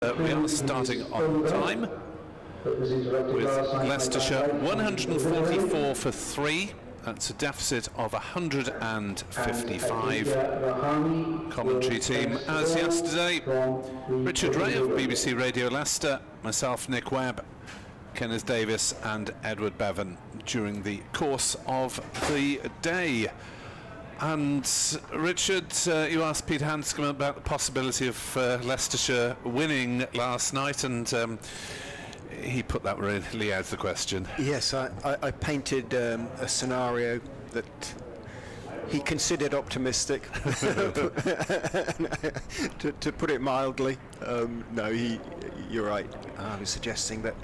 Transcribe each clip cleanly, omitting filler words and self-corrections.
We are starting on time with Leicestershire 144 for 3. That's a deficit of 155. Commentary team as yesterday: Richard Ray of BBC Radio Leicester, myself Nick Webb, Kenneth Davis and Edward Bevan during the course of the day. And Richard, you asked Peter Hanscom about the possibility of Leicestershire winning last night, and he put that really out of the question. Yes, I painted a scenario that he considered optimistic, to put it mildly. No, you're right. I was suggesting that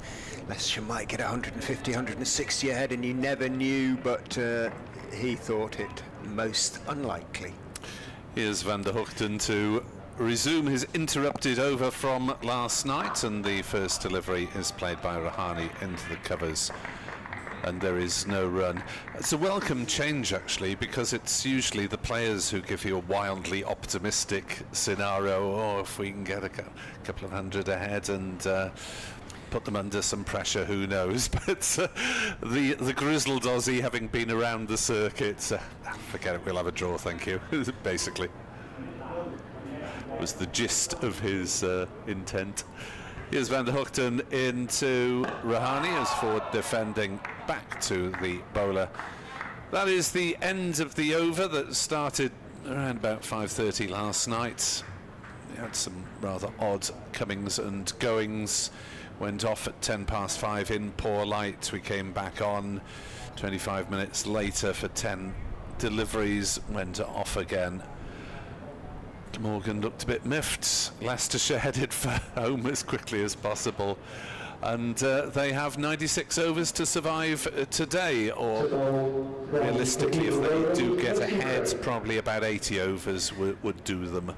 Leicestershire might get 150, 160 ahead, and you never knew, but he thought it most unlikely. Here's Van der Hoogten to resume his interrupted over from last night, and the first delivery is played by Rahani into the covers, and there is no run. It's a welcome change actually, because it's usually the players who give you a wildly optimistic scenario. Oh, if we can get a couple of hundred ahead and put them under some pressure, who knows. But the grizzled Aussie, having been around the circuit, forget it, we'll have a draw, thank you. Basically was the gist of his intent. Here's Van der Hoogten into Rahani as forward defending back to the bowler. That is the end of the over that started around about 5:30 last night. We had some rather odd comings and goings. Went off at 5:10 in poor light. We came back on 25 minutes later for 10 deliveries, went off again. Glamorgan looked a bit miffed. Leicestershire headed for home as quickly as possible, and they have 96 overs to survive today, or realistically, if they do get ahead, probably about 80 overs would do them.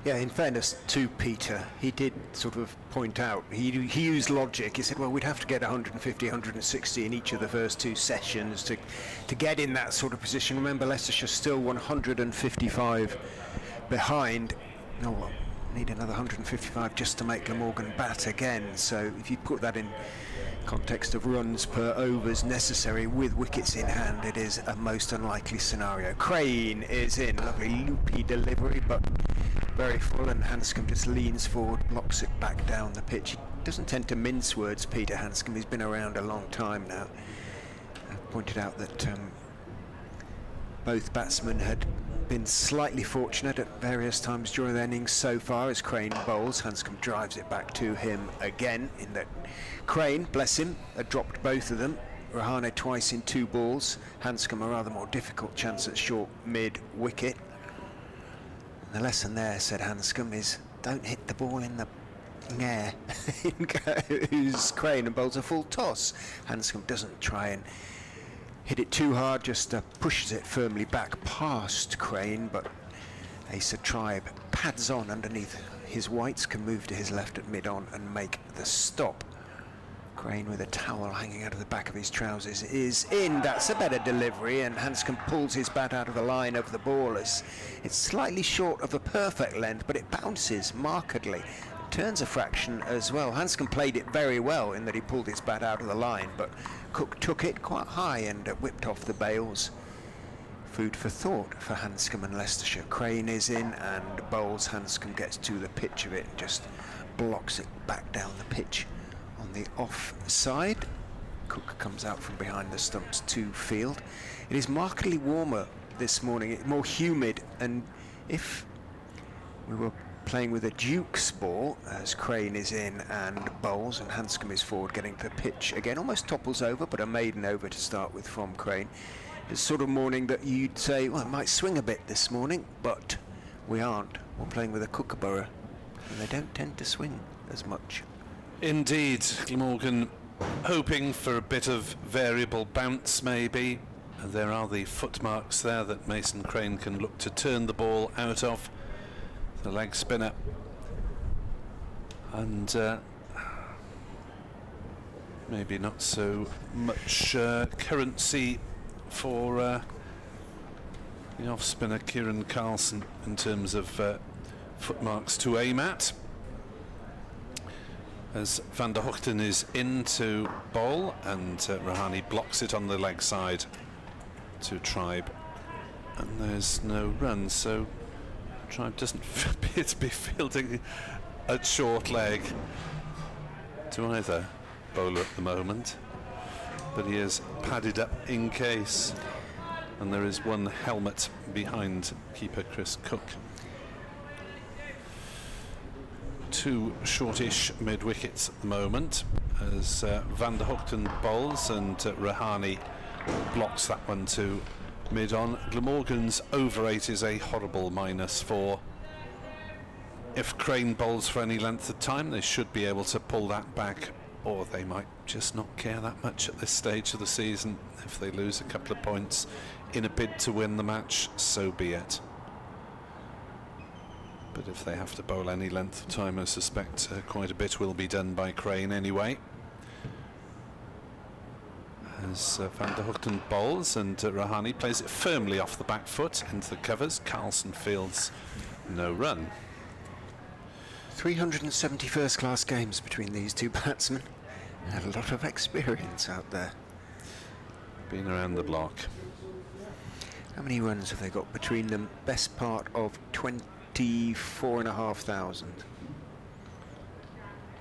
Yeah, in fairness to Peter, he did sort of point out, he used logic. He said, well, we'd have to get 150, 160 in each of the first two sessions to get in that sort of position. Remember, Leicestershire still 155 behind. Oh, well, need another 155 just to make Glamorgan bat again. So if you put that in context of runs per overs necessary with wickets in hand, it is a most unlikely scenario. Crane is in, lovely loopy delivery, but very full, and Hanscom just leans forward, blocks it back down the pitch. He doesn't tend to mince words, Peter Hanscom. He's been around a long time now. I pointed out that both batsmen had been slightly fortunate at various times during the innings so far as Crane bowls. Hanscom drives it back to him again, in that Crane, bless him, had dropped both of them. Rahane twice in 2 balls. Hanscom a rather more difficult chance at short mid wicket. The lesson there, said Hanscom, is don't hit the ball in the air. Who's Crane and bowls a full toss. Hanscom doesn't try and hit it too hard, just pushes it firmly back past Crane, but Asa Tribe pads on underneath his whites, can move to his left at mid-on and make the stop. Crane, with a towel hanging out of the back of his trousers, is in. That's a better delivery, and Hanscom pulls his bat out of the line of the ball. It's slightly short of a perfect length, but it bounces markedly. It turns a fraction as well. Hanscom played it very well in that he pulled his bat out of the line, but Cook took it quite high and whipped off the bails. Food for thought for Hanscom and Leicestershire. Crane is in and bowls. Hanscom gets to the pitch of it and just blocks it back down the pitch on the off side. Cook comes out from behind the stumps to field. It is markedly warmer this morning, more humid, and if we were playing with a Duke's ball, as Crane is in and bowls and Hanscom is forward getting to the pitch again, almost topples over, but a maiden over to start with from Crane. It's sort of morning that you'd say, well, it might swing a bit this morning, but we aren't. We're playing with a kookaburra, and they don't tend to swing as much. Indeed, Glamorgan hoping for a bit of variable bounce maybe, and there are the footmarks there that Mason Crane can look to turn the ball out of, the leg spinner, and maybe not so much currency for the off spinner Kieran Carlson in terms of footmarks to aim at. as Van der Hoogten is into bowl, and Rahani blocks it on the leg side to Tribe, and there's no run, so Tribe doesn't appear to be fielding at short leg to either bowler at the moment, but he is padded up in case, and there is one helmet behind keeper Chris Cook. Two shortish mid wickets at the moment as Van der Hoogten bowls, and Rahani blocks that one to mid on. Glamorgan's over 8 is a horrible -4. If Crane bowls for any length of time, they should be able to pull that back, or they might just not care that much at this stage of the season. If they lose a couple of points in a bid to win the match, so be it. But if they have to bowl any length of time, I suspect quite a bit will be done by Crane anyway. As Van der Hoogten bowls, and Rahani plays it firmly off the back foot into the covers. Carlson fields no run. 370 first-class games between these two batsmen. And a lot of experience out there. Been around the block. How many runs have they got between them? Best part of 24,500.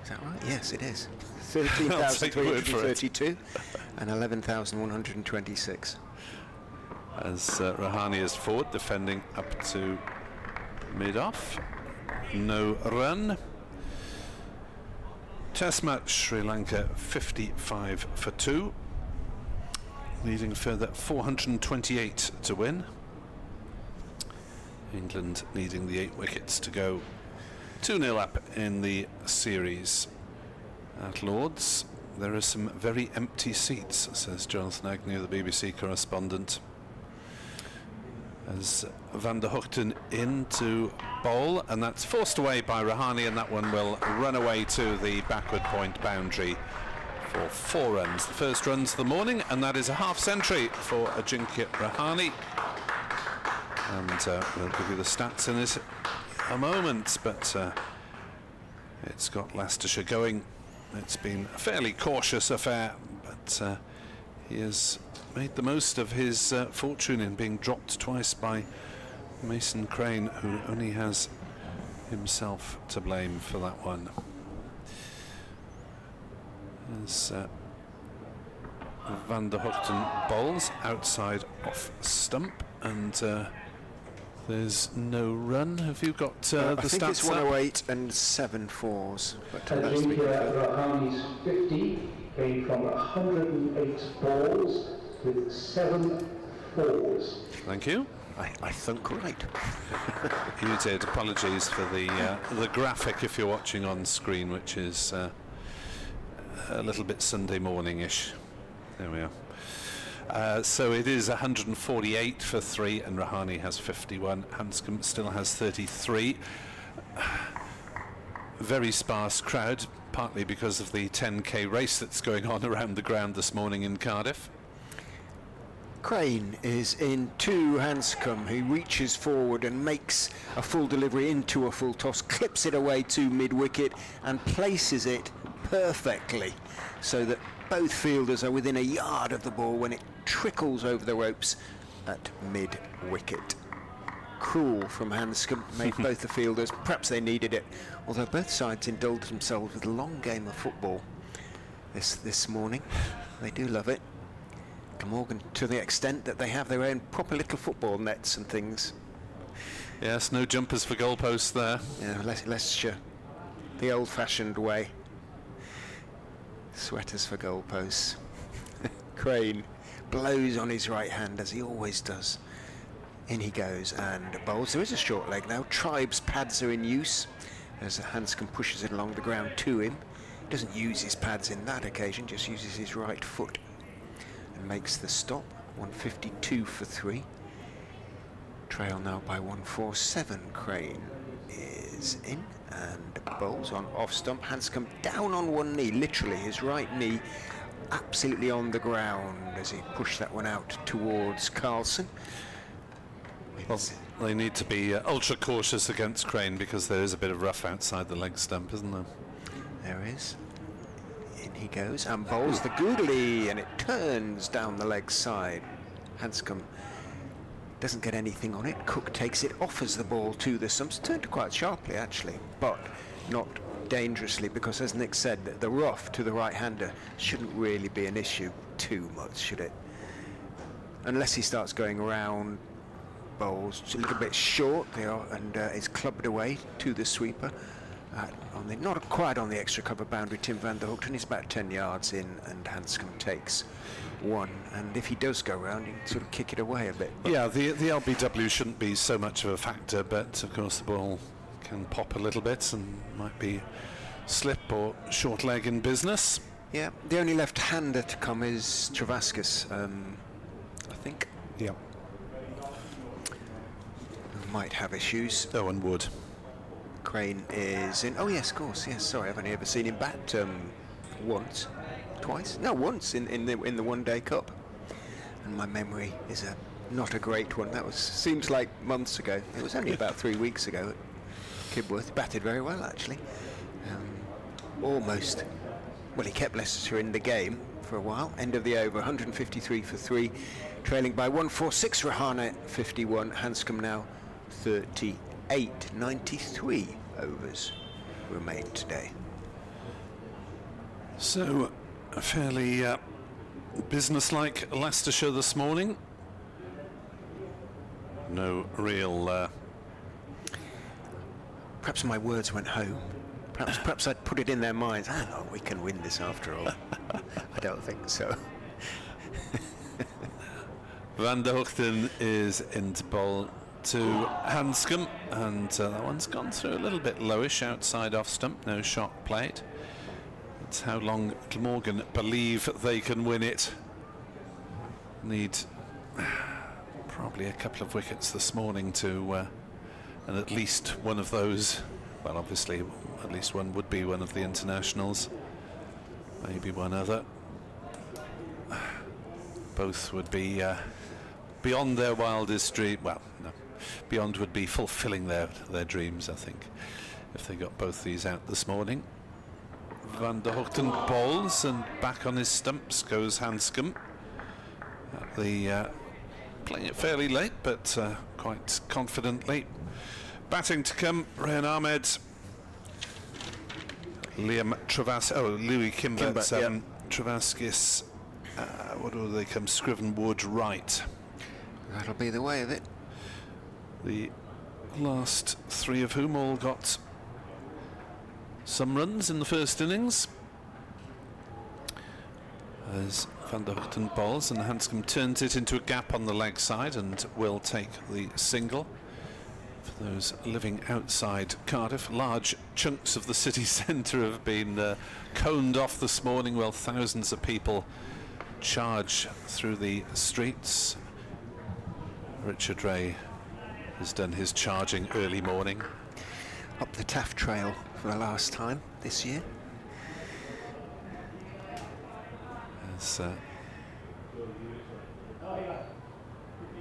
Is that right? Yes, it is. 13,332 and 11,126. As Rahani is forward, defending up to mid-off. No run. Test match, Sri Lanka 55 for 2. Needing further 428 to win. England needing the 8 wickets to go 2-0 up in the series. At Lords, there are some very empty seats, says Jonathan Agnew, the BBC correspondent. As Van der Hoogten in to bowl, and that's forced away by Rahani, and that one will run away to the backward point boundary for 4 runs. The first runs of the morning, and that is a half century for Ajinkya Rahani. And we'll give you the stats in it a moment, but it's got Leicestershire going. It's been a fairly cautious affair, but he has made the most of his fortune in being dropped twice by Mason Crane, who only has himself to blame for that one. As Van der Hoogten bowls outside off stump, and there's no run. Have you got the stats? I think it's 108 and 7 fours. But Rahani's 50 came from 108 balls with 7 fours. Thank you. I think right. You did. Apologies for the graphic if you're watching on screen, which is a little bit Sunday morning-ish. There we are. So it is 148 for 3, and Rahani has 51. Hanscom still has 33. Very sparse crowd, partly because of the 10k race that's going on around the ground this morning in Cardiff. Crane is in to Hanscom, who reaches forward and makes a full delivery into a full toss, clips it away to mid-wicket and places it perfectly so that both fielders are within a yard of the ball when it trickles over the ropes at mid-wicket. Cool from Hanscom, made both the fielders, perhaps they needed it, although both sides indulged themselves with a long game of football this morning. They do love it. Glamorgan, to the extent that they have their own proper little football nets and things. Yes, no jumpers for goalposts there. Yeah, Leicestershire, the old-fashioned way. Sweaters for goalposts. Crane blows on his right hand, as he always does. In he goes and bowls. There is a short leg now. Tribe's pads are in use as Hanscom pushes it along the ground to him. He doesn't use his pads in that occasion, just uses his right foot and makes the stop. 152 for 3. Trail now by 147. Crane is in and bowls on off stump. Hanscom down on one knee, literally his right knee absolutely on the ground as he pushed that one out towards Carlson. Well, they need to be ultra cautious against Crane because there is a bit of rough outside the leg stump, isn't there? There he is. In he goes and bowls the googly, and it turns down the leg side. Hanscom doesn't get anything on it. Cook takes it, offers the ball to the stumps, turned quite sharply actually, but not dangerously, because as Nick said, the rough to the right-hander shouldn't really be an issue too much, should it? Unless he starts going around, bowls a little bit short there, and is clubbed away to the sweeper. Not quite on the extra cover boundary, Tim van der Hoogten. He's about 10 yards in, and Hanscom takes one, and if he does go round, he can sort of kick it away a bit. Yeah, the LBW shouldn't be so much of a factor, but of course the ball can pop a little bit and might be slip or short leg in business. Yeah, the only left-hander to come is Travaskis, I think. Yeah. Might have issues. Owen Wood. Crane is in. Oh yes, of course. Yes, sorry, I've only ever seen him bat once, twice. No, once in the one-day cup. And my memory is not a great one. That seems like months ago. It was only about 3 weeks ago at Kibworth. He batted very well actually. Almost. Well, he kept Leicestershire in the game for a while. End of the over, 153 for 3, trailing by 146. Rahane 51. Hanscom now 38. 93 overs remain today. So, a fairly businesslike Leicestershire this morning. No real. Perhaps my words went home. Perhaps I'd put it in their minds. Hang on, we can win this after all. I don't think so. Van der Hoogten is into bowl to Hanscom, and that one's gone through a little bit lowish outside off stump. No shot played. That's how long Glamorgan believe they can win it. Need probably a couple of wickets this morning to, and at least one of those. Well, obviously, at least one would be one of the internationals. Maybe one other. Both would be beyond their wildest dream. Well, no, beyond would be fulfilling their dreams, I think, if they got both these out this morning. Van der Hoogten bowls, and back on his stumps goes Hanscom. Playing it fairly late, but quite confidently. Batting to come, Rehan Ahmed, Liam Louis Kimber, yeah. Travaskis, what do they come? Scriven Wood right. That'll be the way of it. The last three of whom all got some runs in the first innings. As Van der Hoogten bowls, and Hanscom turns it into a gap on the leg side and will take the single. For those living outside Cardiff, large chunks of the city centre have been coned off this morning while thousands of people charge through the streets. Richard Ray has done his charging early morning. Up the Taft Trail for the last time this year. As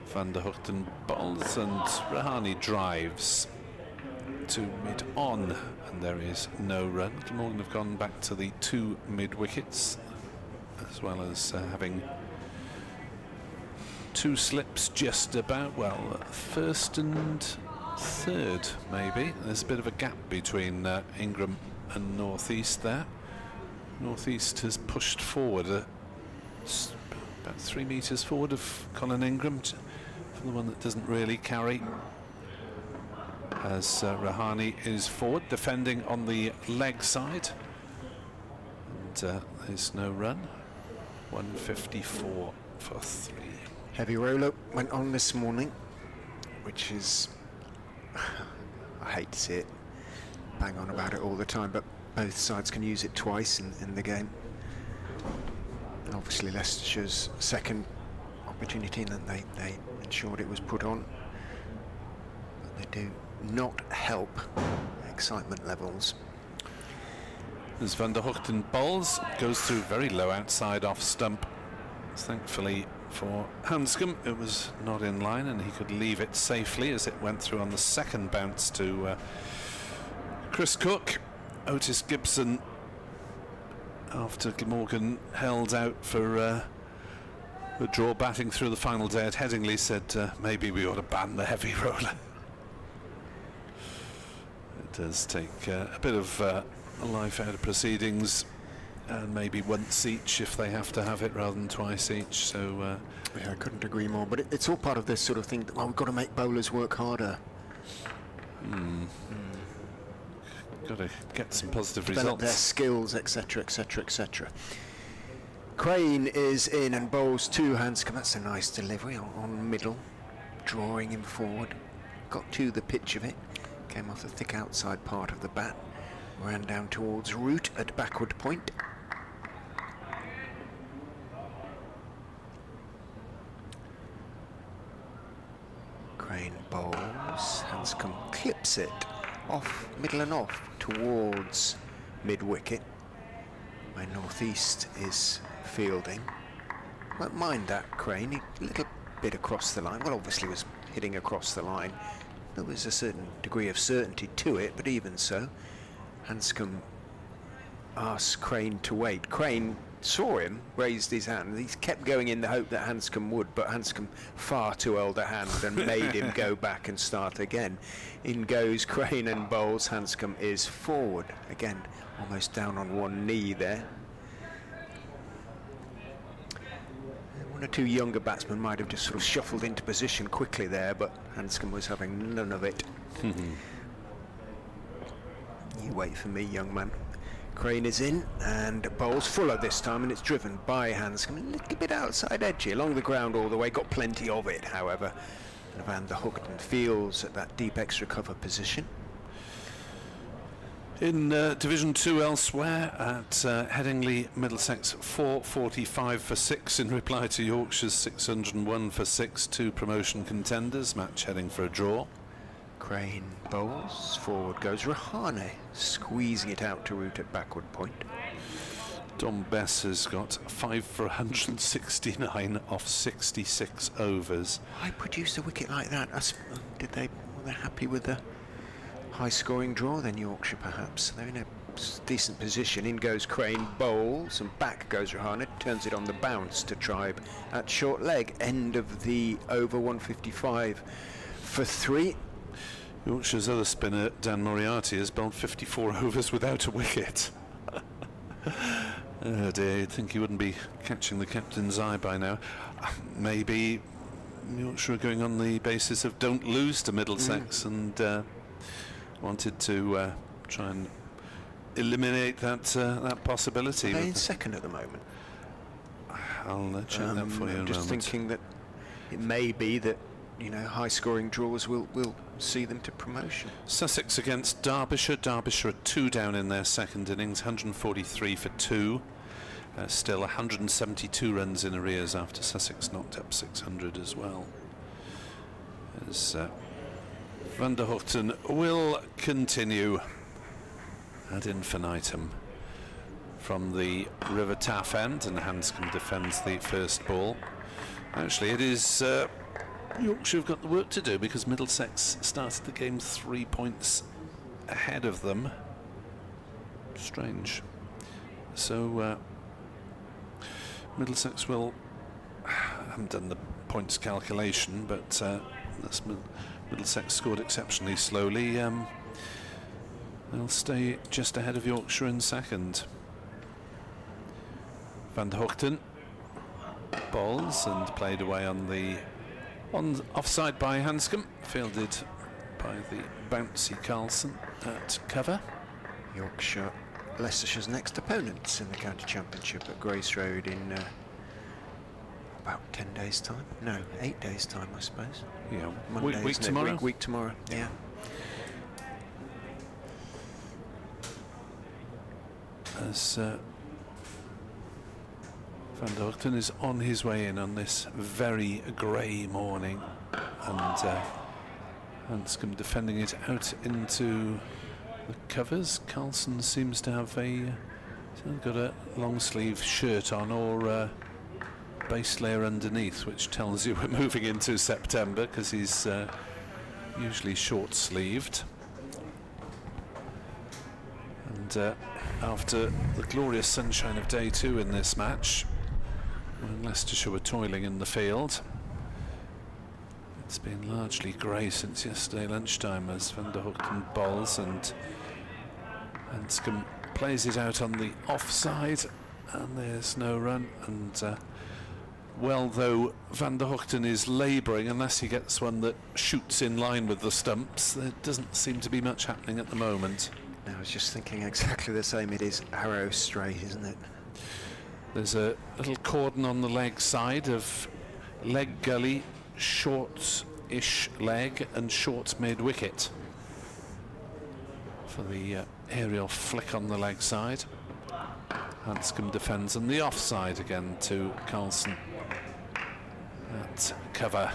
Van der Hoogten bowls and Rahane drives to mid-on, and there is no run. Glamorgan have gone back to the 2 mid-wickets, as well as having 2 slips just about, well, first and third maybe. There's a bit of a gap between Ingram and North East there. North East has pushed forward about 3 metres forward of Colin Ingram, for the one that doesn't really carry, as Rahane is forward defending on the leg side, and there's no run. 154 for 3. Heavy roller went on this morning, which is, I hate to see it, bang on about it all the time, but both sides can use it twice in the game. And obviously Leicestershire's second opportunity, and then they ensured it was put on. But they do not help excitement levels. As Van der Hoogten bowls, goes through very low outside off stump. Thankfully for Hanscom, it was not in line, and he could leave it safely as it went through on the second bounce to Chris Cook. Otis Gibson after Glamorgan held out for a draw batting through the final day at Headingley, said maybe we ought to ban the heavy roller. It does take a bit of life out of proceedings, and maybe once each if they have to have it rather than twice each. So yeah, I couldn't agree more, but it's all part of this sort of thing that, well, we've got to make bowlers work harder. Got to get some positive Develop their results. skills, etc, etc, etc. Crane is in and bowls to Hanscom. That's a nice delivery on middle, drawing him forward. Got to the pitch of it, came off the thick outside part of the bat, ran down towards root at backward point. Crane bowls, Hanscom clips it off, middle and off, towards mid-wicket, where northeast is fielding. Won't mind that, Crane, a little bit across the line. Well, obviously was hitting across the line. There was a certain degree of certainty to it, but even so, Hanscom asks Crane to wait. Crane saw him, raised his hand. He kept going in the hope that Hanscom would, but Hanscom far too old a hand and made him go back and start again. In goes Crane and bowls. Hanscom is forward again, almost down on one knee there. One or two younger batsmen might have just sort of shuffled into position quickly there, but Hanscom was having none of it. You wait for me, young man. Crane is in and bowls fuller this time, and it's driven by Hanscom. A little bit outside edgy, along the ground all the way, got plenty of it, however. And Van der Hoogten feels at that deep extra cover position. In Division 2 elsewhere at Headingley, Middlesex 445 for 6 in reply to Yorkshire's 601 for 6, 2 promotion contenders, match heading for a draw. Crane bowls, forward goes Rahane, squeezing it out to root at backward point. Dom Bess has got 5 for 169 off 66 overs. I produced a wicket like that. Were they happy with the high-scoring draw then, Yorkshire perhaps? They're in a decent position. In goes Crane, bowls, and back goes Rahane, turns it on the bounce to Tribe at short leg. End of the over, 155 for 3. Yorkshire's other spinner, Dan Moriarty, has bowled 54 overs without a wicket. Oh dear, you'd think he wouldn't be catching the captain's eye by now. Maybe Yorkshire are going on the basis of don't lose to Middlesex and wanted to try and eliminate that possibility. Are they in second at the moment? I'll check that for you in a just moment. thinking that it may be that, you know, high-scoring draws will see them to promotion. Sussex against Derbyshire. Derbyshire are 2 down in their second innings, 143 for 2. Still 172 runs in arrears after Sussex knocked up 600 as well. As Van der Hoogten will continue ad infinitum from the River Taff end, and Hanscom defends the first ball. Actually, it is Yorkshire have got the work to do because Middlesex started the game 3 points ahead of them. Strange. So Middlesex will, I haven't done the points calculation, but that's Middlesex scored exceptionally slowly. They'll stay just ahead of Yorkshire in second. Van der Hoogten bowls and played away on offside by Hanscom, fielded by the bouncy Carlson at cover. Yorkshire, Leicestershire's next opponents in the county championship at Grace Road in about 10 days' time. No, 8 days' time, I suppose. Yeah, Monday, week tomorrow. Week tomorrow. Yeah. As Van der Hoogten is on his way in on this very grey morning, and Hanscom defending it out into the covers. Carlson seems to have got a long sleeve shirt on, or base layer underneath, which tells you we're moving into September because he's usually short sleeved. And And after the glorious sunshine of day 2 in this match, when Leicestershire were toiling in the field, it's been largely grey since yesterday lunchtime as Van der Hoogten bowls, and Hanscom plays it out on the offside, and there's no run. And well, though Van der Hoogten is labouring, unless he gets one that shoots in line with the stumps, there doesn't seem to be much happening at the moment. I was just thinking exactly the same. It is arrow straight, isn't it? There's a little cordon on the leg side of leg gully, short-ish leg and short mid-wicket for the aerial flick on the leg side. Hanscom defends on the offside again to Carlson at cover.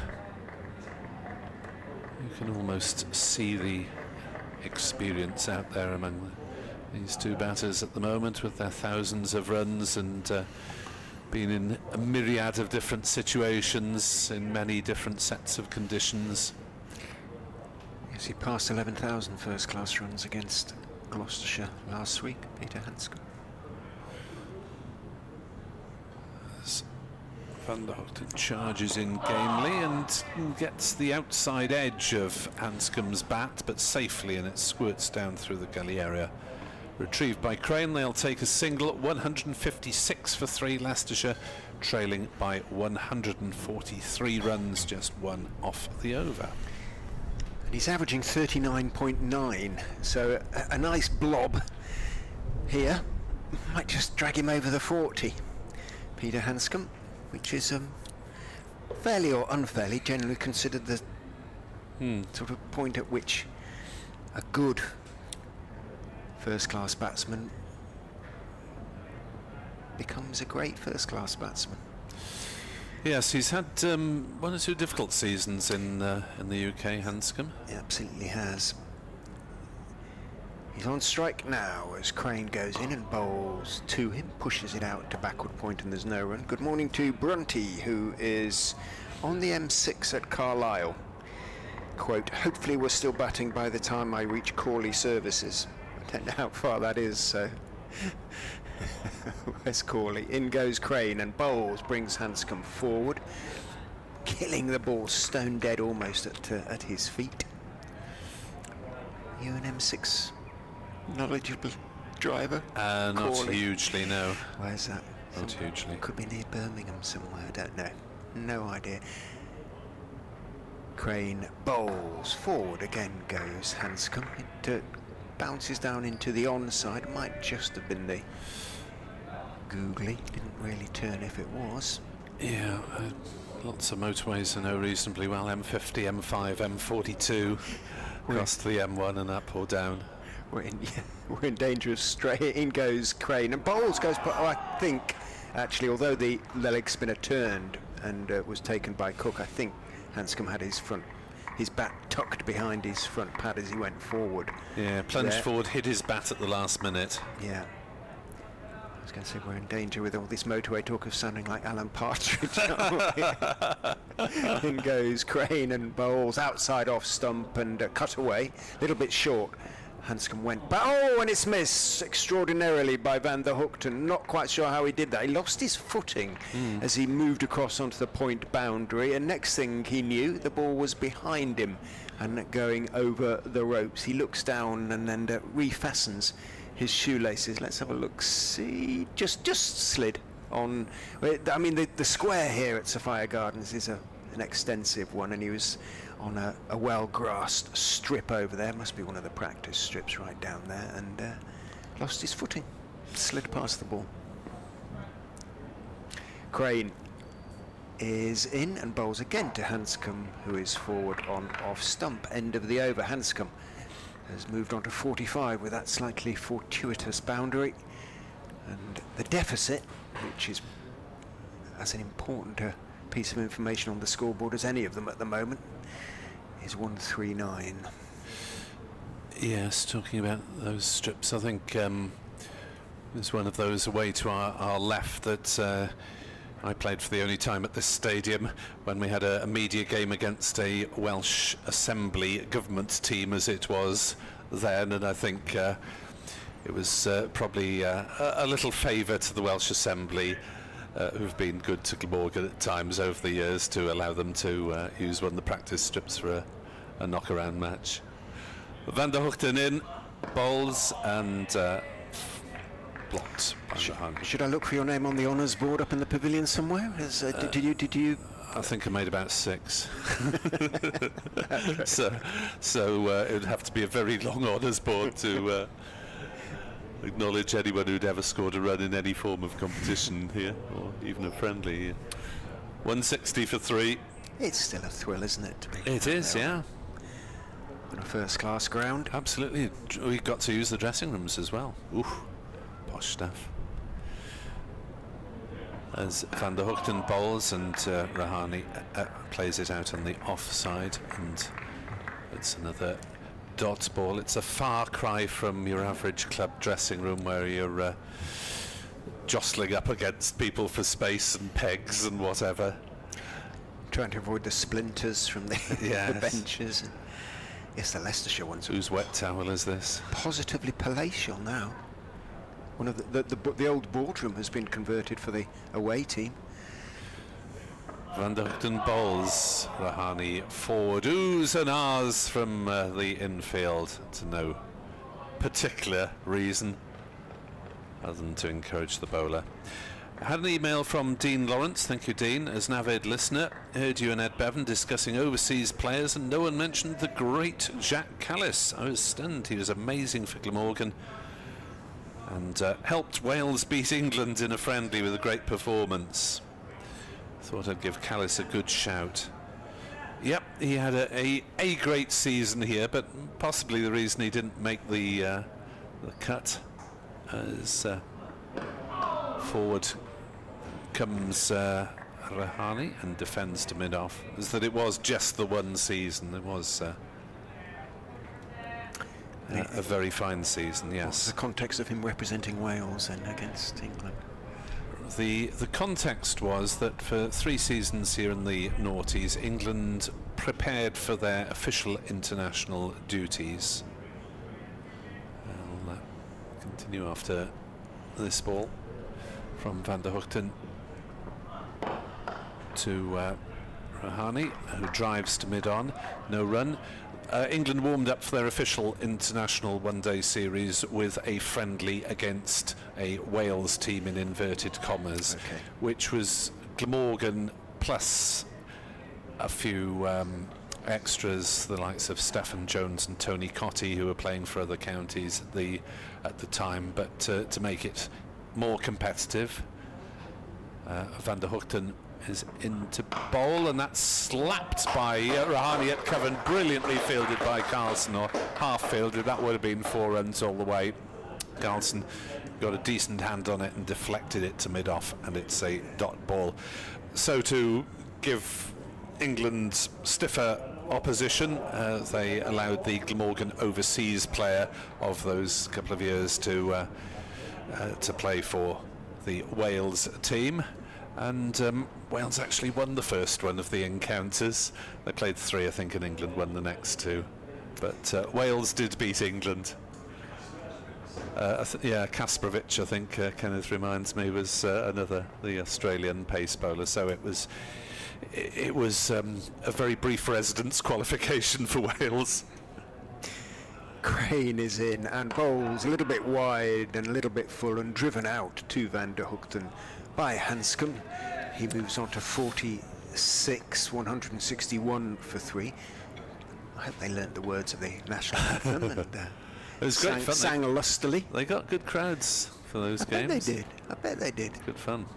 You can almost see the experience out there among these two batters at the moment, with their thousands of runs and been in a myriad of different situations in many different sets of conditions. Yes, he passed 11,000 first-class runs against Gloucestershire last week, Peter Hanscom. As Van der Hoogten charges in gamely and gets the outside edge of Hanscom's bat, but safely, and it squirts down through the gully area. Retrieved by Crane. They'll take a single. 156 for 3. Leicestershire trailing by 143 runs, just one off the over. And he's averaging 39.9, so a nice blob here might just drag him over the 40. Peter Hanscom, which is fairly or unfairly generally considered the sort of point at which a good first-class batsman becomes a great first-class batsman. Yes, he's had one or two difficult seasons in the UK, Hanscom. He absolutely has. He's on strike now as Crane goes in and bowls to him, pushes it out to backward point, and there's no run. Good morning to Brunty, who is on the M6 at Carlisle. Quote, hopefully we're still batting by the time I reach Crawley services. I don't know how far that is, so where's Crawley? In goes Crane and bowls, brings Hanscom forward, killing the ball stone dead almost at his feet. You an M6 knowledgeable driver? Not hugely, no. Where's that? Not hugely. Could be near Birmingham somewhere, I don't know. No idea. Crane bowls forward, again goes Hanscom. It bounces down into the onside. Might just have been the googly. Didn't really turn if it was. Yeah, lots of motorways I know reasonably well. M50, M5, M42. Across to the M1 and up or down. We're in danger of stray. In goes Crane and bowls goes. I think actually, although the leg spinner turned and was taken by Cook, I think Hanscom had his bat tucked behind his front pad as he went forward. Yeah, plunged forward, hit his bat at the last minute. Yeah. I was going to say we're in danger with all this motorway talk of sounding like Alan Partridge. In goes Crane and bowls outside off stump and cut away, a little bit short. Hanscom went back. Oh, and it's missed extraordinarily by Van der Hoogten. Not quite sure how he did that. He lost his footing as he moved across onto the point boundary, and next thing he knew, the ball was behind him and going over the ropes. He looks down and then refastens his shoelaces. Let's have a look. See, just slid on. I mean, the square here at Sophia Gardens is an extensive one, and he was on a well-grassed strip over there. Must be one of the practice strips right down there, and lost his footing, slid past the ball. Crane is in and bowls again to Hanscom, who is forward on off stump, end of the over. Hanscom has moved on to 45 with that slightly fortuitous boundary, and the deficit, which is as an important piece of information on the scoreboard as any of them at the moment, is 139. Yes, talking about those strips, I think there's one of those away to our left that I played for the only time at this stadium when we had a media game against a Welsh Assembly government team, as it was then, and I think it was probably a little favour to the Welsh Assembly, who've been good to Glamorgan at times over the years, to allow them to use one of the practice strips for a knock-around match. Van der Hoogten in, bowls, and blocked by Rahani. Should I look for your name on the honours board up in the pavilion somewhere? Did you? I think I made about 6. so it would have to be a very long honours board to acknowledge anyone who'd ever scored a run in any form of competition here, or even a friendly. 160 for 3. It's still a thrill, isn't it? It is, yeah. On a first-class ground. Absolutely. We got to use the dressing rooms as well. Ooh, posh stuff. As Van der Hoogten bowls and Rahani plays it out on the offside, and it's another dot ball. It's a far cry from your average club dressing room where you're jostling up against people for space and pegs and whatever. Trying to avoid the splinters from the, yes. the benches. Yes, the Leicestershire ones. Whose wet towel is this? Positively palatial now. One of the old boardroom has been converted for the away team. Van der Hoogten bowls, Rahani forward, oohs and ahs from the infield, to no particular reason other than to encourage the bowler. I had an email from Dean Lawrence, thank you Dean, as an avid listener. Heard you and Ed Bevan discussing overseas players and no one mentioned the great Jacques Callis. I was stunned, he was amazing for Glamorgan and helped Wales beat England in a friendly with a great performance. Thought I'd give Callis a good shout. Yep, he had a great season here, but possibly the reason he didn't make the cut as forward comes Rahani and defends to mid-off, is that it was just the one season. It was a very fine season, yes. What's the context of him representing Wales and against England? The context was that for 3 seasons here in the noughties, England prepared for their official international duties. I'll continue after this ball from Van der Hoogten to Rahani, who drives to mid-on, no run. England warmed up for their official international one-day series with a friendly against a Wales team in inverted commas, which was Glamorgan plus a few extras, the likes of Stephen Jones and Tony Cotty, who were playing for other counties at the time, but to make it more competitive. Van der Hoogten is into bowl, and that's slapped by Rahani at cover, and brilliantly fielded by Carlson, or half fielded. That would have been 4 runs all the way. Carlson got a decent hand on it and deflected it to mid-off, and it's a dot ball. So to give England stiffer opposition, they allowed the Glamorgan overseas player of those couple of years to play for the Wales team. And Wales actually won the first one of the encounters. They played 3, I think, and England won the next 2. But Wales did beat England. Yeah, Kasparovich, I think Kenneth reminds me, was the Australian pace bowler. So it was a very brief residence qualification for Wales. Crane is in and bowls a little bit wide and a little bit full, and driven out to Van der Hoogten by Hanscom. He moves on to 46, 161 for 3. I hope they learnt the words of the national anthem and it was great fun. Sang lustily. They got good crowds for those games. I bet they did. Good fun.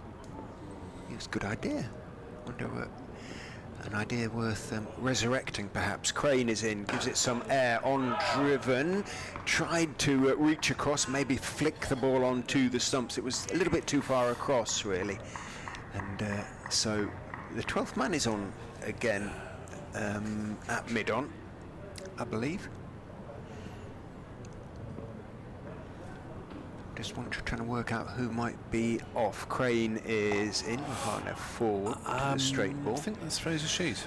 It was a good idea. Wonder what. An idea worth resurrecting, perhaps. Crane is in, gives it some air, on driven, tried to reach across, maybe flick the ball onto the stumps. It was a little bit too far across, really. And so the 12th man is on again at mid-on, I believe. Just trying to work out who might be off. Crane is in, partner forward to the straight ball. I think that's Fraser Sheet,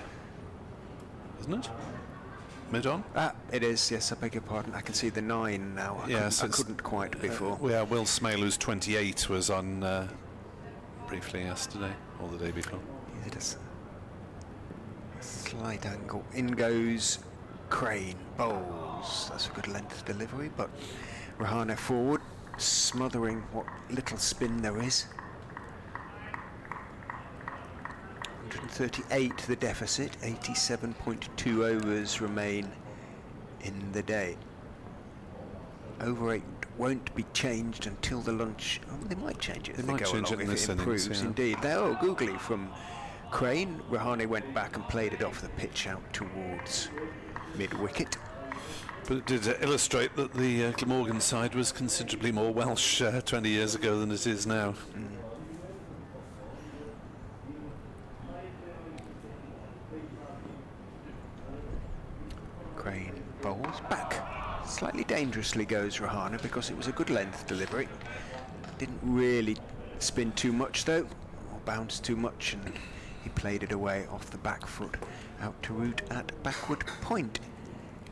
isn't it? mid-on? It is, yes, I beg your pardon. I can see the 9 now. Yes, I couldn't quite before. Yeah, Will Smale, who's 28, was on briefly yesterday, or the day before. It is a slight angle. In goes Crane, bowls. That's a good length delivery, but Rahane forward, smothering what little spin there is. 138 the deficit, 87.2 overs remain in the day. Over 8 won't be changed until the lunch. Oh, they might change it as they go along if it improves. Indeed. Oh, googly from Crane. Rahane went back and played it off the pitch out towards mid-wicket. But it did illustrate that the Glamorgan side was considerably more Welsh 20 years ago than it is now. Crane bowls back. Slightly dangerously goes Rahane because it was a good length delivery. Didn't really spin too much though, or bounce too much, and he played it away off the back foot out to root at backward point.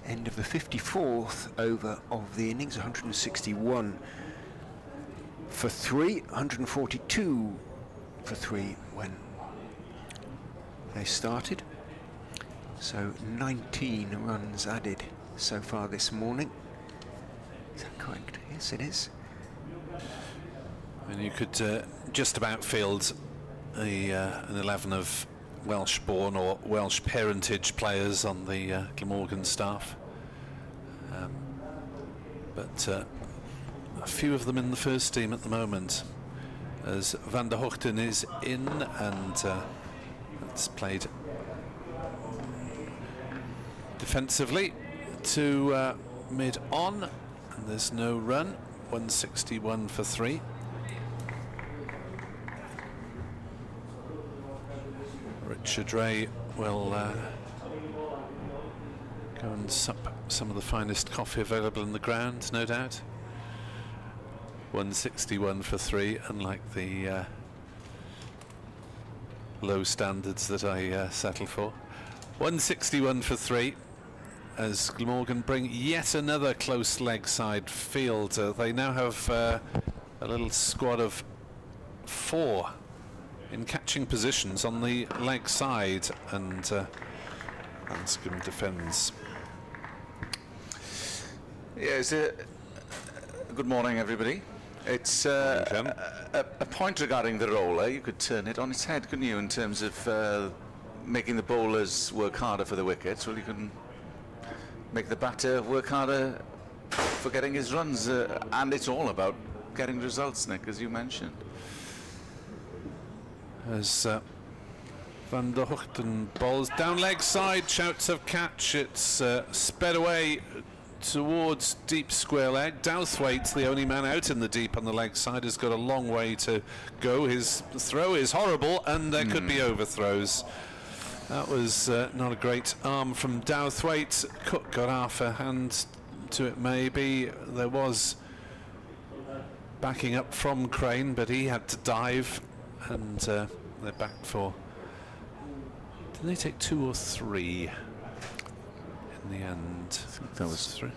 End of the 54th over of the innings, 161 for 3, 142 for 3 when they started. So 19 runs added so far this morning. Is that correct? Yes, it is. And you could just about field an 11 of Welsh-born or Welsh parentage players on the Glamorgan staff. But a few of them in the first team at the moment, as Van der Hoogten is in, and it's played defensively to mid-on, and there's no run. 161 for 3. Richard Ray will go and sup some of the finest coffee available in the ground, no doubt. 161 for 3, unlike the low standards that I settle for. 161 for 3, as Glamorgan bring yet another close leg side fielder. They now have a little squad of 4 in catching positions on the leg side, and Anscombe defends. Yes, good morning, everybody. It's a point regarding the roller. You could turn it on its head, couldn't you, in terms of making the bowlers work harder for the wickets? Well, you can make the batter work harder for getting his runs, and it's all about getting results, Nick, as you mentioned. As Van der Hoogten bowls down leg side, shouts of catch. It's sped away towards deep square leg. Douthwaite, the only man out in the deep on the leg side, has got a long way to go. His throw is horrible, and there could be overthrows. That was not a great arm from Douthwaite. Cook got half a hand to it, maybe. There was backing up from Crane, but he had to dive, and they're back for... Did they take 2 or 3 in the end? I think that was 3.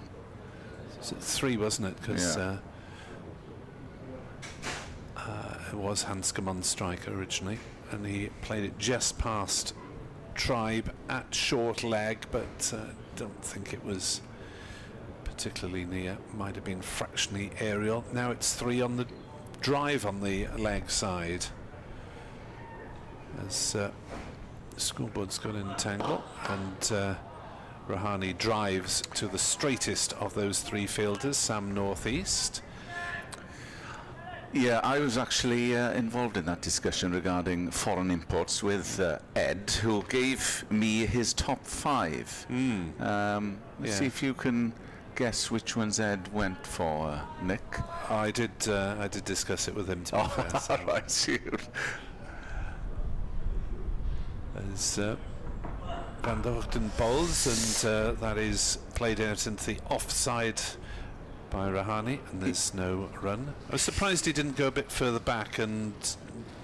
Was it 3, wasn't it? Because it was Hanscom on strike originally, and he played it just past Tribe at short leg, but don't think it was particularly near. Might have been fractionally aerial. Now it's 3 on the drive on the leg side, as Schoolboard's got in tangle, and Rahane drives to the straightest of those 3 fielders, Sam northeast. Yeah, I was actually involved in that discussion regarding foreign imports with Ed, who gave me his top 5. Let's see if you can guess which ones Ed went for, Nick. I did discuss it with him, to be fair. So. Right, As Van der Hoogten bowls, and that is played out into the offside by Rahane, and there's no run. I was surprised he didn't go a bit further back and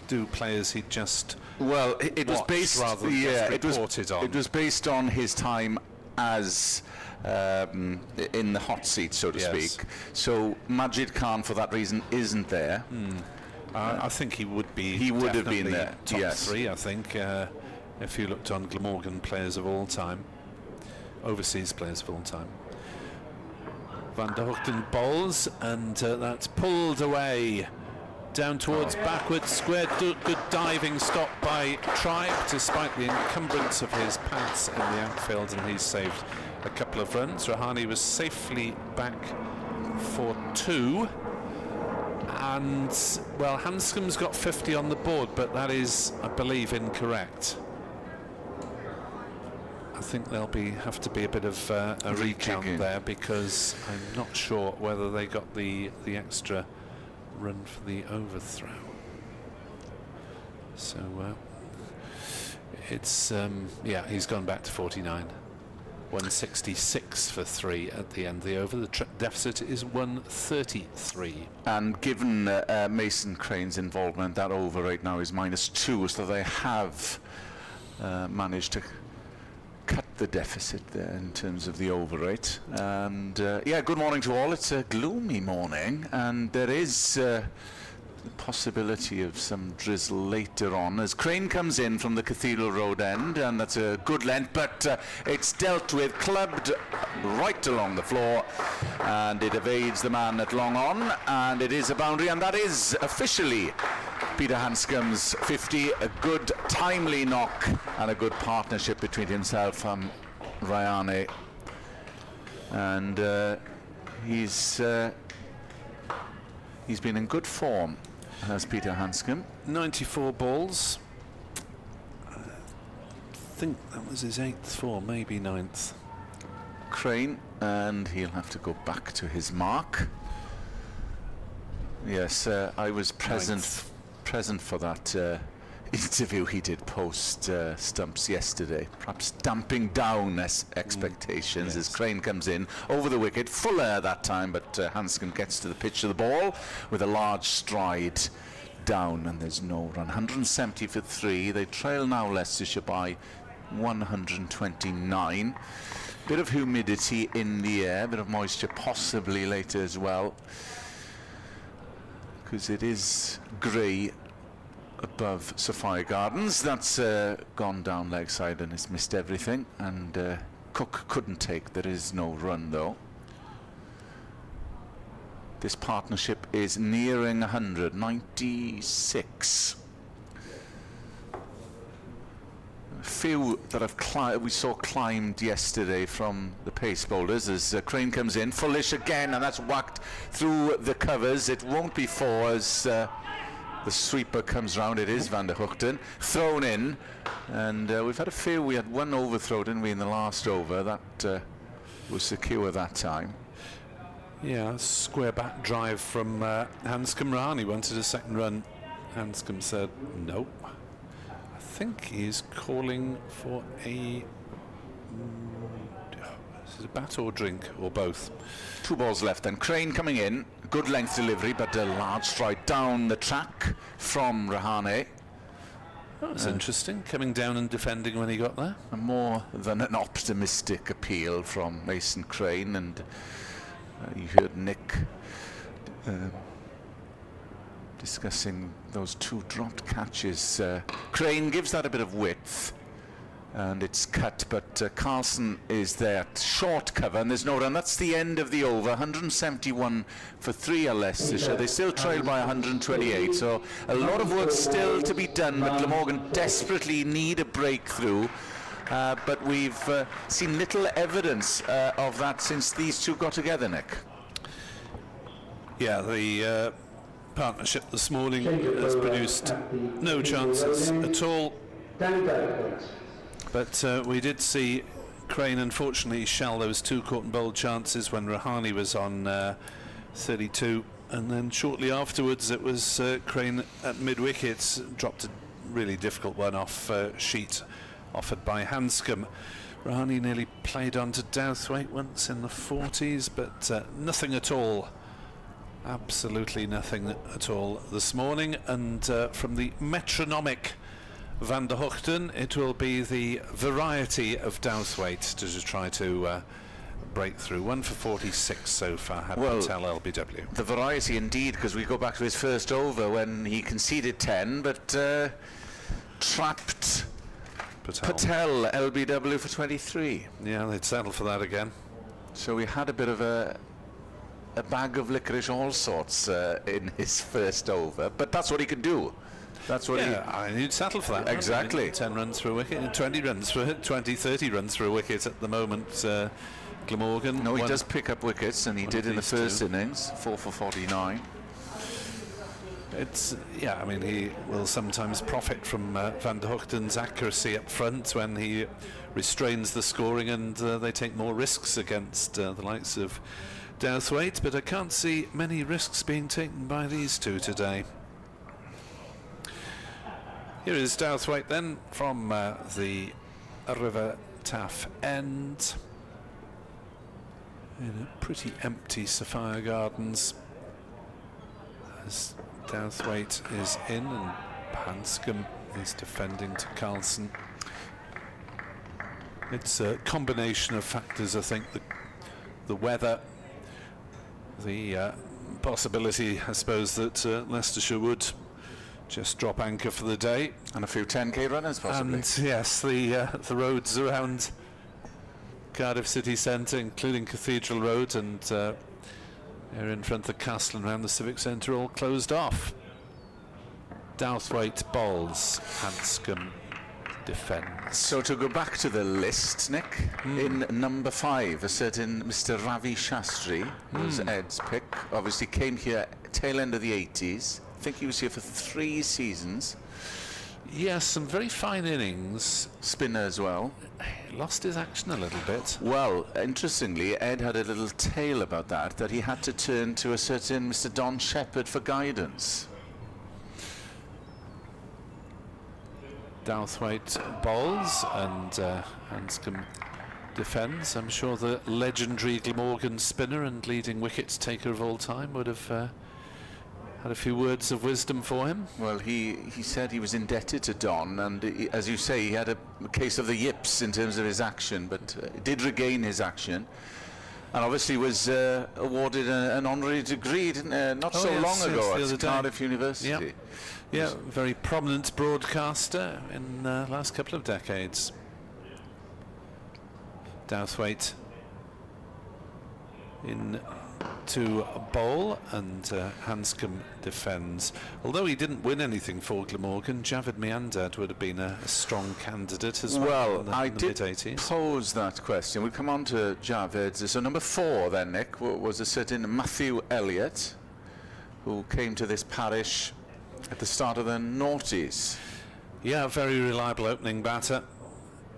do players he'd just it was based rather than just reported on. It was based on his time as in the hot seat, so to speak. So Majid Khan, for that reason, isn't there. I think he would be. He would have been there. Top yes. 3, I think, if you looked on Glamorgan players of all time, overseas players of all time. Van der Hoogten bowls, and that's pulled away down towards backwards square. Good diving stop by Tribe, despite the encumbrance of his pads in the outfield, and he's saved a couple of runs. Rahane was safely back for 2. And, well, Hanscom's got 50 on the board, but that is, I believe, incorrect. I think there'll have to be a bit of a recount there, because I'm not sure whether they got the extra run for the overthrow. So it's yeah, he's gone back to 49. 166 for 3 at the end of the over. The deficit is 133. And given Mason Crane's involvement, that over right now is -2, so they have managed to cut the deficit there in terms of the over rate. And yeah, good morning to all. It's a gloomy morning, and there is the possibility of some drizzle later on as Crane comes in from the Cathedral Road end, and that's a good length, but it's dealt with, clubbed right along the floor, and it evades the man at long on, and it is a boundary, and that is officially Peter Hanscom's 50. A good timely knock and a good partnership between himself and Rahane, and he's been in good form, has Peter Hanscom. 94 balls. I think that was his 8th form, maybe 9th. Crane, and he'll have to go back to his mark. Yes, I was present for that interview he did post stumps yesterday, perhaps damping down expectations as Crane comes in over the wicket, full air that time, but Hanscom gets to the pitch of the ball with a large stride down, and there's no run. 170 for 3. They trail now Leicestershire by 129. Bit of humidity in the air, bit of moisture possibly later as well, because it is grey above Sophia Gardens. That's gone down leg side and it's missed everything, and Cook couldn't take. There is no run though. This partnership is nearing 100, 96. A few that we saw climbed yesterday from the pace bowlers as Crane comes in, fullish again, and that's whacked through the covers. It won't be 4 as the sweeper comes round. It is Van der Hoogten thrown in, and we've had a few. We had one overthrow, didn't we, in the last over? That was secure that time. Yeah, square back drive from Hanscom. Rahane wanted a second run. Hanscom said no. I think he's calling for a is it a bat or drink or both? 2 balls left, and Crane coming in. Good length delivery, but a large stride down the track from Rahane. That was interesting, coming down and defending when he got there. More than an optimistic appeal from Mason Crane, and you heard Nick discussing those 2 dropped catches. Crane gives that a bit of width, and it's cut, but Carlson is there, short cover, and there's no run. That's the end of the over. 171 for 3 are Leicestershire. They still trail by 128, so a lot of work still to be done, but Glamorgan desperately need a breakthrough. But we've seen little evidence of that since these 2 got together, Nick. Yeah, the partnership this morning has produced no chances at all. But we did see Crane unfortunately shell those 2 caught and bowled chances when Rahane was on 32, and then shortly afterwards it was Crane at mid-wicket, dropped a really difficult one off sheet offered by Hanscom. Rahane nearly played on to Douthwaite once in the 40s, but nothing at all. Absolutely nothing at all this morning. And from the metronomic Van der Hoogten, it will be the variety of Douthwaite to try to break through. 1 for 46 so far, had Patel LBW. The variety indeed, because we go back to his first over when he conceded 10, but trapped Patel LBW for 23. Yeah, they'd settle for that again. So we had a bit of a bag of licorice all sorts in his first over, but that's what he could do. That's what he'd settle for that. Exactly. I mean, 10 runs for a wicket, 20 runs for 30 runs for a wicket at the moment. Glamorgan. No, he does pick up wickets, and he did in the first innings, 4 for 49. It's I mean, he will sometimes profit from Van der Hoogten's accuracy up front when he restrains the scoring, and they take more risks against the likes of Douthwaite. But I can't see many risks being taken by these two today. Here is Douthwaite then from the River Taff end. In a pretty empty Sapphire Gardens, as Douthwaite is in and Hanscom is defending to Carlson. It's a combination of factors, I think. The weather, the possibility, I suppose, that Leicestershire would just drop anchor for the day, and a few 10k runners possibly. And yes, the roads around Cardiff city centre, including Cathedral Road and here in front of the castle and around the civic centre, all closed off. Douthwaite bowls, Hanscom defends. So to go back to the list, Nick, in number 5, a certain Mr. Ravi Shastri was Ed's pick. Obviously came here tail end of the 80s. I think he was here for 3 seasons. Yes, some very fine innings. Spinner as well. Lost his action a little bit. Well, interestingly, Ed had a little tale about that he had to turn to a certain Mr. Don Shepherd for guidance. Douthwaite bowls and Hanscom defends. I'm sure the legendary Glamorgan spinner and leading wickets taker of all time would have had a few words of wisdom for him. Well, he said he was indebted to Don, and as you say, he had a case of the yips in terms of his action, but did regain his action, and obviously was awarded an honorary degree not so long ago at Cardiff University. Yep. Yeah, very prominent broadcaster in the last couple of decades. Douthwaite in to bowl, and Hanscom defends. Although he didn't win anything for Glamorgan, Javed Miandad would have been a strong candidate as well. Well, I did pose that question. We'll come on to Javed. So number 4 then, Nick, was a certain Matthew Elliott, who came to this parish at the start of the noughties. Yeah, very reliable opening batter,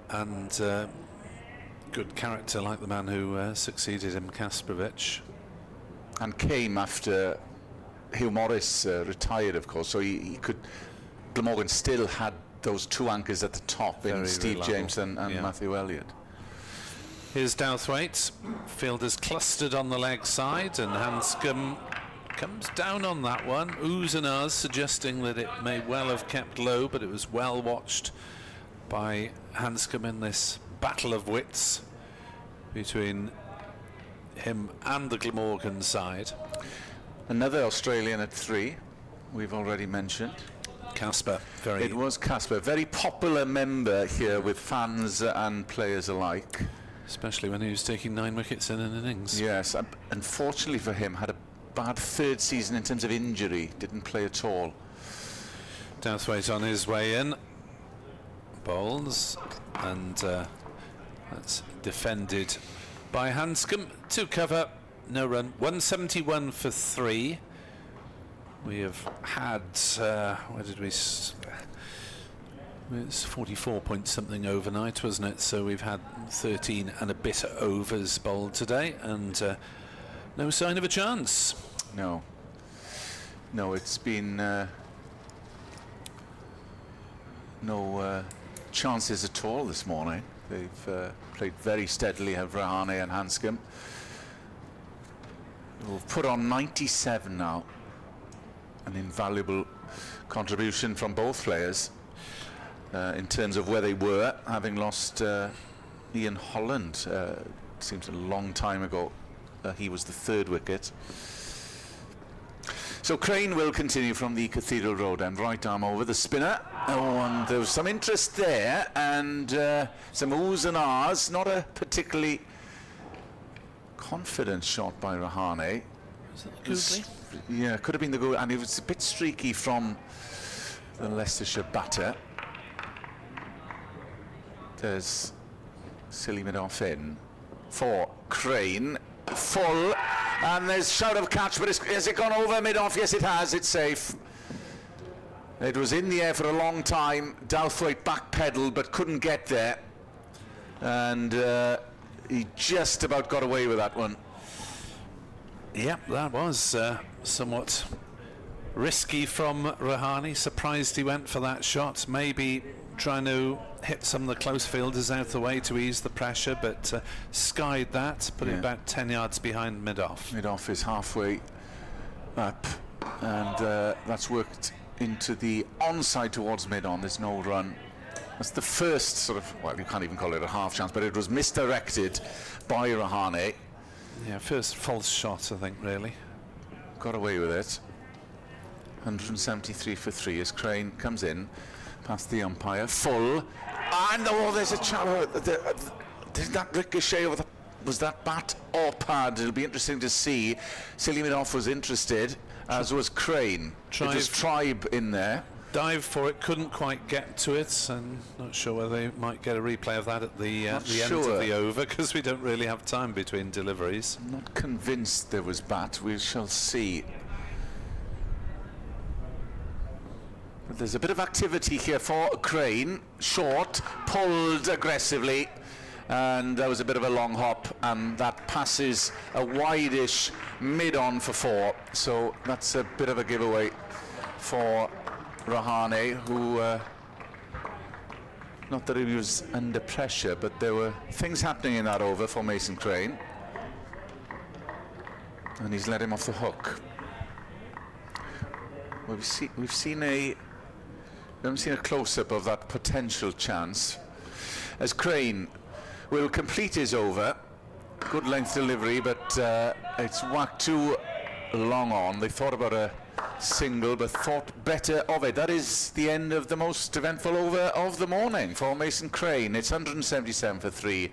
and good character like the man who succeeded him, Kasparovich. And came after Hugh Morris retired, of course, so he could. Glamorgan still had those 2 anchors at the top in Steve reliable. James and Matthew Elliott. Here's Douthwaite. Fielders clustered on the leg side, and Hanscom comes down on that one. Oohs and ahs suggesting that it may well have kept low, but it was well watched by Hanscom in this battle of wits between him and the Glamorgan side. Another Australian at 3, we've already mentioned. Casper. It was Casper, very popular member here with fans and players alike. Especially when he was taking 9 wickets in an innings. Yes, unfortunately for him, had a bad 3rd season in terms of injury, didn't play at all. Douthwaite on his way in. Bowls, and that's defended by Hanscom. 2 cover, no run. 171 for 3. We have had where did we it's 44 point something overnight, wasn't it? So we've had 13 and a bit overs bowled today, and no sign of a chance. No, it's been no chances at all this morning. They've played very steadily, have Rahane and Hanscom. We've put on 97 now. An invaluable contribution from both players. in terms of where they were, having lost Ian Holland. Seems a long time ago. He was the 3rd wicket. So Crane will continue from the Cathedral Road and right arm over the spinner. Oh, and there was some interest there, and some oohs and ahs. Not a particularly confident shot by Rahane. Was that the googly? Yeah, could have been the goal, and it was a bit streaky from the Leicestershire batter. There's silly mid-off in for Crane. Full, and there's shout of catch, but has it gone over mid-off? Yes, it has. It's safe. It was in the air for a long time. Douthwaite backpedaled, but couldn't get there, and he just about got away with that one. Yep, that was somewhat risky from Rahane. Surprised he went for that shot. Maybe trying to hit some of the close fielders out the way to ease the pressure, but skied that, put it about 10 yards behind mid-off. Mid-off is halfway up, and that's worked into the onside towards mid-on. There's no run. That's the first sort of, well, you can't even call it a half chance, but it was misdirected by Rahane. Yeah, first false shot, I think, really. Got away with it. 173 for 3 as Crane comes in past the umpire. Full, and oh, there's a challenge. Did that ricochet over the, was that bat or pad? It'll be interesting to see. Silly mid-off was interested, as was Crane. It was Tribe in there. Dive for it, couldn't quite get to it, and not sure whether they might get a replay of that at the end of the over, because we don't really have time between deliveries. I'm not convinced there was bat. We shall see. But there's a bit of activity here for Crane. Short, pulled aggressively, and there was a bit of a long hop, and that passes a wide-ish mid-on for 4. So that's a bit of a giveaway for Rahane, who, not that he was under pressure, but there were things happening in that over for Mason Crane, and he's let him off the hook. Well, we haven't seen a close-up of that potential chance, as Crane will complete his over. Good length delivery, but it's whacked too long on. They thought about a single, but thought better of it. That is the end of the most eventful over of the morning for Mason Crane. It's 177 for 3.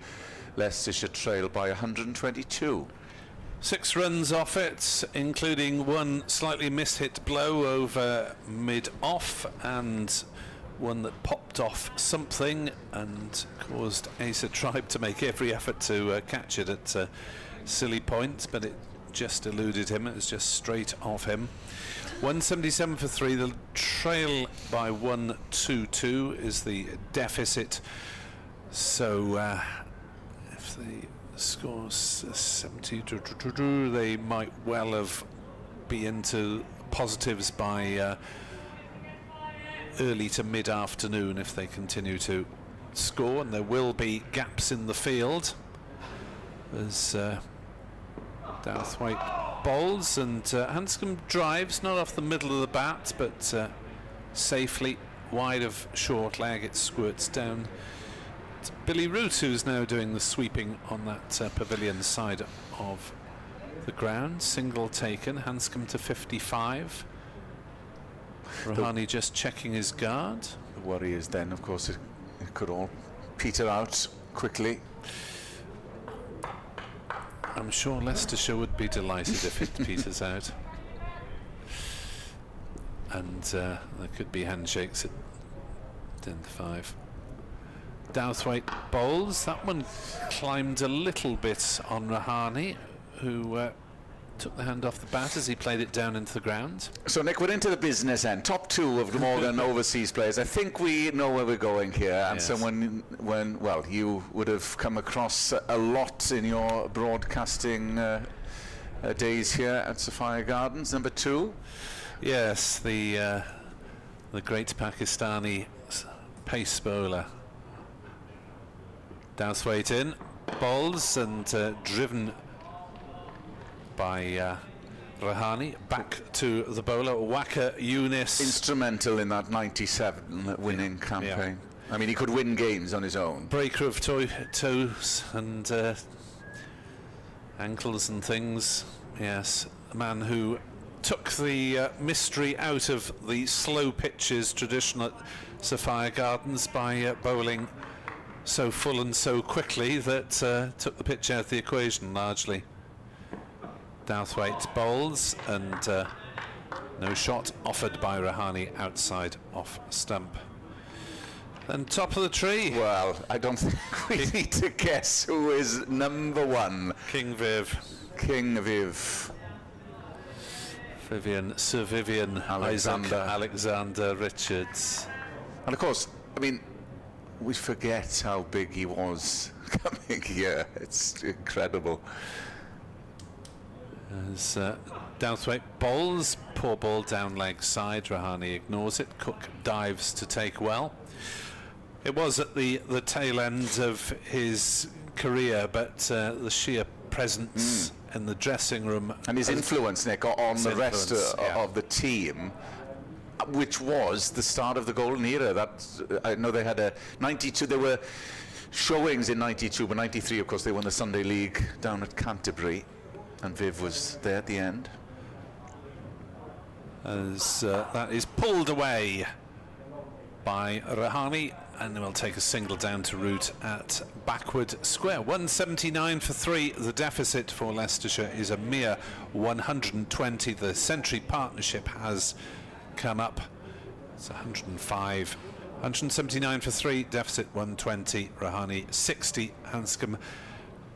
Leicestershire trail by 122. 6 runs off it, including one slightly mishit blow over mid-off, and one that popped off something and caused Asa Tribe to make every effort to catch it at silly point, but it just eluded him. It was just straight off him. 177 for 3. The trail by 122 is the deficit. So if the score's 70, they might well have be into positives by early to mid-afternoon if they continue to score, and there will be gaps in the field as Douthwaite bowls, and Hanscom drives, not off the middle of the bat, but safely wide of short leg. It squirts down. It's Billy Root who's now doing the sweeping on that pavilion side of the ground. Single taken, Hanscom to 55. Rahane just checking his guard. The worry is then, of course, it could all peter out quickly. I'm sure Leicestershire would be delighted if it peters out. And there could be handshakes at 10 to 5. Douthwaite bowls. That one climbed a little bit on Rahane, who took the hand off the bat as he played it down into the ground. So, Nick, we're into the business end. Top 2 of Glamorgan overseas players. I think we know where we're going here. And yes. so well, you would have come across a lot in your broadcasting days here at Sophia Gardens. Number 2. Yes, the great Pakistani pace bowler. Douthwaite in, bowls, and driven by Rahane. Back to the bowler, Waqar Younis. Instrumental in that 97 winning campaign. Yeah. I mean, he could win games on his own. Breaker of toes and ankles and things. Yes, a man who took the mystery out of the slow pitches traditional at Sophia Gardens by bowling so full and so quickly that took the pitch out of the equation largely. Douthwaite bowls and no shot offered by Rahane outside off stump. Then top of the tree. Well, I don't think we need to guess who is number one. King Viv. King Viv. Sir Vivian Alexander Richards. And of course, I mean, we forget how big he was coming here. It's incredible. As Douthwaite bowls, poor ball down leg side, Rahane ignores it, Cook dives to take well. It was at the tail end of his career, but the sheer presence in the dressing room and his influence, Nick, on the rest yeah. of the team, which was the start of the golden era. That I know they had a 92. There were showings in 92, but 93, of course, they won the Sunday League down at Canterbury, and Viv was there at the end. As that is pulled away by Rahane, and we'll take a single down to root at backward square. 179 for 3. The deficit for Leicestershire is a mere 120. The Century partnership has come up. It's 105. 179 for 3. Deficit 120. Rahane 60. Hanscom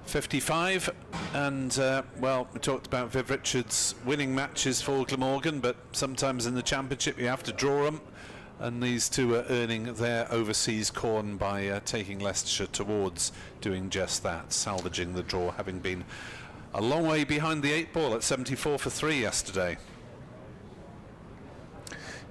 55. And well, we talked about Viv Richards winning matches for Glamorgan, but sometimes in the championship you have to draw them. And these two are earning their overseas corn by taking Leicestershire towards doing just that, salvaging the draw, having been a long way behind the 8 ball at 74 for 3 yesterday.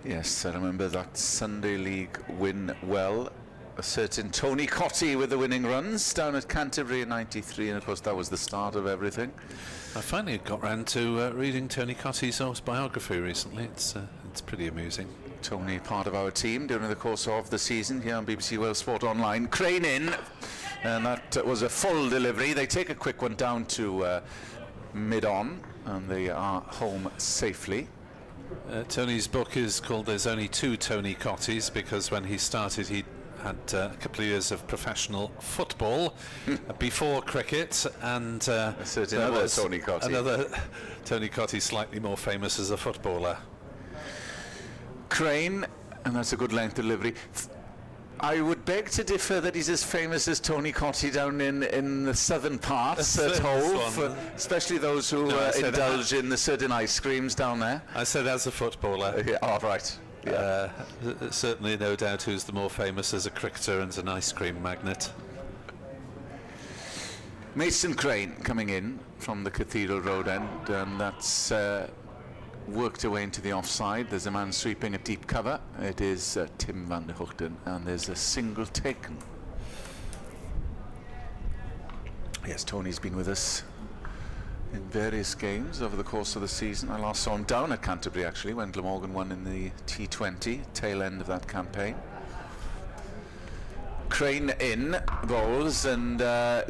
Yes, I remember that Sunday League win well. A certain Tony Cotty with the winning runs down at Canterbury in 93, and of course that was the start of everything. I finally got round to reading Tony Cotty's autobiography recently. It's pretty amusing. Tony, part of our team during the course of the season here on BBC Wales Sport Online. Crane in, and that was a full delivery. They take a quick one down to mid-on, and they are home safely. Tony's book is called There's Only Two Tony Cottys, because when he started he had a couple of years of professional football before cricket, and another Tony Cotty. Another Tony Cotty, slightly more famous as a footballer. Crane, and that's a good length delivery. I would beg to differ that he's as famous as Tony Cotty down in the southern parts at Hove, especially those who indulge in the certain ice creams down there. I said as a footballer. Yeah, oh, right. Yeah. Certainly no doubt who's the more famous as a cricketer and an ice cream magnate. Mason Crane coming in from the Cathedral Road end, and that's worked away into the offside. There's a man sweeping a deep cover. It is Tim van der Hoogten, and there's a single taken. Yes, Tony's been with us in various games over the course of the season. I last saw him down at Canterbury actually when Glamorgan won in the T20, tail end of that campaign. Crane in, bowls, and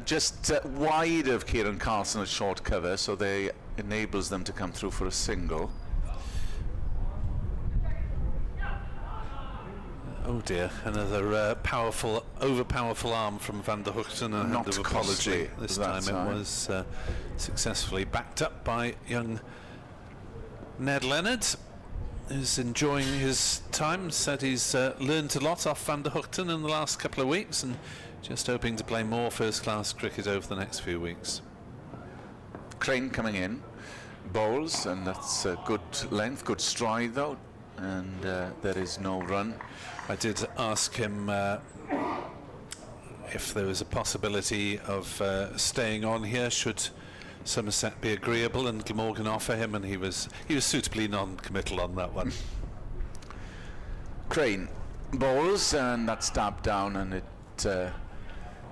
just wide of Kieran Carlson at short cover, so they enables them to come through for a single. Oh dear, another powerful, over-powerful arm from Van der Hoogten, and a hand of apology. This time it was successfully backed up by young Ned Leonard, who's enjoying his time. Said he's learned a lot off Van der Hoogten in the last couple of weeks, and just hoping to play more first-class cricket over the next few weeks. Crane coming in, bowls, and that's a good length, good stride though, and there is no run. I did ask him if there was a possibility of staying on here should Somerset be agreeable and Glamorgan offer him, and he was suitably non-committal on that one. Crane bowls, and that's stabbed down, and it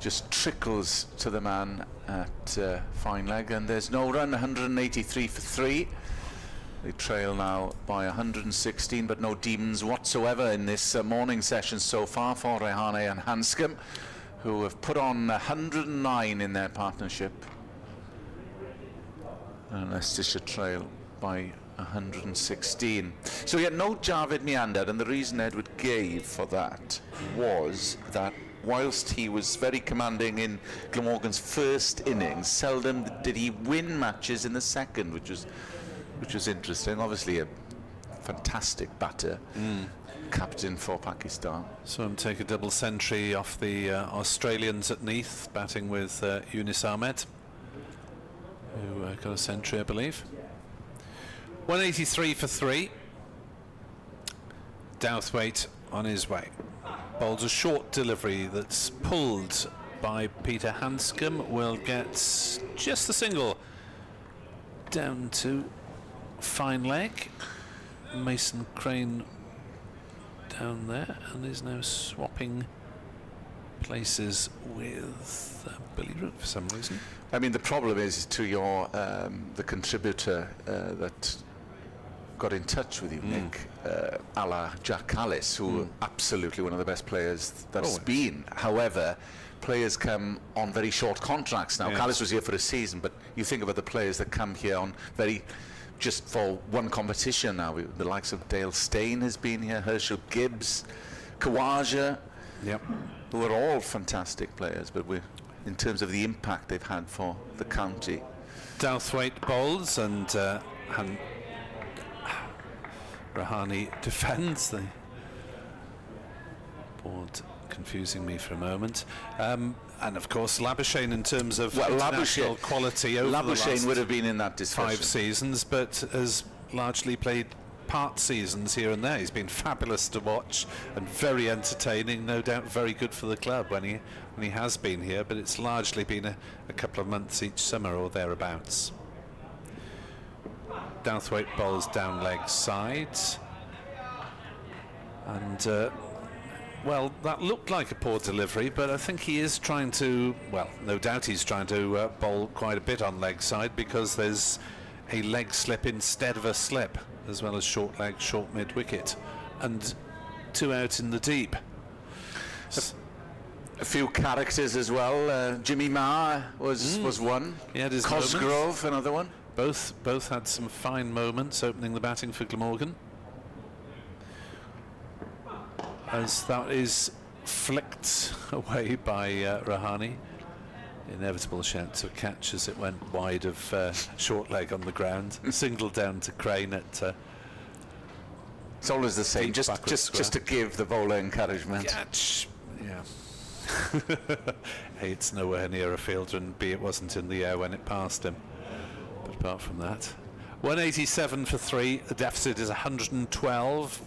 just trickles to the man at fine leg, and there's no run. 183 for 3. They trail now by 116, but no demons whatsoever in this morning session so far for Rehane and Hanscom, who have put on 109 in their partnership. And Leicestershire trail by 116. So yet no Javid Meander, and the reason Edward gave for that was that whilst he was very commanding in Glamorgan's first innings, seldom did he win matches in the second, which was interesting. Obviously a fantastic batter, captain for Pakistan. So I'm take a double century off the Australians at Neath, batting with Yunus Ahmed, who got a century, I believe. 183 for 3. Douthwaite on his way. Bowls a short delivery that's pulled by Peter Hanscom. Will get just the single down to fine leg. Mason Crane down there and is now swapping places with Billy Root for some reason. I mean, the problem is to your the contributor that got in touch with you, Nick, a la Jack Callis, who absolutely one of the best players that's been. However, players come on very short contracts now. Callis was here for a season, but you think about the players that come here on just for one competition now. The likes of Dale Steyn has been here, Herschel Gibbs, Khawaja, who are all fantastic players, but in terms of the impact they've had for the county. Douthwaite bowls and Rehane defends. The board confusing me for a moment. And of course Labuschagne in terms of international quality over the last would have been in that discussion. 5 seasons, but has largely played part seasons here and there. He's been fabulous to watch and very entertaining, no doubt very good for the club when he has been here, but it's largely been a couple of months each summer or thereabouts. Douthwaite bowls down leg sides, and well, that looked like a poor delivery, but I think he is trying to, well, no doubt he's trying to bowl quite a bit on leg side, because there's a leg slip instead of a slip, as well as short leg, short mid wicket, and 2 out in the deep. A few characters as well. Jimmy Marr was one. He had his Cosgrove, moments. another one. Both had some fine moments opening the batting for Glamorgan. As that is flicked away by Rehane. Inevitable shout to a catch as it went wide of short leg on the ground. Single down to Crane at it's always the same, just to give the bowler encouragement. Catch, yeah. A, it's nowhere near a fielder, and B, it wasn't in the air when it passed him. But apart from that, 187 for 3. The deficit is 112.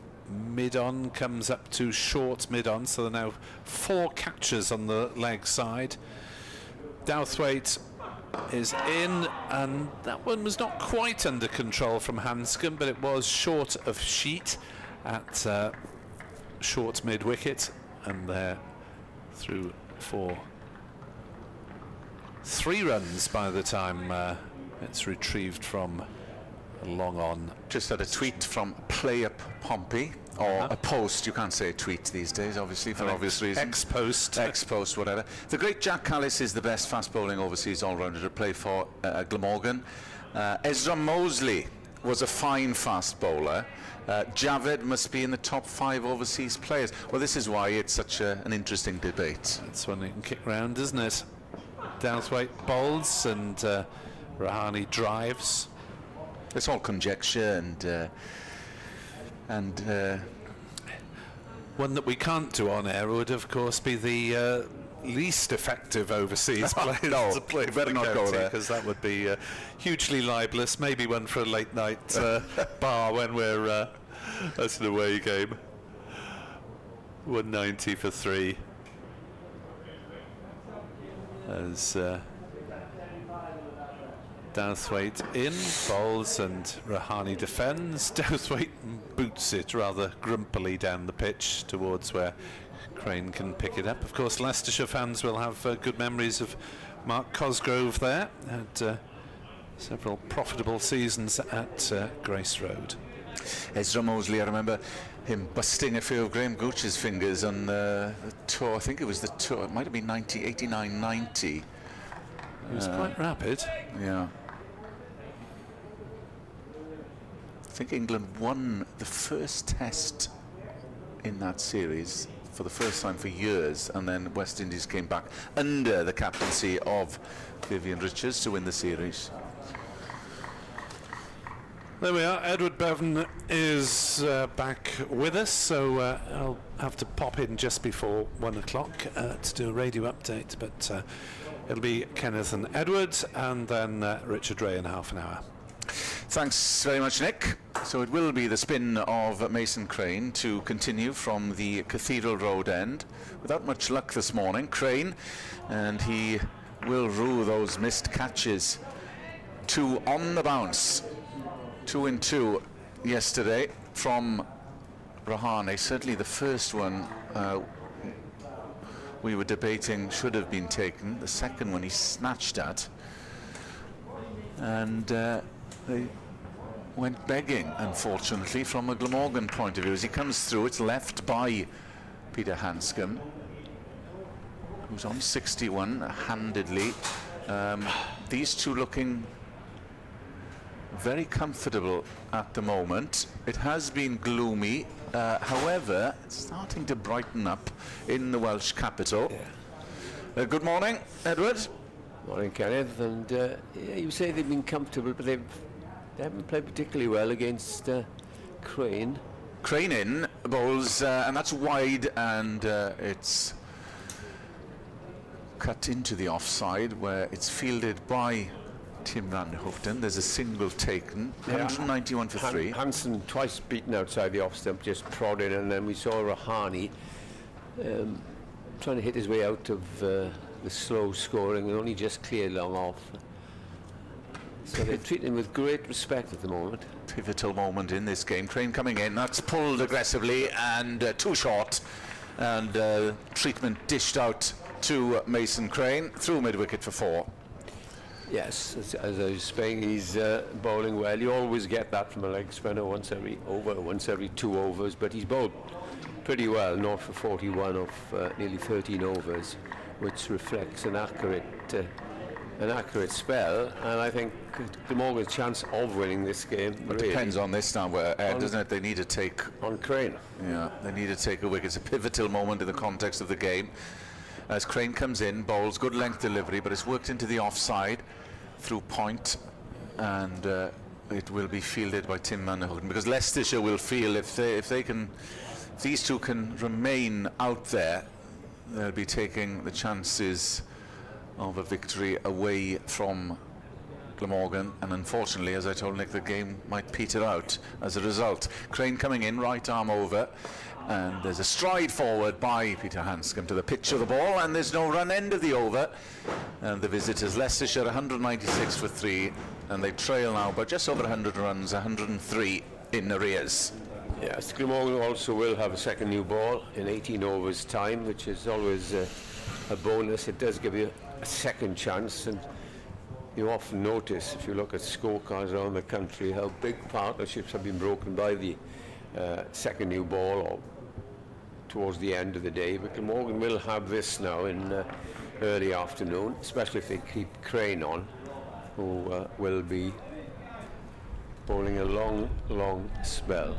Mid-on comes up to short mid-on, so there are now 4 catches on the leg side. Douthwaite is in, and that one was not quite under control from Hanscom, but it was short of sheet at short mid-wicket, and there through for 3 runs by the time it's retrieved from long on. Just had a tweet from Player Pompey, or a post. You can't say a tweet these days, obviously, for obvious reasons. Ex-post, whatever. The great Jack Callis is the best fast-bowling overseas all-rounder to play for Glamorgan. Ezra Mosley was a fine fast bowler. Javed must be in the top 5 overseas players. Well, this is why it's such an interesting debate. That's one you can kick round, isn't it? Douthwaite bowls and Rehane drives. It's all conjecture and one that we can't do on air would, of course, be the least effective overseas players to play. Better not go there, because that would be hugely libelous. Maybe one for a late night bar when we're that's an away game. 190 for 3. As Douthwaite in, bowls, and Rehane defends. Douthwaite boots it rather grumpily down the pitch towards where Crane can pick it up. Of course, Leicestershire fans will have good memories of Mark Cosgrove there. Had several profitable seasons at Grace Road. Ezra Mosley, I remember him busting a few of Graham Gooch's fingers on the tour. I think it was the tour. It might have been 89-90. He was quite rapid. Yeah. I think England won the first test in that series for the first time for years, and then West Indies came back under the captaincy of Vivian Richards to win the series. There we are. Edward Bevan is back with us, so I'll have to pop in just before 1 o'clock to do a radio update, but it'll be Kenneth and Edward, and then Richard Ray in half an hour. Thanks very much, Nick. So it will be the spin of Mason Crane to continue from the Cathedral Road end. Without much luck this morning, Crane, and he will rue those missed catches. 2 on the bounce. 2 and 2 yesterday from Rahane. Certainly the first one we were debating should have been taken. The second one he snatched at. And they went begging, unfortunately, from a Glamorgan point of view. As he comes through, it's left by Peter Hanscom, who's on 61 handedly. These two looking very comfortable at the moment. It has been gloomy, however, it's starting to brighten up in the Welsh capital. Yeah. Good morning, Edward. Morning, Kenneth. And you say they've been comfortable, but they haven't played particularly well against Crane. Crane in bowls, and that's wide, and it's cut into the offside where it's fielded by Tim van Hoofden. There's a single taken, 191 for 3. Hansen twice beaten outside the off stump, just prodded, and then we saw Rahane trying to hit his way out of the slow scoring and only just cleared long off. So they treat him with great respect at the moment. Pivotal moment in this game. Crane coming in, that's pulled aggressively and too short, and treatment dished out to Mason Crane through mid-wicket for 4. Yes, as I was saying, he's bowling well. You always get that from a leg spinner once every 2 overs, but he's bowled pretty well, 0 for 41 of nearly 13 overs, which reflects an accurate spell. And I think Glamorgan's chance of winning this game really depends on this now, doesn't it? They need to take on Crane. Yeah, they need to take a wicket. It's a pivotal moment in the context of the game. As Crane comes in, bowls good length delivery, but it's worked into the offside through point, and it will be fielded by Tim van Hoofden, because Leicestershire will feel if these two can remain out there, they'll be taking the chances of a victory away from Glamorgan, and unfortunately, as I told Nick, the game might peter out as a result. Crane coming in, right arm over, and there's a stride forward by Peter Hanscom to the pitch of the ball, and there's no run end of the over, and the visitors Leicestershire 196 for 3, and they trail now by just over 100 runs, 103 in arrears. Yes, Glamorgan also will have a second new ball in 18 overs time, which is always a bonus. It does give you a second chance, and you often notice, if you look at scorecards around the country, how big partnerships have been broken by the second new ball or towards the end of the day. But Glamorgan will have this now in early afternoon, especially if they keep Crane on, who will be bowling a long spell.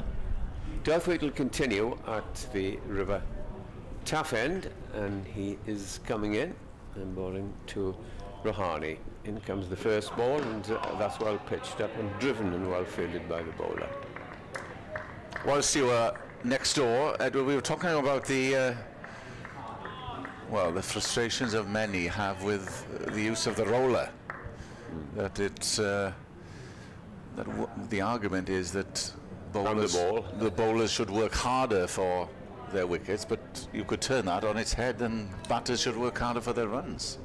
Douthwaite will continue at the River Taff end, and he is coming in and bowling to Rahane. In comes the first ball, and that's well pitched up and driven and well fielded by the bowler. Whilst you were next door, Edward, we were talking about the the frustrations of many have with the use of the roller. That it's the argument is that the bowlers should work harder for their wickets, but you could turn that on its head, and batters should work harder for their runs.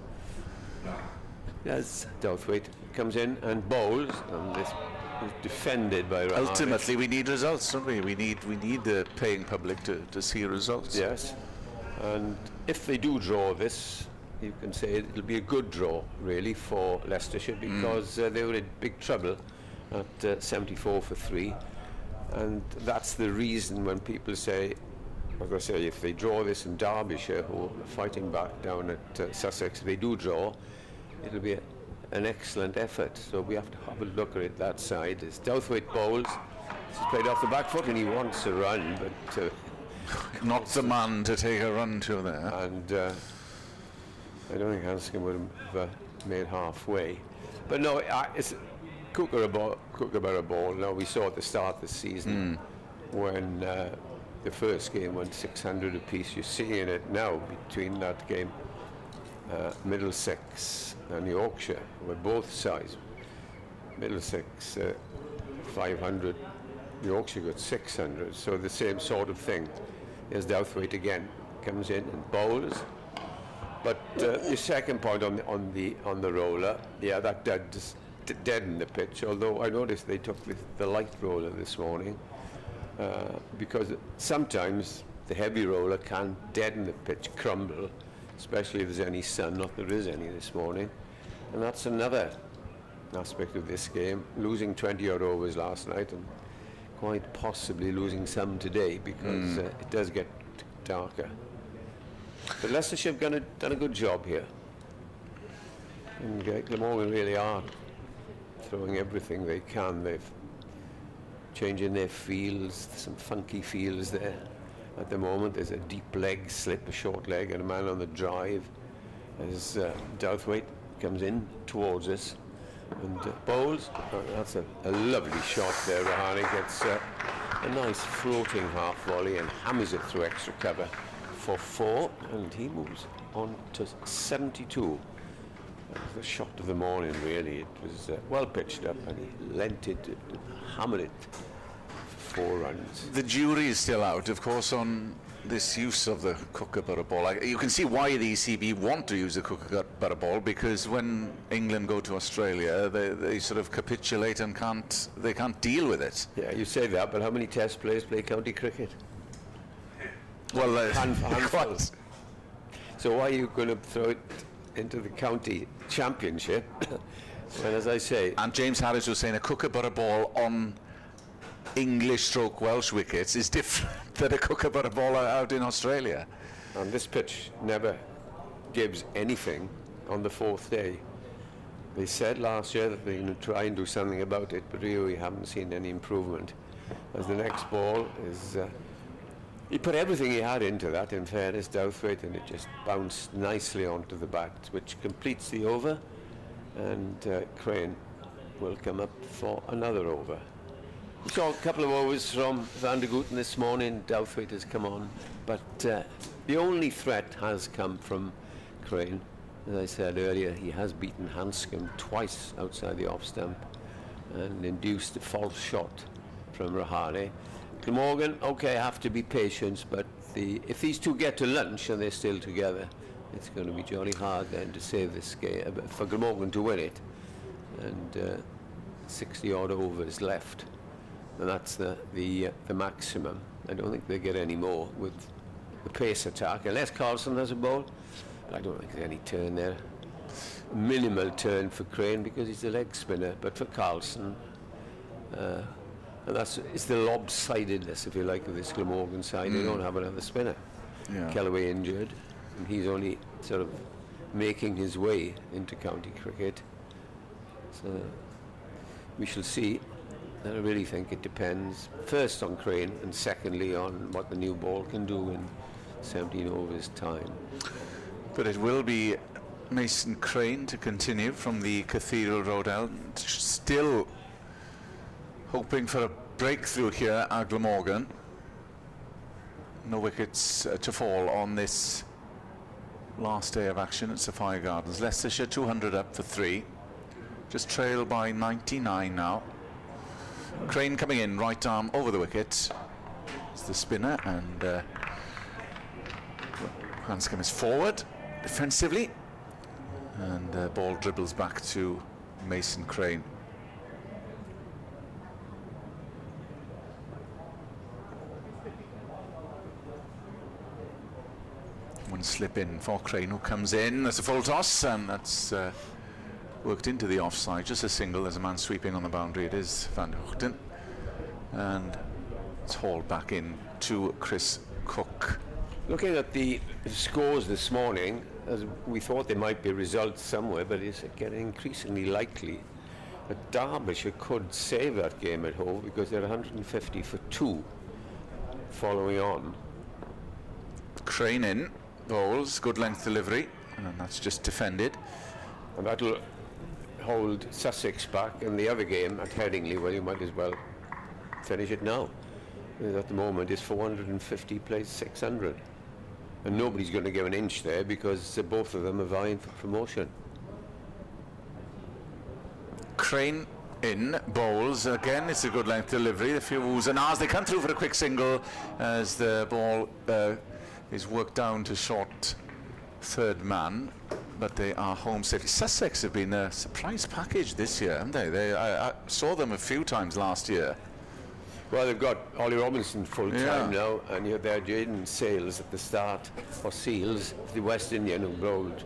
As Douthwaite comes in and bowls, and this is defended by Rahane. Ultimately, we need results, don't we? We need the paying public to see results. Yes, and if they do draw this, you can say it'll be a good draw, really, for Leicestershire, because they were in big trouble at 74 for 3. And that's the reason when people say, like I say, if they draw this in Derbyshire, who are fighting back down at Sussex, if they do draw, it'll be an excellent effort. So we have to have a look at it that side. It's Douthwaite bowls. He's played off the back foot and he wants a run, but Not the man to take a run to there. and I don't think Hanscom would have made halfway. But no, it's Kookaburra ball. Now, we saw at the start of the season when the first game went 600 apiece. You're seeing it now between that game, Middlesex and Yorkshire, where both sides, Middlesex 500, Yorkshire got 600. So the same sort of thing. There's Douthwaite again, comes in and bowls. But your second point on the roller, yeah, that deadened the pitch. Although I noticed they took the light roller this morning, because sometimes the heavy roller can deaden the pitch, crumble, especially if there's any sun. Not there is any this morning, and that's another aspect of this game. Losing 20-odd overs last night, and quite possibly losing some today, because it does get darker. But Leicestershire have done a good job here. And Glamorgan really are throwing everything they can. They've changing their fields, some funky fields there. At the moment, there's a deep leg slip, a short leg, and a man on the drive. As Douthwaite comes in towards us and bowls. That's a lovely shot there. Rahane gets a nice floating half volley and hammers it through extra cover for 4, and he moves on to 72. That was the shot of the morning, really. It was well pitched up, and he lent it, hammered it for 4 runs. The jury is still out, of course, on this use of the Kookaburra ball. You can see why the ECB want to use the Kookaburra ball, because when England go to Australia, they sort of capitulate and they can't deal with it. Yeah, you say that, but how many Test players play county cricket? Well, Handfuls. So why are you going to throw it into the county championship? Well, as I say, and James Harris was saying a Kookaburra ball on English/Welsh wickets is different than a Kookaburra ball out in Australia. and this pitch never gives anything on the 4th day. They said last year that they're going to try and do something about it, but really we haven't seen any improvement. As the next ball is, he put everything he had into that, in fairness, Douthwaite, and it just bounced nicely onto the bat, which completes the over, and Crane will come up for another over. We saw a couple of overs from Van der Gooten this morning. Douthwaite has come on, but the only threat has come from Crane. As I said earlier, he has beaten Hanscom twice outside the off stump and induced a false shot from Rahane. Glamorgan, okay, have to be patient, but if these two get to lunch and they're still together, it's going to be jolly hard then to save this game, for Glamorgan to win it. And 60 odd overs left, and that's the maximum. I don't think they get any more with the pace attack, unless Carlson has a ball. I don't think there's any turn there. Minimal turn for Crane because he's a leg spinner, but for Carlson, and it's the lopsidedness, if you like, of this Glamorgan side. They don't have another spinner. Yeah. Kellaway injured, and he's only sort of making his way into county cricket. So we shall see. I really think it depends, first on Crane, and secondly on what the new ball can do in 17 overs time. But it will be Mason Crane to continue from the Cathedral Road end, still hoping for a breakthrough here at Glamorgan. No wickets to fall on this last day of action at Sapphire Gardens. Leicestershire 200 up for 3, just trailed by 99 now. Crane coming in, right arm over the wicket. It's the spinner, and Hanscom is forward defensively, and ball dribbles back to Mason Crane. One slip in for Crane, who comes in. That's a full toss, and that's worked into the offside. Just a single. There's a man sweeping on the boundary. It is Van der Hoogten, and it's hauled back in to Chris Cook. Looking at the scores this morning, as we thought there might be results somewhere, but it's getting increasingly likely that Derbyshire could save that game at home because they're 150 for 2 following on. Crane in, bowls, good length delivery, and that's just defended. And that'll hold Sussex back in the other game at Headingley. Well, you might as well finish it now. At the moment it's 450 plays 600, and nobody's going to give an inch there because both of them are vying for promotion. Crane in, bowls again. It's a good length delivery. The few woos and ahs, they come through for a quick single as the ball is worked down to short third man, but they are home safely. Sussex have been a surprise package this year, haven't they? I saw them a few times last year. Well, they've got Ollie Robinson full time now, and you have their Jaden Sales at the start, or Seals, the West Indian, who bowled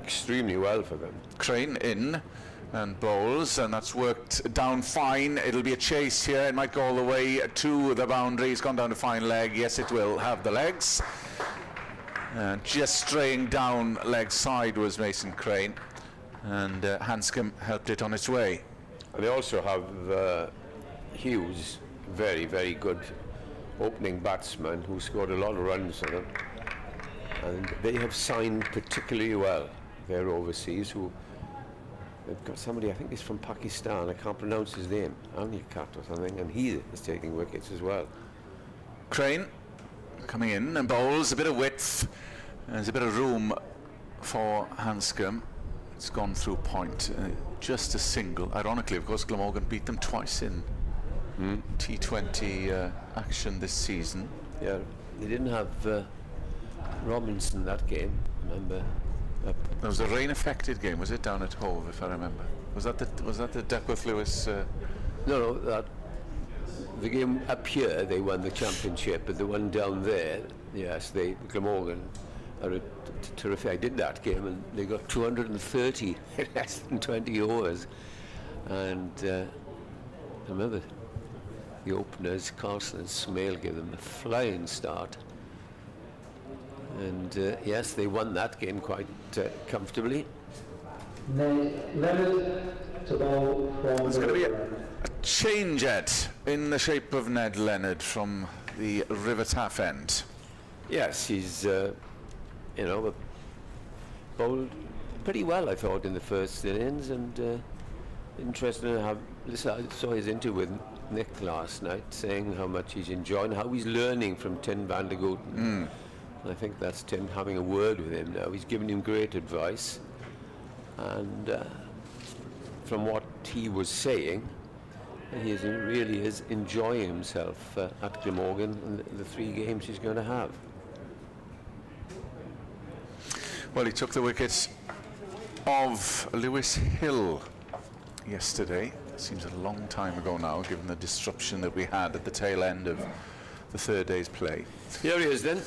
extremely well for them. Crane in and bowls, and that's worked down fine. It'll be a chase here. It might go all the way to the boundary. It's gone down to fine leg. Yes, it will have the legs. And just straying down leg side was Mason Crane, and Hanscom helped it on its way. And they also have Hughes, very, very good opening batsman who scored a lot of runs on them. And they have signed particularly well their overseas, who they've got somebody, I think he's from Pakistan, I can't pronounce his name, Anikat or something, and he is taking wickets as well. Crane coming in and bowls, a bit of width, there's a bit of room for Hanscom. It's gone through point, just a single. Ironically, of course, Glamorgan beat them twice in T20 action this season. Yeah, they didn't have Robinson that game, remember? That was a rain-affected game, was it, down at Hove, if I remember? Was that the Duckworth Lewis? No, the game up here they won the championship, but the one down there, yes, Glamorgan are terrific. I did that game, and they got 230 in less than 20 overs, and I remember the openers, Carlson and Smale, gave them a flying start. And yes, they won that game quite comfortably. Leonard to bowl from There's going to be a change-at in the shape of Ned Leonard from the River Taff end. Yes, he's, bowled pretty well, I thought, in the first innings, and interesting to have. Listen, I saw his interview with Nick last night, saying how much he's enjoying, how he's learning from Tim van der Gooten. I think that's Tim having a word with him now. He's given him great advice, and from what he was saying, he really is enjoying himself at Glamorgan and the 3 games he's going to have. Well, he took the wicket of Lewis Hill yesterday. Seems a long time ago now, given the disruption that we had at the tail end of the third day's play. Here he is then,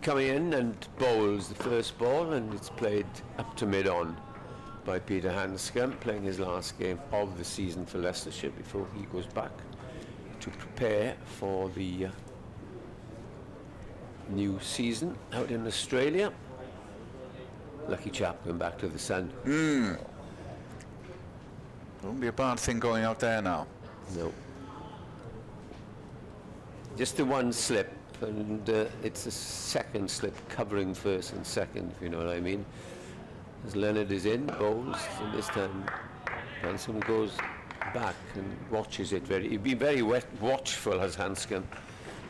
coming in and bowls the first ball, and it's played up to mid-on by Peter Hanscom, playing his last game of the season for Leicestershire before he goes back to prepare for the new season out in Australia. Lucky chap going back to the sun. Won't be a bad thing going out there now. No. Just the one slip, and it's a second slip covering first and second, if you know what I mean. As Leonard is in, bowls, and this time Hanscom goes back and watches it he's been very watchful, as Hanscom.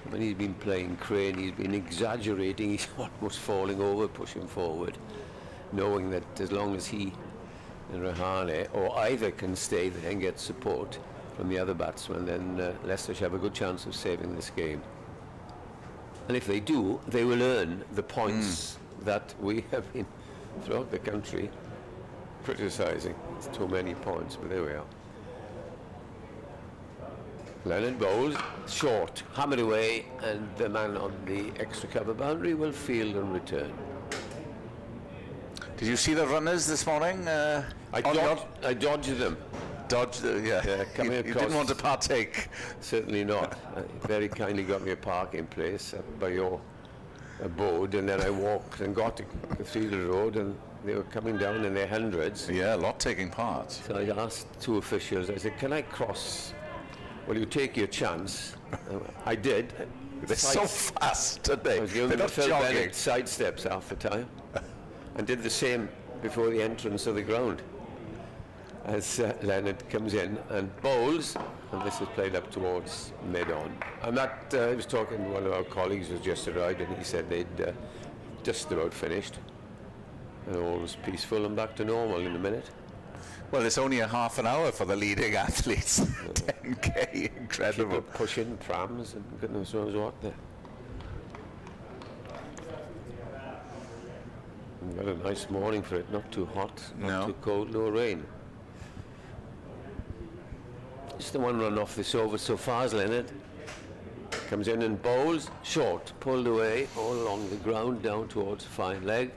When he's been playing Crane, he's been exaggerating, he's almost falling over, pushing forward, knowing that as long as he and Rahane or either can stay there and get support from the other batsman, then Leicestershire have a good chance of saving this game. And if they do, they will earn the points that we have been throughout the country criticising. It's too many points, but there we are. Leonard bowls, short, hammered away, and the man on the extra cover boundary will field and return. Did you see the runners this morning? I dodged them. Dodged, yeah. coming You across. didn't want to partake. Certainly not. Very kindly got me a parking place up by your abode, and then I walked and got to Cathedral Road, and they were coming down in their hundreds. Yeah, a lot taking part. So I asked two officials, I said, can I cross? Well, you take your chance. I did. They're so fast today. I was They're given not Phil jogging. Bennett sidesteps half the time, and did the same before the entrance of the ground. As Leonard comes in and bowls, and this is played up towards mid-on. And that, I was talking to one of our colleagues who's just arrived, and he said they'd just about finished. And all was peaceful and back to normal in a minute. Well, it's only a half an hour for the leading athletes. 10K, incredible. People pushing prams and goodness knows what there. We've got a nice morning for it, not too hot, not too cold, no rain. Just the one run off this over so far as Leonard. Comes in and bowls, short, pulled away, all along the ground, down towards fine leg,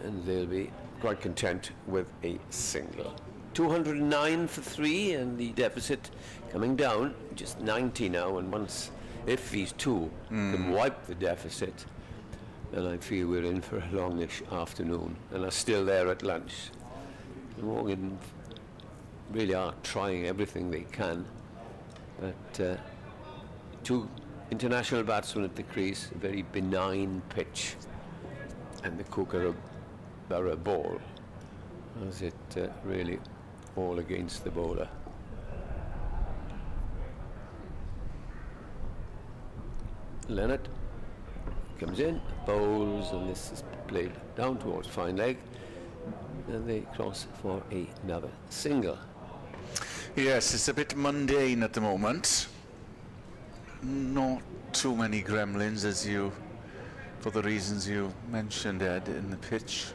and they'll be quite content with a single. 209 for 3, and the deficit coming down, just 90 now, and once, if these two can wipe the deficit, then I feel we're in for a longish afternoon, and are still there at lunch. Glamorgan really are trying everything they can, but two international batsmen at the crease, a very benign pitch, and the Kookaburra ball, as it really all against the bowler. Leonard comes in, bowls, and this is played down towards fine leg, and they cross for another single. Yes, it's a bit mundane at the moment. Not too many gremlins, for the reasons you mentioned, Ed, in the pitch.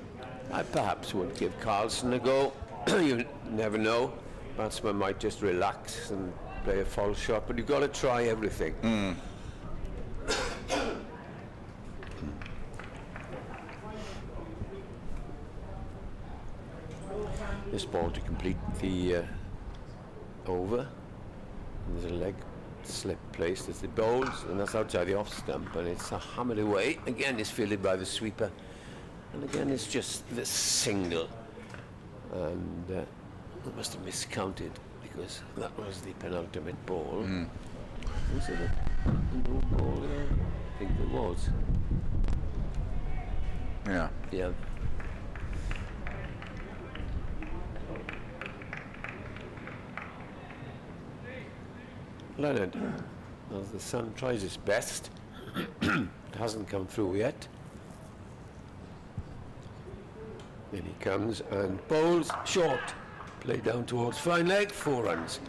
I perhaps would give Carlson a go. You never know. Batsman might just relax and play a false shot, but you've got to try everything. This ball to complete the over. And there's a leg slip placed as it bowls, and that's outside the off stump, and it's a hammered away. Again, it's fielded by the sweeper, and again, it's just the single. And I must have miscounted because that was the penultimate ball. Was it a no ball there? I think it was. Yeah. Yeah. Leonard, as the sun tries its best, it hasn't come through yet. Then he comes and bowls short, play down towards fine leg, 4 runs.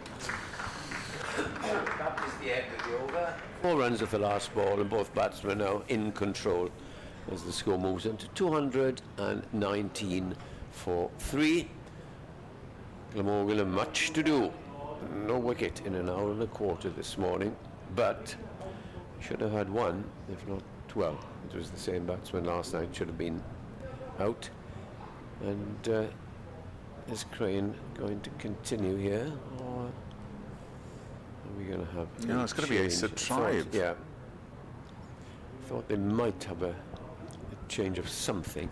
That is the end of the over. 4 runs of the last ball, and both batsmen now in control as the score moves into 219 for 3. Glamorgan have much to do. No wicket in an hour and a quarter this morning, but should have had 1, if not 12. It was the same batsman last night, should have been out. And is Crane going to continue here, or are we going to have? No, it's going to be Ace of Tribe. Yeah. Thought they might have a change of something.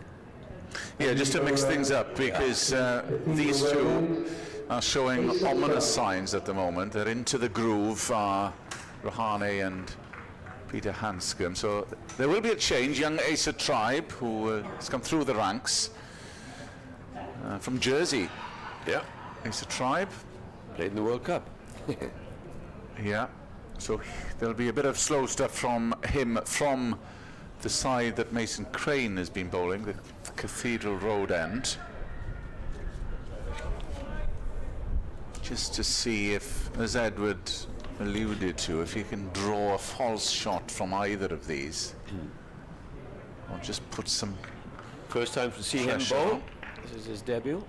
Yeah, just to mix things up, because these two are showing ominous signs at the moment. They're into the groove, Rahane and Peter Hanscom. So there will be a change. Young Ace of Tribe, who has come through the ranks from Jersey. Yeah. Ace of Tribe. Played in the World Cup. Yeah. So there'll be a bit of slow stuff from him from the side that Mason Crane has been bowling, the Cathedral Road end. Just to see if, as Edward alluded to, if he can draw a false shot from either of these. Or just put some First time to see him pressure bowl. on. This is his debut.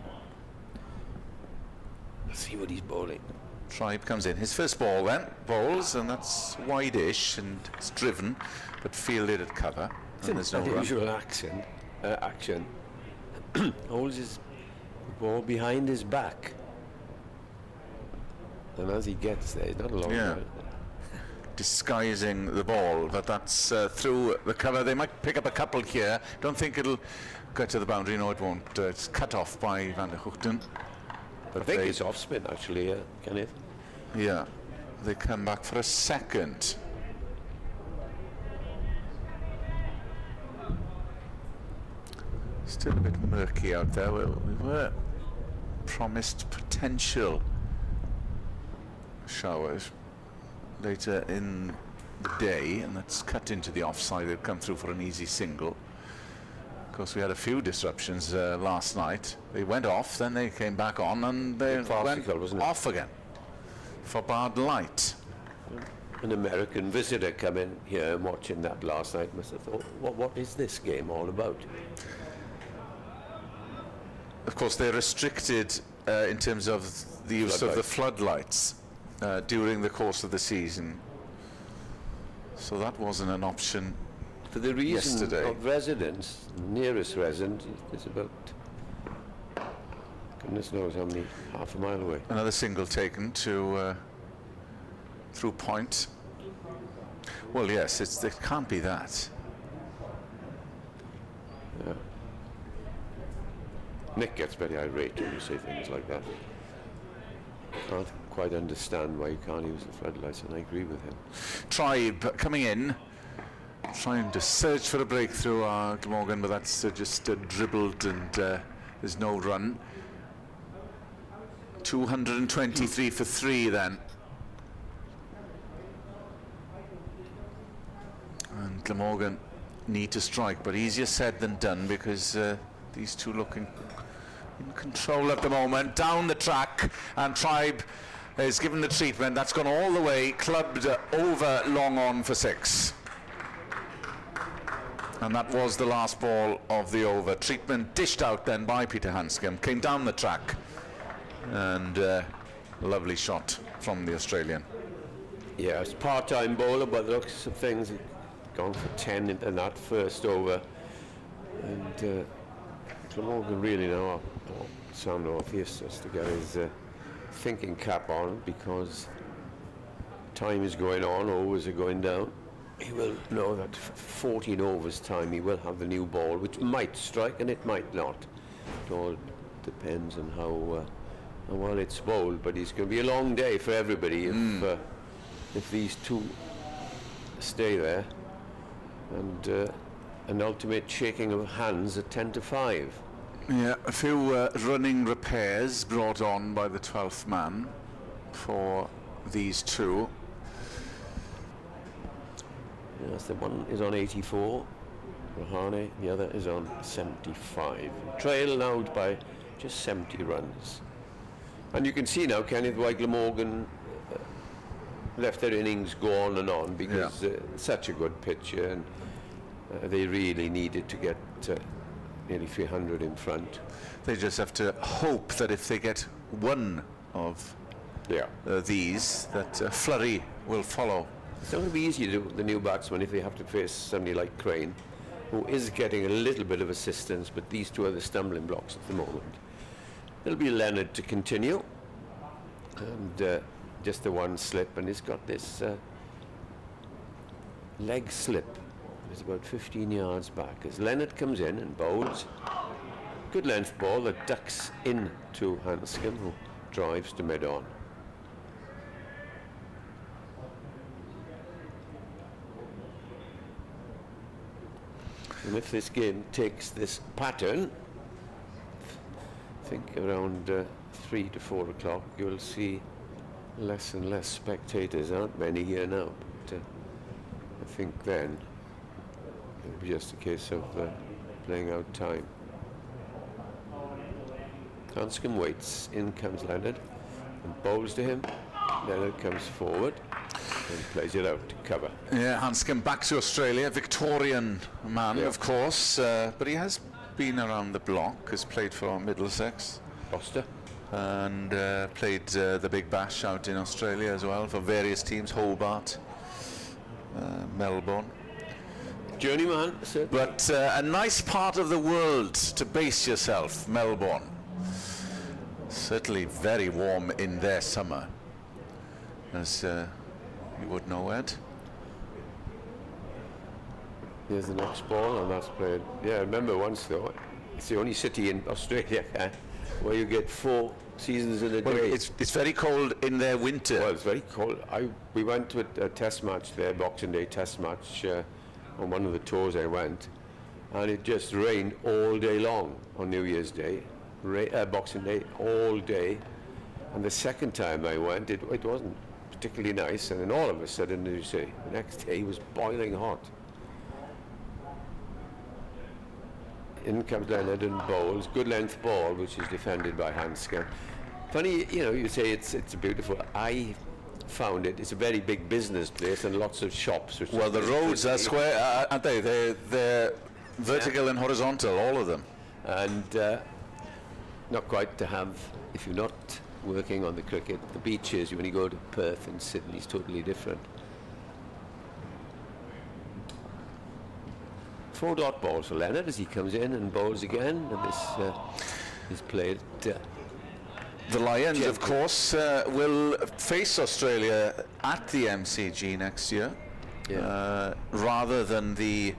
Let's see what he's bowling. Tribe comes in. His first ball then, bowls, and that's wide-ish, and it's driven, but fielded at cover. And there's no run. Unusual action. Holds his ball behind his back. And as he gets there, he's not a long way. Disguising the ball, but that's through the cover. They might pick up a couple here. Don't think it'll get to the boundary. No, it won't. It's cut off by Van der Hoogten. But I think it's off spin, actually, Kenneth. Yeah, they come back for a second. Still a bit murky out there. We were promised potential showers later in the day, and that's cut into the offside. They've come through for an easy single. Of course, we had a few disruptions last night. They went off, then they came back on, and they went off again for bad light. An American visitor come in here and watching that last night must have thought, what is this game all about? Of course, they're restricted in terms of the use of the floodlights during the course of the season. So that wasn't an option. For the reason yesterday. Of residents, nearest resident is about, goodness knows how many, half a mile away. Another single taken to through point. Well, yes, it can't be that. Yeah. Nick gets very irate when you say things like that. Can't quite understand why you can't use the floodlights, and I agree with him. Tribe coming in, trying to search for a breakthrough, Glamorgan, but that's just dribbled, and there's no run. 223 for 3 then. And Glamorgan need to strike, but easier said than done, because these two looking in control at the moment. Down the track, and Tribe is given the treatment. That's gone all the way, clubbed over long on for 6. And that was the last ball of the over. Treatment dished out then by Peter Hanscom. Came down the track, and lovely shot from the Australian. Yeah, it's part-time bowler, but the looks of things, he's gone for 10 in that first over. And Glamorgan really now, Sam Northeast has to get his thinking cap on, because time is going on, overs are going down. He will know that 14 overs time he will have the new ball, which might strike and it might not. It all depends on how well it's bowled, but it's going to be a long day for everybody if these two stay there. And an ultimate shaking of hands at 10 to 5. Yeah, a few running repairs brought on by the 12th man for these two. Yes, the one is on 84, Rahane, the other is on 75. Trail now by just 70 runs. And you can see now, Kenneth, why Glamorgan left their innings go on, because such a good pitcher, and they really needed to get nearly 300 in front. They just have to hope that if they get one of these, that flurry will follow. It's not going to be easy to do the new batsman if they have to face somebody like Crane, who is getting a little bit of assistance, but these two are the stumbling blocks at the moment. It'll be Leonard to continue, and just the one slip, and he's got this leg slip. It's about 15 yards back as Leonard comes in and bowls. Good length ball that ducks into Hanscom, who drives to mid-on. And if this game takes this pattern, I think around 3 to 4 o'clock, you'll see less and less spectators. Aren't many here now, but I think then it'll be just a case of playing out time. Hanscom waits. In comes Leonard and bowls to him. Leonard comes forward and plays it out to cover. Yeah, Hanscom back to Australia, Victorian man, of course, but he has been around the block, has played for Middlesex. Gloucester. and played the Big Bash out in Australia as well for various teams, Hobart, Melbourne. Journeyman, sir. But a nice part of the world to base yourself, Melbourne. Certainly very warm in their summer, as you would know, Ed. Here's the next ball, and that's played. Yeah, I remember once though. It's the only city in Australia where you get 4 seasons in a Well, day. it's very cold in their winter. Well, it's very cold. We went to a test match there, Boxing Day test match, on one of the tours I went, and it just rained all day long on New Year's Day, Boxing Day, all day. And the second time I went, it wasn't particularly nice, and then all of a sudden, as you say, the next day it was boiling hot. In comes Leonard and bowls, good length ball, which is defended by Hanscom. Funny, you say it's beautiful. I found it's a very big business place and lots of shops. Which Well, the roads are square, aren't they? They're vertical and horizontal, all of them. And not quite to have, if you're not working on the cricket, the beaches, when you go to Perth and Sydney, is totally different. 4 dot balls for Leonard as he comes in and bowls again, and this is played. The Lions, of course, will face Australia at the MCG next year, rather than the,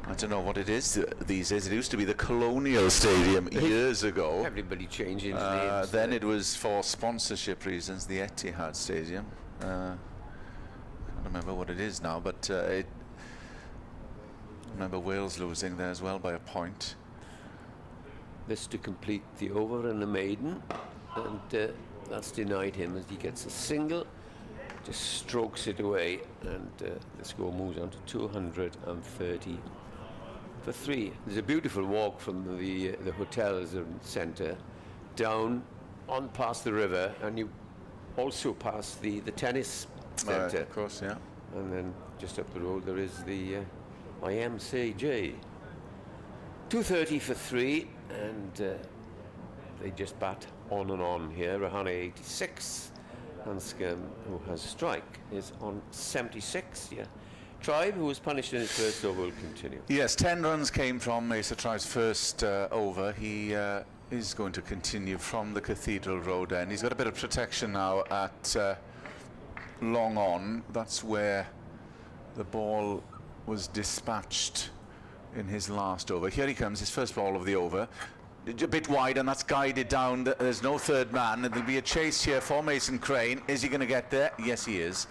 I don't know what it is these days. It used to be the Colonial Stadium years ago. Everybody changing names. Then it was for sponsorship reasons, the Etihad Stadium. I can't remember what it is now, but I remember Wales losing there as well by a point. This to complete the over and the maiden, and that's denied him as he gets a single, just strokes it away, and the score moves on to 230 for 3. There's a beautiful walk from the hotels and centre down on past the river, and you also pass the tennis centre. Of course, yeah. And then just up the road there is the IMCJ. 230 for 3, and they just bat on and on here. Rahane 86, Hanscom, who has a strike, is on 76. Yeah, Tribe, who was punished in his first over, will continue. Yes, 10 runs came from Mesa Tribe's first over. He is going to continue from the Cathedral Road end. He's got a bit of protection now at long on. That's where the ball was dispatched in his last over. Here he comes, his first ball of the over. A bit wide, and that's guided down. There's no third man, and there'll be a chase here for Mason Crane. Is he going to get there? Yes, he is.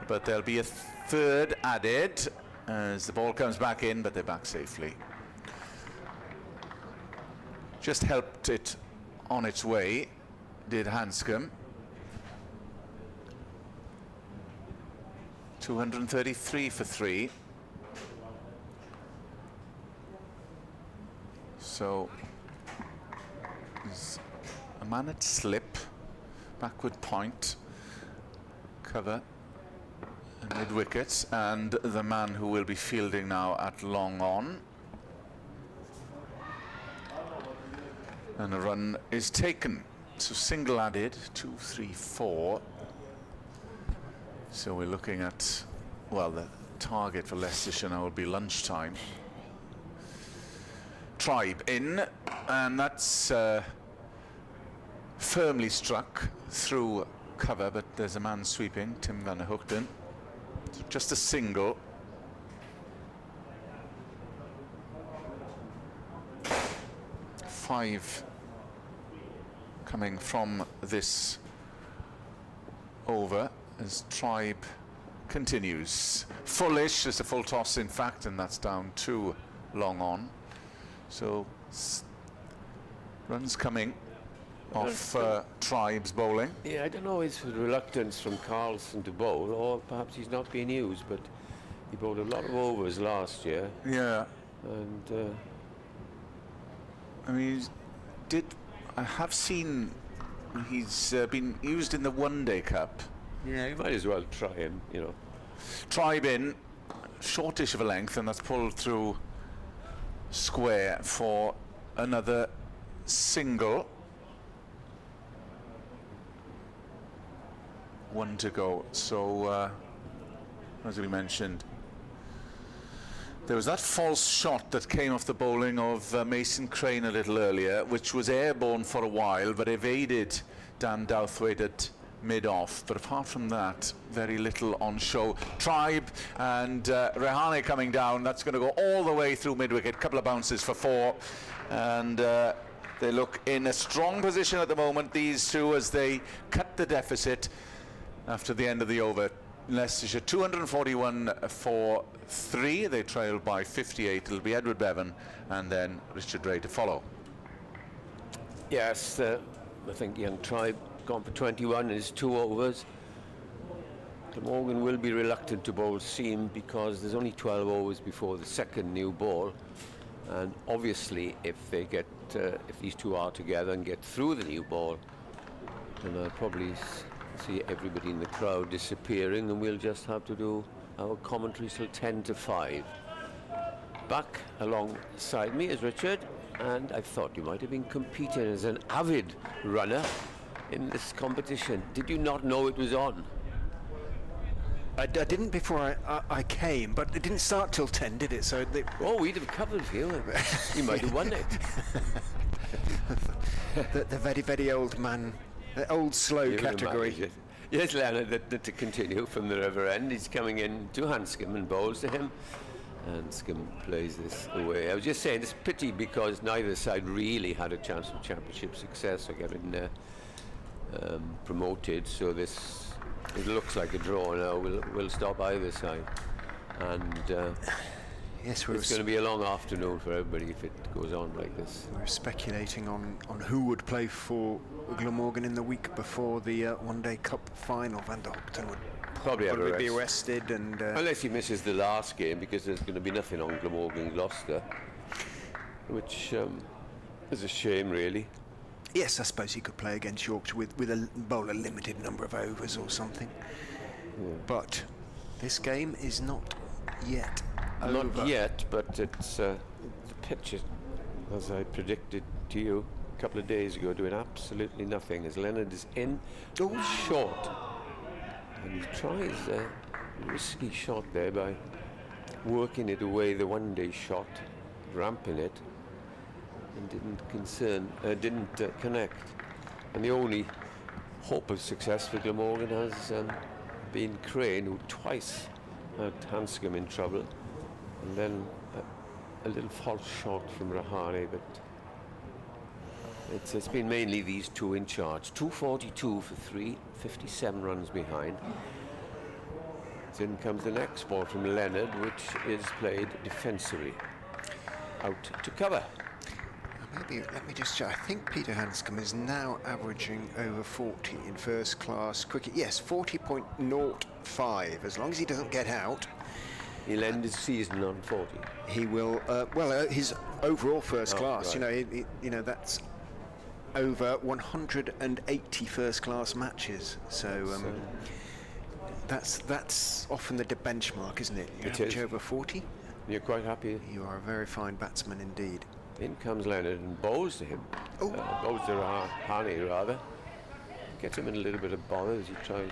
But there'll be a third added as the ball comes back in, but they're back safely. Just helped it on its way, did Hanscom. 233 for 3. So there's a man at slip, backward point, cover, mid wicket, and the man who will be fielding now at long on. And a run is taken. So single added, 2, 3, 4. So we're looking at, well, the target for Leicestershire now will be lunchtime. Tribe in, and that's firmly struck through cover, but there's a man sweeping, Tim van der Hoogten. So just a single. Five coming from this over as Tribe continues. Fullish, it's a full toss in fact, and that's down 2 long on. So runs coming off Tribe's bowling. Yeah, I don't know his reluctance from Carlson to bowl, or perhaps he's not being used, but he bowled a lot of overs last year. Yeah. And I mean, I have seen he's been used in the One Day Cup. yeah, you might as well try him, Tribe in, shortish of a length, and that's pulled through square for another single. 1 to go. So, as we mentioned, there was that false shot that came off the bowling of Mason Crane a little earlier, which was airborne for a while, but evaded Dan Douthwaite at mid-off. But apart from that, very little on show. Tribe and Rehane coming down. That's going to go all the way through mid-wicket. Couple of bounces for 4. And they look in a strong position at the moment, these two, as they cut the deficit after the end of the over. Leicestershire 241 for 3. They trailed by 58. It'll be Edward Bevan and then Richard Ray to follow. Yes, I think young Tribe gone for 21 in his 2 overs. Glamorgan will be reluctant to bowl seam because there's only 12 overs before the second new ball, and obviously if they get if these two are together and get through the new ball, then I'll probably see everybody in the crowd disappearing, and we'll just have to do our commentary till 10 to 5. Back alongside me is Richard, and I thought you might have been competing as an avid runner in this competition. Did you not know it was on? I didn't before I came, but it didn't start till 10, did it? So Oh, we'd have covered for you. You might have won it. the very, very old man, the old slow You would category. imagine. Yes, Leonard, to continue from the river end, he's coming in to Hanscom and bowls to him. Hanscom plays this away. I was just saying, it's a pity because neither side really had a chance of championship success or getting promoted, so it looks like a draw now. We'll stop either side, and Yes, it's going to be a long afternoon for everybody if it goes on like this. we were speculating on who would play for Glamorgan in the week before the One Day Cup final. Van der Hoogten would Probably have a be rest. arrested, and Unless he misses the last game, because there's going to be nothing on Glamorgan Gloucester, which is a shame, really. yes, I suppose he could play against Yorkshire with a bowl a limited number of overs or something. But this game is not yet over. Not yet, but it's the pitch, as I predicted to you a couple of days ago, doing absolutely nothing as Leonard is in short. And he tries a risky shot there by working it away, the one-day shot, ramping it, and didn't connect. And the only hope of success for Glamorgan has been Crane, who twice had Hanscom in trouble, and then a little false shot from Rahane, but it's been mainly these two in charge. 242 for 3, 57 runs behind. So in comes the next ball from Leonard, which is played defensively, out to cover. Maybe, let me just check. I think Peter Hanscom is now averaging over 40 in first class cricket. Yes, 40.05. As long as he doesn't get out, He'll end his season on 40. he will. His overall first class. right. You know, that's over 180 first class matches. So that's often the benchmark, isn't it? You It average is. over 40. You're quite happy. You are a very fine batsman indeed. In comes Leonard and bowls to him. Bowls to Rahane, rather. Gets him in a little bit of bother as he tries,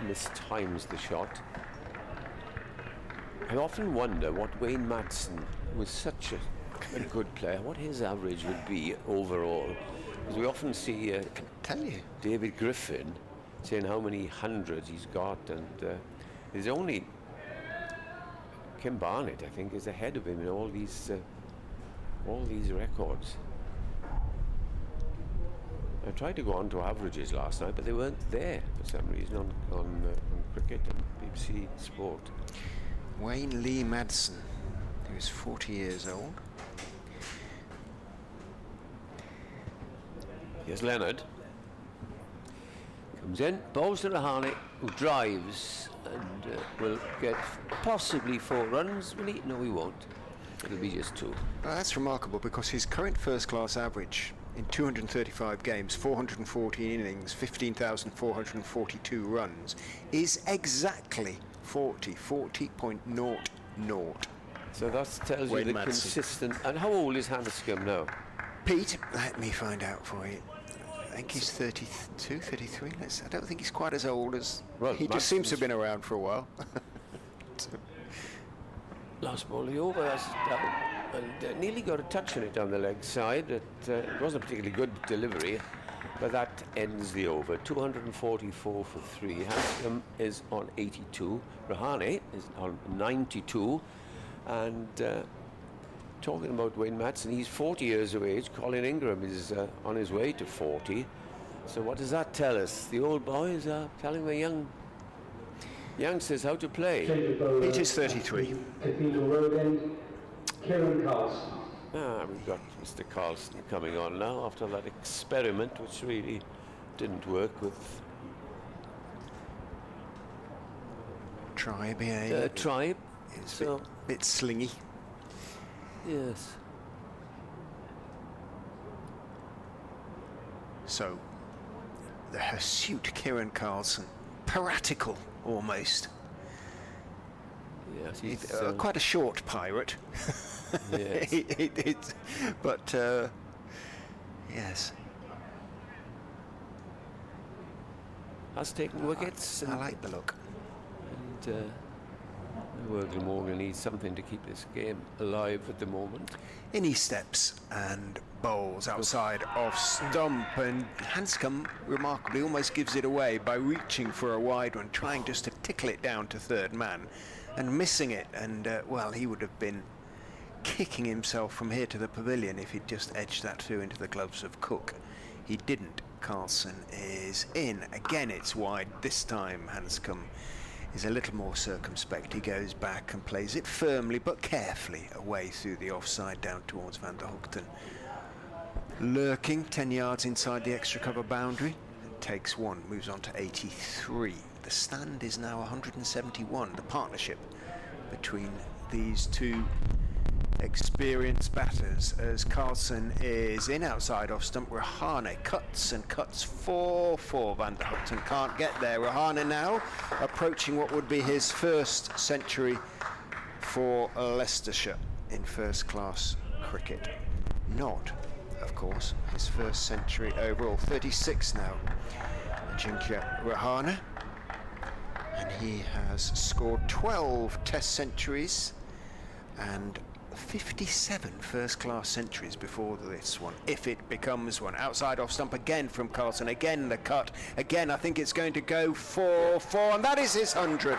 mistimes the shot. I often wonder what Wayne Madsen was such a good player, what his average would be overall. Because we often see Tell you. David Griffin saying how many hundreds he's got, and there's only Kim Barnett, I think, is ahead of him in all these records. I tried to go on to averages last night, but they weren't there for some reason on cricket and BBC Sport. Wayne Lee Madsen, who is 40 years old. Here's Leonard. Comes in, bowls to Rahane, who drives and will get possibly 4 runs. Will he? No, he won't. It'll be just 2. Well, that's remarkable because his current first-class average in 235 games, 414 innings, 15,442 runs, is exactly 40.00. So that tells Wayne you the Madsen. consistent. And how old is Hanscom now? Pete, let me find out for you. I think he's 32, 33. I don't think he's quite as old as... Well, he just seems to have been around for a while. Last ball, the over has down, and nearly got a touch on it down the leg side. It wasn't a particularly good delivery, but that ends the over. 244 for 3. Hanscom is on 82. Rahane is on 92. And talking about Wayne Matson, he's 40 years of age. Colin Ingram is on his way to 40. So what does that tell us? The old boys are telling the youngsters how to play. It is 33. Cathedral Road End, Kieran Carlson. We've got Mr. Carlson coming on now after that experiment, which really didn't work with Tribe, yeah. Tribe. It's So, a bit slingy. yes. So, the hirsute Kieran Carlson, piratical almost. Yes, He's he's quite a short pirate. yes. But yes, Has taken wickets. I like the look. And Glamorgan needs something to keep this game alive at the moment. In he steps and bowls outside off stump, and Hanscom remarkably almost gives it away by reaching for a wide one, trying just to tickle it down to third man and missing it. And well, he would have been kicking himself from here to the pavilion if he'd just edged that through into the gloves of Cook. He didn't. Carlson is in. Again it's wide. This time Hanscom is a little more circumspect. He goes back and plays it firmly but carefully away through the offside down towards Van der Hoogten. Lurking 10 yards inside the extra cover boundary. It takes one, moves on to 83. The stand is now 171. The partnership between these two experienced batters as Carlson is in outside off stump. Rahane cuts and cuts for Van der Hoogten. Can't get there. Rahane now approaching what would be his first century for Leicestershire in first class cricket. Not, of course, his first century overall. 36 now. Ajinkya Rahane. And he has scored 12 test centuries and 57 first-class centuries before this one, if it becomes one. Outside off stump again from Carlson. Again the cut. Again I think it's going to go for 4, and that is his 100.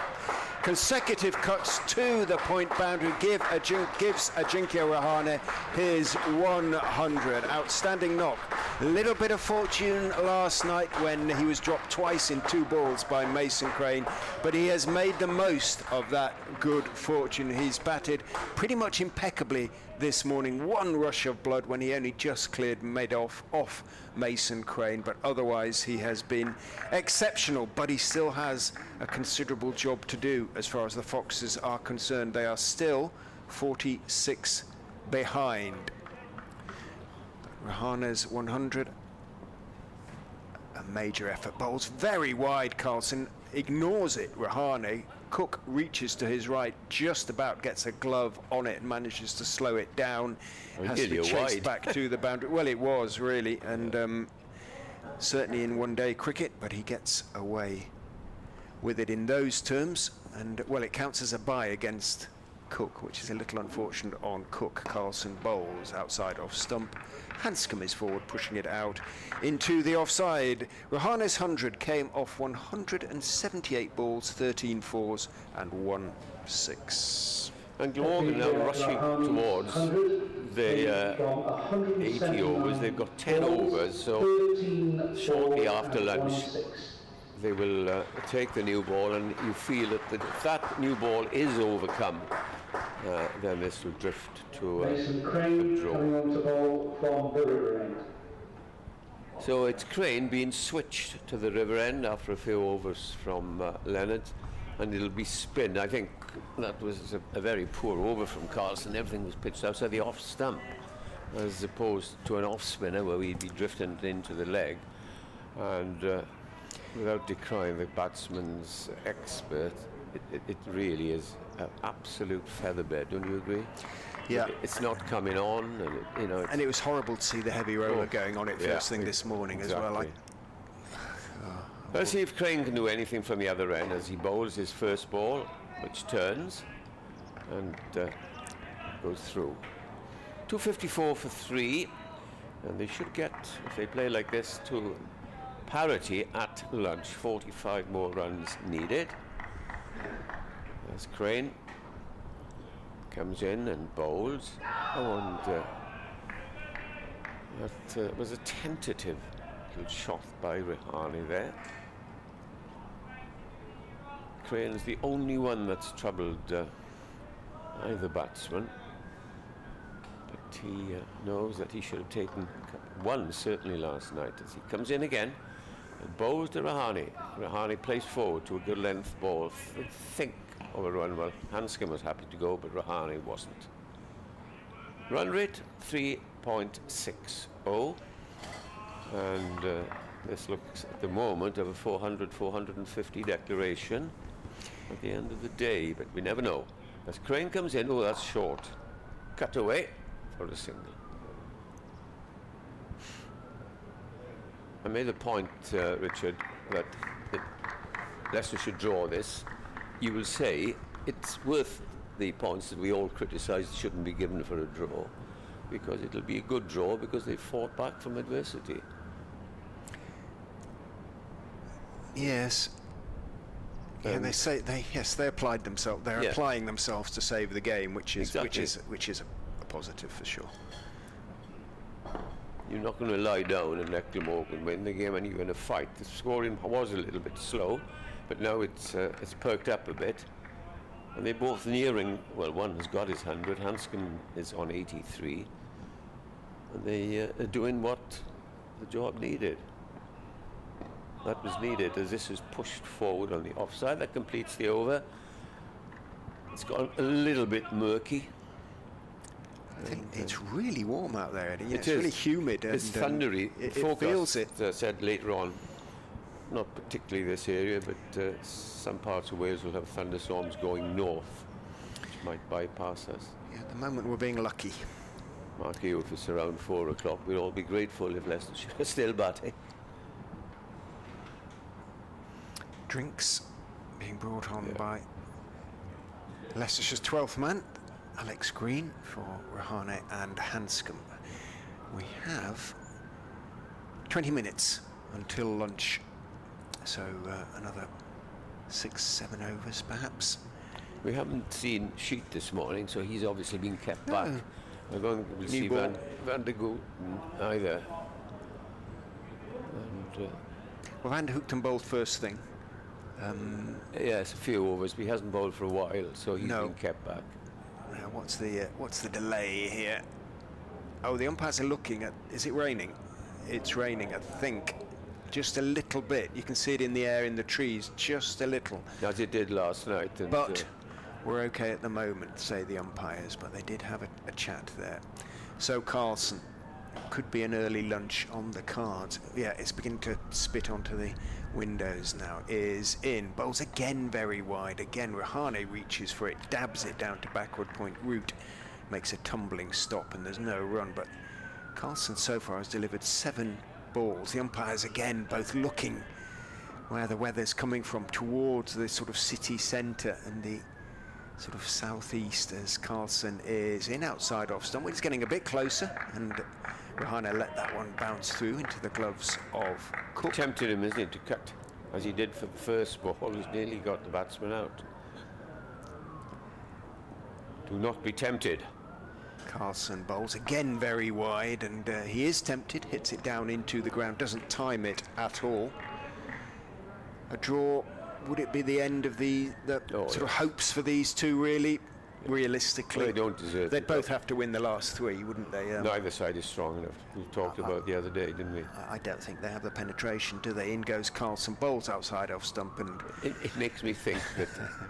Consecutive cuts to the point boundary gives Ajinkya Rahane his 100. Outstanding knock. A little bit of fortune last night when he was dropped twice in 2 balls by Mason Crane, but he has made the most of that good fortune. He's batted pretty much impeccably this morning. One rush of blood when he only just made off Mason Crane, but otherwise he has been exceptional. But he still has a considerable job to do as far as the Foxes are concerned. They are still 46 behind. Rahane's 100, a major effort. Bowls very wide. Carlson ignores it. Rahane. Cook reaches to his right, just about gets a glove on it and manages to slow it down. Has to be chased back to the boundary. Well, it was really, and certainly in one-day cricket, but he gets away with it in those terms. And well, it counts as a bye against Cook, which is a little unfortunate on Cook. Carlson bowls outside off stump. Hanscom is forward, pushing it out into the offside. Rahane's 100 came off 178 balls, 13 fours and 1 6. And Glamorgan now rushing towards the 80 overs. They've got 10 overs, so shortly after lunch they will take the new ball, and you feel that if that new ball is overcome, then this will drift to Mason a Crane draw. coming on to bowl from the river end. So it's Crane being switched to the river end after a few overs from Leonard, and it'll be spin. I think that was a very poor over from Carlson. Everything was pitched outside the off stump, as opposed to an off spinner where we'd be drifting into the leg. And without decrying the batsman's expert it really is an absolute featherbed, don't you agree? Yeah. It's not coming on, and And it was horrible to see the heavy roller going on it yeah, first thing this morning as well. exactly. Let's see if Crane can do anything from the other end as he bowls his first ball, which turns and goes through. 254 for 3, and they should get, if they play like this, to parity at lunch. 45 more runs needed. As Crane comes in and bowls. Oh, and that was a tentative little shot by Rahane there. Crane's the only one that's troubled either batsman, but he knows that he should have taken one certainly last night as he comes in again and bowls to Rahane. Rahane plays forward to a good length ball. Think of a run. Well, Hanscom was happy to go, but Rahane wasn't. Run rate 3.60, and this looks at the moment of a 400-450 declaration at the end of the day, but we never know. As Crane comes in, oh, that's short. Cut away for a single. I made the point, Richard, that Leicester should draw this. You will say it's worth the points that we all criticised shouldn't be given for a draw, because it'll be a good draw because they fought back from adversity. Yes. Yeah, they say they applied themselves. They're applying themselves to save the game, which is a positive for sure. You're not going to lie down and let Glamorgan win the game, and you're going to fight. The scoring was a little bit slow, but now it's perked up a bit, and they're both nearing. Well, one has got his 100. Hanscom is on 83, and they are doing what the job needed. That was needed as this is pushed forward on the offside. That completes the over. It's got a little bit murky. I think it's really warm out there, Eddie. It's really humid. It's thundery. It feels it. Said later on, not particularly this area, but some parts of Wales will have thunderstorms going north, which might bypass us. Yeah, at the moment we're being lucky. Mark you, if it's around 4 o'clock, we'd all be grateful if Leicestershire is still batting. Drinks being brought on by Leicestershire's 12th man, Alex Green, for Rahane and Hanscom. We have 20 minutes until lunch, so another 6-7 overs perhaps. We haven't seen Sheet this morning, so he's obviously been kept back. I don't think we'll see ball. Van der Gooten either. And, Well, Van der Hoogten bowled first thing. yes, a few overs, but he hasn't bowled for a while, so he's been kept back. Now, what's the delay here? Oh, the umpires are looking at. Is it raining? It's raining, I think. Just a little bit. You can see it in the air, in the trees, just a little. As it did last night. And, but we're okay at the moment, say the umpires. But they did have a chat there. So Carlson, could be an early lunch on the cards. Yeah, it's beginning to spit onto the windows now. Is in. Bowls again very wide. Again, Rahane reaches for it, dabs it down to backward point route, makes a tumbling stop, and there's no run. But Carlson so far has delivered 7 balls. The umpires again both looking where the weather's coming from, towards the sort of city centre and the sort of southeast, as Carlson is in outside off stump. He's getting a bit closer, and Rahane let that one bounce through into the gloves of Cook. Tempted him, isn't it, to cut, as he did for the first ball. He's nearly got the batsman out. Do not be tempted. Carlson bowls again very wide, and he is tempted, hits it down into the ground, doesn't time it at all. A draw. Would it be the end of the sort of hopes for these two, really? Realistically, They don't deserve it. They'd both have to win the last 3, wouldn't they? Neither side is strong enough. We talked about the other day, didn't we? I don't think they have the penetration, do they? In goes Carlson, bowls outside off stump, and It makes me think that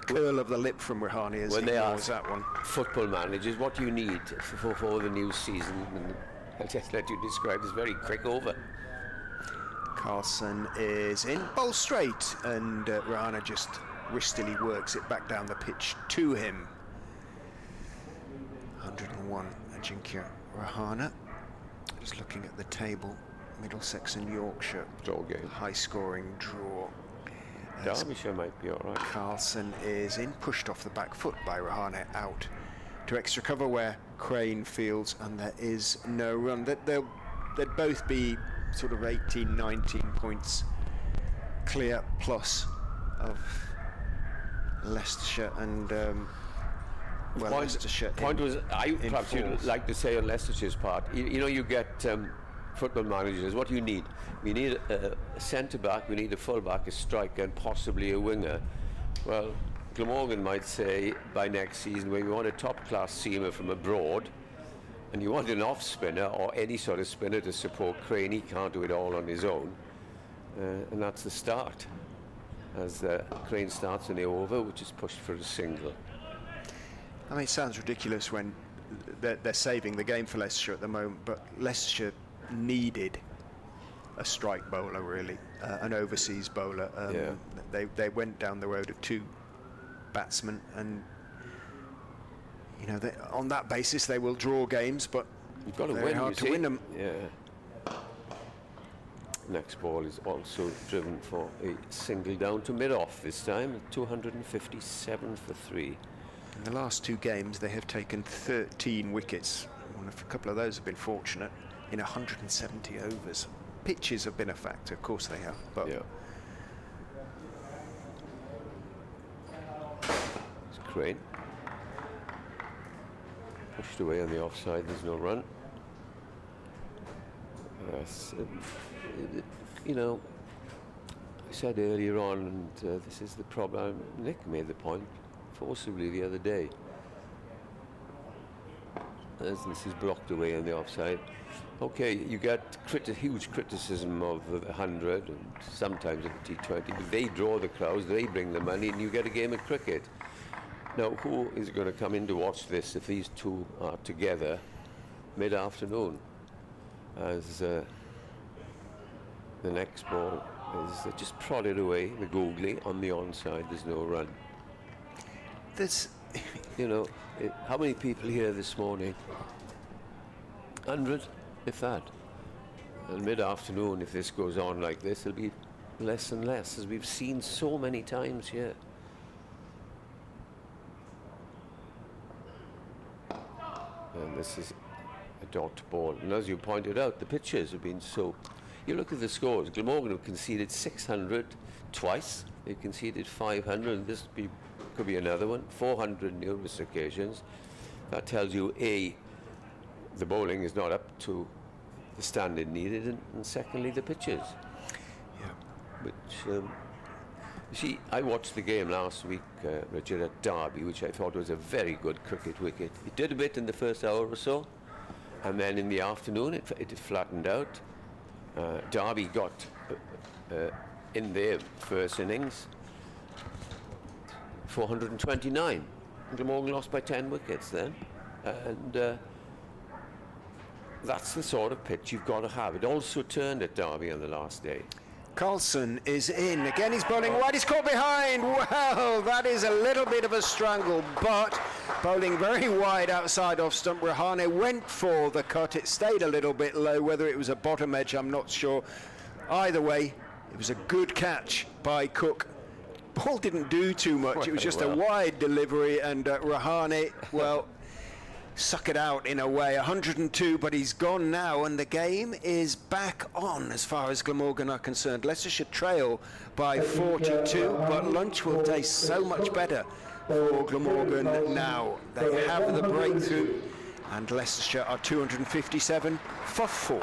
curl of the lip from Rahane as when he they ignores ask that one. football managers, what do you need for the new season? And I'll just let you describe this very quick over. Carlson is in, bowl straight, and Rahane just wristily works it back down the pitch to him. 101, Ajinkya Rahana. Just looking at the table, Middlesex and Yorkshire. Draw game. High scoring draw. Derbyshire might be all right. Carlson is in, pushed off the back foot by Rahane, out to extra cover where Crane fields, and there is no run. They'd both be sort of 18, 19 points clear plus of Leicestershire and Leicestershire. Point was, perhaps fourth. you'd like to say on Leicestershire's part, you know, you get football managers, what do you need? We need a centre-back, we need a full-back, a striker, and possibly a winger. Well, Glamorgan might say by next season, where you want a top-class seamer from abroad, and you want an off-spinner or any sort of spinner to support Crane, he can't do it all on his own. And that's the start. As Crane starts in the over, which is pushed for a single. I mean, it sounds ridiculous when they're saving the game for Leicestershire at the moment, but Leicestershire needed a strike bowler, really, an overseas bowler. They went down the road of 2 batsmen, and you know, on that basis they will draw games, but you've got to very win, hard to win them. Yeah. Next ball is also driven for a single down to mid-off this time, 257 for 3. In the last 2 games they have taken 13 wickets. A couple of those have been fortunate in 170 overs. Pitches have been a factor, of course they have, but yeah. It's Crane. Pushed away on the offside, there's no run. Yes, you know, I said earlier on, and this is the problem, Nick made the point forcibly the other day. As this is blocked away on the offside. Okay, you get huge criticism of the 100 and sometimes of the T20, but they draw the crowds, they bring the money, and you get a game of cricket. Now, who is going to come in to watch this if these two are together mid-afternoon? As the next ball is just prodded away, the googly, on the onside, there's no run. There's, you know, how many people here this morning? 100, if that. And mid-afternoon, if this goes on like this, it'll be less and less, as we've seen so many times here. And this is a dot ball. And as you pointed out, the pitches have been so... You look at the scores. Glamorgan have conceded 600 twice. They've conceded 500, and this could be another one. 400 numerous occasions. That tells you, A, the bowling is not up to the standard needed, and secondly, the pitches. yeah. Which, you see, I watched the game last week, Richard, at Derby, which I thought was a very good cricket wicket. It did a bit in the first hour or so, and then in the afternoon it flattened out. Derby got in their first innings 429. Glamorgan lost by 10 wickets then, and that's the sort of pitch you've got to have. It also turned at Derby on the last day. Carlson is in. Again, he's bowling wide. He's caught behind. Well, that is a little bit of a strangle, but bowling very wide outside off stump. Rahane went for the cut. It stayed a little bit low. Whether it was a bottom edge, I'm not sure. Either way, it was a good catch by Cook. Ball didn't do too much. It was just a wide delivery, and Rahane, well, suck it out in a way. 102, but he's gone now, and the game is back on as far as Glamorgan are concerned. Leicestershire trail by 42, but lunch will taste so much better for Glamorgan now. They have the breakthrough, and Leicestershire are 257 for 4.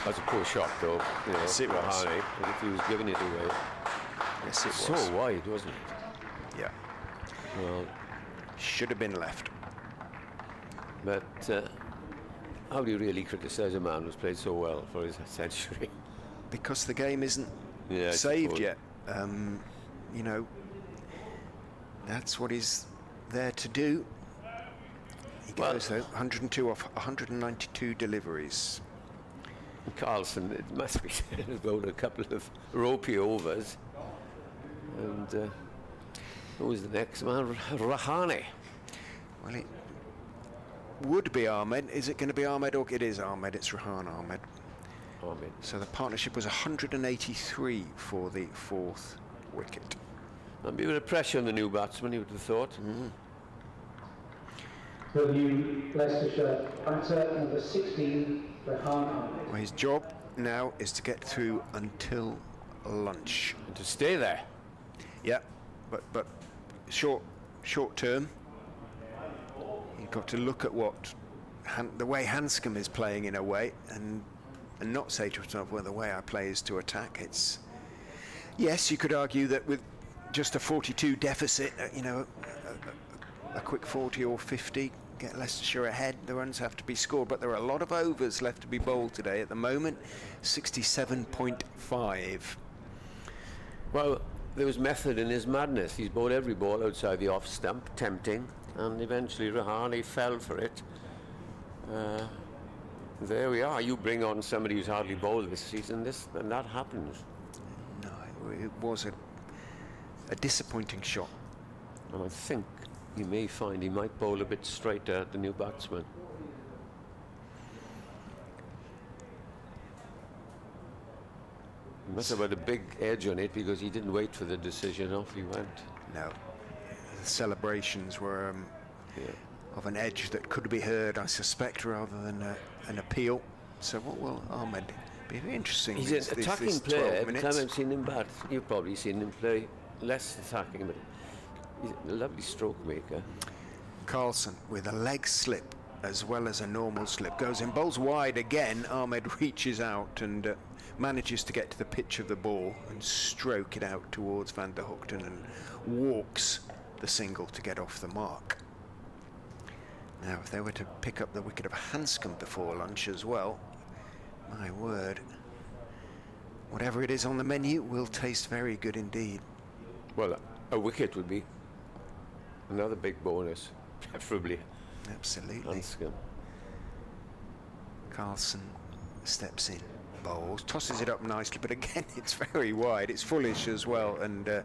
That's a poor shot, though. You know, Yes, it was. Rahane, but if he was giving it away. Yes, it So was. wide, wasn't it? Yeah, Well, should have been left. but how do you really criticise a man who's played so well for his century? Because the game isn't Yeah, I saved suppose. yet. You know, that's what he's there to do. He Well- goes, though, 102 off 192 deliveries. Carlson, it must be said, has bowled a couple of ropey overs, and Who's the next man? Rahane. Well, it would be Ahmed. Is it going to be Ahmed? Or it is Ahmed. It's Rahan Ahmed. Ahmed. So the partnership was 183 for the fourth wicket. There'll be a bit of pressure on the new batsman, you would have thought. The new Leicestershire batter, number 16, Rahan Ahmed. Well, his job now is to get through until lunch. And to stay there. Yeah, but short term. You've got to look at what the way Hanscom is playing in a way, and not say to yourself, well, the way I play is to attack. It's yes, you could argue that with just a 42 deficit, you know, a quick 40 or 50, get Leicestershire ahead. The runs have to be scored, but there are a lot of overs left to be bowled today. At the moment, 67.5. Well, there was method in his madness. He's bowled every ball outside the off stump, tempting, and eventually Rahane fell for it. There we are. You bring on somebody who's hardly bowled this season, and that happens. No, it was a disappointing shot. And I think you may find he might bowl a bit straighter at the new batsman. He must have had a big edge on it because he didn't wait for the decision. Off he went. No, the celebrations were of an edge that could be heard, I suspect, rather than an appeal. So what will Ahmed be very interesting? He's an attacking this player. 12 Every minutes. time I've seen him bat, you've probably seen him play less attacking, but he's a lovely stroke maker. Carlson with a leg slip as well as a normal slip goes in, bowls wide again. Ahmed reaches out and manages to get to the pitch of the ball and stroke it out towards Van der Hoogten and walks the single to get off the mark. Now, if they were to pick up the wicket of Hanscom before lunch as well, my word, whatever it is on the menu will taste very good indeed. Well, a wicket would be another big bonus, preferably. Absolutely. Hanscom. Carlson steps in, bowls, tosses it up nicely, but again it's very wide. It's fullish as well, and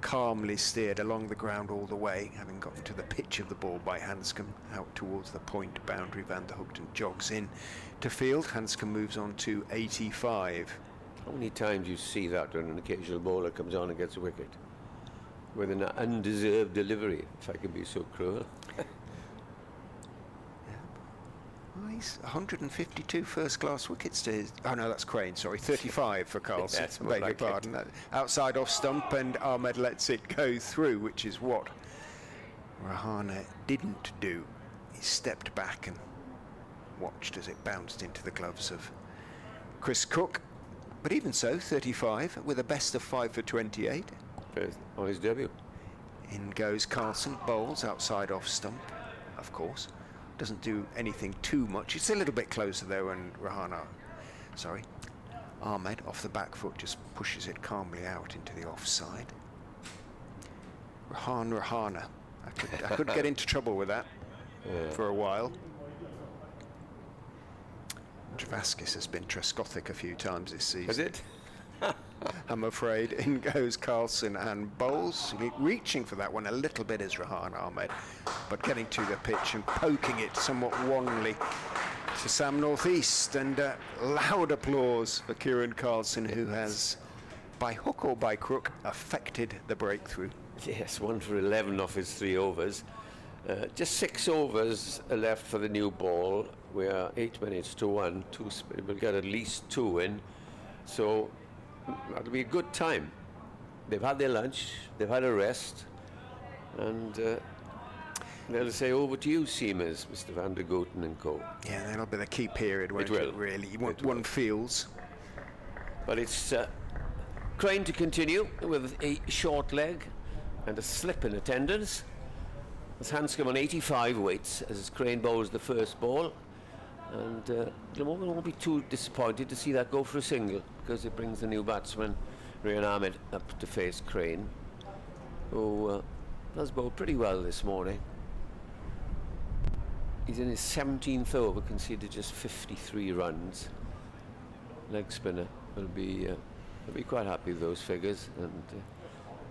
calmly steered along the ground all the way, having gotten to the pitch of the ball by Hanscom, out towards the point boundary. Van der Hoogten jogs in to field. Hanscom moves on to 85. How many times you see that when an occasional bowler comes on and gets a wicket? With an undeserved delivery, if I can be so cruel. He's 152 first-class wickets to his... Oh, no, that's Crane, sorry. 35 for Carlson. Yes, I beg your like pardon. That outside off stump, and Ahmed lets it go through, which is what Rahane didn't do. He stepped back and watched as it bounced into the gloves of Chris Cook. But even so, 35 with a best of 5 for 28. On his debut. In goes Carlson, bowls outside off stump, of course. Doesn't do anything too much. It's a little bit closer though, and Ahmed off the back foot just pushes it calmly out into the offside. Rahana. I could get into trouble with that for a while. Travaskis has been Trescothic a few times this season. Is it? I'm afraid. In goes Carlson and bowls. Reaching for that one a little bit is Rahan Ahmed, but getting to the pitch and poking it somewhat wrongly to Sam Northeast. And loud applause for Kieran Carlson, who has, by hook or by crook, affected the breakthrough. Yes, 1 for 11 off his 3 overs. Just 6 overs left for the new ball. We are 8 minutes to 1. We'll get at least 2 in. So that'll be a good time. They've had their lunch, they've had a rest, and they'll say, over to you, Seamers, Mr. Van der Gooten and co. Yeah, that'll be the key period, won't it, really? One feels. But it's Crane to continue with a short leg and a slip in attendance. As Hanscom on 85 waits as Crane bowls the first ball. And Glamorgan won't be too disappointed to see that go for a single, because it brings the new batsman, Rahan Ahmed, up to face Crane, who has bowled pretty well this morning. He's in his 17th over, conceded just 53 runs. Leg spinner will be quite happy with those figures, and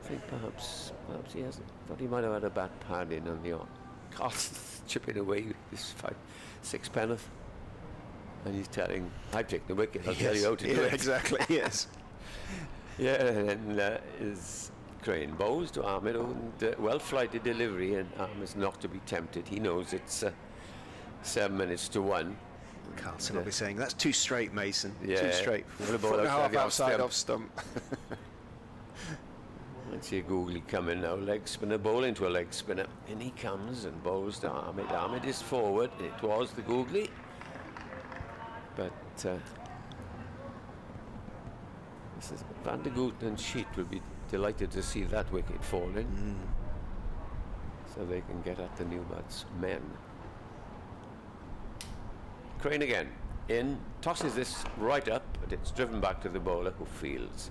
I think perhaps he hasn't. Thought he might have had a bad pad in on the arm. Carlson's chipping away this 6 penneth. And he's telling, I've taken the wicket, I'll tell you how to do it. Exactly, yes. Yeah, and is Crane bowls to Ahmed, and well-flighted delivery, and Ahmed's not to be tempted. He knows it's 7 minutes to 1. Carlson will be saying, that's too straight, Mason. Yeah. Too straight. Well, the ball Foot and a half outside outside the off stump. I see a googly coming now, leg spinner, bowl into a leg spinner. In he comes and bowls to Ahmed. Ahmed is forward. It was the googly. But this is Van der Gooten and Sheet will be delighted to see that wicket falling. So they can get at the new batsmen. Crane again. In, tosses this right up, but it's driven back to the bowler who fields.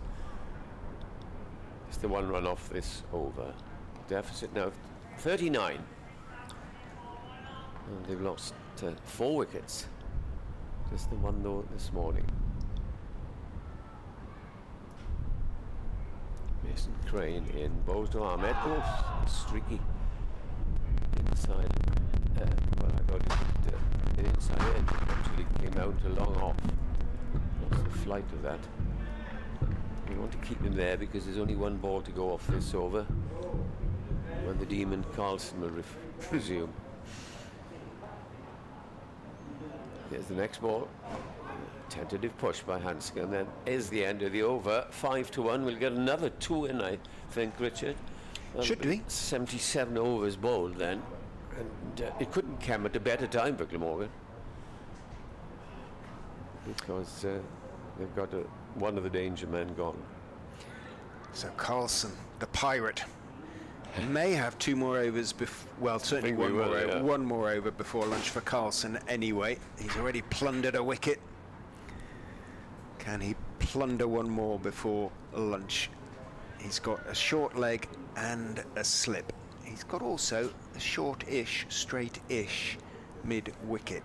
It's the 1 run off this over. Deficit now 39. And they've lost 4 wickets. Just the 1 though this morning. Mason Crane in, bowls to Ahmed. Oh, streaky. Inside. Well, I thought it inside edge. Actually came out a long off. What's the flight of that? We want to keep him there because there's only 1 ball to go off this over. When the Demon Carlson will resume. Here's the next ball. Tentative push by Hanscom. Then is the end of the over. 5-1. We'll get another 2 in, I think, Richard. Should we? 77 overs bowled then. And it couldn't come at a better time for Glamorgan. Because they've got one of the danger men gone. So Carlson, the pirate, may have 2 more overs well, certainly one more over. Yeah. 1 more over before lunch for Carlson anyway. He's already plundered a wicket. Can he plunder 1 more before lunch? He's got a short leg and a slip. He's got also a short-ish, straight-ish mid-wicket.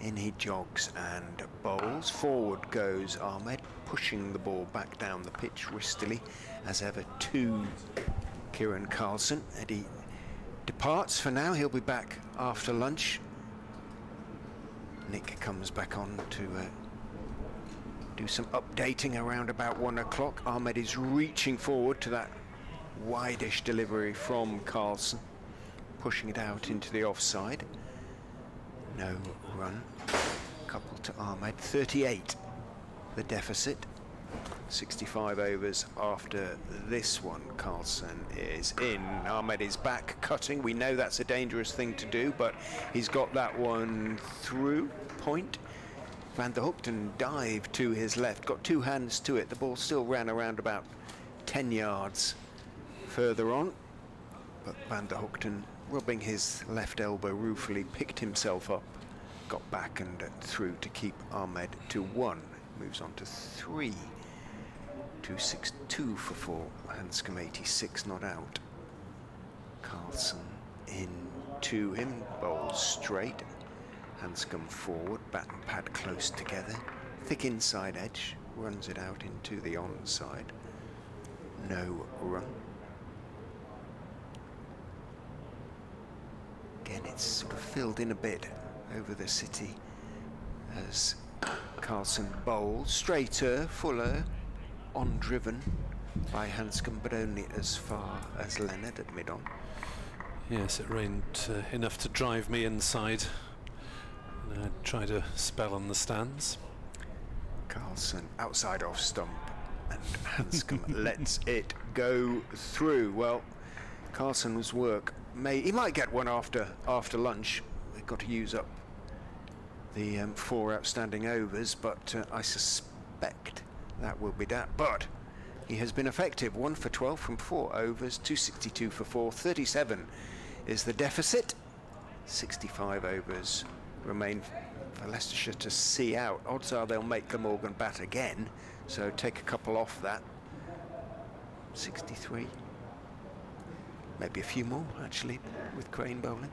In he jogs and bowls. Forward goes Ahmed, pushing the ball back down the pitch wristily, as ever, to Kieran Carlson. Eddie departs for now. He'll be back after lunch. Nick comes back on to do some updating around about 1 o'clock. Ahmed is reaching forward to that wide-ish delivery from Carlson, pushing it out into the offside. No run. Couple to Ahmed. 38 the deficit. 65 overs after this one. Carlson is in. Ahmed is back cutting. We know that's a dangerous thing to do, but he's got that one through point. Van der Hoogten dived to his left, got 2 hands to it. The ball still ran around about 10 yards further on, but Van der Hoogten, rubbing his left elbow ruefully, picked himself up, got back and through to keep Ahmed to 1. Moves on to 3. 262 for 4. Hanscom 86 not out. Carlson in to him, bowls straight. Hanscom forward, bat and pad close together. Thick inside edge, runs it out into the onside. No run. Again, it's sort of filled in a bit over the city as Carlson bowls. Straighter, fuller, on-driven by Hanscom, but only as far as Leonard at mid-on. Yes, it rained enough to drive me inside. And I tried a spell on the stands. Carlson outside off stump, and Hanscom lets it go through. Well, Carlson's work he might get one after lunch. We've got to use up the 4 outstanding overs, but I suspect that will be that. But he has been effective. 1 for 12 from 4 overs, 262 for 4. 37 is the deficit. 65 overs remain for Leicestershire to see out. Odds are they'll make Glamorgan bat again, so take a couple off that. 63. Maybe a few more, actually, with Crane bowling.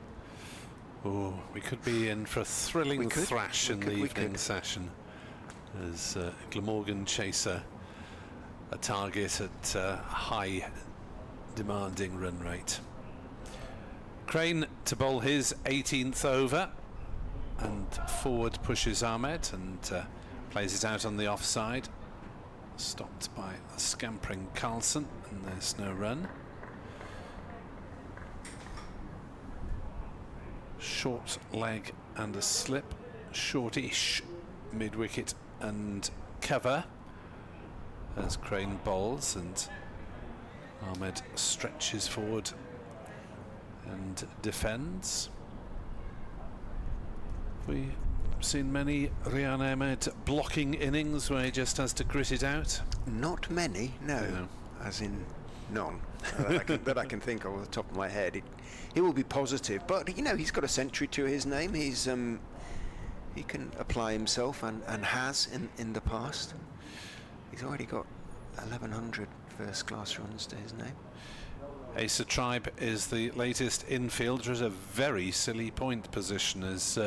Oh, we could be in for a thrilling thrash in the evening session as Glamorgan chase a target at high demanding run rate. Crane to bowl his 18th over, and forward pushes Ahmed and plays it out on the offside. Stopped by a scampering Carlson, and there's no run. Short leg and a slip, shortish mid-wicket and cover as Crane bowls, and Ahmed stretches forward and defends. We've seen many Rian Ahmed blocking innings where he just has to grit it out. Not many, no. As in none that I can think of off the top of my head. He will be positive, but you know, he's got a century to his name. He's he can apply himself and has in the past. He's already got 1,100 first-class runs to his name. Asa Tribe is the latest infielder at a very silly point position as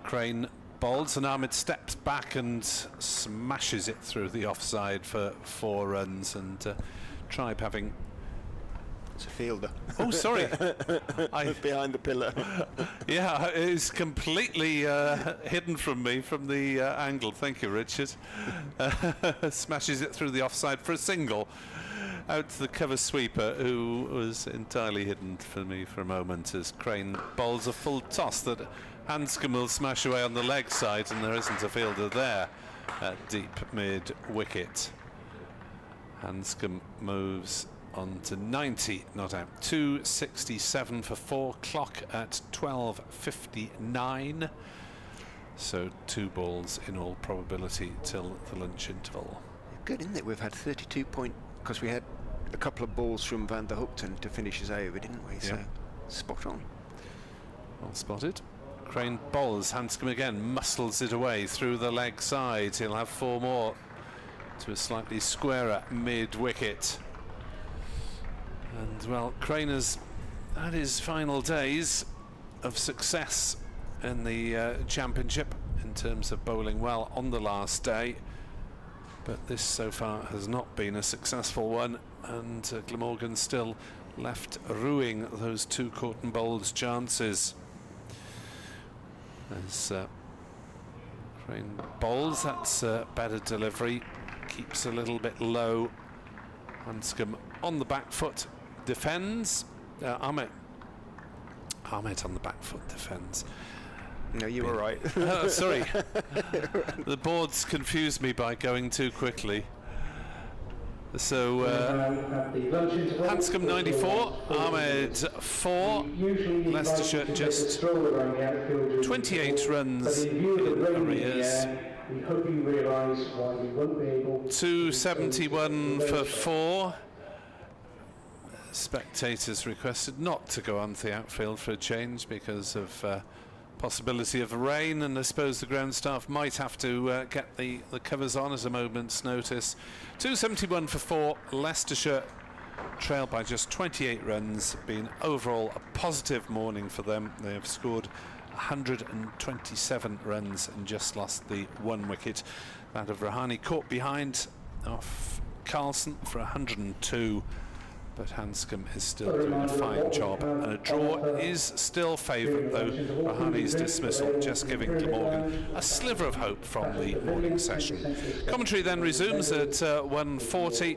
Crane bowls, and Ahmed steps back and smashes it through the offside for 4 runs, and Tribe having... It's a fielder. Oh, sorry. Behind the pillar. Yeah, it's completely hidden from me from the angle. Thank you, Richard. Smashes it through the offside for a single. Out to the cover sweeper, who was entirely hidden for me for a moment, as Crane bowls a full toss that Hanscom will smash away on the leg side, and there isn't a fielder there at deep mid-wicket. Hanscom moves on to 90, not out. 267 for 4, clock at 12:59. So 2 balls in all probability till the lunch interval. Good, isn't it? We've had 32 point, because we had a couple of balls from Van der Hookten to finish us over, didn't we? So spot on. Well spotted. Crane bowls, Hanscom again muscles it away through the leg side. He'll have 4 more to a slightly squarer mid-wicket. And well, Crane has had his final days of success in the championship in terms of bowling well on the last day, but this so far has not been a successful one, and Glamorgan still left ruining those 2 caught and bowled chances. As Crane bowls, that's better delivery, keeps a little bit low. Hanscom on the back foot defends. Ahmed on the back foot defends. No, you were right. Sorry. The boards confused me by going too quickly. So Hanscom 94, Ahmed 4, Leicestershire just 28 runs in arrears. 271 for 4. Spectators requested not to go onto the outfield for a change because of possibility of rain, and I suppose the ground staff might have to get the covers on at a moment's notice. 271 for 4, Leicestershire trailed by just 28 runs. Been overall a positive morning for them. They have scored 127 runs and just lost the 1 wicket. That of Rahani caught behind off Carlson for 102. But Hanscom is still doing a fine job, and a draw is still favourite, though Rahani's dismissal just giving Glamorgan a sliver of hope from the morning session. Commentary then resumes at 1:40.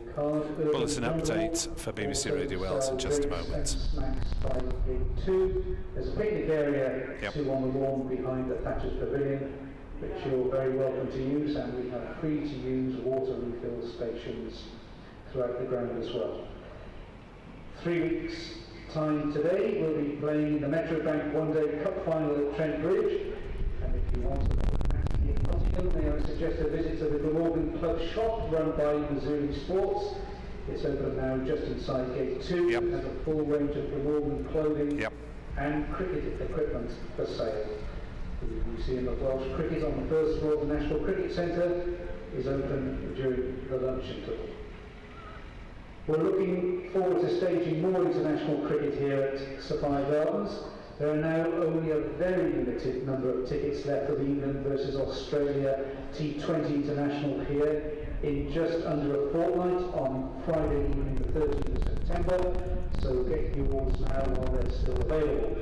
Bulletin update for BBC Radio Wales in just a moment. There's a picnic area on the lawn behind the Thatcher's Pavilion, which you're very welcome to use, and we have free to use water refill stations throughout the ground as well. 3 weeks' time today, we'll be playing in the Metro Bank One-Day Cup Final at Trent Bridge. And if you want to Nottingham, may I suggest a visit to the Glamorgan Club shop run by Missouri Sports. It's open now just inside Gate 2. It has a full range of Glamorgan clothing and cricket equipment for sale. The Museum of Welsh Cricket on the first floor of the National Cricket Centre is open during the lunch interval. We're looking forward to staging more international cricket here at Sapphire Gardens. There are now only a very limited number of tickets left for the England versus Australia T20 International here in just under a fortnight on Friday evening the 13th of September. September, so get yours now while they're still available.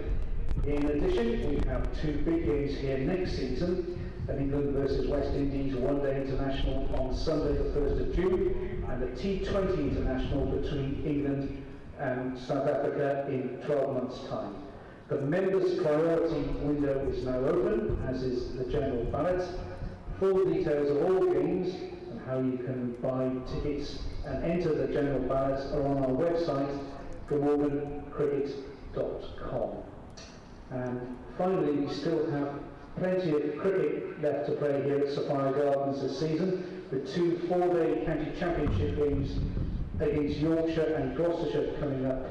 In addition, we have 2 big games here next season, an England versus West Indies one-day international on Sunday the 1st of June, and a T20 international between England and South Africa in 12 months' time. The members' priority window is now open, as is the general ballot. Full details of all games and how you can buy tickets and enter the general ballots are on our website, glamorgancricket.com. And finally, we still have plenty of cricket left to play here at Sapphire Gardens this season, with 2 4-day county championship games against Yorkshire and Gloucestershire coming up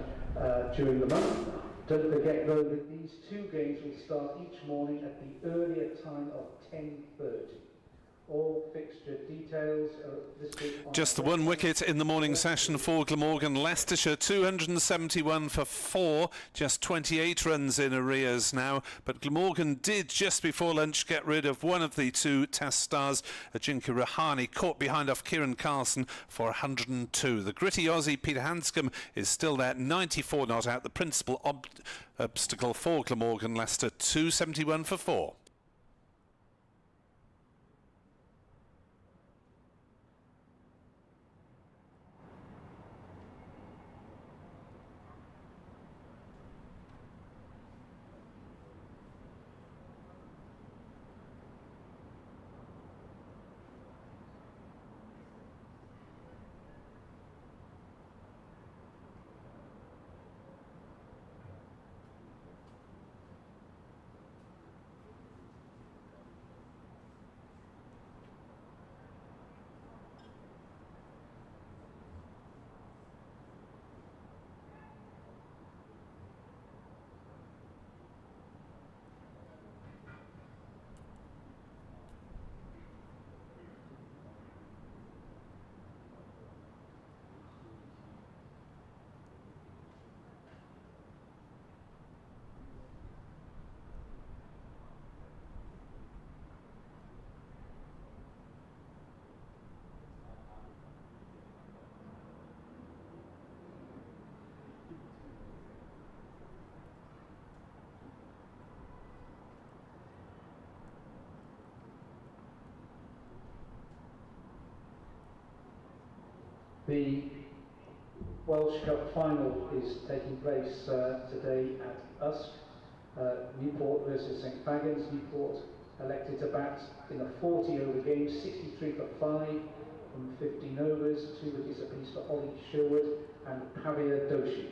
during the month. Don't forget though that these 2 games will start each morning at the earlier time of 10:30. All fixture details are listed on just the 1 wicket in the morning session for Glamorgan. Leicestershire 271 for 4, just 28 runs in arrears now. But Glamorgan did just before lunch get rid of one of the 2 Test stars, Ajinkya Rahane, caught behind off Kieran Carlson for 102. The gritty Aussie Peter Hanscom is still there, 94 not out. The principal obstacle for Glamorgan. Leicester 271 for 4. The Welsh Cup final is taking place today at Usk. Newport versus St Fagans. Newport elected to bat in a 40-over game, 63 for 5 from 15 overs, 2 wickets apiece for Ollie Sherwood and Pavia Doshi.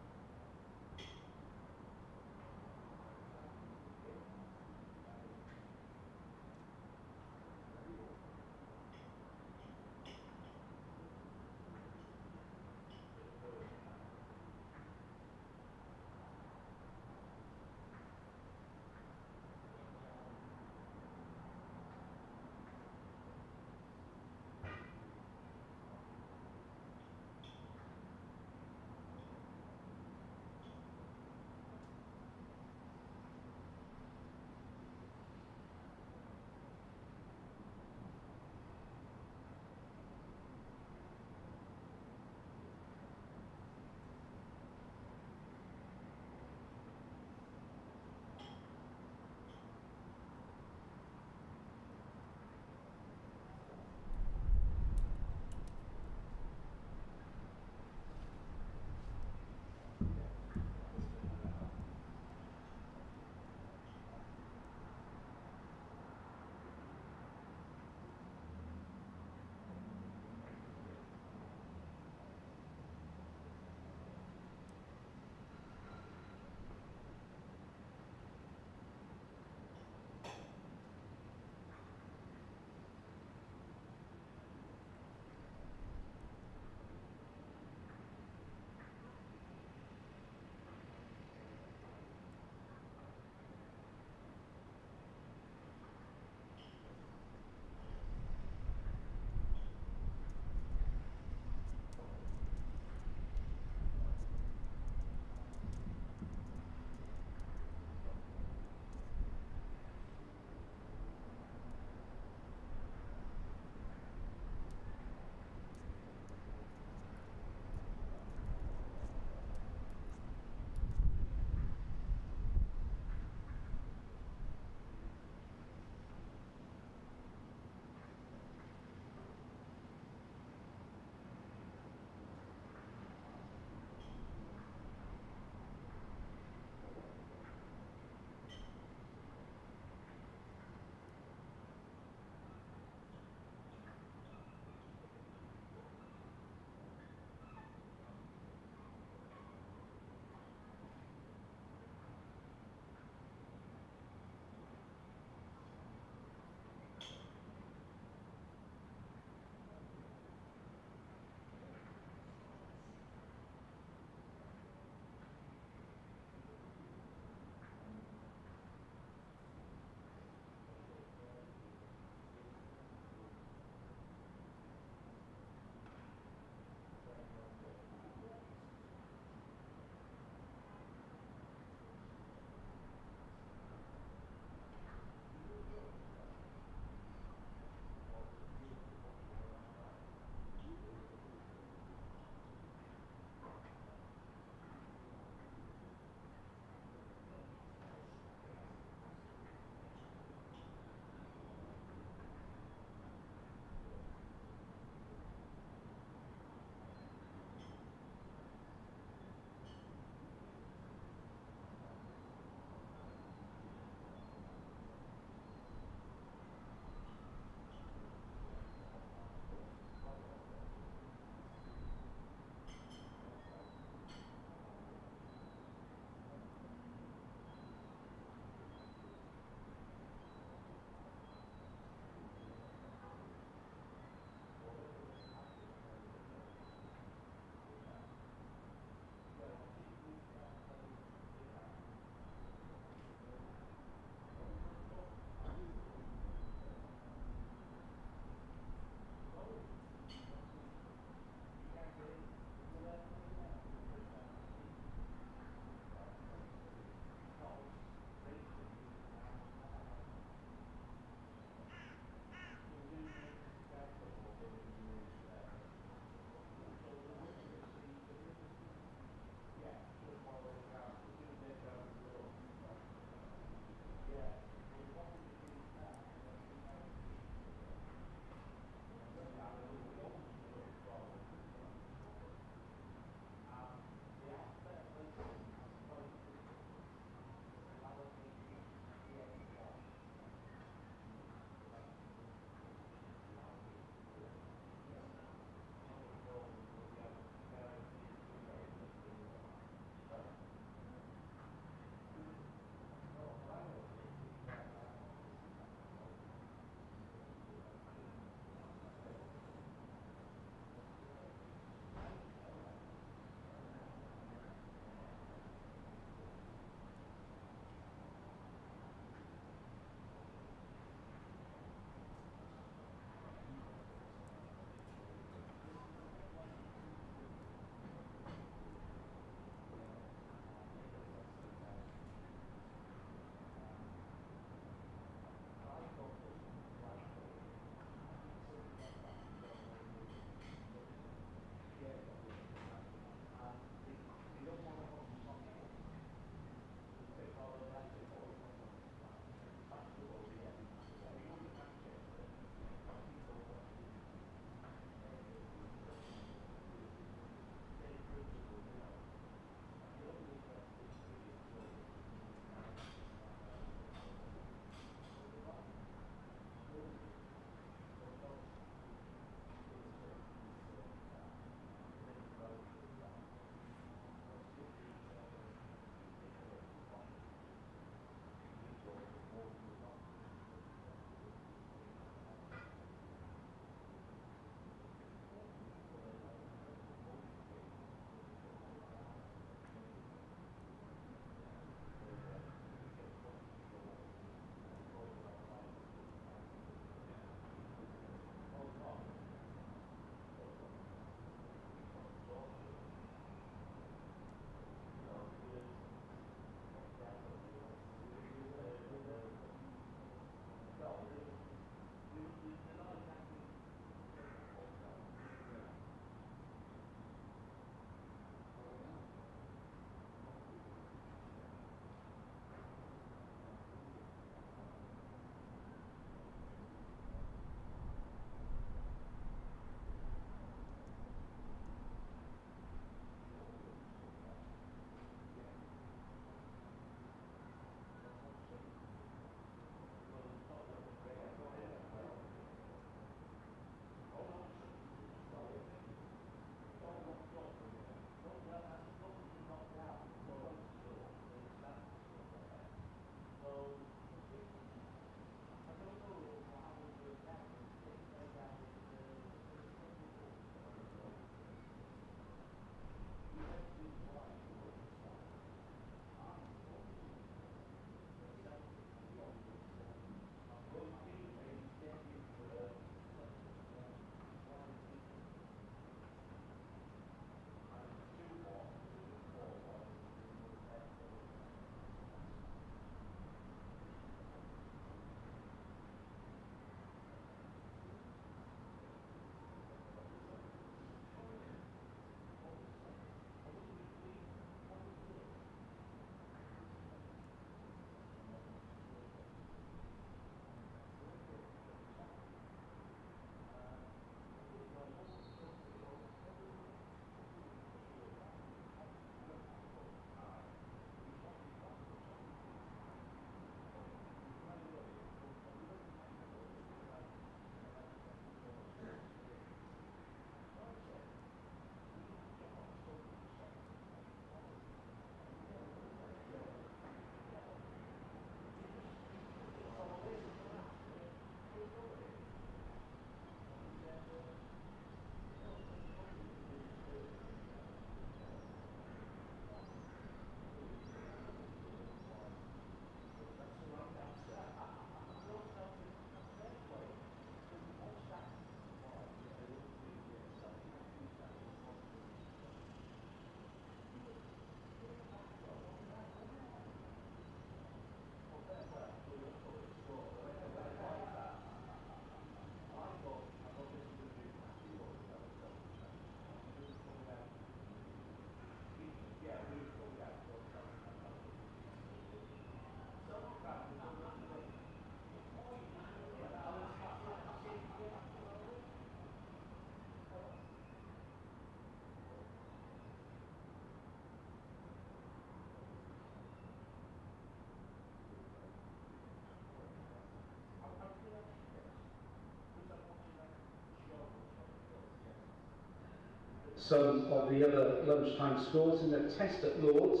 some of the other lunchtime scores in the test at Lords.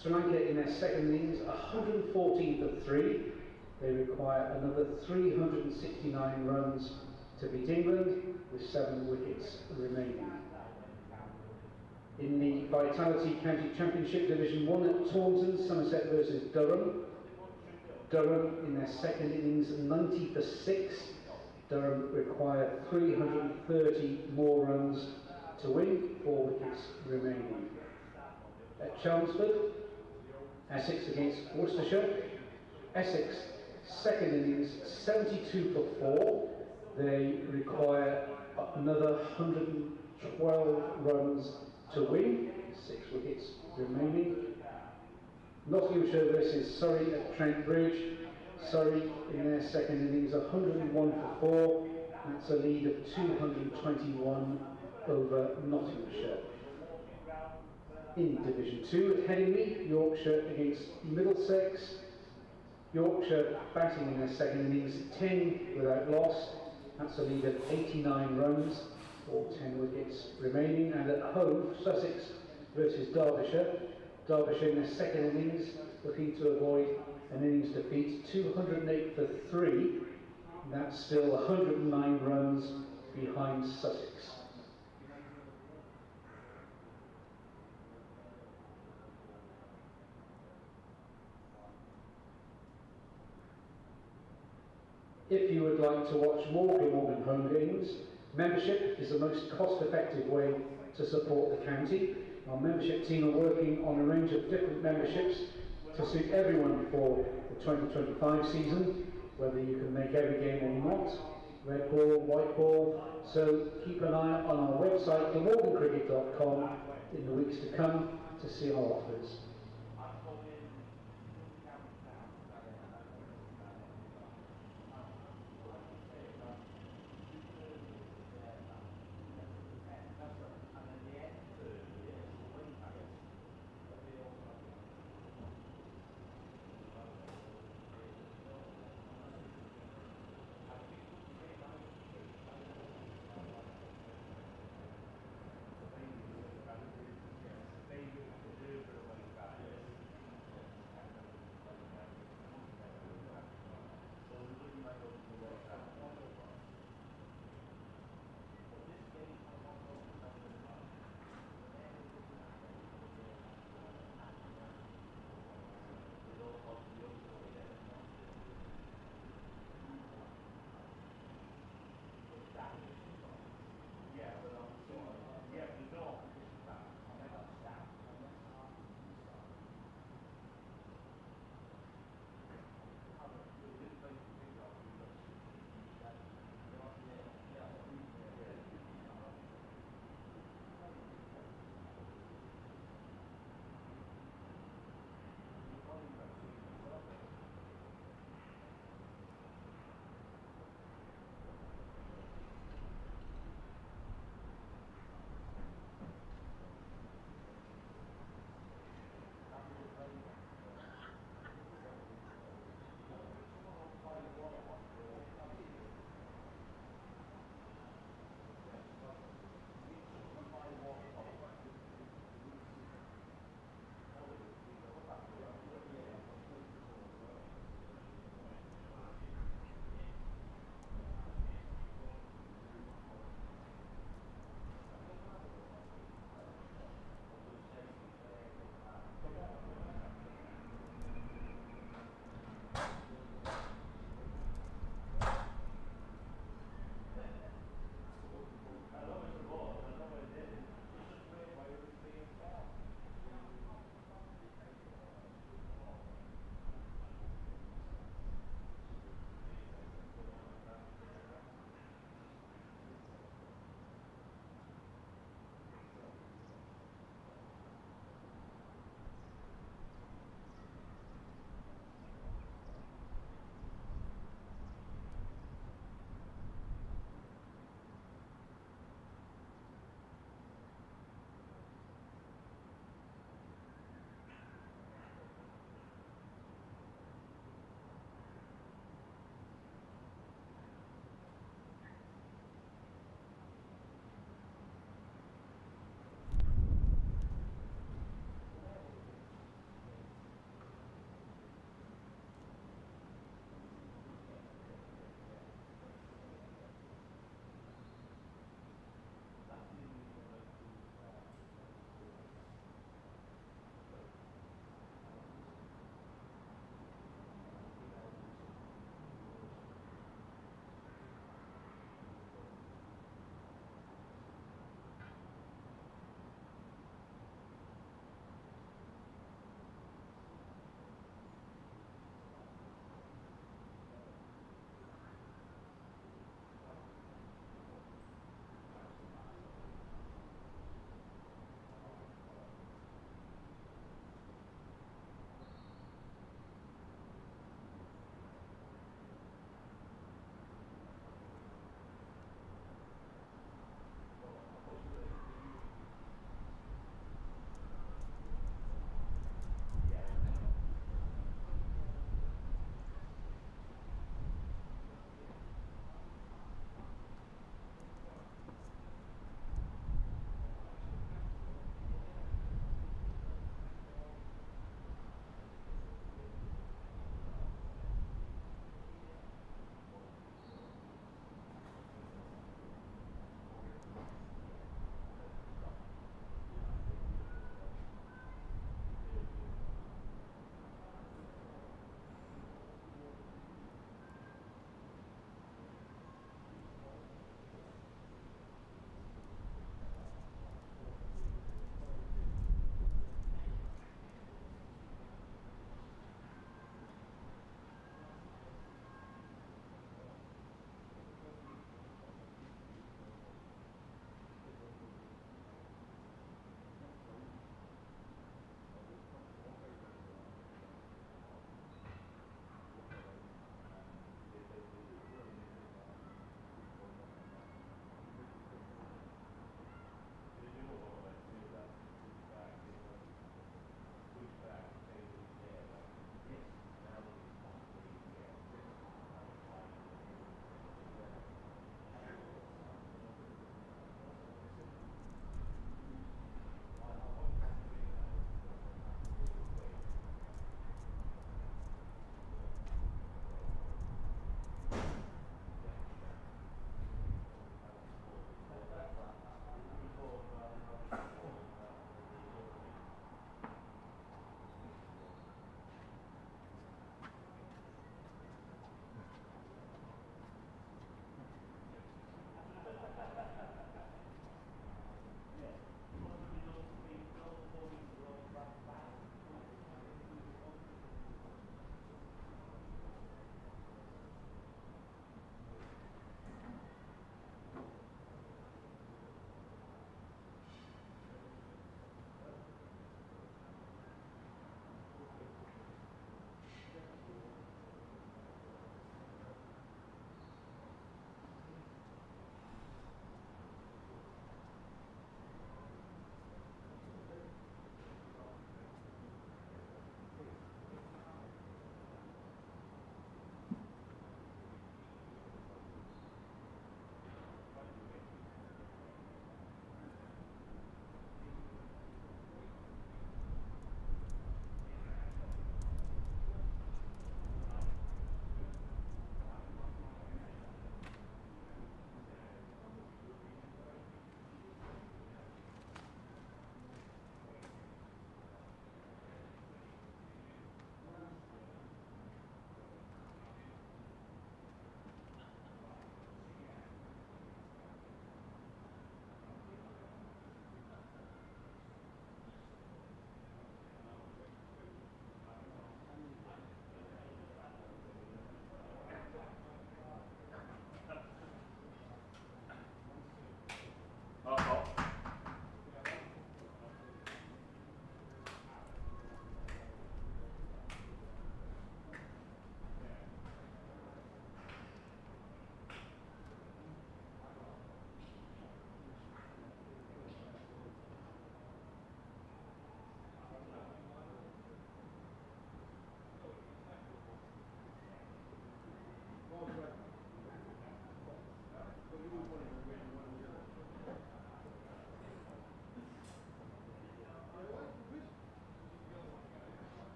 Sri Lanka in their second innings, 114 for 3. They require another 369 runs to beat England, with 7 wickets remaining. In the Vitality County Championship Division 1 at Taunton, Somerset versus Durham. Durham in their second innings, 90 for 6. Durham require 330 more runs to win, 4 wickets remaining. At Chelmsford, Essex against Worcestershire. Essex, second innings, 72 for 4. They require another 112 runs to win, 6 wickets remaining. Nottinghamshire versus Surrey at Trent Bridge. Surrey in their second innings, 101 for 4. That's a lead of 221 over Nottinghamshire. In Division 2 at Headingley, Yorkshire against Middlesex. Yorkshire batting in their second innings, 10 without loss. That's a lead of 89 runs, or 10 wickets remaining. And at home, Sussex versus Derbyshire. Derbyshire in their second innings, looking to avoid an innings defeat, 208 for 3. That's still 109 runs behind Sussex. If you would like to watch more Glamorgan home games, membership is the most cost-effective way to support the county. Our membership team are working on a range of different memberships to suit everyone for the 2025 season, whether you can make every game or not, red ball, white ball. So keep an eye on our website, glamorgancricket.com, in the weeks to come to see our offers.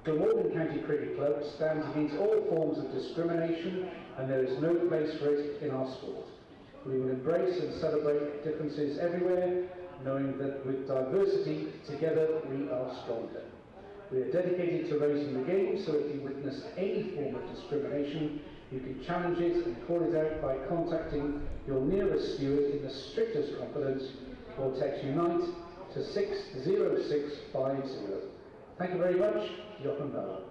Glamorgan County Cricket Club stands against all forms of discrimination, and there is no place for it in our sport. We will embrace and celebrate differences everywhere, knowing that with diversity, together we are stronger. We are dedicated to raising the game, so if you witness any form of discrimination, you can challenge it and call it out by contacting your nearest steward in the strictest confidence, or text UNITE to 60650. Thank you very much. Jochen Bauer.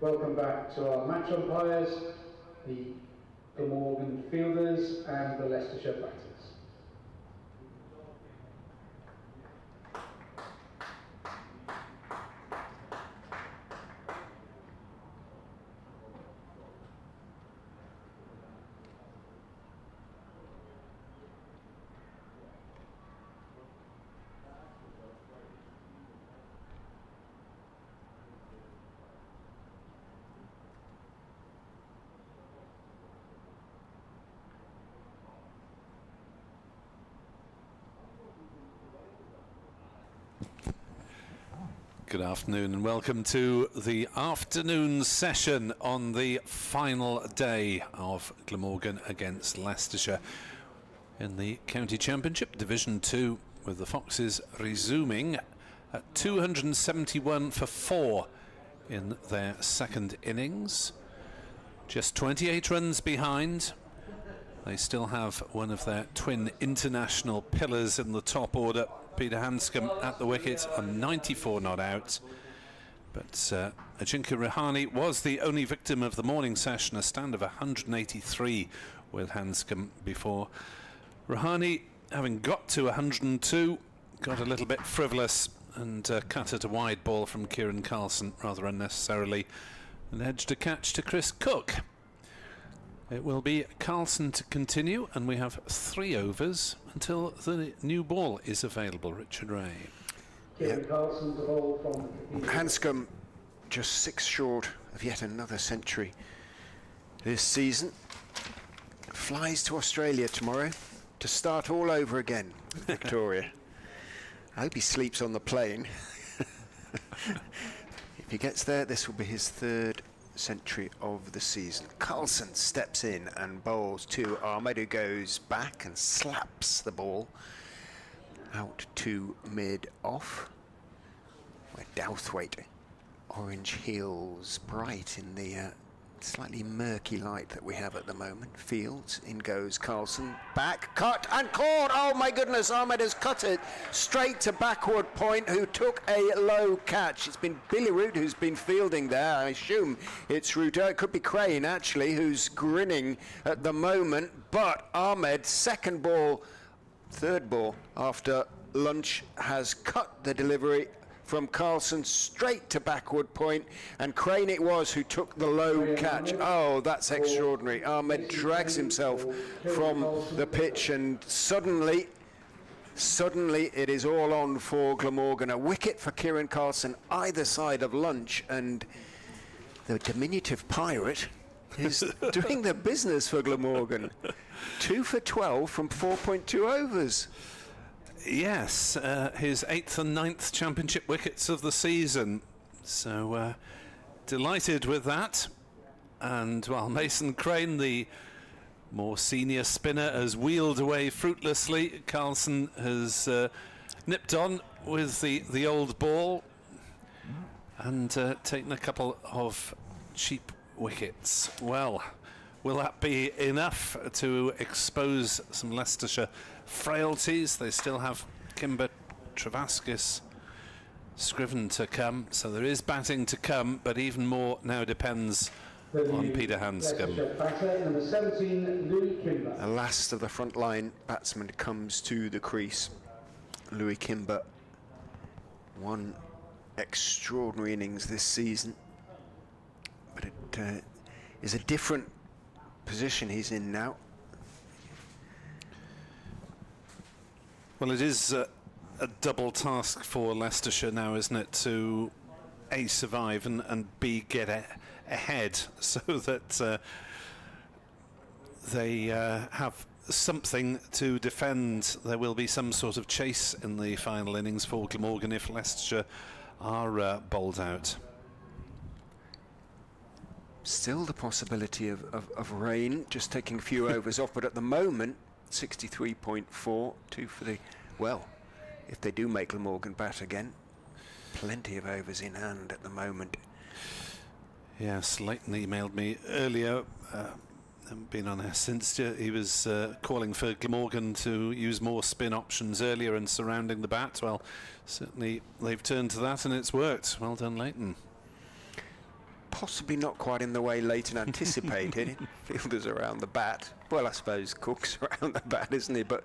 Welcome back to our match umpires, the Glamorgan fielders and the Leicestershire batters. Good afternoon and welcome to the afternoon session on the final day of Glamorgan against Leicestershire in the County Championship Division 2, with the Foxes resuming at 271 for 4 in their second innings. Just 28 runs behind. They still have one of their twin international pillars in the top order, Peter Hanscom at the wicket, a 94 not out. But Ajinkya Rahane was the only victim of the morning session, a stand of 183 with Hanscom before. Rahane, having got to 102, got a little bit frivolous and cut at a wide ball from Kieran Carlson rather unnecessarily and edged a catch to Chris Cook. It will be Carlson to continue, and we have 3 overs until the new ball is available. Richard Ray. Kieran Carlson to bowl from Hanscom just 6 short of yet another century this season. Flies to Australia tomorrow to start all over again with Victoria. I hope he sleeps on the plane. If he gets there, this will be his 3rd century of the season. Carlson steps in and bowls to Ahmed, who goes back and slaps the ball out to mid-off, where Douthwaite, Orange Hills, bright in the slightly murky light that we have at the moment. Fields, in goes Carlson, back, cut and caught. Oh my goodness, Ahmed has cut it straight to backward point, who took a low catch. It's been Billy Root who's been fielding there. I assume it's Root. It could be Crane actually, who's grinning at the moment. But Ahmed, 2nd ball, 3rd ball after lunch, has cut the delivery from Carlson straight to backward point, and Crane it was who took the low catch. Oh, that's extraordinary. Ahmed drags himself from the pitch, and suddenly it is all on for Glamorgan. A wicket for Kieran Carlson either side of lunch, and the diminutive pirate is doing the business for Glamorgan. 2 for 12 from 4.2 overs. Yes, his 8th and 9th championship wickets of the season. So delighted with that. And while Mason Crane, the more senior spinner, has wheeled away fruitlessly, Carlson has nipped on with the old ball and taken a couple of cheap wickets. Well, will that be enough to expose some Leicestershire frailties? They still have Kimber, Travaskis, Scriven to come, so there is batting to come, but even more now depends on Peter Hanscom. Number 17, Louis Kimber. The last of the front line batsmen comes to the crease. Louis Kimber, one extraordinary innings this season, but it is a different position he's in now. Well, it is a double task for Leicestershire now, isn't it, to A, survive and B, get ahead so that they have something to defend. There will be some sort of chase in the final innings for Glamorgan if Leicestershire are bowled out. Still the possibility of rain, just taking a few overs off, but at the moment 63.4, 2 for the, well, if they do make Glamorgan bat again, plenty of overs in hand at the moment. Yes, Leighton emailed me earlier, haven't been on air since. He was calling for Glamorgan to use more spin options earlier and surrounding the bat. Well, certainly they've turned to that and it's worked. Well done, Leighton. Possibly not quite in the way Leighton anticipated. Fielders around the bat. Well, I suppose Cook's around the bat, isn't he? But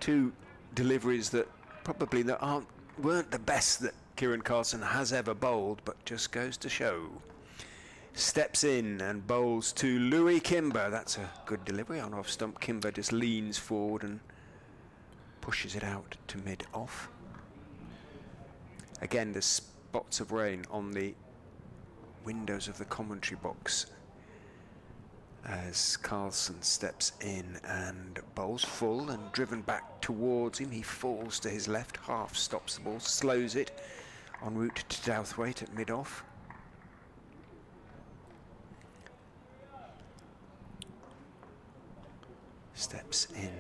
2 deliveries that probably weren't the best that Kieran Carlson has ever bowled, but just goes to show. Steps in and bowls to Louis Kimber. That's a good delivery on off stump. Kimber just leans forward and pushes it out to mid-off. Again, there's spots of rain on the windows of the commentary box as Carlson steps in and bowls full and driven back towards him. He falls to his left, half stops the ball, slows it en route to Douthwaite at mid-off. Steps in,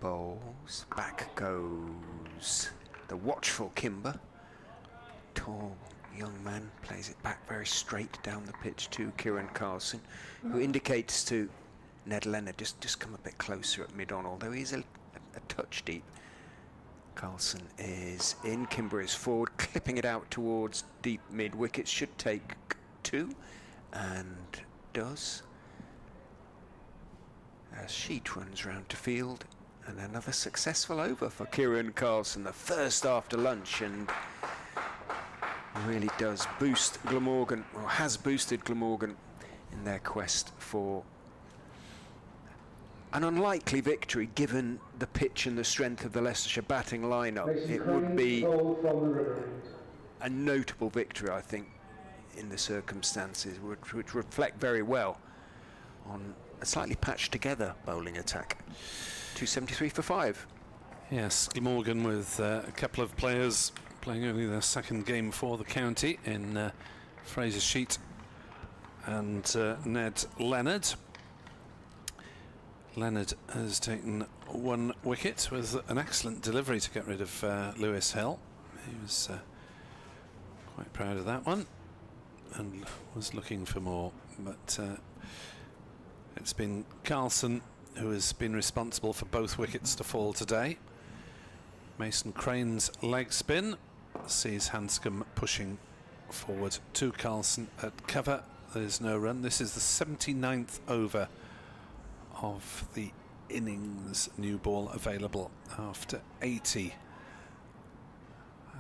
bowls, back goes the watchful Kimber. Tall young man plays it back very straight down the pitch to Kieran Carlson, who indicates to Ned Leonard just come a bit closer at mid-on, although he's a touch deep. Carlson is in, Kimber is forward, clipping it out towards deep mid-wicket. Should take 2, and does. As Sheet runs round to field, and another successful over for Kieran Carlson, the first after lunch, and really does boost Glamorgan, or has boosted Glamorgan in their quest for an unlikely victory given the pitch and the strength of the Leicestershire batting lineup. It would be a notable victory, I think, in the circumstances, which would reflect very well on a slightly patched together bowling attack. 273 for 5. Yes, Glamorgan with a couple of players playing only their second game for the county in Fraser Sheet and Ned Leonard. Leonard has taken 1 wicket with an excellent delivery to get rid of Lewis Hill. He was quite proud of that one and was looking for more, but it's been Carlson who has been responsible for both wickets to fall today. Mason Crane's leg spin sees Hanscom pushing forward to Carlson at cover. There's no run. This is the 79th over of the innings. New ball available after 80.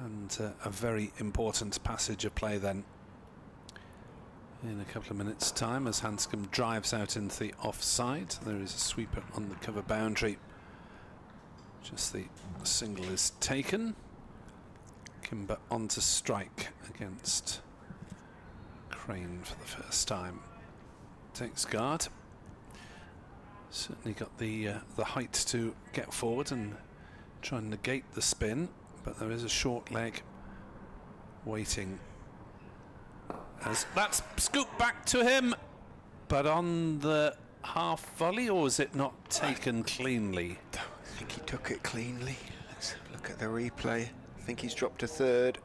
And a very important passage of play then in a couple of minutes' time as Hanscom drives out into the offside. There is a sweeper on the cover boundary. Just the single is taken. Kimber on to strike against Crane for the first time. Takes guard. Certainly got the height to get forward and try and negate the spin, but there is a short leg waiting. As that's scooped back to him, but on the half volley, or was it not taken cleanly? I think he took it cleanly. Let's look at the replay. I think he's dropped a third.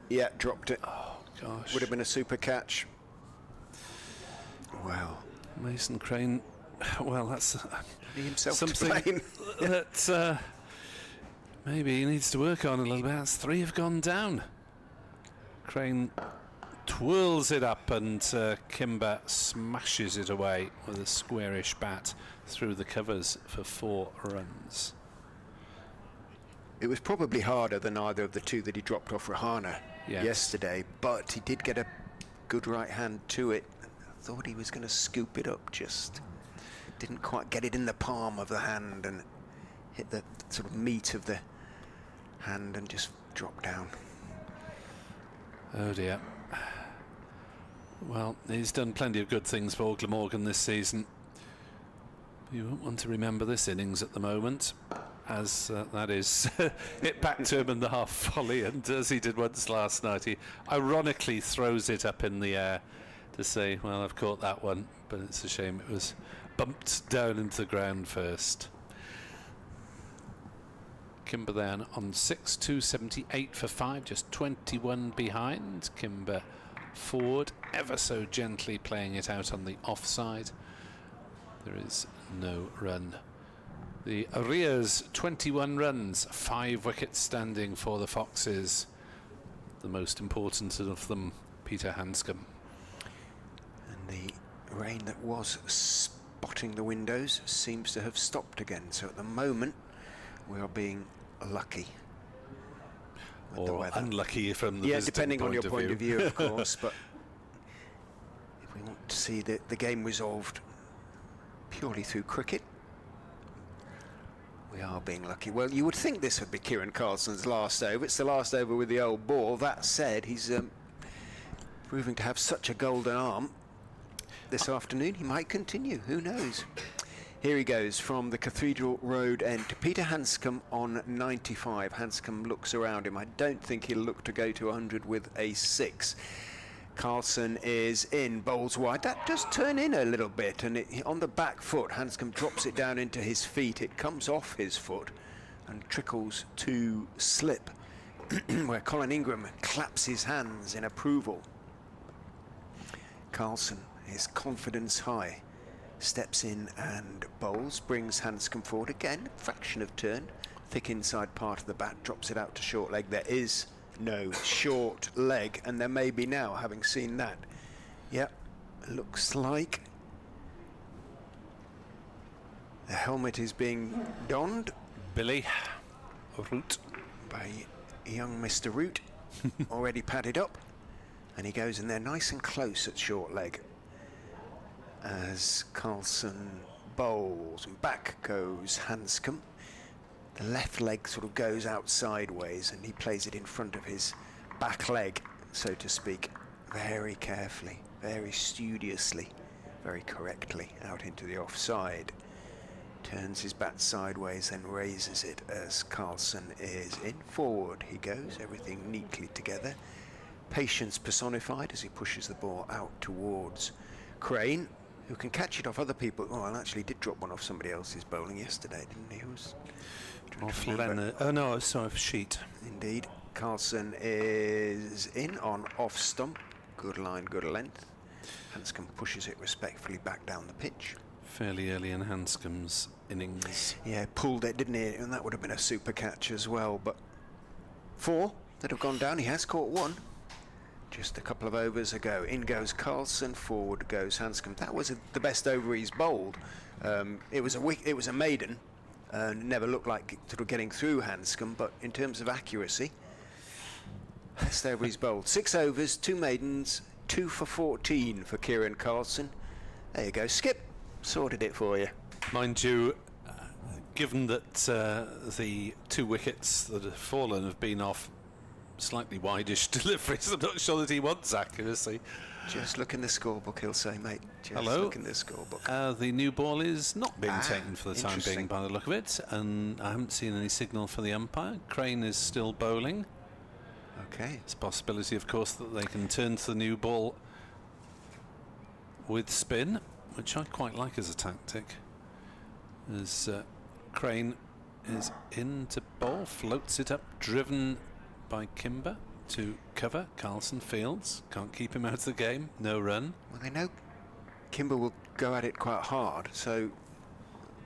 Yeah, dropped it. Oh gosh. Would have been a super catch. Wow. Mason Crane, well, that's Himself something that maybe he needs to work on a little bit. That's 3 have gone down. Crane twirls it up and Kimber smashes it away with a squarish bat through the covers for 4 runs. It was probably harder than either of the 2 that he dropped off Rahana yesterday, but he did get a good right hand to it. I thought he was going to scoop it up, just didn't quite get it in the palm of the hand and hit the sort of meat of the hand and just dropped down. Oh dear. Well, he's done plenty of good things for Glamorgan this season. You won't want to remember this innings at the moment, as that is hit back to him in the half volley, and as he did once last night, he ironically throws it up in the air to say, well, I've caught that one, but it's a shame it was bumped down into the ground first. Kimber then on 6, 278 for 5, just 21 behind. Kimber forward, ever so gently playing it out on the offside. There is no run. The arrears, 21 runs, 5 wickets standing for the Foxes. The most important of them, Peter Hanscom. And the rain that was spotting the windows seems to have stopped again. So at the moment, we are being lucky. Or unlucky from the depending on your point of view, of course. But if we want to see the game resolved purely through cricket, we are being lucky. Well, you would think this would be Kieran Carlson's last over. It's the last over with the old ball. That said, he's proving to have such a golden arm this afternoon. He might continue. Who knows? Here he goes from the Cathedral Road end to Peter Hanscom on 95. Hanscom looks around him. I don't think he'll look to go to 100 with a 6. Carlson is in, bowls wide. That does turn in a little bit, and on the back foot, Hanscom drops it down into his feet. It comes off his foot and trickles to slip, where Colin Ingram claps his hands in approval. Carlson, his confidence high, steps in and bowls, brings Hanscom forward again, fraction of turn, thick inside part of the bat, drops it out to short leg. There is no short leg, and there may be now, having seen that. Yep, looks like the helmet is being donned. Billy Root. By young Mr. Root, already padded up, and he goes in there nice and close at short leg as Carlson bowls, and back goes Hanscom. The left leg sort of goes out sideways, and he plays it in front of his back leg, so to speak, very carefully, very studiously, very correctly out into the offside. Turns his bat sideways, then raises it as Carlson is in. Forward he goes, everything neatly together. Patience personified as he pushes the ball out towards Crane, who can catch it off other people. Oh, well, actually did drop one off somebody else's bowling yesterday, didn't he? Who was Off Leonard. Oh no, sorry, Sheet. Indeed. Carlson is in on off stump. Good line, good length. Hanscom pushes it respectfully back down the pitch. Fairly early in Hanscom's innings. Yeah, pulled it, didn't he? And that would have been a super catch as well. But 4 that have gone down. He has caught 1 just a couple of overs ago. In goes Carlson, forward goes Hanscom. That was the best over he's bowled. It was a maiden. Never looked like sort of getting through Hanscom, but in terms of accuracy, best over he's bowled. 6 overs, 2 maidens, 2 for 14 for Kieran Carlson. There you go, Skip. Sorted it for you. Mind you, given that the 2 wickets that have fallen have been off slightly wide-ish deliveries, I'm not sure that he wants accuracy. Just look in the scorebook, he'll say, mate. Just Hello. Look in the scorebook. The new ball is not being taken for the time being by the look of it, and I haven't seen any signal for the umpire. Crane is still bowling. Okay. There's a possibility, of course, that they can turn to the new ball with spin, which I quite like as a tactic. As Crane is in to bowl, floats it up, driven by Kimber to cover. Carlson fields, can't keep him out of the game, no run. Well, they know Kimber will go at it quite hard, so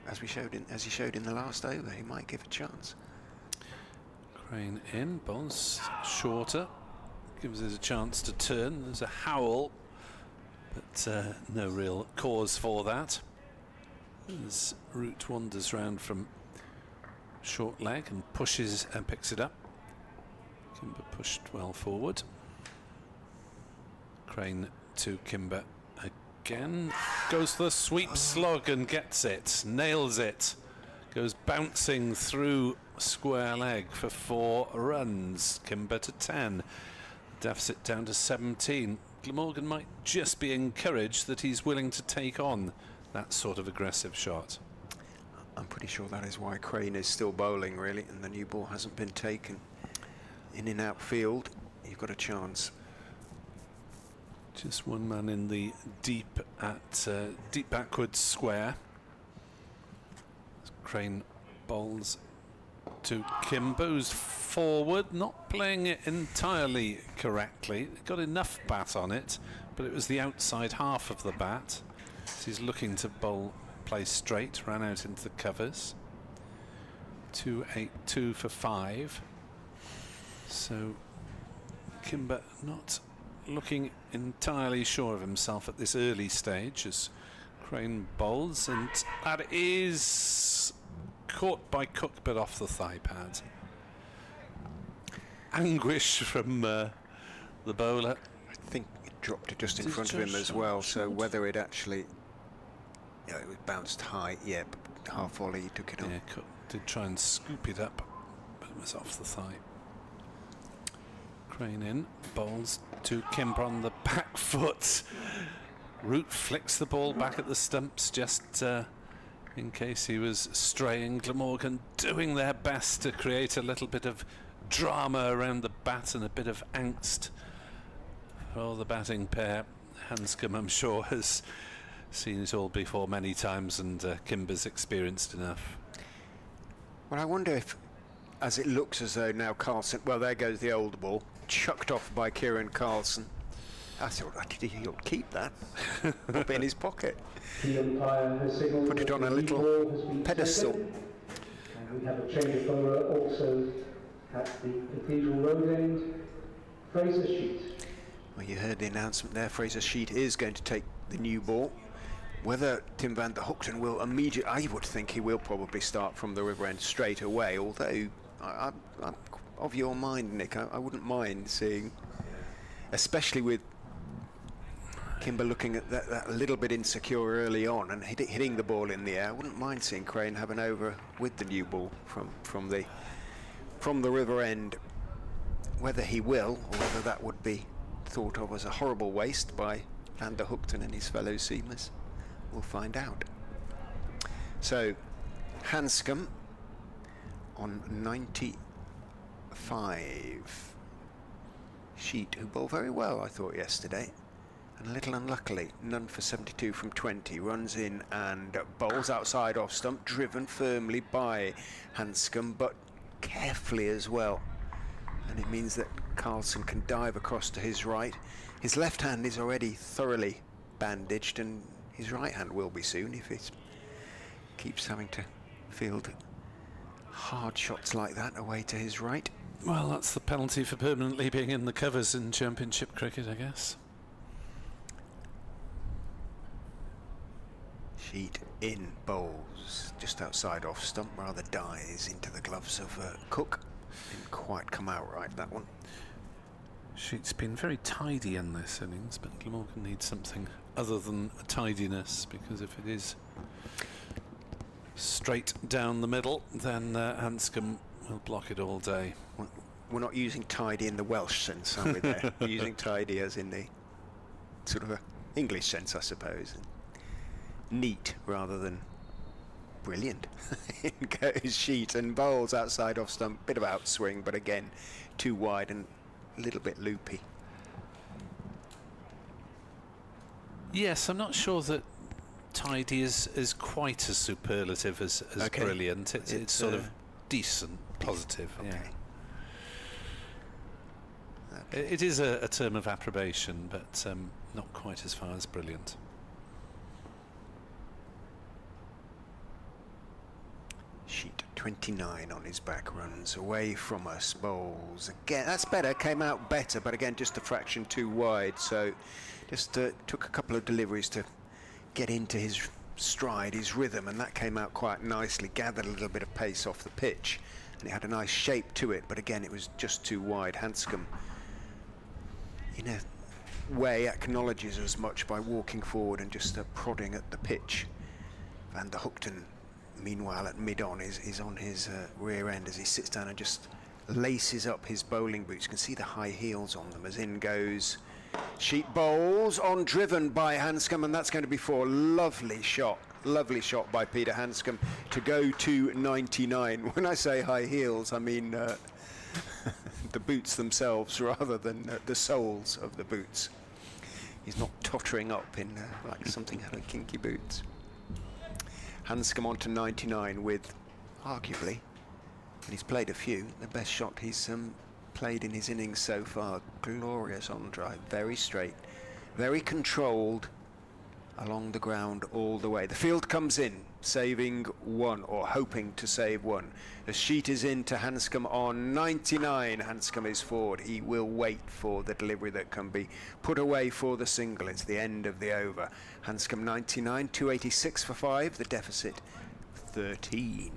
as he showed in the last over, he might give a chance. Crane in, bowls shorter, gives it a chance to turn. There's a howl, but no real cause for that. As Root wanders round from short leg and pushes and picks it up. Kimber pushed well forward. Crane to Kimber again. Goes for the sweep slog and gets it. Nails it. Goes bouncing through square leg for 4 runs. Kimber to 10. Deficit down to 17. Glamorgan might just be encouraged that he's willing to take on that sort of aggressive shot. I'm pretty sure that is why Crane is still bowling, really, and the new ball hasn't been taken. In and out field, you've got a chance. Just one man in the deep backwards square. Crane bowls to Kimbo's forward, not playing it entirely correctly. Got enough bat on it, but it was the outside half of the bat. So he's looking to bowl, play straight, ran out into the covers. 2-8-2 for 5. So Kimber not looking entirely sure of himself at this early stage as Crane bowls, and that is caught by Cook but off the thigh pad. Anguish from the bowler. I think it dropped it just in front of him as well, so whether it actually... Yeah, it was bounced high, yeah, but half volley he took it on. Yeah, Cook did try and scoop it up, but it was off the thigh. Crane in, bowls to Kimber on the back foot. Root flicks the ball back at the stumps just in case he was straying. Glamorgan doing their best to create a little bit of drama around the bat and a bit of angst for the batting pair. Hanscom, I'm sure, has seen it all before many times, and Kimber's experienced enough. Well, I wonder if, as it looks as though now Carlson... Well, there goes the old ball, chucked off by Kieran Carlson. I thought he'll keep that. Pop it in his pocket. Put it on a little pedestal. And we have a change of bowler also at the Cathedral Road end, Fraser Sheet. Well, you heard the announcement there. Fraser Sheet is going to take the new ball. Whether Tim van der Hoogten will immediately, I would think he will probably start from the river end straight away, although I'm of your mind, Nick. I wouldn't mind seeing, especially with Kimber looking at that a little bit insecure early on and hitting the ball in the air. I wouldn't mind seeing Crane have an over with the new ball from the river end. Whether he will, or whether that would be thought of as a horrible waste by Van der Hoogten and his fellow seamers, we'll find out. So, Hanscom on 95. Sheet, who bowled very well, I thought, yesterday, and a little unluckily, none for 72 from 20, runs in and bowls outside off stump, driven firmly by Hanscom, but carefully as well. And it means that Carlson can dive across to his right. His left hand is already thoroughly bandaged, and his right hand will be soon if he keeps having to field hard shots like that away to his right. Well, that's the penalty for permanently being in the covers in Championship cricket, I guess. Sheet in bowls just outside off stump, rather dies into the gloves of Cook. Didn't quite come out right, that one. Sheet's been very tidy in this innings, but Glamorgan needs something other than tidiness, because if it is straight down the middle, then Hanscom will block it all day. We're not using tidy in the Welsh sense, are we there? We're using tidy as in the sort of a English sense, I suppose. Neat rather than brilliant. In goes Sheet and bowls outside off stump, bit of outswing, but again too wide and a little bit loopy. Yes, I'm not sure that tidy is quite as superlative as Okay. brilliant. It's sort of decent, positive. Okay. Yeah. It is a term of approbation, but not quite as far as brilliant. Sheet 29 on his back, runs away from us, bowls again. That's better, came out better, but again just a fraction too wide, so just took a couple of deliveries to get into his stride, his rhythm, and that came out quite nicely, gathered a little bit of pace off the pitch, and it had a nice shape to it, but again it was just too wide. Hanscom, in a way, acknowledges as much by walking forward and just prodding at the pitch. Van der Hoogten, meanwhile, at mid-on, is on his rear end as he sits down and just laces up his bowling boots. You can see the high heels on them as in goes Sheet. Bowls on, driven by Hanscom, and that's going to be four. Lovely shot by Peter Hanscom to go to 99. When I say high heels, I mean the boots themselves rather than the soles of the boots. He's not tottering up in like something out of kinky boots. Hanscom on to 99 with, arguably, and he's played a few, the best shot he's played in his innings so far. Glorious on drive, very straight, very controlled along the ground all the way. The field comes in, saving one, or hoping to save one. The Sheet is in to Hanscom on 99. Hanscom is forward. He will wait for the delivery that can be put away for the single. It's the end of the over. Hanscom 99, 286 for 5. The deficit 13.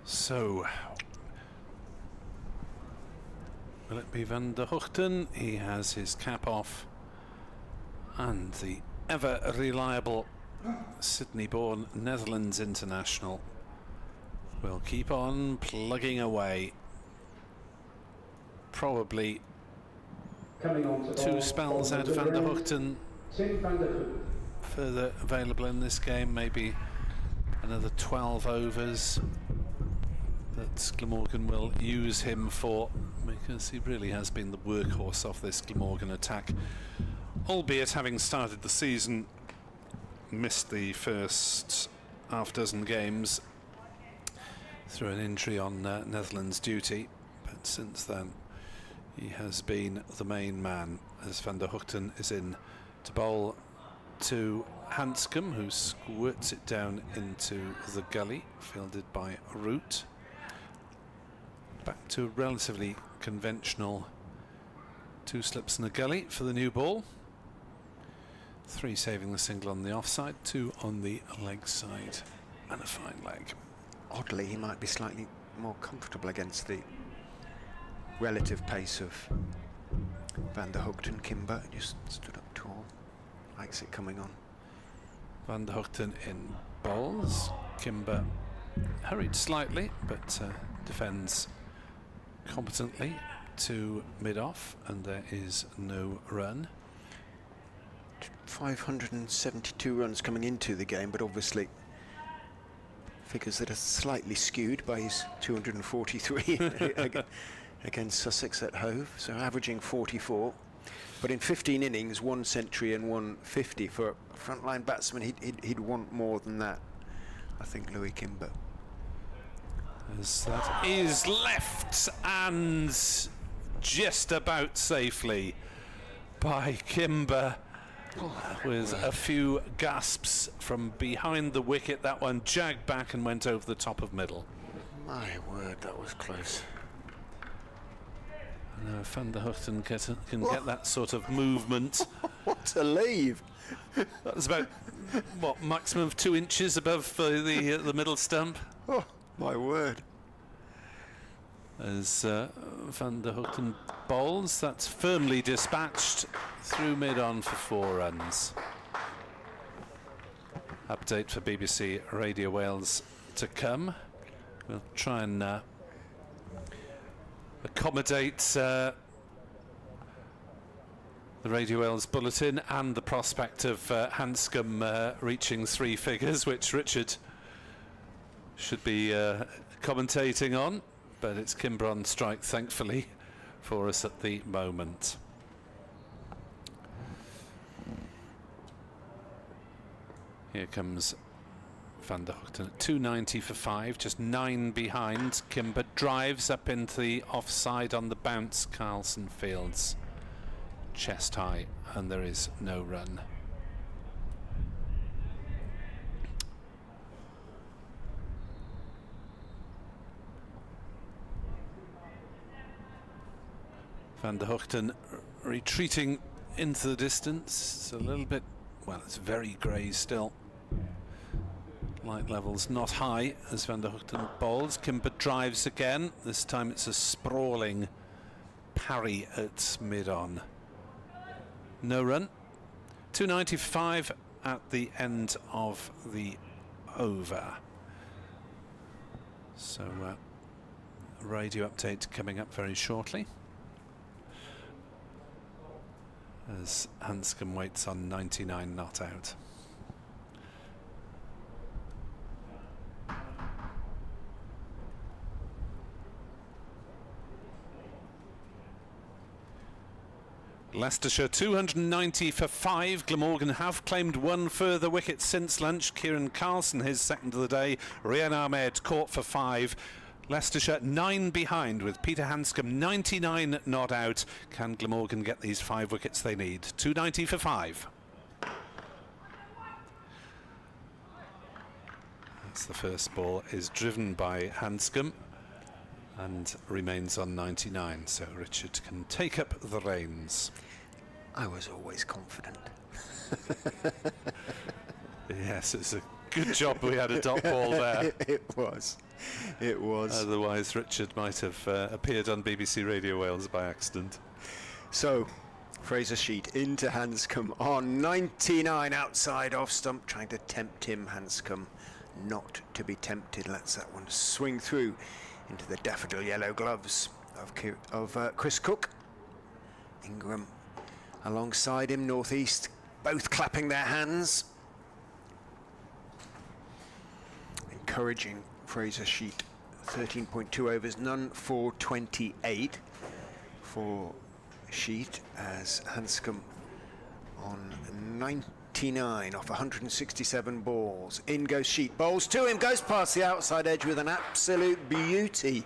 So, will it be Van der Hoogten? He has his cap off, and the ever reliable Sydney-born Netherlands international will keep on plugging away. Probably Coming on to two spells out of Van der Hoogten Tim van der Hoogten. further available in this game, maybe another 12 overs that Glamorgan will use him for, because he really has been the workhorse of this Glamorgan attack, albeit having started the season, missed the first half dozen games through an injury on Netherlands duty, but since then he has been the main man as Van der Hoogten is in to bowl to Hanscom, who squirts it down into the gully, fielded by Root. Back to a relatively conventional 2 slips and a gully for the new ball. 3 saving the single on the offside, 2 on the leg side, and a fine leg. Oddly, he might be slightly more comfortable against the relative pace of Van der Hoogten. Kimber just stood up tall, likes it coming on. Van der Hoogten in bowls. Kimber hurried slightly, but defends competently to mid-off, and there is no run. 572 runs coming into the game, but obviously figures that are slightly skewed by his 243 against Sussex at Hove, so averaging 44. But in 15 innings, 1 century and 150 for a frontline batsman, he'd want more than that, I think, Louis Kimber. As that is left and just about safely by Kimber. With a few gasps from behind the wicket, that one jagged back and went over the top of middle. My word, that was close. Van der Hoogten can get that sort of movement. What a leave! That was about, what, maximum of 2 inches above the middle stump. Oh, my word. As Van der Hoogten bowls, that's firmly dispatched through mid-on for 4 runs. Update for BBC Radio Wales to come. We'll try and accommodate the Radio Wales bulletin and the prospect of Hanscom reaching 3 figures, which Richard should be commentating on. But it's Kimber on strike, thankfully, for us at the moment. Here comes Van der Hoogten at 290 for 5, just 9 behind. Kimber drives up into the offside on the bounce. Carlson fields chest high, and there is no run. Van der Hoogten retreating into the distance. It's a little bit, well, it's very grey still. Light levels not high as Van der Hoogten bowls. Kimber drives again. This time it's a sprawling parry at mid-on. No run. 295 at the end of the over. So radio update coming up very shortly, as Hanscom waits on 99 not out. Leicestershire 290 for 5. Glamorgan have claimed 1 further wicket since lunch. Kieran Carlson, his second of the day. Rian Ahmed caught for 5. Leicestershire 9 behind with Peter Hanscom 99 not out. Can Glamorgan get these 5 wickets they need? 290 for 5. That's the first ball, is driven by Hanscom and remains on 99, so Richard can take up the reins. I was always confident. Yes, it's a good job we had a dot ball there. It was. It was. Otherwise, Richard might have appeared on BBC Radio Wales by accident. So, Fraser Sheet into Hanscom on 99 outside off stump, trying to tempt him. Hanscom not to be tempted. Lets that one swing through into the daffodil yellow gloves of Chris Cook. Ingram alongside him, northeast, both clapping their hands. Encouraging Fraser Sheet. 13.2 overs, none for 28 for Sheet, as Hanscom on 99 off 167 balls. In goes Sheet, bowls to him, goes past the outside edge with an absolute beauty,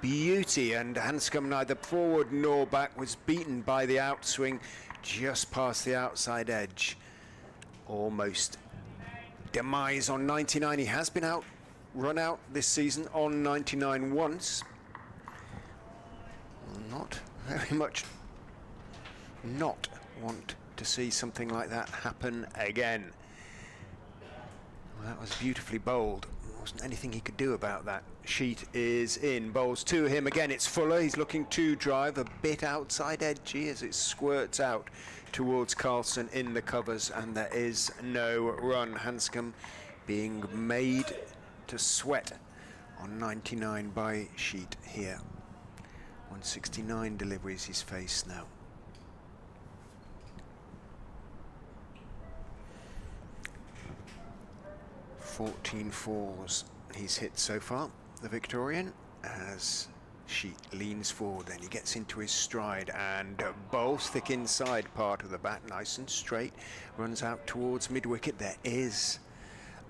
and Hanscom neither forward nor back, was beaten by the outswing just past the outside edge. almost demise on 99. He has been run out this season on 99 once. Not very much not want to see something like that happen again. Well, that was beautifully bowled. There wasn't anything he could do about that. Sheet is in. Bowls to him again. It's Fuller. He's looking to drive a bit outside edgy as it squirts out towards Carlson in the covers, and there is no run. Hanscom being made to sweat on 99 by Sheet here. 169 deliveries he's faced now. 14 fours he's hit so far, the Victorian, as Sheet leans forward. Then he gets into his stride and bowls thick inside part of the bat, nice and straight, runs out towards mid-wicket. There is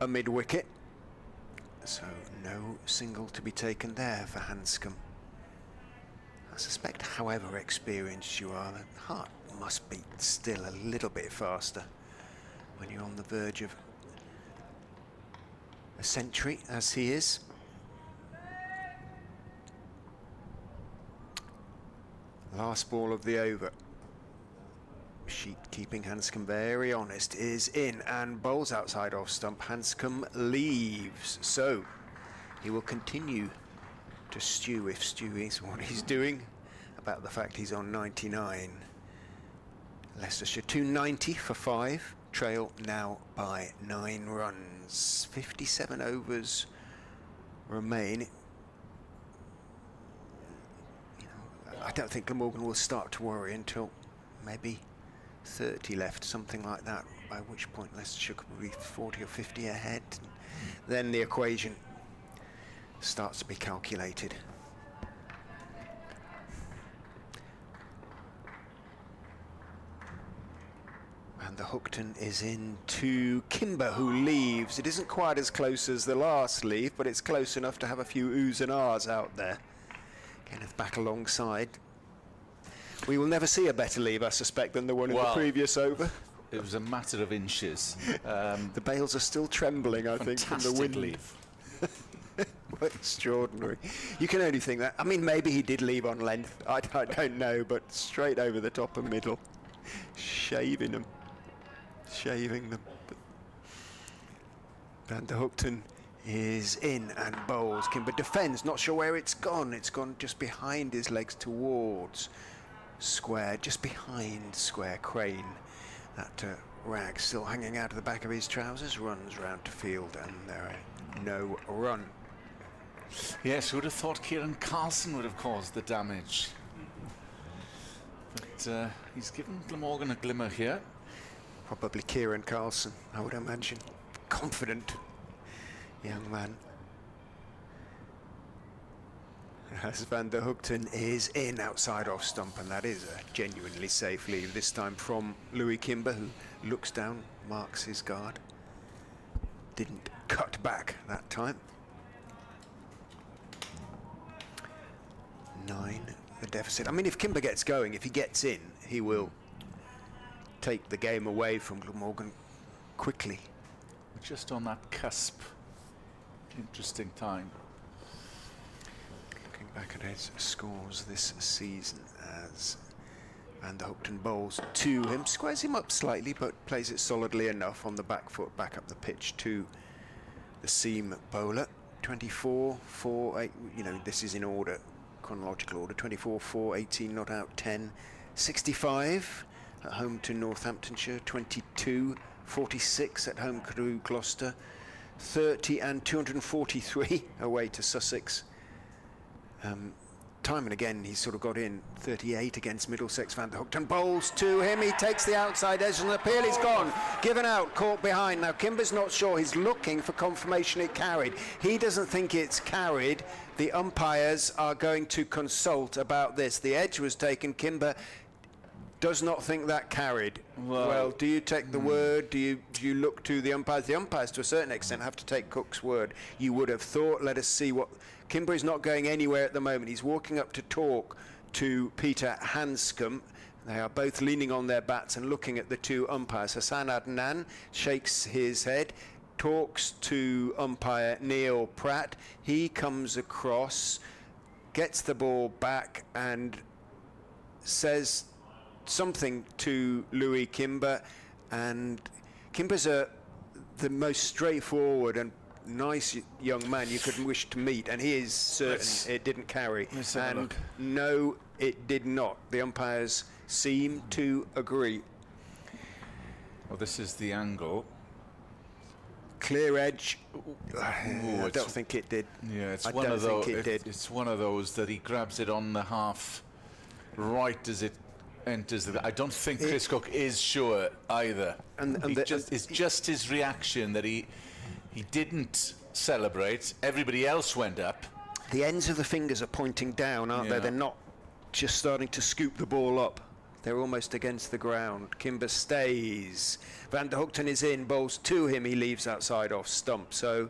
a mid-wicket, so no single to be taken there for Hanscom. I suspect, however experienced you are, the heart must beat still a little bit faster when you're on the verge of a century, as he is. Last ball of the over. Sheet keeping Hanscom very honest is in and bowls outside off stump. Hanscom leaves, so he will continue to stew, if stew is what he's doing, about the fact he's on 99. Leicestershire 290 for 5, trail now by 9 runs. 57 overs remain. I don't think Glamorgan will start to worry until maybe 30 left, something like that, by which point Leicestershire could be 40 or 50 ahead. Then the equation starts to be calculated. And the Hookton is in to Kimber, who leaves. It isn't quite as close as the last leave, but it's close enough to have a few oohs and ahs out there. Kenneth back alongside. We will never see a better leave, I suspect, than the one in the previous over. It was a matter of inches. The bales are still trembling, I think, from the wind. Leave. What extraordinary. You can only think that. I mean, maybe he did leave on length. I don't know, but straight over the top and middle. Shaving them. And the Hookton is in and bowls. Kimber defends, not sure where it's gone. It's gone just behind his legs towards square, just behind square. Crane, that rag still hanging out of the back of his trousers, runs round to field, and there are no run. Yes, who would have thought Kieran Carlson would have caused the damage? But he's given Glamorgan a glimmer here. Probably Kieran Carlson, I would imagine. Confident young man. As Van der Hookton is in outside off stump, and that is a genuinely safe leave, this time from Louis Kimber, who looks down, marks his guard. Didn't cut back that time. 9, the deficit. I mean, if Kimber gets going, if he gets in, he will take the game away from Glamorgan quickly. Just on that cusp. Interesting time. Looking back at his scores this season, as Van der Hookton bowls to him, squares him up slightly, but plays it solidly enough on the back foot, back up the pitch to the seam bowler. 24, 4, 8, you know, this is in order, chronological order. 24, 4, 18 not out, 10, 65 at home to Northamptonshire, 22, 46 at home to Gloucester, 30 and 243 away to Sussex. Time and again he's sort of got in. 38 against Middlesex. Van der Hookton bowls to him. He takes the outside edge and the appeal is gone. Given out, caught behind. Now Kimber's not sure. He's looking for confirmation it carried. He doesn't think it's carried. The umpires are going to consult about this. The edge was taken. Kimber does not think that carried. Well, do you take the word? Do you look to the umpires? The umpires, to a certain extent, have to take Cook's word. You would have thought. Let us see what. Kimber is not going anywhere at the moment. He's walking up to talk to Peter Hanscom. They are both leaning on their bats and looking at the two umpires. Hassan Adnan shakes his head, talks to umpire Neil Pratt. He comes across, gets the ball back and says something to Louis Kimber, and Kimber's the most straightforward and nice young man you could wish to meet, and he is certain it didn't carry. And no, it did not. The umpires seem to agree. Well, this is the angle. Clear edge. I don't think it did. Yeah, it's I one don't of those. think it did. It's one of those that he grabs it on the half, right as it enters the. I don't think Chris Cook is sure either. It's just his reaction that he didn't celebrate. Everybody else went up. The ends of the fingers are pointing down, aren't they? They're not just starting to scoop the ball up. They're almost against the ground. Kimber stays. Van der Hoogten is in, bowls to him. He leaves outside off stump. So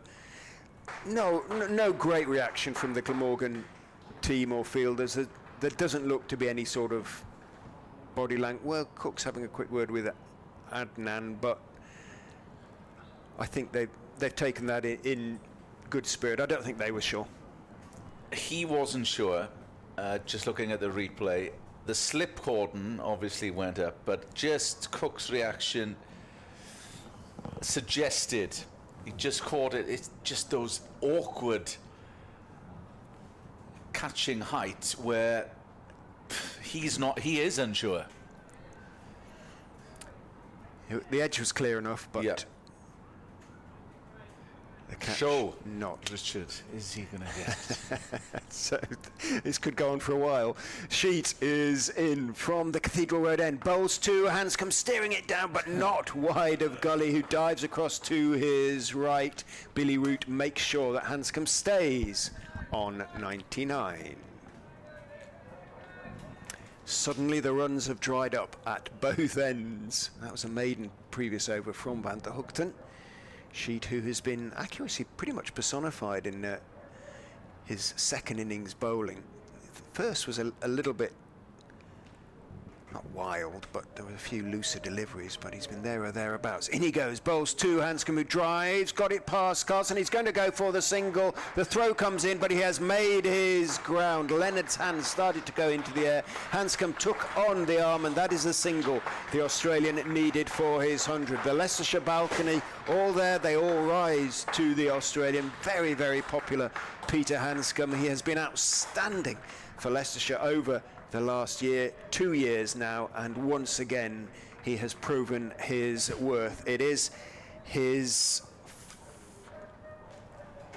no great reaction from the Glamorgan team or fielders. There doesn't look to be any sort of body language. Well, Cook's having a quick word with Adnan, but I think they've taken that in good spirit. I don't think they were sure. He wasn't sure. Just looking at the replay, the slip cordon obviously went up, but just Cook's reaction suggested he just caught it. It's just those awkward catching heights where he is unsure. The edge was clear enough, but the catch not. Richard, is he going to get? So this could go on for a while. Sheet is in from the Cathedral Road end. Bowls to Hanscom, steering it down, but not wide of Gully, who dives across to his right. Billy Root makes sure that Hanscom stays on 99. Suddenly the runs have dried up at both ends. That was a maiden previous over from Van der Hoogten. Sheet, who has been accuracy pretty much personified in his second innings bowling. The first was a little bit, not wild, but there were a few looser deliveries, but he's been there or thereabouts. In he goes, bowls to Hanscom, who drives, got it past Carlson. He's going to go for the single. The throw comes in, but he has made his ground. Leonard's hand started to go into the air. Hanscom took on the arm, and that is the single the Australian needed for his 100. The Leicestershire balcony, all there, they all rise to the Australian. Very, very popular Peter Hanscom. He has been outstanding for Leicestershire over the last 2 years now, and once again he has proven his worth. It is his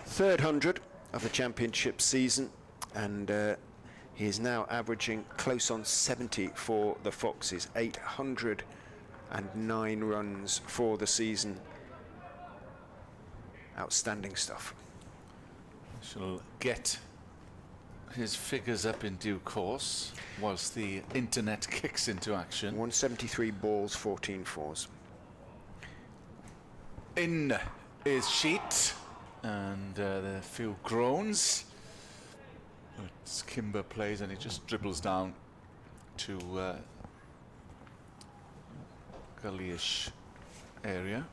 third 100 of the championship season, and he is now averaging close on 70 for the Foxes. 809 runs for the season. Outstanding stuff. Shall get his figures up in due course whilst the internet kicks into action. 173 balls, 14 fours. In is Sheet, and there are a few groans. It's Kimber plays, and he just dribbles down to Gully-ish area.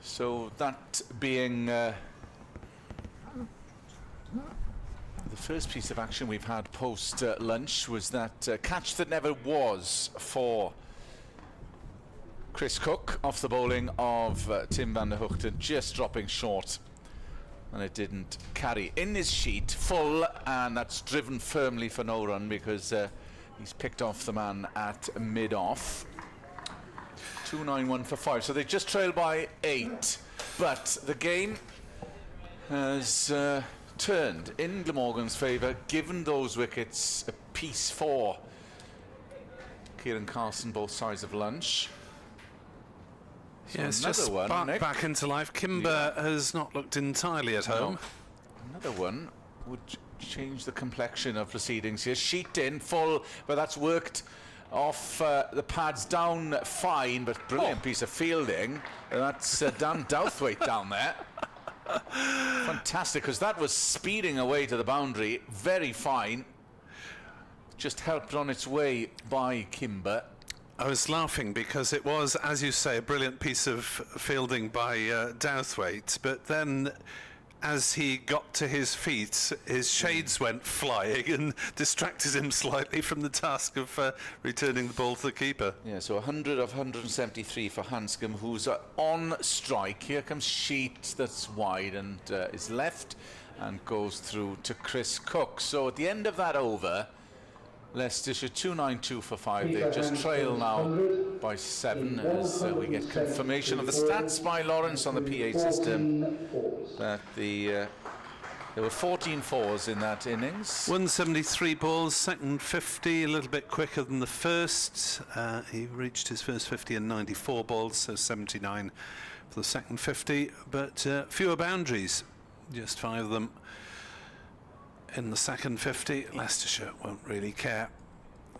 So that being the first piece of action we've had post lunch was that catch that never was for Chris Cook off the bowling of Tim van der Hoogten, just dropping short, and it didn't carry. In his sheet, full, and that's driven firmly for no run because he's picked off the man at mid-off. 291 for 5, so they just trail by 8, but the game has turned in Glamorgan's favour, given those wickets a piece for Kieran Carson, both sides of lunch. So yes, just one, sparked back into life. Kimber has not looked entirely at home. Another one would change the complexion of proceedings here. Sheet in, full, but that's worked off the pads down fine, but brilliant piece of fielding. That's Dan Douthwaite down there. Fantastic, because that was speeding away to the boundary. Very fine. just helped on its way by Kimber. I was laughing because it was, as you say, a brilliant piece of fielding by Douthwaite, but then as he got to his feet, his shades went flying and distracted him slightly from the task of returning the ball to the keeper. Yeah, so 100 of 173 for Hanscom, who's on strike. Here comes Sheet, that's wide and is left and goes through to Chris Cook. So at the end of that over, Leicestershire 292 for 5. They just trail now by 7 as we get confirmation of the stats by Lawrence on the PA system that there were 14 fours in that innings. 173 balls, second 50, a little bit quicker than the first. He reached his first 50 in 94 balls, so 79 for the second 50, but fewer boundaries, just 5 of them. In the second 50, Leicestershire won't really care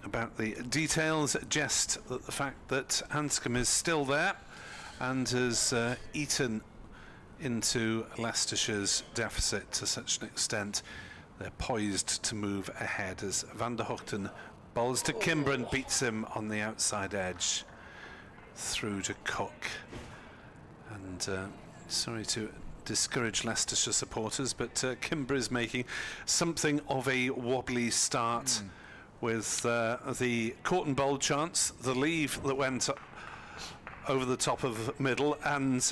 about the details, just the fact that Hanscom is still there and has eaten into Leicestershire's deficit to such an extent they're poised to move ahead as Van der Hoogten bowls to Kimber and beats him on the outside edge through to Cook. And sorry to discourage Leicestershire supporters, but Kimber is making something of a wobbly start with the caught and bowled chance, the leave that went over the top of middle, and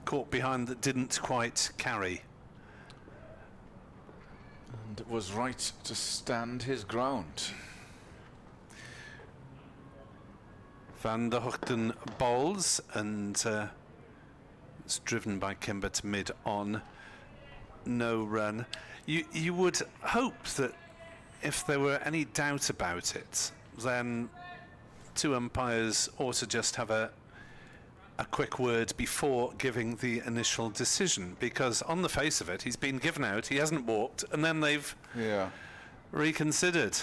caught behind that didn't quite carry. And it was right to stand his ground. Van der Hoogten bowls and it's driven by Kimber to mid on, no run. You would hope that if there were any doubt about it, then 2 umpires ought to just have a quick word before giving the initial decision, because on the face of it, he's been given out, he hasn't walked, and then they've reconsidered.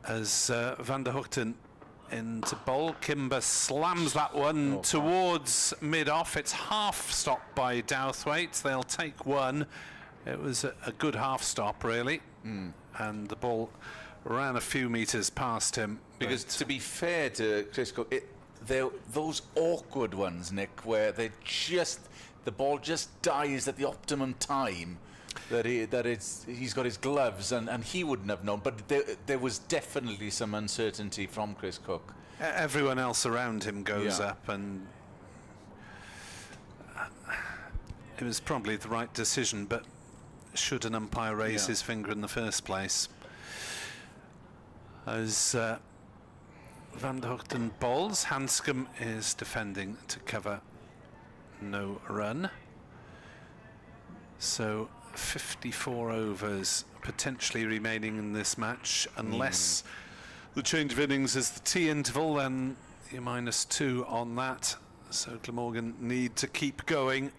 As Van der Hoogten into bowl, Kimber slams that one towards mid-off. It's half stopped by Douthwaite. They'll take one. It was a good half stop, really, and the ball ran a few metres past him. Because to be fair to Chris Cook, those awkward ones, Nick, where the ball just dies at the optimum time. He's got his gloves and he wouldn't have known, but there was definitely some uncertainty from Chris Cook. Everyone else around him goes up, and it was probably the right decision, but should an umpire raise his finger in the first place? As Van der Hoogten bowls, Hanscom is defending to cover no run. So 54 overs potentially remaining in this match, unless the change of innings is the tea interval, then you're -2 on that. So Glamorgan need to keep going,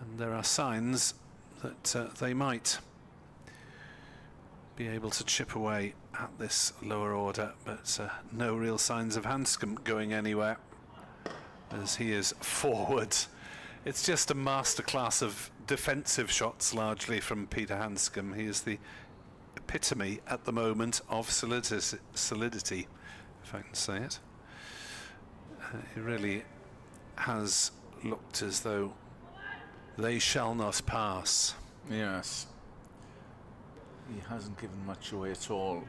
and there are signs that they might be able to chip away at this lower order, but no real signs of Hanscom going anywhere as he is forward. It's just a masterclass of defensive shots, largely from Peter Hanscom. He is the epitome at the moment of solidity, if I can say it. He really has looked as though they shall not pass. Yes. He hasn't given much away at all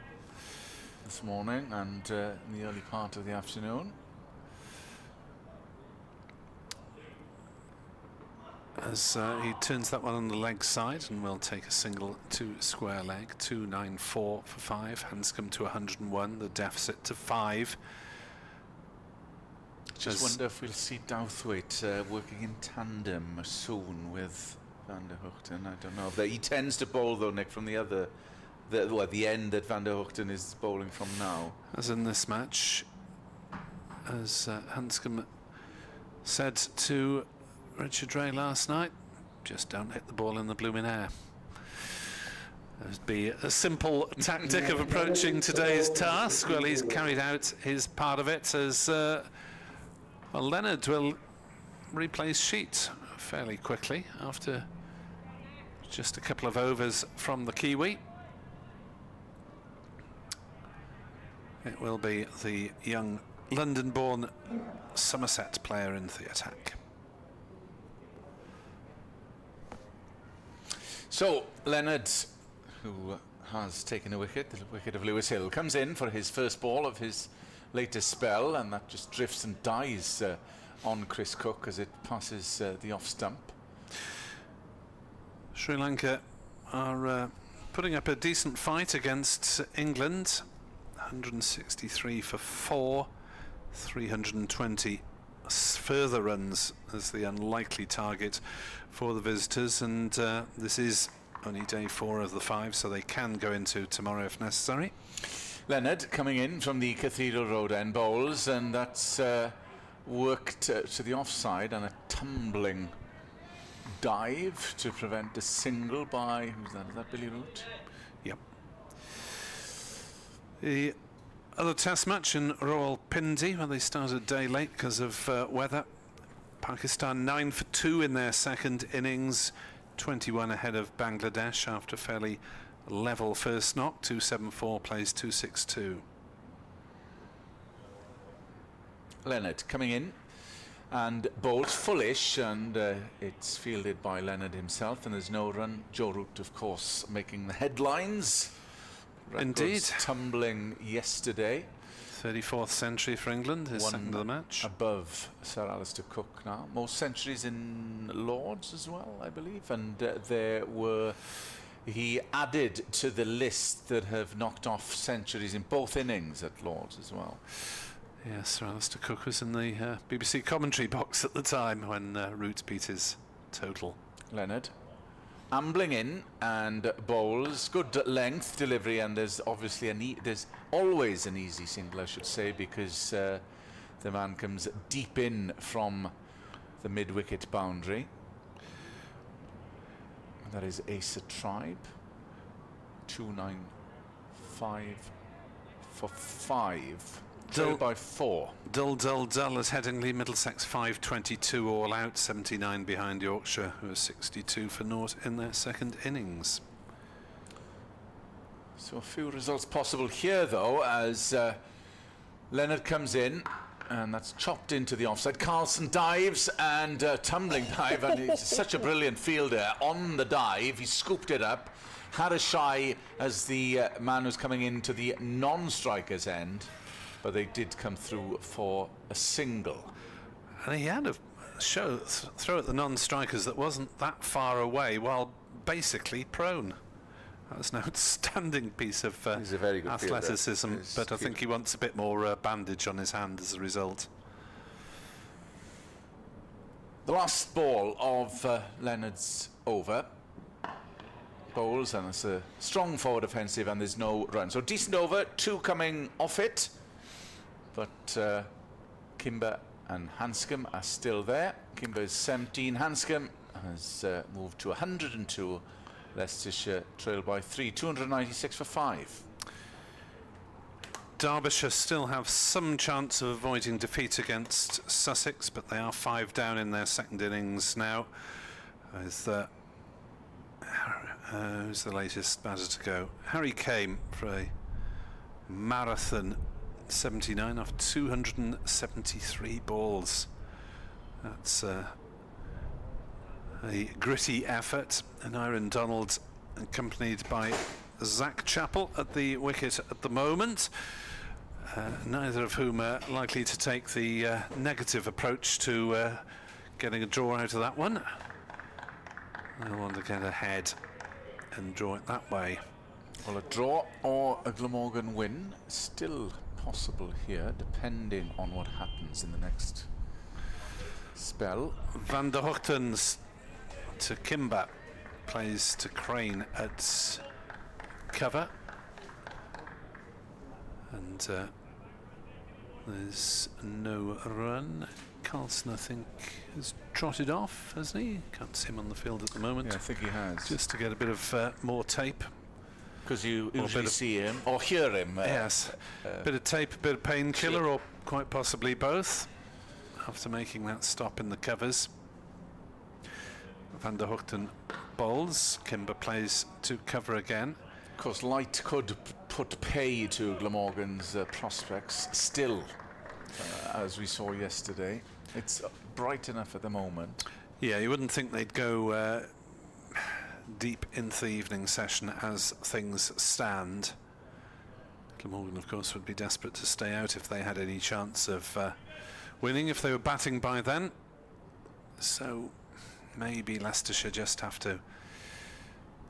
this morning and in the early part of the afternoon. As he turns that one on the leg side, and we'll take a single to square leg. 294 for 5. Hanscom to 101. The deficit to 5. Just wonder if we'll see Douthwaite working in tandem soon with Van der Hoogten. I don't know. He tends to bowl though, Nick, from the end that Van der Hoogten is bowling from now. As in this match, as Hanscom said to Richard Ray last night, just don't hit the ball in the blooming air. That'd be a simple tactic of approaching today's task. Well, he's carried out his part of it as Leonard will replace Sheet fairly quickly after just a couple of overs from the Kiwi. It will be the young London-born Somerset player in the attack. So Leonard, who has taken a wicket, the wicket of Lewis Hill, comes in for his first ball of his latest spell, and that just drifts and dies on Chris Cook as it passes the off stump. Sri Lanka are putting up a decent fight against England. 163 for 4, 320 further runs as the unlikely target for the visitors, and this is only day 4 of the 5, so they can go into tomorrow if necessary. Leonard coming in from the Cathedral Road end bowls, and that's worked to the offside, and a tumbling dive to prevent a single by, who's that? Is that Billy Root? Yep. The other test match in Rawalpindi, where they started a day late because of weather. Pakistan 9 for 2 in their second innings, 21 ahead of Bangladesh after fairly level first knock. 274 plays 262. Leonard coming in and bowls fullish, and it's fielded by Leonard himself, and there's no run. Joe Root, of course, making the headlines. Records Indeed. tumbling yesterday. 34th century for England, his second of the match. Above Sir Alistair Cook now. Most centuries in Lords as well, I believe. And he added to the list that have knocked off centuries in both innings at Lords as well. Yes, Sir Alistair Cook was in the BBC commentary box at the time when Root beat his total. Leonard ambling in and bowls, good length delivery, and there's obviously there's always an easy single, I should say, because the man comes deep in from the mid-wicket boundary. And that is Asa Tribe. 295 for 5. Trailed by 4. Dull as Headingley, Middlesex 522 all out, 79 behind Yorkshire, who are 62 for naught in their second innings. So a few results possible here, though, as Leonard comes in, and that's chopped into the offside. Carlson dives, and tumbling dive, and he's such a brilliant fielder. On the dive, he scooped it up, had a shy as the man who's coming into the non-striker's end, but they did come through for a single. And he had a throw at the non-strikers that wasn't that far away, while basically prone. That was an outstanding piece of He's a very good athleticism, fielder. but I think he wants a bit more bandage on his hand as a result. The last ball of Leonard's over. Bowls, and it's a strong forward offensive, and there's no run. So decent over, 2 coming off it. But Kimber and Hanscom are still there. Kimber is 17. Hanscom has moved to 102. Leicestershire trailed by 3. 296 for 5. Derbyshire still have some chance of avoiding defeat against Sussex, but they are 5 down in their second innings now. Who's the latest batter to go? Harry Kane for a marathon 79 off 273 balls. That's a gritty effort. And Aaron Donald, accompanied by Zach Chappell at the wicket at the moment, neither of whom are likely to take the negative approach to getting a draw out of that one. They'll want to get ahead and draw it that way. Well, a draw or a Glamorgan win still possible here, depending on what happens in the next spell. Van der Hoogtens to Kimber, plays to Crane at cover, and there's no run. Carlson, I think, has trotted off, hasn't he? Can't see him on the field at the moment. Yeah, I think he has. Just to get a bit of more tape. Because you usually see him or hear him. Yes, bit of tape, a bit of painkiller, or quite possibly both, after making that stop in the covers. Van der Hoogten bowls. Kimber plays to cover again. course, light could put pay to Glamorgan's prospects still, as we saw yesterday. It's bright enough at the moment. Yeah, you wouldn't think they'd go deep into the evening session as things stand. Glamorgan, of course, would be desperate to stay out if they had any chance of winning, if they were batting by then. So maybe Leicestershire just have to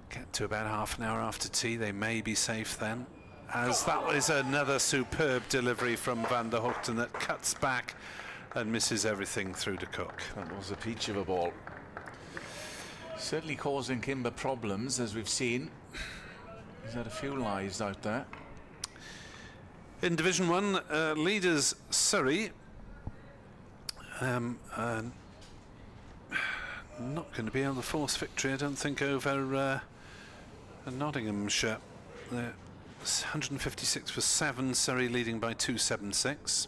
get to about half an hour after tea. They may be safe then, as that was another superb delivery from Van der Hoogten that cuts back and misses everything through to Cook. That was a peach of a ball. Certainly causing Kimber problems, as we've seen. He's had a few lives out there. In Division 1, leaders Surrey. Not going to be able to force victory, I don't think, over Nottinghamshire. They're 156 for 7, Surrey leading by 276.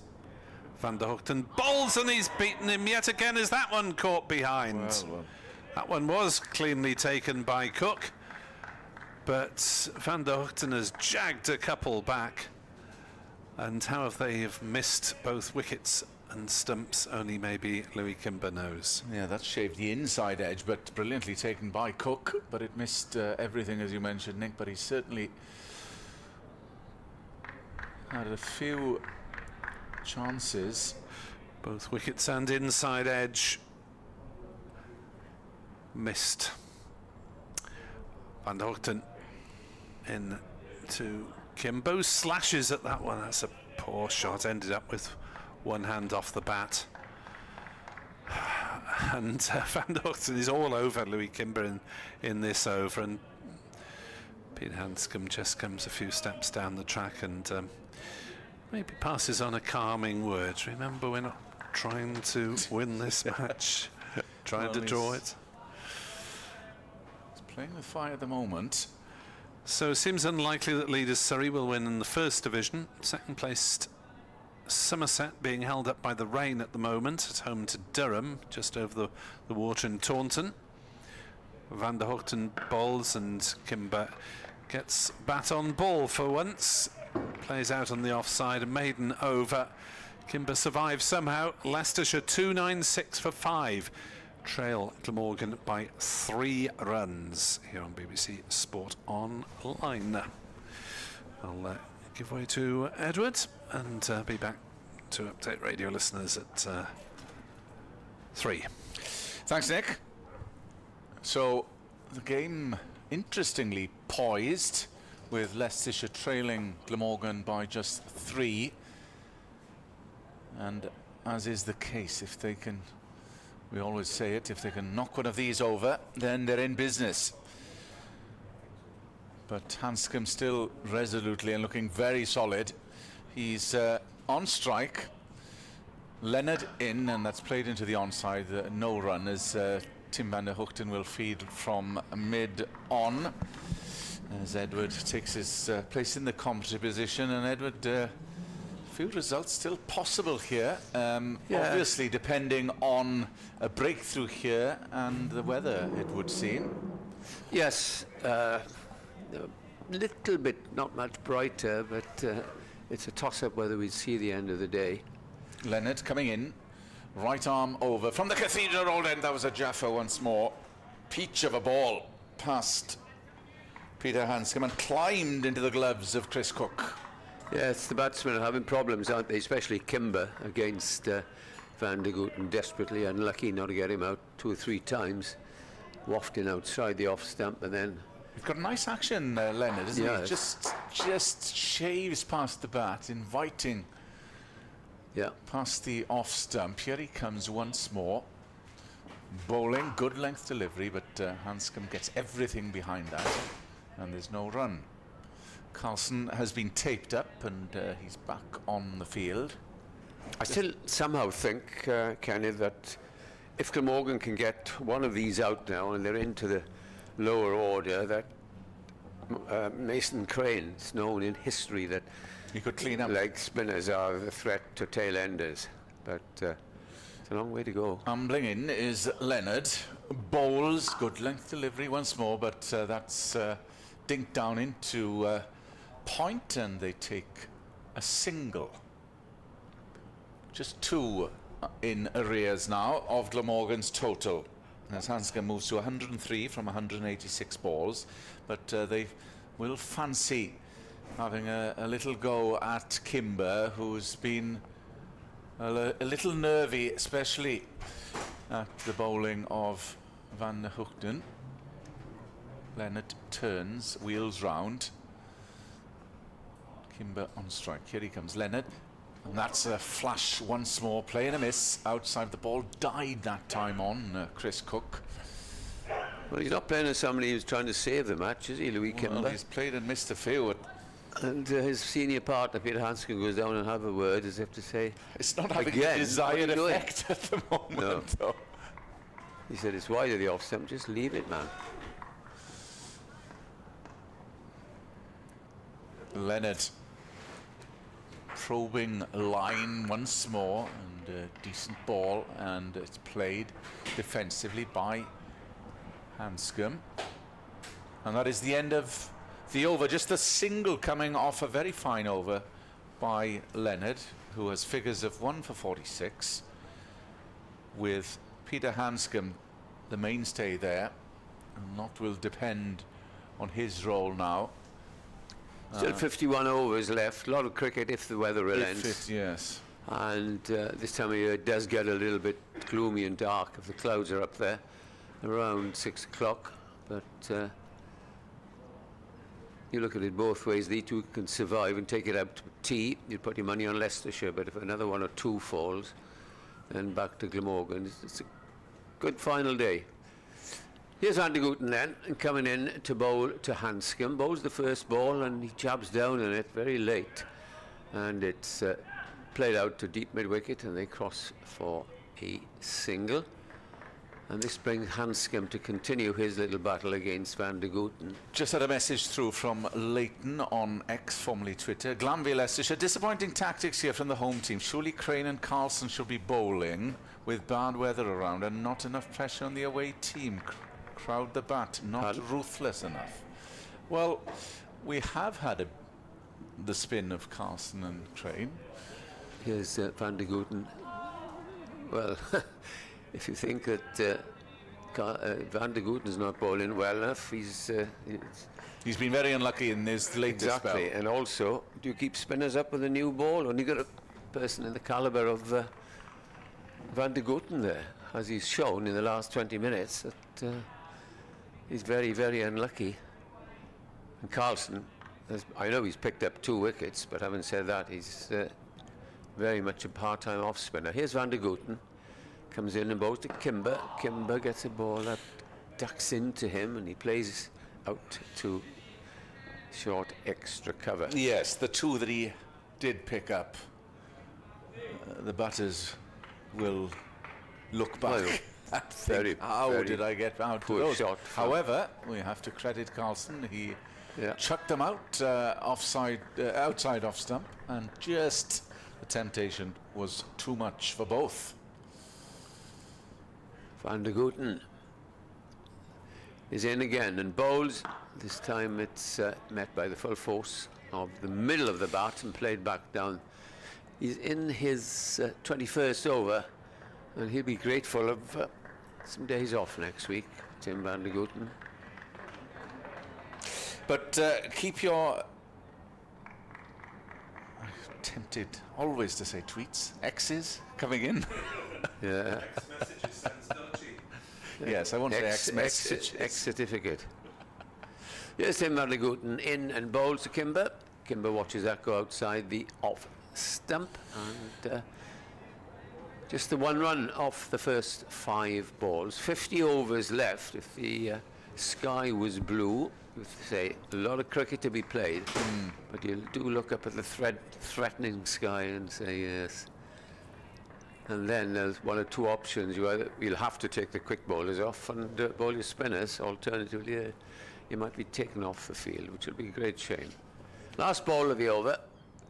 Van der Hoogten bowls and he's beaten him yet again. Is that one caught behind? Well. That one was cleanly taken by Cook, but Van der Hoogten has jagged a couple back. And how have they missed both wickets and stumps? Only maybe Louis Kimber knows. Yeah, that shaved the inside edge, but brilliantly taken by Cook. But it missed everything, as you mentioned, Nick. But he certainly had a few chances. Both wickets and inside edge missed. Van der Hoogten in to Kimbo, slashes at that one. That's a poor shot, ended up with one hand off the bat. And Van der Hoogten is all over Louis Kimber in this over, and Peter Hanscom just comes a few steps down the track and maybe passes on a calming word. Remember, we're not trying to win this match, trying to draw it. He's playing with fire at the moment. So it seems unlikely that leaders Surrey will win in the first division. Second placed Somerset being held up by the rain at the moment, at home to Durham, just over the water in Taunton. Van der Hoogten bowls and Kimber gets bat on ball for once. Plays out on the offside, a maiden over. Kimber survives somehow. Leicestershire 296 for 5. Trail Glamorgan by 3 runs here on BBC Sport Online. I'll give way to Edward and be back to update radio listeners at 3. Thanks, Nick. So the game interestingly poised, with Leicestershire trailing Glamorgan by just 3. And as is the case, if they can, we always say it, if they can knock one of these over, then they're in business. But Hanscom still resolutely and looking very solid. He's on strike. Leonard in, and that's played into the onside. No run, as Tim Van der Hoogten will feed from mid-on, as Edward takes his place in the commentary position. And Edward, few results still possible here, obviously depending on a breakthrough here and the weather, it would seem. Yes, a little bit, not much brighter, but it's a toss-up whether we'd see the end of the day. Leonard coming in, right arm over from the Cathedral Road end. That was a Jaffa once more. Peach of a ball past Peter Hanscom and climbed into the gloves of Chris Cook. Yes, the batsmen are having problems, aren't they? Especially Kimber against Van der Hoogten, desperately unlucky not to get him out 2 or 3 times, wafting outside the off stump, and then You've got a nice action, Leonard, isn't Yeah, he? Just shaves past the bat, inviting past the off stump. Here he comes once more, bowling, good length delivery, but Hanscom gets everything behind that, and there's no run. Carlson has been taped up, and he's back on the field. I still somehow think, Kenny, that if Glamorgan can get one of these out now and they're into the lower order, that Mason Crane is known in history that He could clean up. leg spinners are the threat to tail enders, but it's a long way to go. Ambling in is Leonard, bowls, good length delivery once more, but that's dink down into point, and they take a single. Just 2 in arrears now of Glamorgan's total. As Hanscom moves to 103 from 186 balls, but they will fancy having a little go at Kimber, who's been a little nervy, especially at the bowling of Van der Hoogten. Leonard turns, wheels round. Kimber on strike. Here he comes, Leonard. And that's a flash once more. Play and a miss outside the ball. Died that time on Chris Cook. Well, he's not playing as somebody who's trying to save the match, is he, Louis Kimber? Well, he's played and missed a few. And his senior partner, Peter Hanscom, goes down and have a word, as if to say, it's not having again, the desired effect at the moment. No. Though. He said, it's wide of the off stump, just leave it, man. Leonard probing line once more, and a decent ball, and it's played defensively by Hanscom. And that is the end of the over. Just a single coming off a very fine over by Leonard, who has figures of 1 for 46, with Peter Hanscom the mainstay there. A lot will depend on his role now. Still 51 overs left. A lot of cricket if the weather relents. Yes. And this time of year it does get a little bit gloomy and dark if the clouds are up there around 6 o'clock. But you look at it both ways. The two can survive and take it out to tea. You'd put your money on Leicestershire, but if another 1 or 2 falls, then back to Glamorgan. It's a good final day. Here's Van der Hoogten then, and coming in to bowl to Hanscom. Bowls the first ball and he jabs down on it very late. And it's played out to deep mid-wicket, and they cross for a single. And this brings Hanscom to continue his little battle against Van der Hoogten. Just had a message through from Leighton on X, formerly Twitter. Glanville, Leicestershire. Disappointing tactics here from the home team. Surely Crane and Carlson should be bowling with bad weather around and not enough pressure on the away team. Crowd the bat, not ruthless enough. Well, we have had the spin of Carlson and Crane. Here's Van der Hoogten. Well, if you think that Van der Hoogten's not bowling well enough, he's been very unlucky in his latest exactly spell. And also, do you keep spinners up with a new ball? Only got a person in the calibre of Van der Hoogten there, as he's shown in the last 20 minutes, that he's very, very unlucky. And Carlson, I know he's picked up 2 wickets, but having said that, he's very much a part-time off-spinner. Here's Van der Hoogten, comes in and bowls to Kimber. Kimber gets a ball that ducks into him, and he plays out to short extra cover. Yes, the 2 that he did pick up, the batters will look back. Very, how very did I get out to those? Shot. However, we have to credit Carlson. He chucked them out outside off stump, and just the temptation was too much for both. Van der Hoogten is in again and bowls. This time it's met by the full force of the middle of the bat and played back down. He's in his 21st over, and he'll be grateful of some days off next week, Tim Van der Hoogten. But keep your... I'm tempted always to say tweets, X's coming in. Yeah. Yes, I want to say X message. X certificate. Yes, Tim Van der Hoogten in and bowls to Kimber. Kimber watches that go outside the off stump, and just the 1 run off the first 5 balls. 50 overs left. If the sky was blue, you would say a lot of cricket to be played, but you do look up at the threatening sky and say yes. And then there's 1 or 2 options. You'll have to take the quick bowlers off and bowl your spinners. Alternatively, you might be taken off the field, which will be a great shame. Last ball of the over.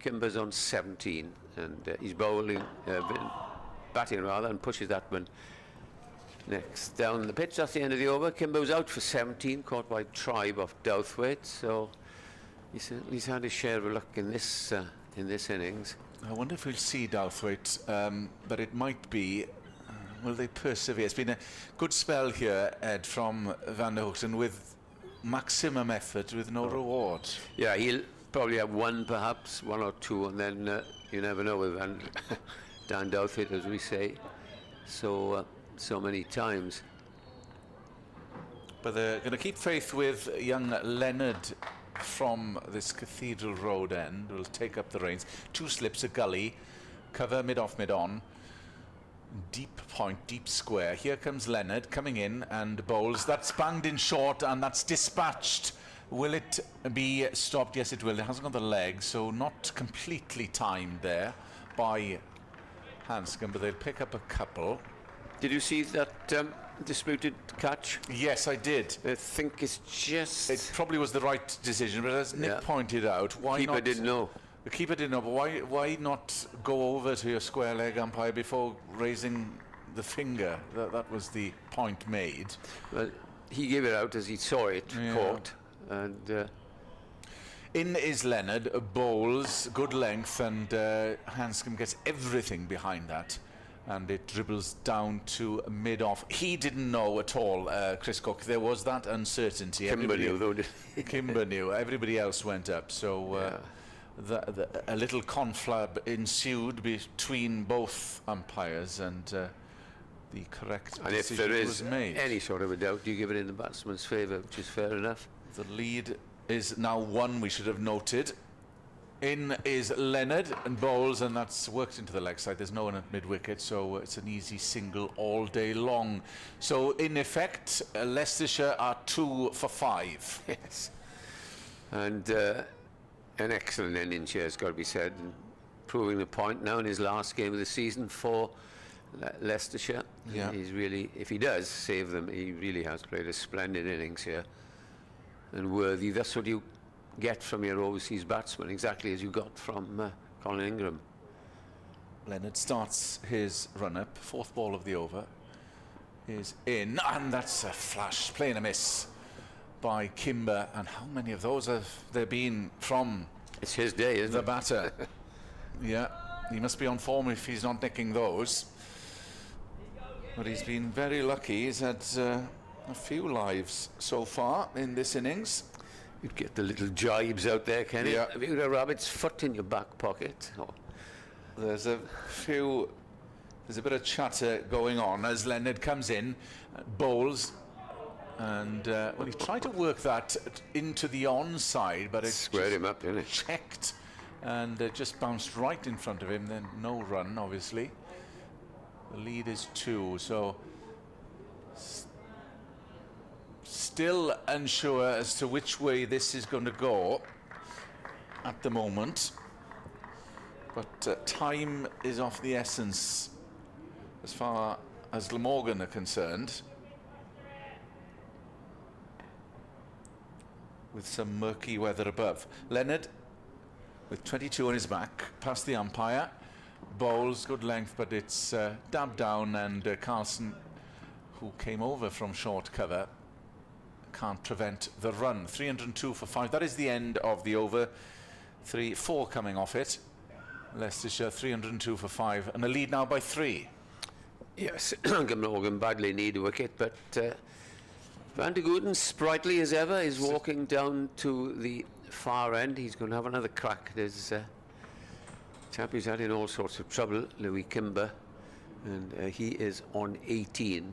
Kimber's on 17, and he's batting rather, and pushes that one Next down the pitch, that's the end of the over. Kimber's out for 17, caught by Tribe of Douthwaite, so he's had his share of luck in this innings. I wonder if we'll see Douthwaite, but it might be. Will they persevere? It's been a good spell here, Ed, from Van der Hoogten with maximum effort with no reward. Yeah, he'll probably have one or two, and then you never know with Dan Douthwaite, as we say, so many times. But they're going to keep faith with young Leonard from this Cathedral Road end. Will take up the reins. 2 slips, a gully, cover mid-off, mid-on. Deep point, deep square. Here comes Leonard coming in and bowls. That's banged in short and that's dispatched. Will it be stopped? Yes, it will. It hasn't got the leg, so not completely timed there by Hanscom, but they'll pick up a couple. Did you see that disputed catch? Yes, I did. I think it's just... It probably was the right decision, but as Nick pointed out, why keeper not... didn't know. The keeper didn't know, but why not go over to your square leg umpire before raising the finger? That was the point made. Well, he gave it out as he saw it caught, and in is Leonard, bowls, good length, and Hanscom gets everything behind that, and it dribbles down to mid-off. He didn't know at all, Chris Cook. There was that uncertainty. Kimber knew, though. Kimber knew. Everybody else went up, so... a little conflab ensued between both umpires, and the correct decision was made. And if there is any sort of a doubt, you give it in the batsman's favour, which is fair enough. The lead is now 1, we should have noted. In is Leonard and bowls, and that's worked into the leg side. There's no one at mid-wicket, so it's an easy single all day long. So, in effect, Leicestershire are 2 for 5. Yes. And... an excellent innings here, has got to be said, and proving the point now in his last game of the season for Leicestershire. Yeah. He's really, if he does save them, he really has played a splendid innings here, and worthy. That's what you get from your overseas batsman, exactly as you got from Colin Ingram. Leonard starts his run-up, 4th ball of the over is in, and that's a flash, playing a miss by Kimber. And how many of those have there been from it's his day, isn't the it? batter? Yeah, he must be on form if he's not nicking those, but he's been very lucky. He's had a few lives so far in this innings. You'd get the little jibes out there, Kenny. Yeah. Have you got a rabbit's foot in your back pocket? Oh. There's a bit of chatter going on as Leonard comes in, bowls. And well, he tried to work that into the onside, but it squared him up, didn't it? Checked, and just bounced right in front of him. Then no run, obviously. The lead is 2, so still unsure as to which way this is going to go at the moment. But time is of the essence as far as Glamorgan are concerned, with some murky weather above. Leonard, with 22 on his back, past the umpire, bowls, good length, but it's dabbed down, and Carlson, who came over from short cover, can't prevent the run. 302 for 5. That is the end of the over. 4 coming off it. Leicestershire 302 for 5, and a lead now by 3. Yes, Glamorgan badly need a wicket, but Van der Hoogten, sprightly as ever, is walking down to the far end. He's going to have another crack. There's a chap who's had in all sorts of trouble, Louis Kimber, and he is on 18.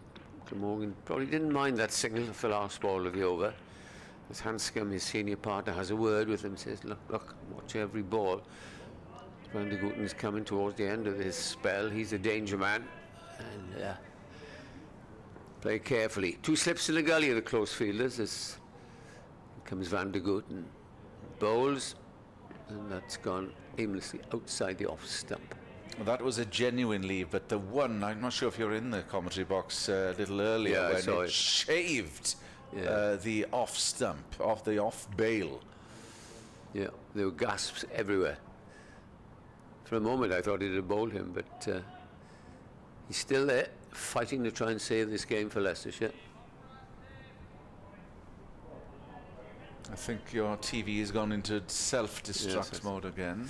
Glamorgan probably didn't mind that signal for the last ball of the over. As Hanscom, his senior partner, has a word with him, says, look, watch every ball. Van der Hoogten's coming towards the end of his spell. He's a danger man, and play carefully. 2 slips in the gully of the close fielders as comes Van der Hoogten. Bowls, and that's gone aimlessly outside the off stump. Well, that was a genuine leave, but the one, I'm not sure if you're in the commentary box a little earlier, when it shaved the off stump, off the off bail. Yeah, there were gasps everywhere. For a moment I thought it had bowled him, but he's still there. fighting to try and save this game for Leicestershire. I think your TV has gone into self-destruct Yes, mode again.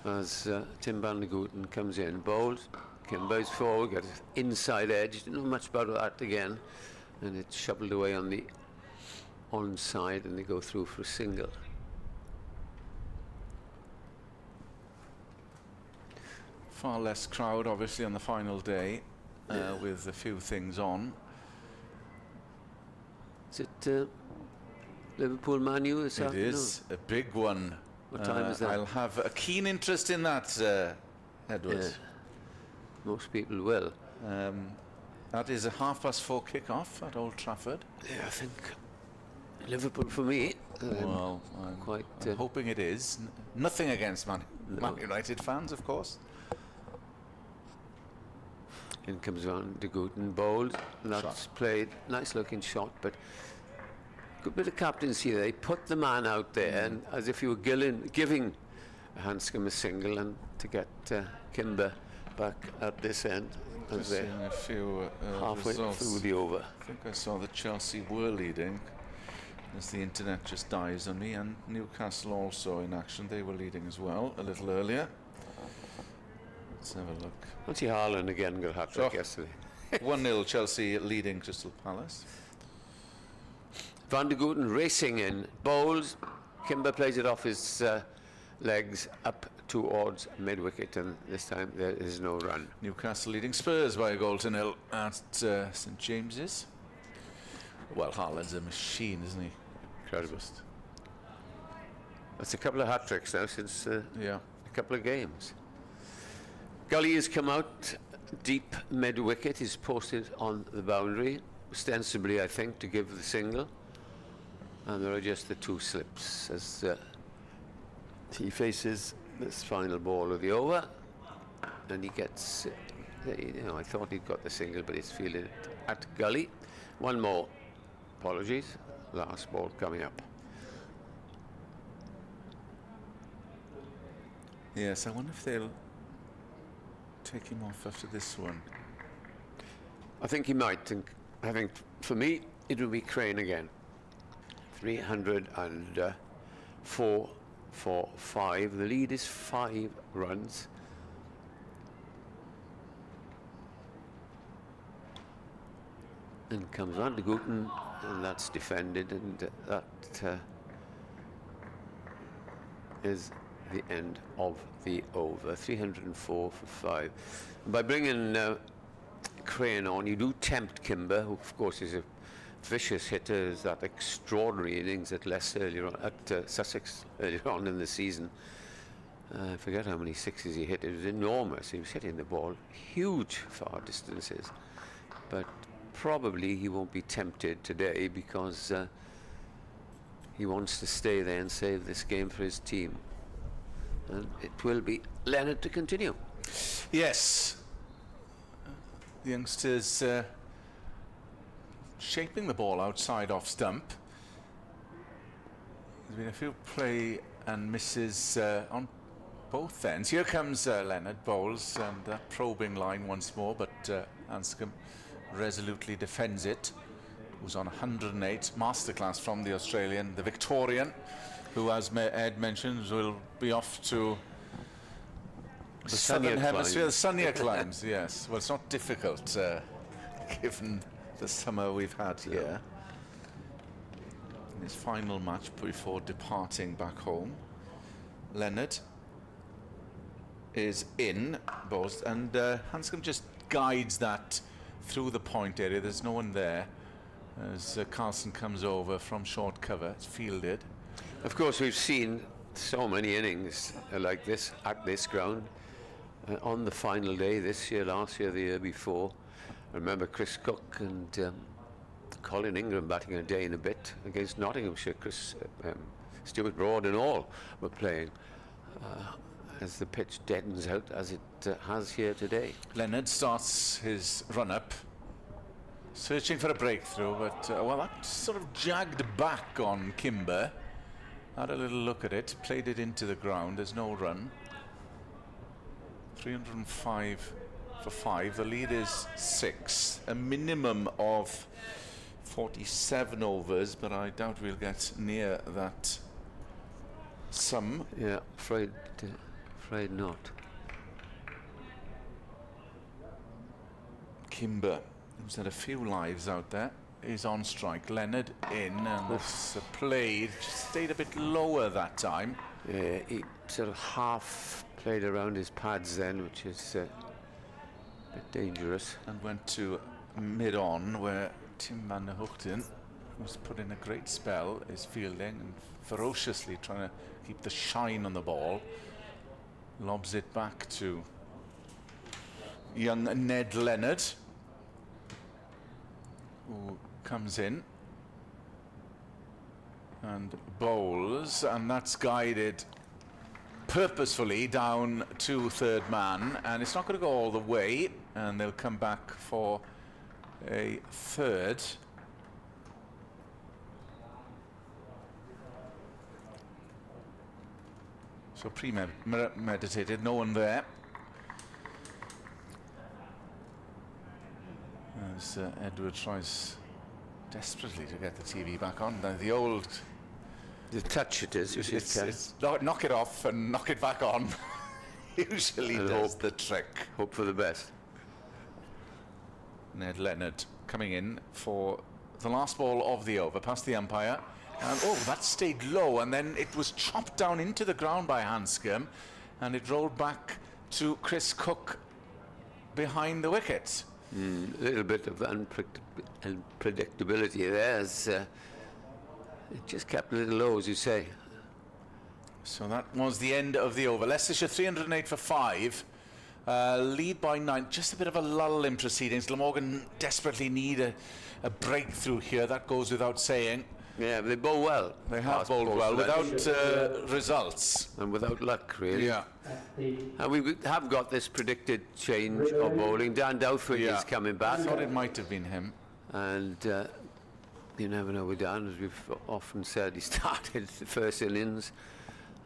As Tim van der Gooten comes in, bowls. Kimber's forward, got his inside edge. Didn't know much about that again, and it's shoveled away on the onside, and they go through for a single. Far less crowd, obviously, on the final day, with a few things on. Is it Liverpool Man U this It afternoon? is a big one. What time is that? I'll have a keen interest in that, Edward. Yeah. Most people will. That is a 4:30 kick-off at Old Trafford. Yeah, I think Liverpool for me. Well, I'm hoping it is. Nothing against Man United fans, of course. In comes Van der Gooten, bowled. That's played. Nice looking shot, but good bit of captaincy there. He put the man out there, and as if you were giving Hanscom a single, and to get Kimber back at this end as they're Seeing a few halfway results. through the over. I think I saw that Chelsea were leading, as the internet just dies on me, and Newcastle also in action. They were leading as well a little earlier. Let's have a look. Auntie Haaland again got a hat-trick yesterday. 1-0 Chelsea leading Crystal Palace. Van der Gooten racing in, bowls. Kimber plays it off his legs up towards mid-wicket, and this time there is no run. Newcastle leading Spurs by a 1-0 at St James's. Well, Haaland's a machine, isn't he? Incredible. That's a couple of hat-tricks now since Yeah. a couple of games. Gully has come out deep mid-wicket. He's posted on the boundary, ostensibly, I think, to give the single. And there are just the two slips as he faces this final ball of the over. And he gets, I thought he'd got the single, but he's fielded at Gully. One more. Apologies. Last ball coming up. Yes, I wonder if they'll take him off after this one. I think he might. I think for me, it will be Crane again. 304 for 5. The lead is 5 runs. And comes Van der Gooten, and that's defended, and that is the end of the over. 304 for 5. And by bringing Crane on, you do tempt Kimber, who of course is a vicious hitter. Is that extraordinary innings at Leicester earlier on, at Sussex earlier on in the season. I forget how many sixes he hit. It was enormous. He was hitting the ball huge far distances, but probably he won't be tempted today because he wants to stay there and save this game for his team. And it will be Leonard to continue. Yes. The youngsters shaping the ball outside off stump. There's been a few play and misses on both ends. Here comes Leonard, bowls, and that probing line once more, but Hanscom resolutely defends it. Who's on 108. Masterclass from the Australian, the Victorian, who, as Ed mentioned, will be off to the southern hemisphere, the sunnier climes. Yes, well, it's not difficult given the summer we've had here. In his final match before departing back home, Leonard is in, bowls, and Hanscom just guides that through the point area. There's no one there as Carlson comes over from short cover. It's fielded. Of course, we've seen so many innings like this at this ground on the final day this year, last year, the year before. I remember Chris Cook and Colin Ingram batting a day and a bit against Nottinghamshire. Stuart Broad and all were playing as the pitch deadens out as it has here today. Leonard starts his run-up, searching for a breakthrough, but well, that sort of jagged back on Kimber. Had a little look at it, played it into the ground. There's no run. 305 for 5. The lead is 6. A minimum of 47 overs, but I doubt we'll get near that sum. Yeah, afraid not. Kimber, who's had a few lives out there, is on strike. Leonard in, and this play just stayed a bit lower that time. Yeah, he sort of half played around his pads then, which is a bit dangerous. And went to mid-on, where Tim van der Hoogten was put in a great spell, is fielding and ferociously trying to keep the shine on the ball. Lobs it back to young Ned Leonard, who comes in and bowls, and that's guided purposefully down to third man, and it's not going to go all the way, and they'll come back for a third. So premeditated, no one there. As Edward tries desperately to get the TV back on. The old... The touch it is. It's knock it off and knock it back on. Usually And does the trick. Hope for the best. Ned Leonard coming in for the last ball of the over, past the umpire. And oh, that stayed low, and then it was chopped down into the ground by Hanscom, and it rolled back to Chris Cook behind the wicket. A little bit of unpredictability there. As, it just kept a little low, as you say. So that was the end of the over. Leicestershire 308 for 5. Lead by 9. Just a bit of a lull in proceedings. Glamorgan desperately need a breakthrough here. That goes without saying. Yeah, they bowl well. They have bowled well without results. And without luck, really. Yeah. And we have got this predicted change of bowling. Dan Douthwaite is coming back. I thought it might have been him. And you never know with Dan, as we've often said. He started the first innings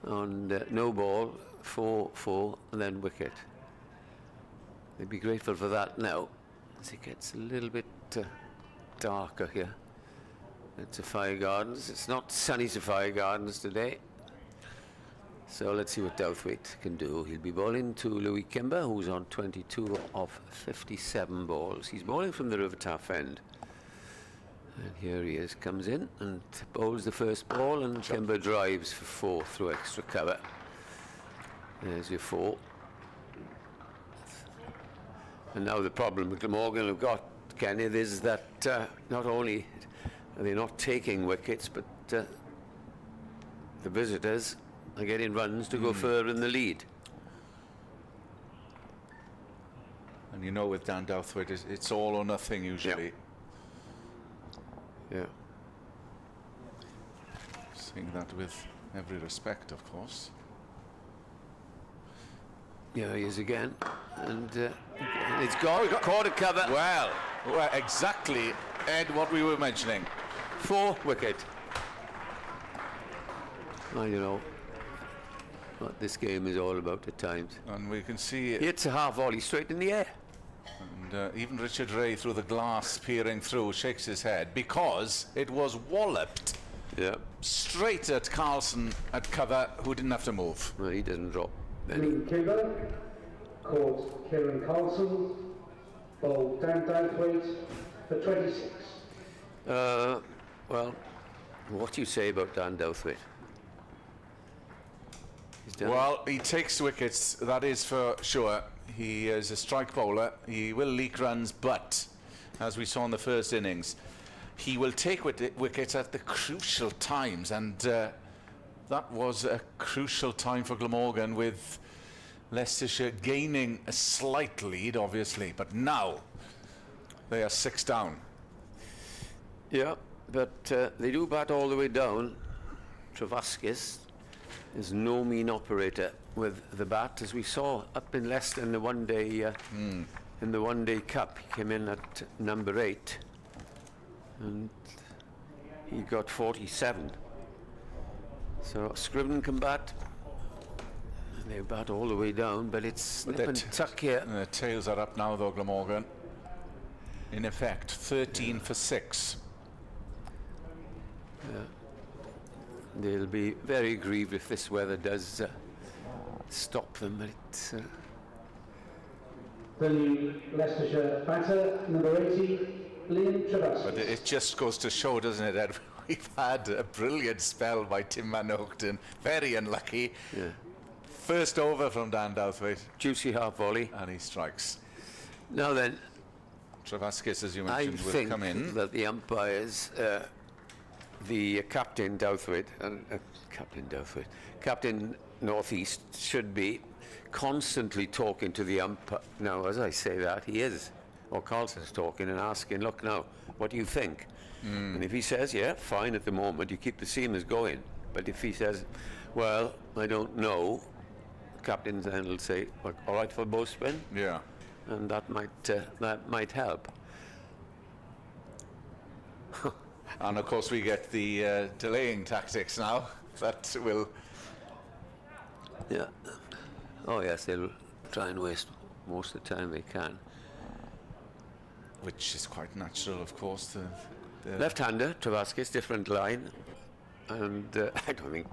on no ball, 4-4, and then wicket. They'd be grateful for that now, as it gets a little bit darker here. It's a Fire Gardens. It's not sunny Fire Gardens today. So let's see what Douthwaite can do. He'll be bowling to Louis Kimber, who's on 22 of 57 balls. He's bowling from the River Taff end. And here he is, comes in and bowls the first ball, and Kimber drives for 4 through extra cover. There's your 4. And now the problem with Glamorgan have got, Kenneth, is that not only are they not taking wickets, but the visitors are getting runs to go further in the lead. And you know with Dan Douthwaite, it's all or nothing usually. Yeah. Saying that with every respect, of course. Yeah, he is again. And it's got quarter cover. Well, exactly, Ed, what we were mentioning. 4 wicket. Well, you know what this game is all about at times. And we can see it. It's a half volley straight in the air. And even Richard Ray, through the glass peering through, shakes his head because it was walloped straight at Carlson at cover, who didn't have to move. Well, he doesn't drop. Louis Kimber, caught Kieran Carlson, bowled Dan Douthwaite for 26. Well, what do you say about Dan Douthwaite? Well, he takes wickets, that is for sure. He is a strike bowler. He will leak runs, but as we saw in the first innings, he will take wickets at the crucial times, and that was a crucial time for Glamorgan, with Leicestershire gaining a slight lead, obviously, but now they are 6 down. Yeah, but they do bat all the way down. Travaskis is no mean operator with the bat, as we saw up in Leicester in the one-day in the one-day cup. He came in at number 8, and he got 47. So Scriven can bat. They bat all the way down, but it's But nip and tuck here. The tails are up now, though, Glamorgan. In effect, 13 for 6. They'll be very grieved if this weather does stop them, but it's... The new Leicestershire batter, number 80, Liam Travasky. But it just goes to show, doesn't it, Ed? We've had a brilliant spell by Tim Van Ochten. Very unlucky. Yeah. First over from Dan Douthwaite, Juicy half volley. and he strikes. Now then, Travaskis, as you I mentioned, will think come in. that the umpires, the Captain Douthwaite, Captain Northeast should be constantly talking to the umpire. Now, as I say that, he is, or Carlson's talking and asking, look now, what do you think? And if he says, yeah, fine at the moment, you keep the seamers going. But if he says, well, I don't know, Captain then will say, well, all right for both spin, Yeah. and that might help. And of course we get the delaying tactics now. That will... Yeah. Oh yes, they'll try and waste most of the time they can. Which is quite natural, of course. The Left-hander, Travaskis, different line, and I don't think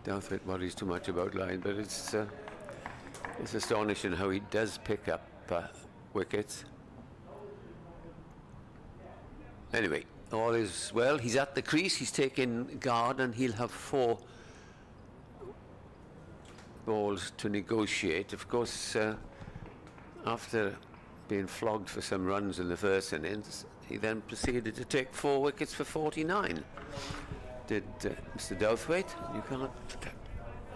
Douthwaite worries too much about line, but it's astonishing how he does pick up wickets. Anyway, all is well. He's at the crease. He's taking guard, and he'll have 4 balls to negotiate. Of course, after being flogged for some runs in the first innings, he then proceeded to take 4 wickets for 49. Did Mr. Douthwaite? You cannot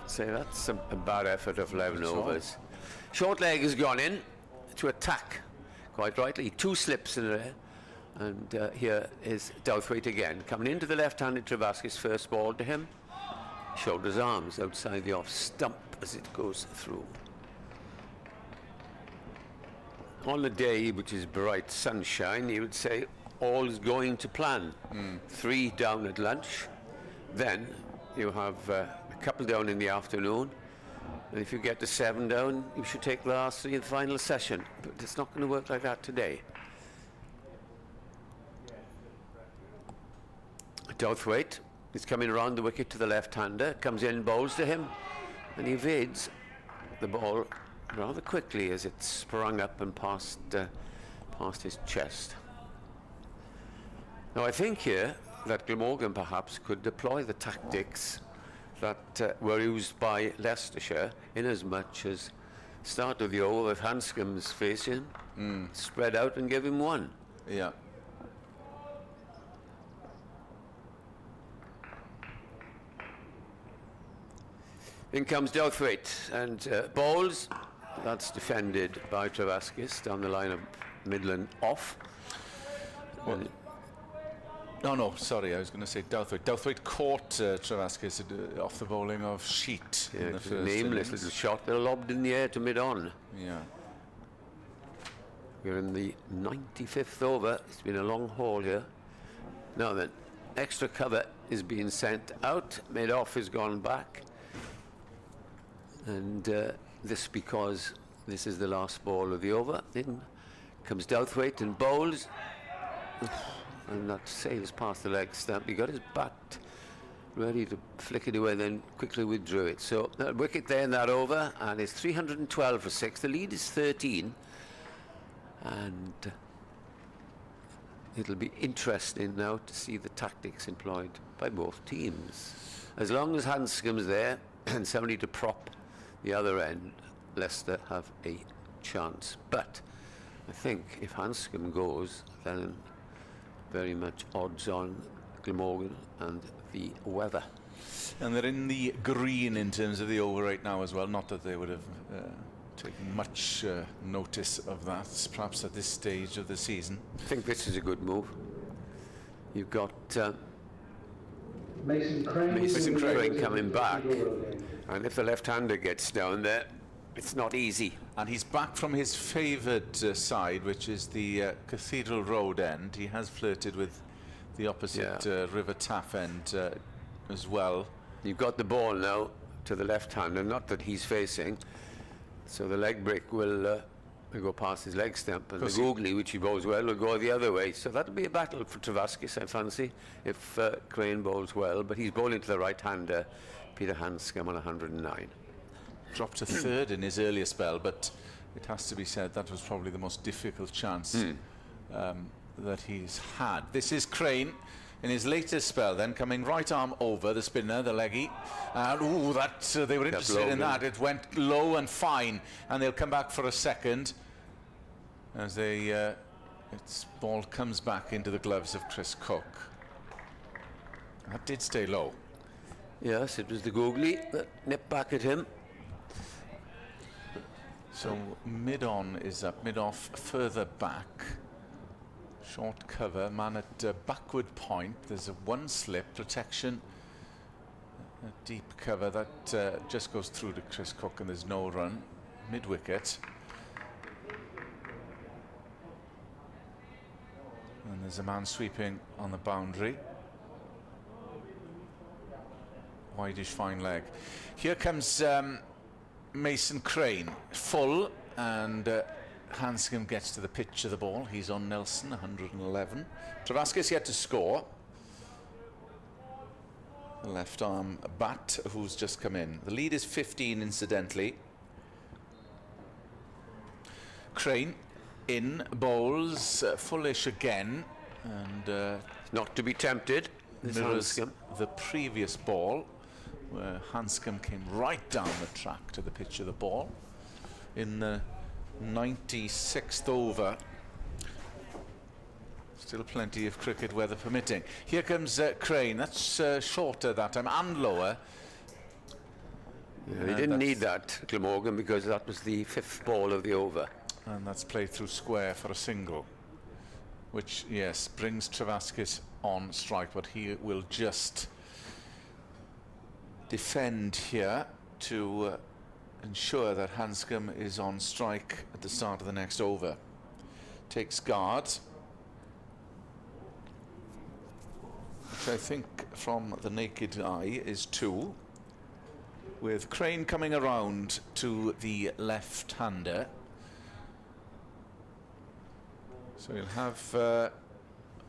say that's a bad effort of 11 overs. Short leg has gone in to attack, quite rightly. 2 slips in there. And here is Douthwaite again, coming into the left-handed Travaskis, first ball to him. Shoulders arms outside the off stump as it goes through. On a day which is bright sunshine, you would say all is going to plan. 3 down at lunch, then you have a couple down in the afternoon, and if you get to 7 down, you should take the last 3 in the final session. But it's not going to work like that today. Douthwaite is coming around the wicket to the left-hander, comes in, bowls to him, and he evades the ball rather quickly as it sprung up and passed his chest. Now I think here that Glamorgan perhaps could deploy the tactics that were used by Leicestershire, in as much as start of the over with Hanscom's facing, spread out and give him 1. Yeah. In comes Douthwaite and bowls. That's defended by Travaskis down the line of Midland off. Well, no, sorry, I was going to say Douthwaite. Douthwaite caught Travaskis off the bowling of Sheet in the first nameless innings. little shot, but lobbed in the air to mid-on. Yeah. We're in the 95th over. It's been a long haul here. Now then, extra cover is being sent out. Mid-off has gone back. And this because this is the last ball of the over. In comes Douthwaite and bowls. And that sails past the leg stump. He got his bat ready to flick it away, then quickly withdrew it. So that wicket there in that over, and it's 312 for 6. The lead is 13. And it'll be interesting now to see the tactics employed by both teams. As long as Hanscom's there and somebody to prop the other end, Leicester have a chance. But I think if Hanscom goes, then very much odds on Glamorgan and the weather. And they're in the green in terms of the over right now as well. Not that they would have taken much notice of that, perhaps at this stage of the season. I think this is a good move. You've got Mason Crane coming back, and if the left-hander gets down there, it's not easy. And he's back from his favoured side, which is the Cathedral Road end. He has flirted with the opposite River Taff end as well. You've got the ball now to the left-hander, not that he's facing. So the leg break will go past his leg stump, and the googly, which he bowls well, will go the other way. So that'll be a battle for Travaskis, I fancy, if Crane bowls well. But he's bowling to the right-hander, Peter Hanscom, on 109. Dropped to third in his earlier spell, but it has to be said that was probably the most difficult chance that he's had. This is Crane in his latest spell, then coming right arm over the spinner, the leggy, and they were interested in that. It went low and fine, and they'll come back for a second as its ball comes back into the gloves of Chris Cook. That did stay low. Yes, it was the googly that nipped back at him. So mid-on is up, mid-off further back. Short cover, man at backward point. There's a one slip, protection. A deep cover that just goes through to Chris Cook, and there's no run. Mid-wicket. And there's a man sweeping on the boundary. Wideish fine leg. Here comes Mason Crane, full, and Hanscom gets to the pitch of the ball. He's on Nelson, 111. Travaskis yet to score. The left arm bat who's just come in. The lead is 15, incidentally. Crane in, bowls, fullish again, and not to be tempted. Mirrors the previous ball, where Hanscom came right down the track to the pitch of the ball in the 96th over. Still plenty of cricket, weather permitting. Here comes Crane. That's shorter that time and lower. Yeah, he didn't need that, Glamorgan, because that was the 5th ball of the over. And that's played through square for a single, which, yes, brings Travaskis on strike, but he will just defend here to ensure that Hanscom is on strike at the start of the next over. Takes guard, which I think from the naked eye is 2, with Crane coming around to the left-hander. So you'll have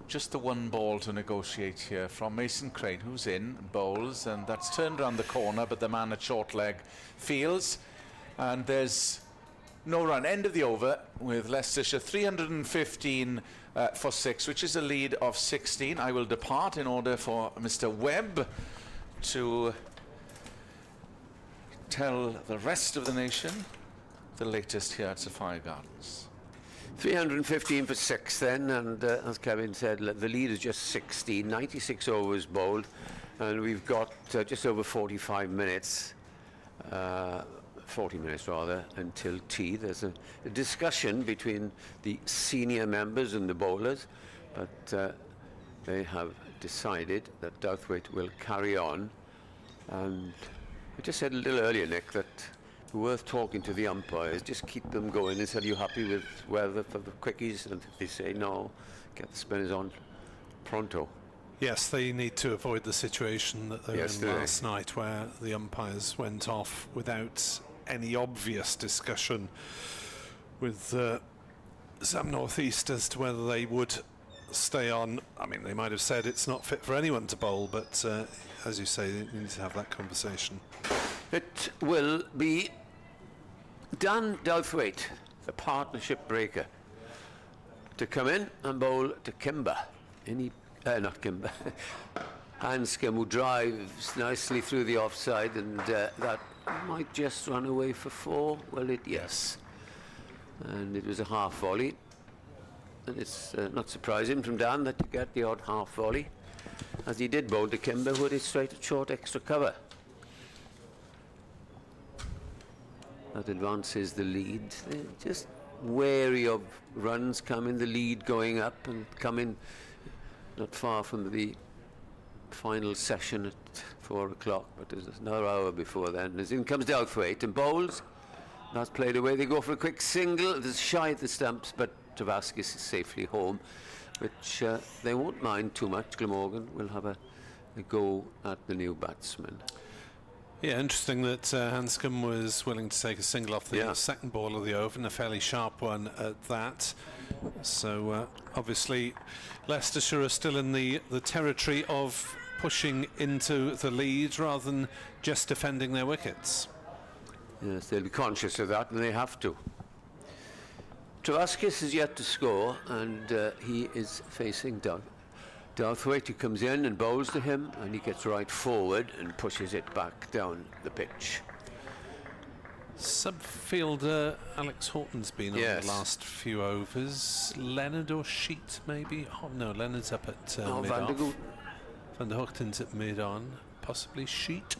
just the one ball to negotiate here from Mason Crane, who's in, bowls, and that's turned around the corner, but the man at short leg fields, and there's no run. End of the over with Leicestershire 315 for 6, which is a lead of 16. I will depart in order for Mr. Webb to tell the rest of the nation the latest here at Sapphire Gardens. 315 for 6 then, and as Kevin said, the lead is just 16, 96 overs bowled, and we've got just over 45 minutes, 40 minutes rather, until tea. There's a discussion between the senior members and the bowlers, but they have decided that Douthwaite will carry on. And I just said a little earlier, Nick, that worth talking to the umpires, just keep them going and say, are you happy with weather for the quickies? And if they say no, get the spinners on pronto. Yes, they need to avoid the situation that they were in last night, where the umpires went off without any obvious discussion with Sam North East as to whether they would stay on. I mean, they might have said it's not fit for anyone to bowl, but as you say, they need to have that conversation. It will be Dan Douthwaite, the partnership breaker, to come in and bowl to Kimber. Not Kimber. Hanscom, who drives nicely through the offside, and that might just run away for 4. Well, yes. And it was a half volley. And it's not surprising from Dan that you get the odd half volley, as he did bowl to Kimber, who had it straight at short extra cover. That advances the lead. They're just wary of runs coming, the lead going up and coming not far from the final session at 4 o'clock, but there's another hour before then. As in comes Douthwaite and bowls. That's played away. They go for a quick single. There's shy at the stumps, but Travaskis is safely home, which they won't mind too much. Glamorgan will have a go at the new batsman. Yeah, interesting that Hanscom was willing to take a single off the second ball of the over, and a fairly sharp one at that. So obviously Leicestershire are still in the territory of pushing into the lead rather than just defending their wickets. Yes, they'll be conscious of that, and they have to. Travaskis is yet to score, and he is facing down. Douthwaite, who comes in and bowls to him, and he gets right forward and pushes it back down the pitch. Subfielder Alex Horton's been on the last few overs. Leonard or Sheet, maybe? Oh, no, Leonard's up at mid-off. Van der Hoogten's at mid-on. Possibly Sheet.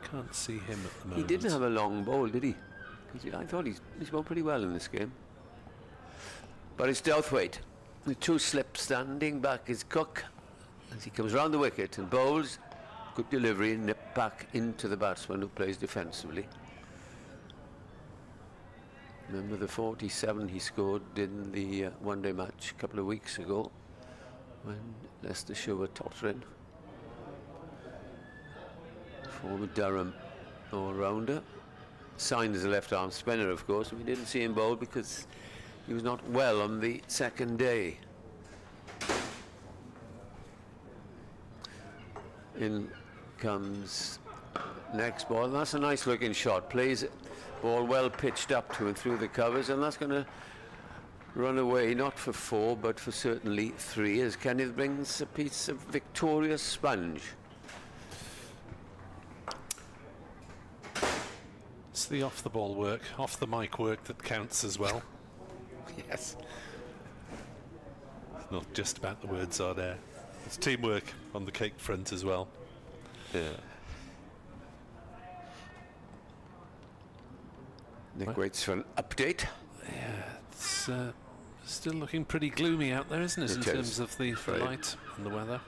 Can't see him at the moment. He didn't have a long bowl, did he? 'Cause I thought he's bowled pretty well in this game. But it's Douthwaite. The two slips standing back is Cook as he comes round the wicket and bowls. Good delivery and nip back into the batsman who plays defensively. Remember the 47 he scored in the one-day match a couple of weeks ago when Leicestershire were tottering. Former Durham all-rounder. Signed as a left-arm spinner, of course, and we didn't see him bowl because he was not well on the second day. In comes next ball, and that's a nice looking shot. Plays ball well pitched up to and through the covers, and that's going to run away, not for 4, but for certainly 3, as Kenneth brings a piece of victorious sponge. It's the off-the-ball work, off-the-mic work that counts as well. Yes. It's not just about the words on air. It's teamwork on the cake front as well. Yeah. Nick waits for an update. Yeah, it's still looking pretty gloomy out there, isn't it, in terms of the light and the weather.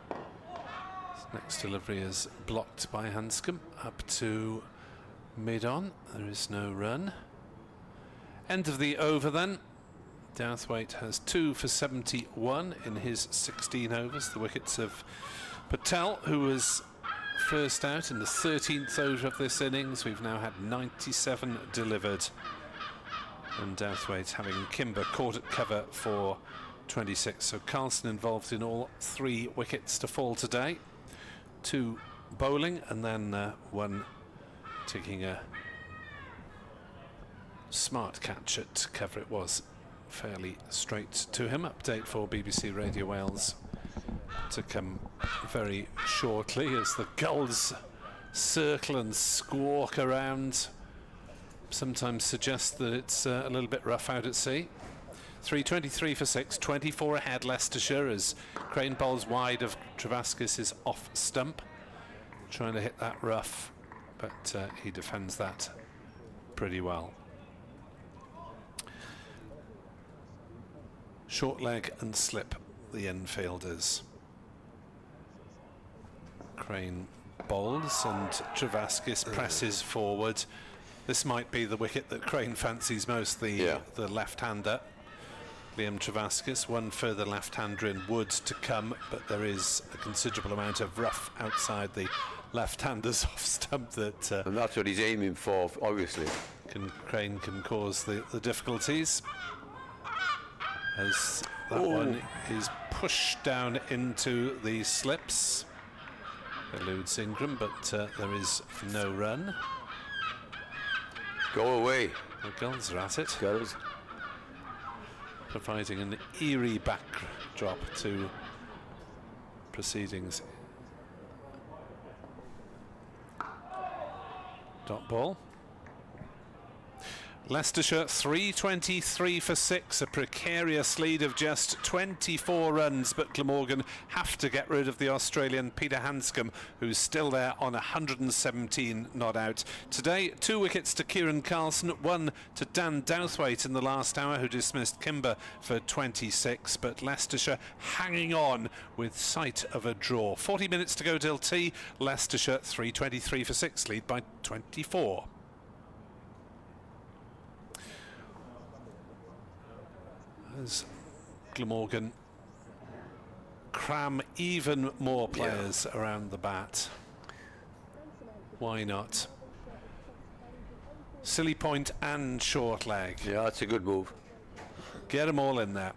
This next delivery is blocked by Hanscom up to mid-on. There is no run. End of the over then. Douthwaite has 2 for 71 in his 16 overs. The wickets of Patel, who was first out in the 13th over of this innings. We've now had 97 delivered, and Douthwaite having Kimber caught at cover for 26. So Carlson involved in all 3 wickets to fall today. 2 bowling and then 1 taking a smart catch at cover. It was fairly straight to him. Update for BBC Radio Wales to come very shortly as the gulls circle and squawk around. Sometimes suggest that it's a little bit rough out at sea. 3:23 for 6, 24 ahead Leicestershire as Crane bowls wide of Travaskis' off stump, trying to hit that rough, but he defends that pretty well. Short leg and slip, the infielders. Crane bowls and Travaskis presses forward. This might be the wicket that Crane fancies most, the left-hander. Liam Travaskis, 1 further left-hander in wood to come, but there is a considerable amount of rough outside the left-hander's off stump that... and that's what he's aiming for, obviously. Crane can cause the difficulties. As that one is pushed down into the slips. Eludes Ingram, but there is no run. Go away. The gulls are at it. Gulls. Providing an eerie backdrop to proceedings. Dot ball. Leicestershire 3:23 for 6, a precarious lead of just 24 runs, but Glamorgan have to get rid of the Australian Peter Hanscom, who's still there on 117 not out. Today, 2 wickets to Kieran Carlson, 1 to Dan Douthwaite in the last hour, who dismissed Kimber for 26, but Leicestershire hanging on with sight of a draw. 40 minutes to go till tea. Leicestershire 3:23 for 6, lead by 24. As Glamorgan cram even more players around the bat. Why not? Silly point and short leg. Yeah, that's a good move. Get them all in there.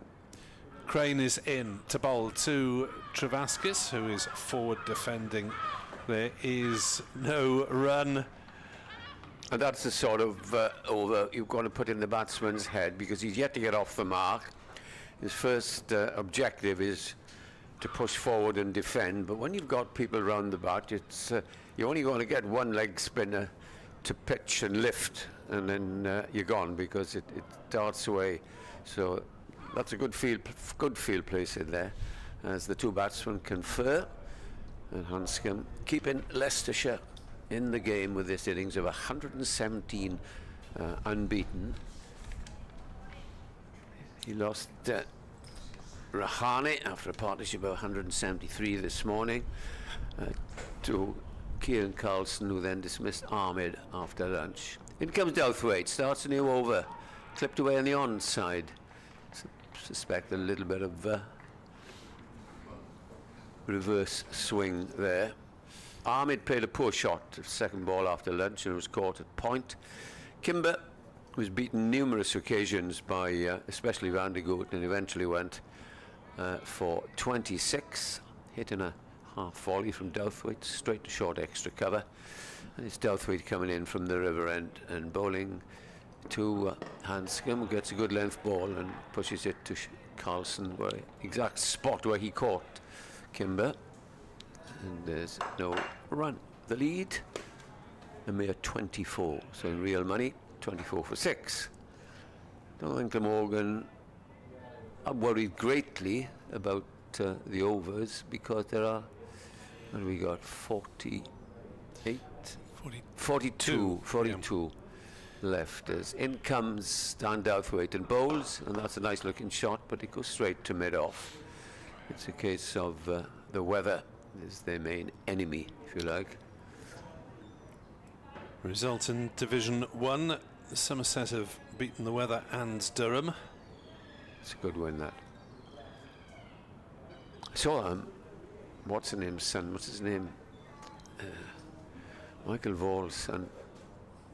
Crane is in to bowl to Travaskis, who is forward defending. There is no run. And that's the sort of over you've got to put in the batsman's head, because he's yet to get off the mark. His first objective is to push forward and defend, but when you've got people around the bat, it's you're only going to get one leg spinner to pitch and lift, and then you're gone, because it darts away. So that's a good field place in there, as the two batsmen confer, and Hanscom keeping Leicestershire in the game with this innings of 117 unbeaten. He lost Rahane after a partnership of 173 this morning to Kieran Carlson, who then dismissed Ahmed after lunch. In comes Douthwaite, starts a new over, clipped away on the onside. Suspect a little bit of reverse swing there. Ahmed played a poor shot, second ball after lunch, and was caught at point. Kimber was beaten numerous occasions by especially Van de Goot, and eventually went for 26, hitting a half volley from Douthwaite straight to short extra cover. And it's Douthwaite coming in from the river end and bowling to Hanscom, who gets a good length ball and pushes it to Carlson, where exact spot where he caught Kimber. And there's no run. The lead, a mere 24. So in real money, 24 for 6. Don't think Glamorgan are worried greatly about the overs, because there are, what have we got, 42 left. As in comes Dan Douthwaite and bowls, and that's a nice looking shot, but it goes straight to mid-off. It's a case of the weather is their main enemy, if you like. Result in Division 1. Somerset have beaten the Weather and Durham. It's a good win, that. I saw what's his name, son? What's his name? Michael Vall's son.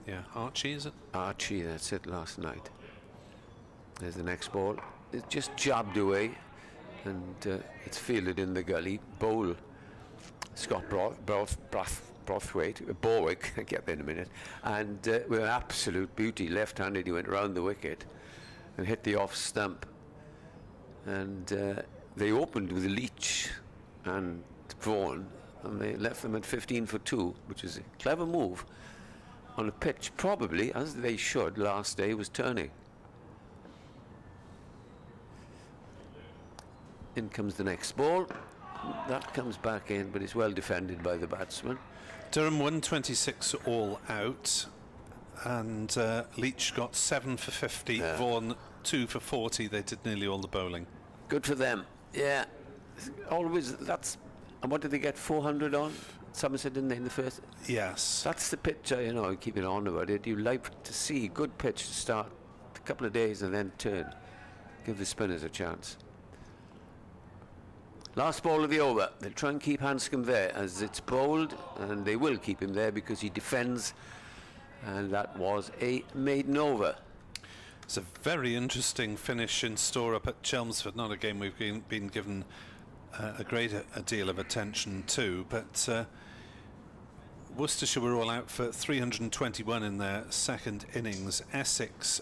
Yeah, Archie, is it? Archie, that's it, last night. There's the next ball. It's just jabbed away, and it's fielded in the gully. Bowl, Scott Borthwaite, Borwick, I'll get there in a minute, and with an absolute beauty, left-handed, he went round the wicket and hit the off stump. And they opened with Leach and Vaughan, and they left them at 15 for 2, which is a clever move on a pitch, probably, as they should, last day was turning. In comes the next ball. That comes back in, but it's well defended by the batsman. Durham 126 all out, and Leach got 7 for 50, Yeah. Vaughan 2 for 40. They did nearly all the bowling. Good for them. Yeah. Always, that's, and what did they get, 400 on? Somerset, didn't they, in the first? Yes. That's the pitch, you know, keeping on about it. You like to see good pitch to start a couple of days and then turn. Give the spinners a chance. Last ball of the over. They'll try and keep Hanscom there as it's bowled, and they will keep him there because he defends, and that was a maiden over. It's a very interesting finish in store up at Chelmsford. Not a game we've been given a great deal of attention to, but Worcestershire were all out for 321 in their second innings. Essex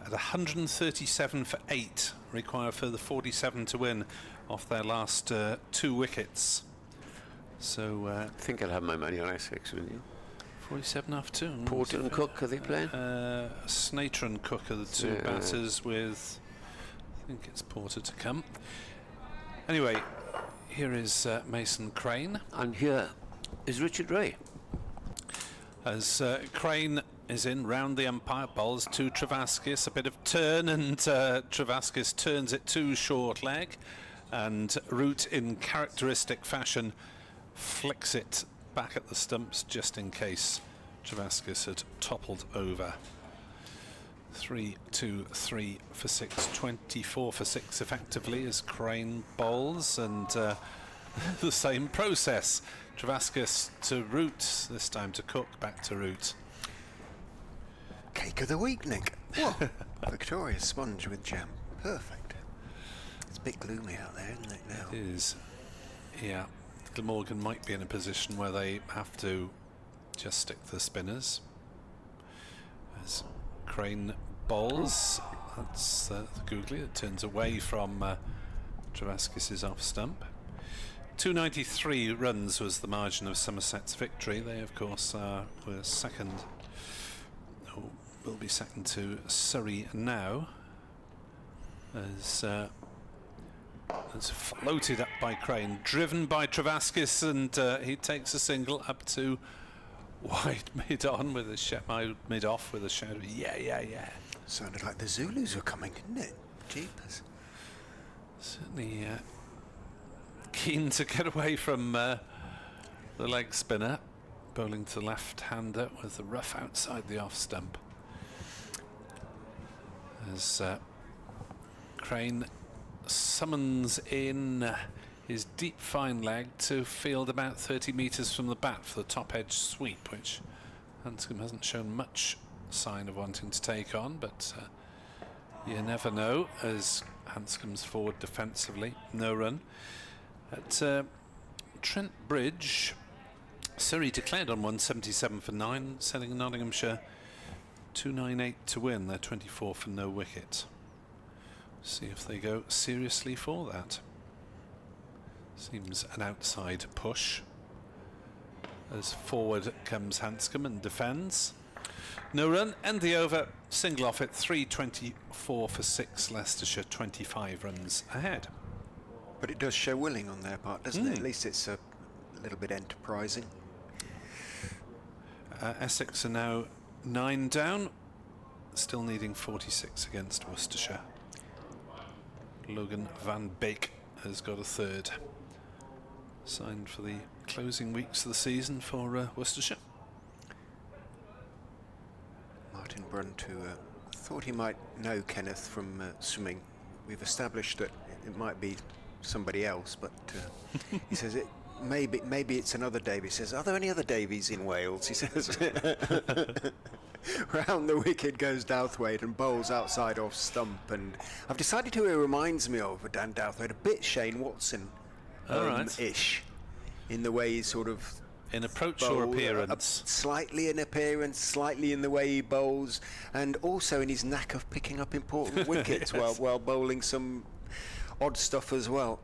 at 137 for 8 require a further 47 to win off their last 2 wickets. So I think I'll have my money on Essex, will you? 47 after 2. Porter and Cook, are they playing? Snater and Cook are the two Yeah. batters, with, I think it's Porter to come. Anyway, here is Mason Crane. And here is Richard Ray. As Crane is in round the umpire, bowls to Travaskis, a bit of turn, and Travaskis turns it to short leg, and Root in characteristic fashion flicks it back at the stumps just in case Travaskis had toppled over. 3, 2, 3 for 6, 24 for 6 effectively as Crane bowls, and the same process. Travaskis to Root, this time to Cook, back to Root. Cake of the week, Nick. Victoria sponge with jam. Perfect. It's a bit gloomy out there, isn't it, now? It is. Yeah. Glamorgan might be in a position where they have to just stick to the spinners. As Crane bowls, that's the googly that turns away from Travaskis' off stump. 293 runs was the margin of Somerset's victory. They, of course, were second. Will be second to Surrey now, as it's floated up by Crane, driven by Travaskis, and he takes a single up to wide mid-on with a mid-off with a shout of yeah. Sounded like the Zulus were coming, didn't it? Jeepers. Certainly keen to get away from the leg spinner, bowling to the left-hander with the rough outside the off stump. As Crane summons in his deep fine leg to field about 30 metres from the bat for the top edge sweep, which Hanscom hasn't shown much sign of wanting to take on, but you never know, as Hanscom's forward defensively. No run. At Trent Bridge, Surrey declared on 177 for 9, selling Nottinghamshire 298 to win. They're 24 for no wicket. See if they go seriously for that. Seems an outside push. As forward comes Hanscom and defends. No run, end the over, single off it, 324 for 6, Leicestershire 25 runs ahead. But it does show willing on their part, doesn't it? At least it's a little bit enterprising. Essex are now 9 down, still needing 46 against Worcestershire. Logan van Beek has got a third. Signed for the closing weeks of the season for Worcestershire. Martin Brunt, who thought he might know Kenneth from swimming. We've established that it might be somebody else, but he says it maybe it's another Davy. He says, are there any other Davies in Wales? He says. Round the wicket goes Douthwaite and bowls outside off stump, and I've decided who he reminds me of, Dan Douthwaite, a bit Shane Watson ish, in the way he sort of in approach or appearance, slightly in appearance, slightly in the way he bowls, and also in his knack of picking up important wickets while bowling some odd stuff as well.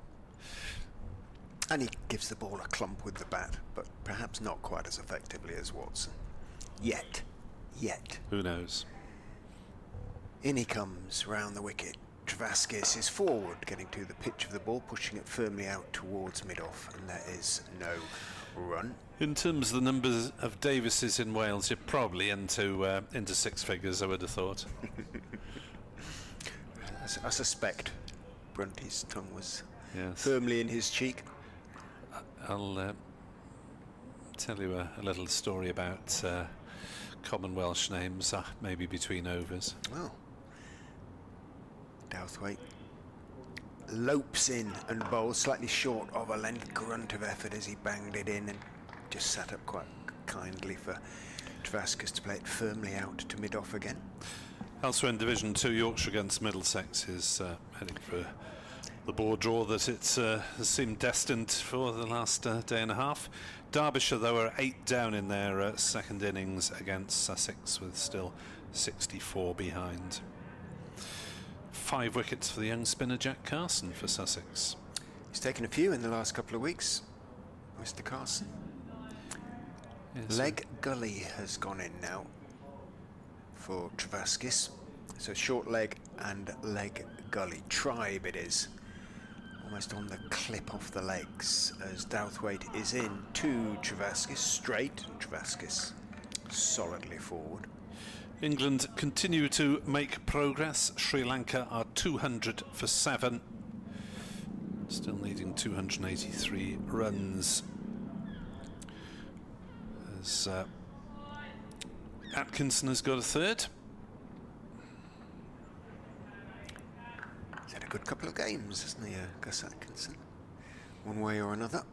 And he gives the ball a clump with the bat, but perhaps not quite as effectively as Watson. Yet. Who knows? In he comes round the wicket. Travaskis is forward, getting to the pitch of the ball, pushing it firmly out towards mid-off, and there is no run. In terms of the numbers of Davises in Wales, you're probably into six figures, I would have thought. I suspect Brunty's tongue was firmly in his cheek. I'll tell you a little story about common Welsh names, maybe between overs. Well, Douthwaite lopes in and bowls slightly short of a length grunt of effort as he banged it in and just sat up quite kindly for Travaskis to play it firmly out to mid-off again. Elsewhere in Division 2, Yorkshire against Middlesex is heading for the ball draw that it's has seemed destined for the last day and a half. Derbyshire, though, are 8 down in their second innings against Sussex, with still 64 behind. 5 wickets for the young spinner Jack Carson for Sussex. He's taken a few in the last couple of weeks, Mr. Carson. Yes, leg gully has gone in now for Travaskis. So short leg and leg gully. Tribe it is. Almost on the clip off the legs as Douthwaite is in to Travaskis, straight, and Travaskis solidly forward. England continue to make progress. Sri Lanka are 200 for 7. Still needing 283 runs. As Atkinson has got a third. good couple of games, hasn't he, Gus Atkinson? One way or another.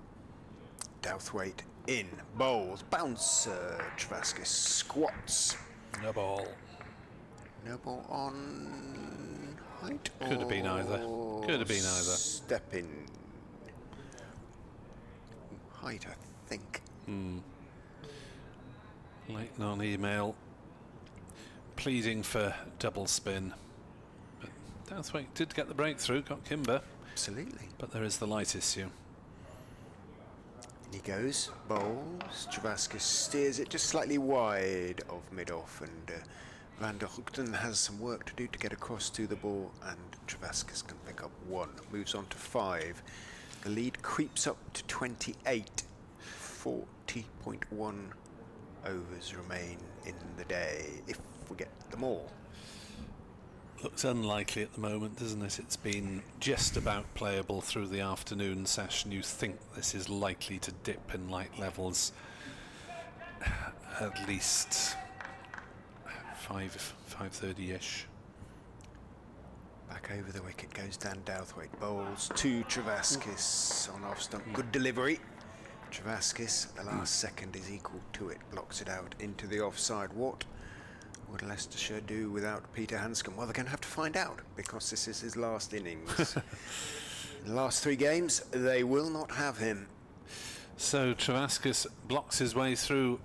Douthwaite in, bowls, bouncer, Travaskis squats. No ball. No ball on height. Could have been either. Could have been either. Step in. Height, I think. Leighton on email, pleading for double spin. But Douthwaite did get the breakthrough, got Kimber. Absolutely. But there is the light issue. And he goes, bowls, Travaskis steers it just slightly wide of mid-off, and Van der Hoogten has some work to do to get across to the ball, and Travaskis can pick up 1. Moves on to 5. The lead creeps up to 28. 40.1 overs remain in the day, if we get them all. Looks unlikely at the moment, doesn't it? It's been just about playable through the afternoon session. You think this is likely to dip in light levels at least 5:30ish. Back over the wicket goes Dan Douthwaite. Bowls to Travaskis on off stump. Good delivery. Travaskis at the last second is equal to it. Blocks it out into the offside. What would Leicestershire do without Peter Hanscom? Well, they're going to have to find out, because this is his last innings. The last 3 games, they will not have him. So Travaskis blocks his way through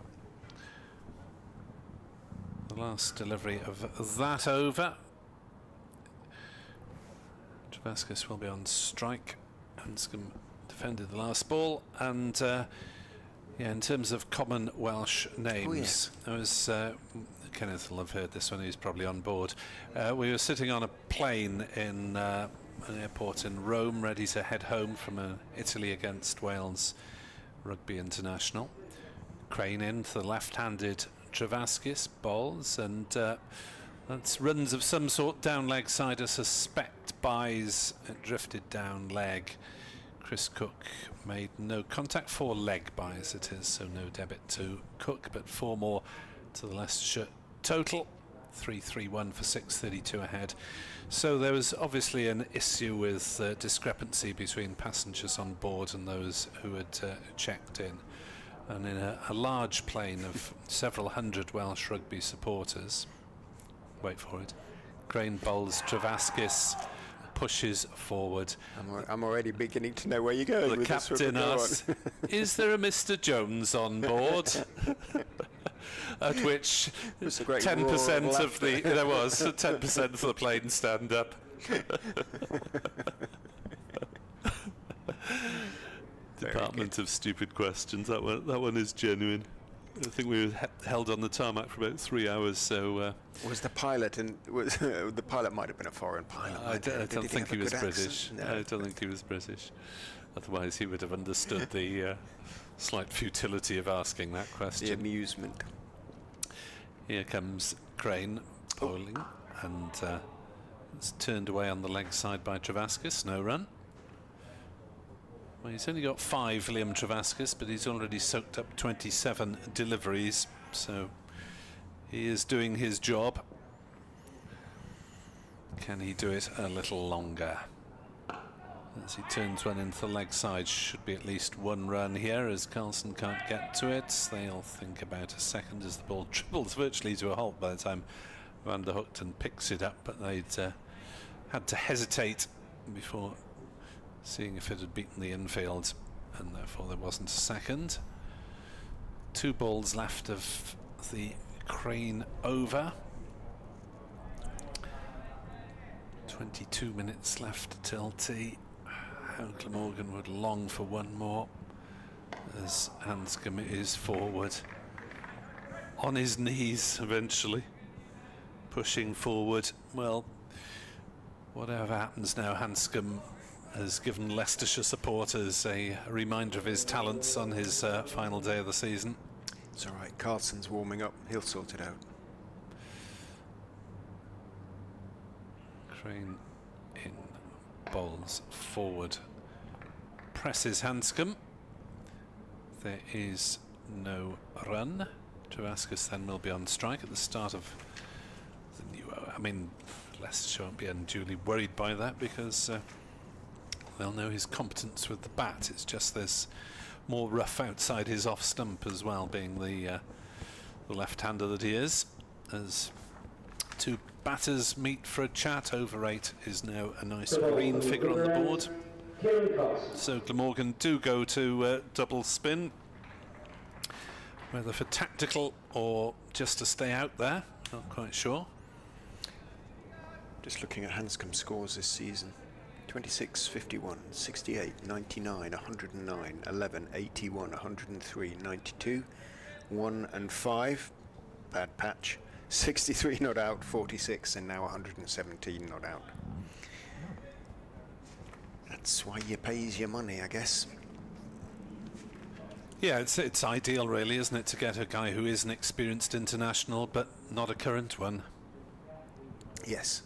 the last delivery of that over. Travaskis will be on strike. Hanscom defended the last ball, and yeah, in terms of common Welsh names, I was Kenneth will have heard this one. He's probably on board. We were sitting on a plane in an airport in Rome, ready to head home from an Italy against Wales rugby international. Crane in to the left-handed Travaskis, bowls, and that's runs of some sort down leg side. I suspect buys. It drifted down leg. Chris Cook made no contact. 4 leg buys it is, so no debit to Cook, but 4 more to the Leicestershire total. 3-3-1 for 6:32 ahead. So there was obviously an issue with discrepancy between passengers on board and those who had checked in. And in a large plane of several hundred Welsh rugby supporters, wait for it, Crane bowls, Travaskis pushes forward. I'm already beginning to know where you're going. The with captain this asks, is there a Mr. Jones on board? At which 10% of the, there was 10% of the plane stand up. Department of Stupid Questions. That one is genuine. I think we were held on the tarmac for about 3 hours. So was the pilot, and was the pilot might have been a foreign pilot. I don't think he was British. No. I don't think he was British. Otherwise, he would have understood the slight futility of asking that question. The amusement. Here comes Crane bowling, and it's turned away on the leg side by Travaskis. No run. Well, he's only got 5, Liam Travaskis, but he's already soaked up 27 deliveries, so he is doing his job. Can he do it a little longer? As he turns one into the leg side, should be at least 1 run here, as Carlson can't get to it. They'll think about a second as the ball dribbles virtually to a halt by the time Van der Hoogten picks it up, but they'd had to hesitate before seeing if it had beaten the infield, and therefore there wasn't a second. 2 balls left of the Crane over. 22 minutes left till tea. How Glamorgan would long for 1 more, as Hanscom is forward. On his knees eventually, pushing forward. Well, whatever happens now, Hanscom has given Leicestershire supporters a reminder of his talents on his final day of the season. It's all right. Carlson's warming up. He'll sort it out. Crane in, bowls forward, presses Hanscom. There is no run. Travaskis then will be on strike at the start of the new. I mean, Leicestershire won't be unduly worried by that, because they'll know his competence with the bat. It's just there's more rough outside his off stump as well, being the left-hander that he is. As two batters meet for a chat, over 8 is now a nice green figure on the board. So Glamorgan do go to double spin, whether for tactical or just to stay out there, not quite sure. Just looking at Hanscom's scores this season: 26, 51, 68, 99, 109, 11, 81, 103, 92, 1 and 5. Bad patch. 63 not out, 46, and now 117 not out. That's why you pays your money, I guess. Yeah, it's ideal, really, isn't it, to get a guy who is an experienced international but not a current one. Yes.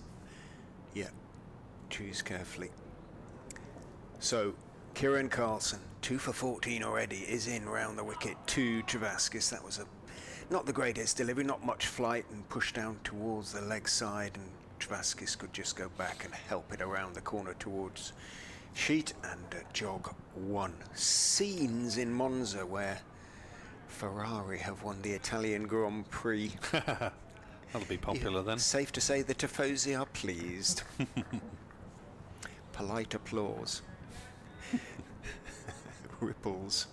Yeah. Choose carefully. So, Kieran Carlson, 2 for 14 already, is in round the wicket to Travaskis. That was not the greatest delivery, not much flight, and pushed down towards the leg side, and Travaskis could just go back and help it around the corner towards sheet and jog 1. Scenes in Monza where Ferrari have won the Italian Grand Prix. That'll be popular then. Safe to say the Tifosi are pleased. Polite applause. Ripples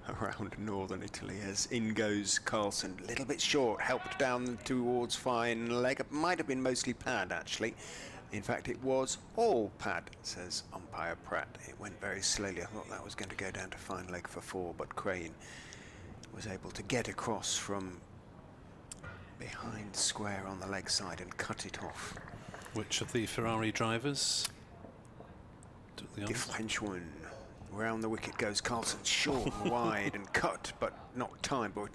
around northern Italy as in goes Carlson. A little bit short, helped down towards fine leg. It might have been mostly pad, actually. In fact, it was all pad, says umpire Pratt. It went very slowly. I thought that was going to go down to fine leg for 4, but Crane was able to get across from behind square on the leg side and cut it off. Which of the Ferrari drivers took the The honours? French one. Round the wicket goes Carlson, short and wide and cut, but not timed. But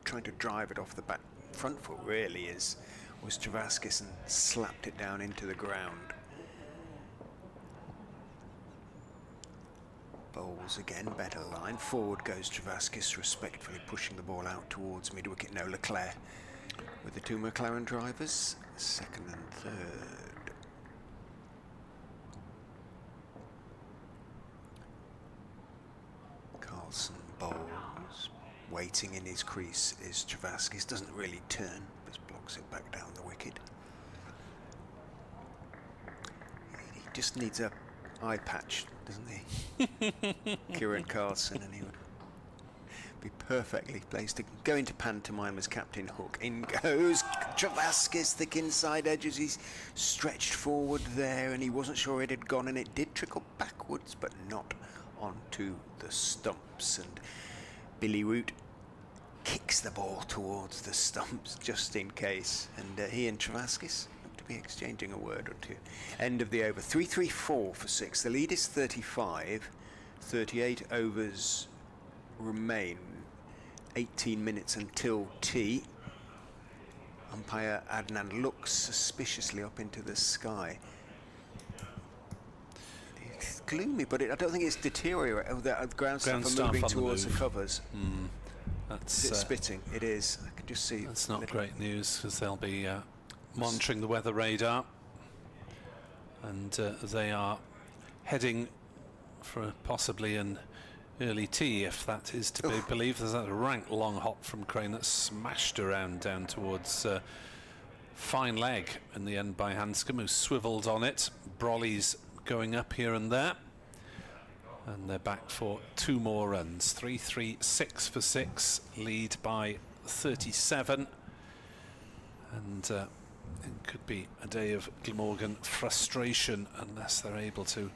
trying to drive it off the back front foot really was Travaskis, and slapped it down into the ground. Bowls again, better line. Forward goes Travaskis, respectfully pushing the ball out towards mid-wicket. No, Leclerc with the 2 McLaren drivers, 2nd and 3rd. Carlson bowls. Waiting in his crease is Travaskis. Doesn't really turn, just blocks it back down the wicket. He just needs a eye patch, doesn't he? Kieran Carlson, and he would be perfectly placed to go into pantomime as Captain Hook. In goes Travaskis, thick inside edges. He's stretched forward there, and he wasn't sure it had gone, and it did trickle backwards, but not onto the stumps. And Billy Root kicks the ball towards the stumps just in case, and he and Travaskis look to be exchanging a word or two. End of the over. 3-3-4 for 6. The lead is 35. 38 overs remain. 18 minutes until tea. Umpire Adnan looks suspiciously up into the sky. It's gloomy, but I don't think it's deteriorating. Oh, the ground staff are moving towards the covers. That's Is it spitting? It is. I can just see. That's not great news, because they'll be monitoring the weather radar, and they are heading for possibly an early tea, if that is to be believed. There's that rank long hop from Crane that smashed around down towards fine leg in the end by Hanscom, who swivelled on it. Brolly's going up here and there, and they're back for 2 more runs. 3-3-6 for 6, lead by 37, and it could be a day of Glamorgan frustration unless they're able to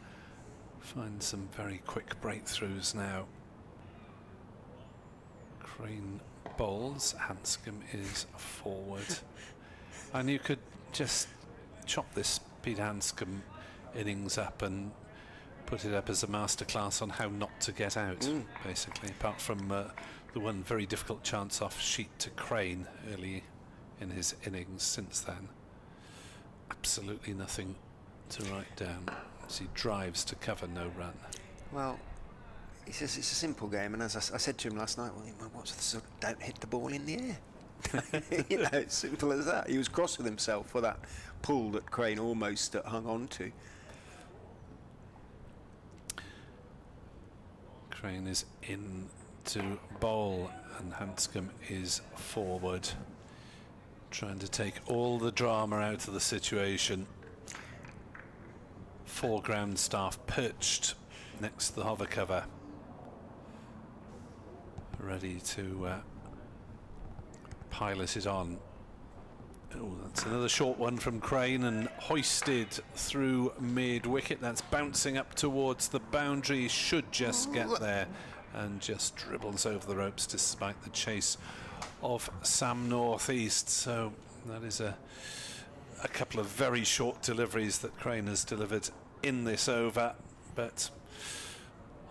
find some very quick breakthroughs now. Crane bowls, Hanscom is forward, and you could just chop this Pete Hanscom innings up and put it up as a masterclass on how not to get out, basically, apart from the one very difficult chance off sheet to Crane early in his innings. Since then, absolutely nothing to write down as he drives to cover no run. Well, it's a simple game, and as I said to him last night, well, what's the sort of, don't hit the ball in the air. You know, it's simple as that. He was cross with himself for that pull that Crane almost hung on to. Crane is in to bowl and Hanscom is forward, trying to take all the drama out of the situation. 4 ground staff perched next to the hover cover, ready to pilot it on. Oh, that's another short one from Crane and hoisted through mid-wicket. That's bouncing up towards the boundary, should just get there, and just dribbles over the ropes despite the chase of Sam Northeast. So that is a couple of very short deliveries that Crane has delivered in this over. But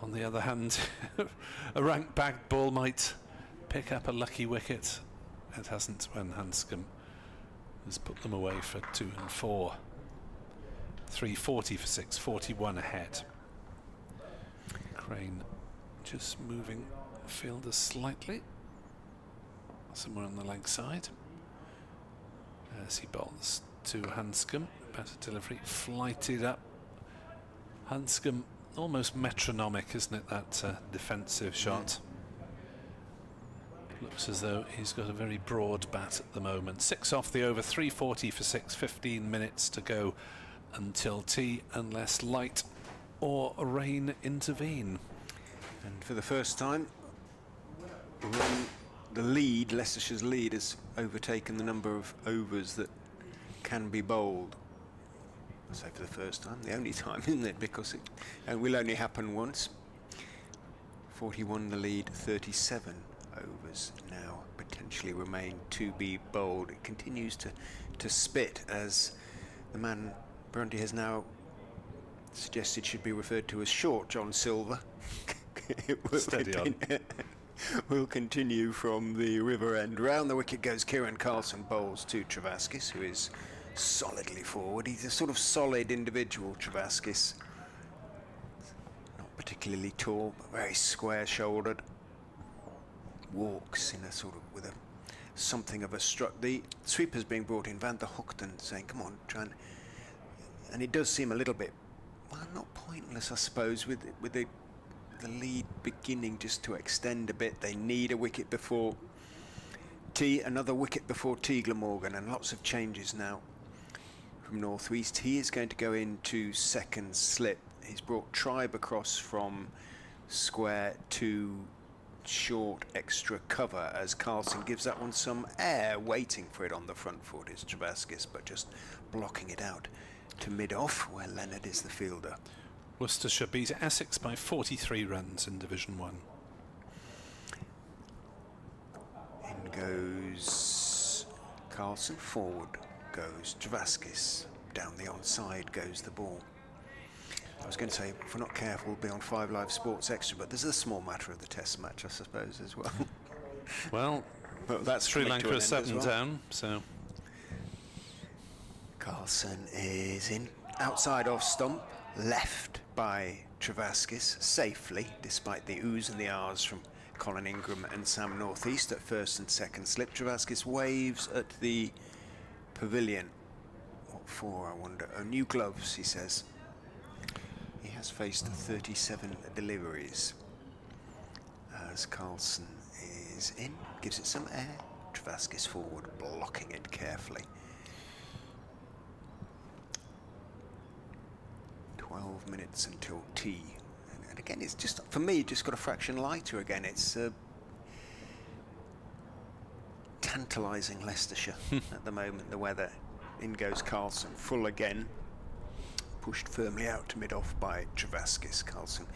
on the other hand, a rank bagged ball might pick up a lucky wicket. It hasn't when Hanscom has put them away for 2 and 4. 340 for 6, 41 ahead. Crane just moving fielders slightly, somewhere on the leg side, as he bowls to Hanscom. Better delivery, flighted up. Hanscom almost metronomic, isn't it, that defensive shot? Looks as though he's got a very broad bat at the moment. 6 off the over, 340 for 6, 15 minutes to go until tea, unless light or rain intervene. And for the first time, the lead, Leicestershire's lead, has overtaken the number of overs that can be bowled. I say for the first time, the only time, isn't it? Because it will only happen once. 41 the lead, 37 overs now potentially remain to be bowled. It continues to spit, as the man Brunty has now suggested should be referred to as short John Silver. Steady on. Will continue from the river end. Round the wicket goes Kieran Carlson, bowls to Travaskis, who is solidly forward. He's a sort of solid individual, Travaskis. Not particularly tall, but very square-shouldered. Walks in a sort of with a something of a strut. The sweeper's being brought in, Van der Hoogten, saying, "Come on, try and it does seem a little bit, well, not pointless, I suppose, with the lead beginning just to extend a bit. They need a wicket before tea, another wicket before tea, Glamorgan, and lots of changes now from Northeast. He is going to go into second slip. He's brought Tribe across from square to short extra cover, as Carlson gives that one some air. Waiting for it on the front foot is Travaskis, but just blocking it out to mid-off, where Leonard is the fielder. Worcestershire beat Essex by 43 runs in Division 1. In goes Carlson, forward goes Travaskis, down the onside goes the ball. I was going to say, if we're not careful, we'll be on 5 Live Sports Extra, but there's a small matter of the test match, I suppose, as well. Well, but that's Sri Lanka is 7 down, so. Carlson is in, outside off stump, left by Travaskis, safely, despite the oohs and the ahs from Colin Ingram and Sam Northeast at first and second slip. Travaskis waves at the pavilion. What for, I wonder? Oh, new gloves, he says. He has faced 37 deliveries. As Carlson is in, gives it some air. Travaskis forward, blocking it carefully. 12 minutes until tea. And again, it's just, for me, just got a fraction lighter again. It's tantalising Leicestershire at the moment, the weather. In goes Carlson, full again. Pushed firmly out to mid-off by Travaskis. Carlson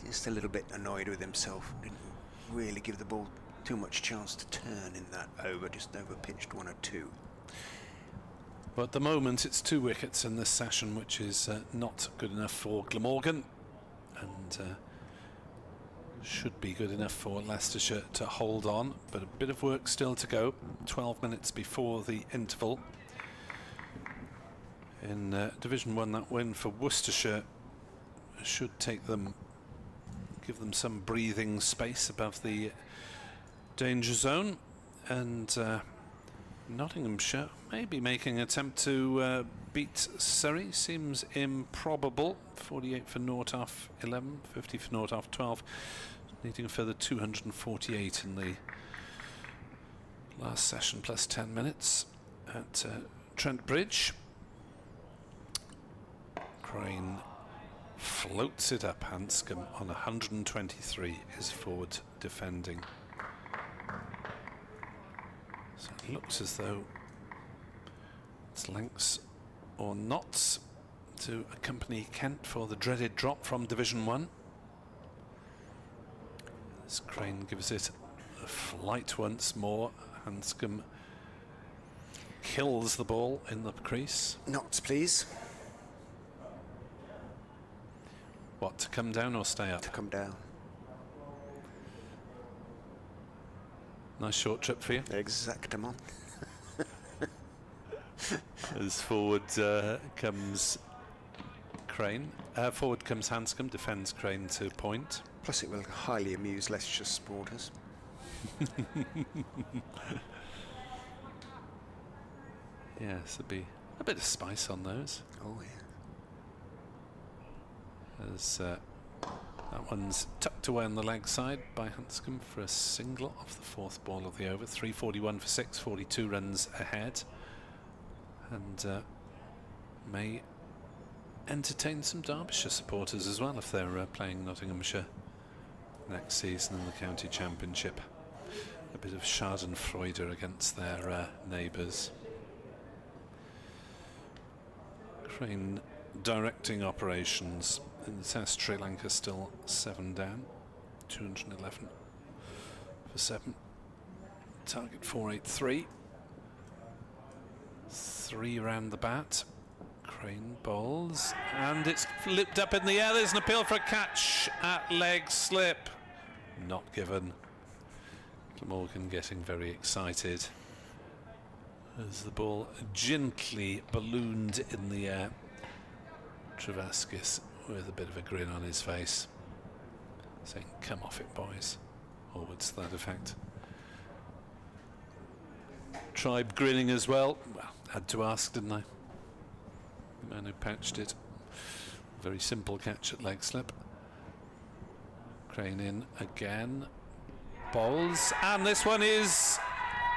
just a little bit annoyed with himself. Didn't really give the ball too much chance to turn in that over, just over-pitched 1 or 2. But at the moment it's 2 wickets in this session, which is not good enough for Glamorgan, and should be good enough for Leicestershire to hold on, but a bit of work still to go. 12 minutes before the interval. In Division 1, that win for Worcestershire should take them, give them some breathing space above the danger zone. and Nottinghamshire maybe making an attempt to beat Surrey. Seems improbable. 48 for naught off 11, 50 for naught off 12, needing a further 248 in the last session plus 10 minutes at Trent Bridge. Crane floats it up. Hanscom on 123 is forward defending. So it looks as though it's lengths or knots to accompany Kent for the dreaded drop from Division 1. As Crane gives it a flight once more, Hanscom kills the ball in the crease. Knots, please. What, to come down or stay up? To come down. Nice short trip for you. Exactement. As forward comes Crane. Forward comes Hanscom, defends Crane to point. Plus it will highly amuse Leicestershire supporters. Yes, there'll be a bit of spice on those. Oh, yeah. As that one's tucked away on the leg side by Hanscom for a single off the fourth ball of the over. 341 for 6, 42 runs ahead, and may entertain some Derbyshire supporters as well if they're playing Nottinghamshire next season in the county championship. A bit of Schadenfreude against their neighbours. Crane directing operations in the Test. Sri Lanka still 7 down, 211 for 7. Target 483. 3 round the bat. Crane bowls, and it's flipped up in the air. There's an appeal for a catch at leg slip. Not given. Glamorgan getting very excited as the ball gently ballooned in the air. Travaskis with a bit of a grin on his face, saying, "Come off it, boys," or words to that effect. Tribe grinning as well. Well, had to ask, didn't I? The man who patched it. Very simple catch at leg slip. Crane in again. Bowls, and this one is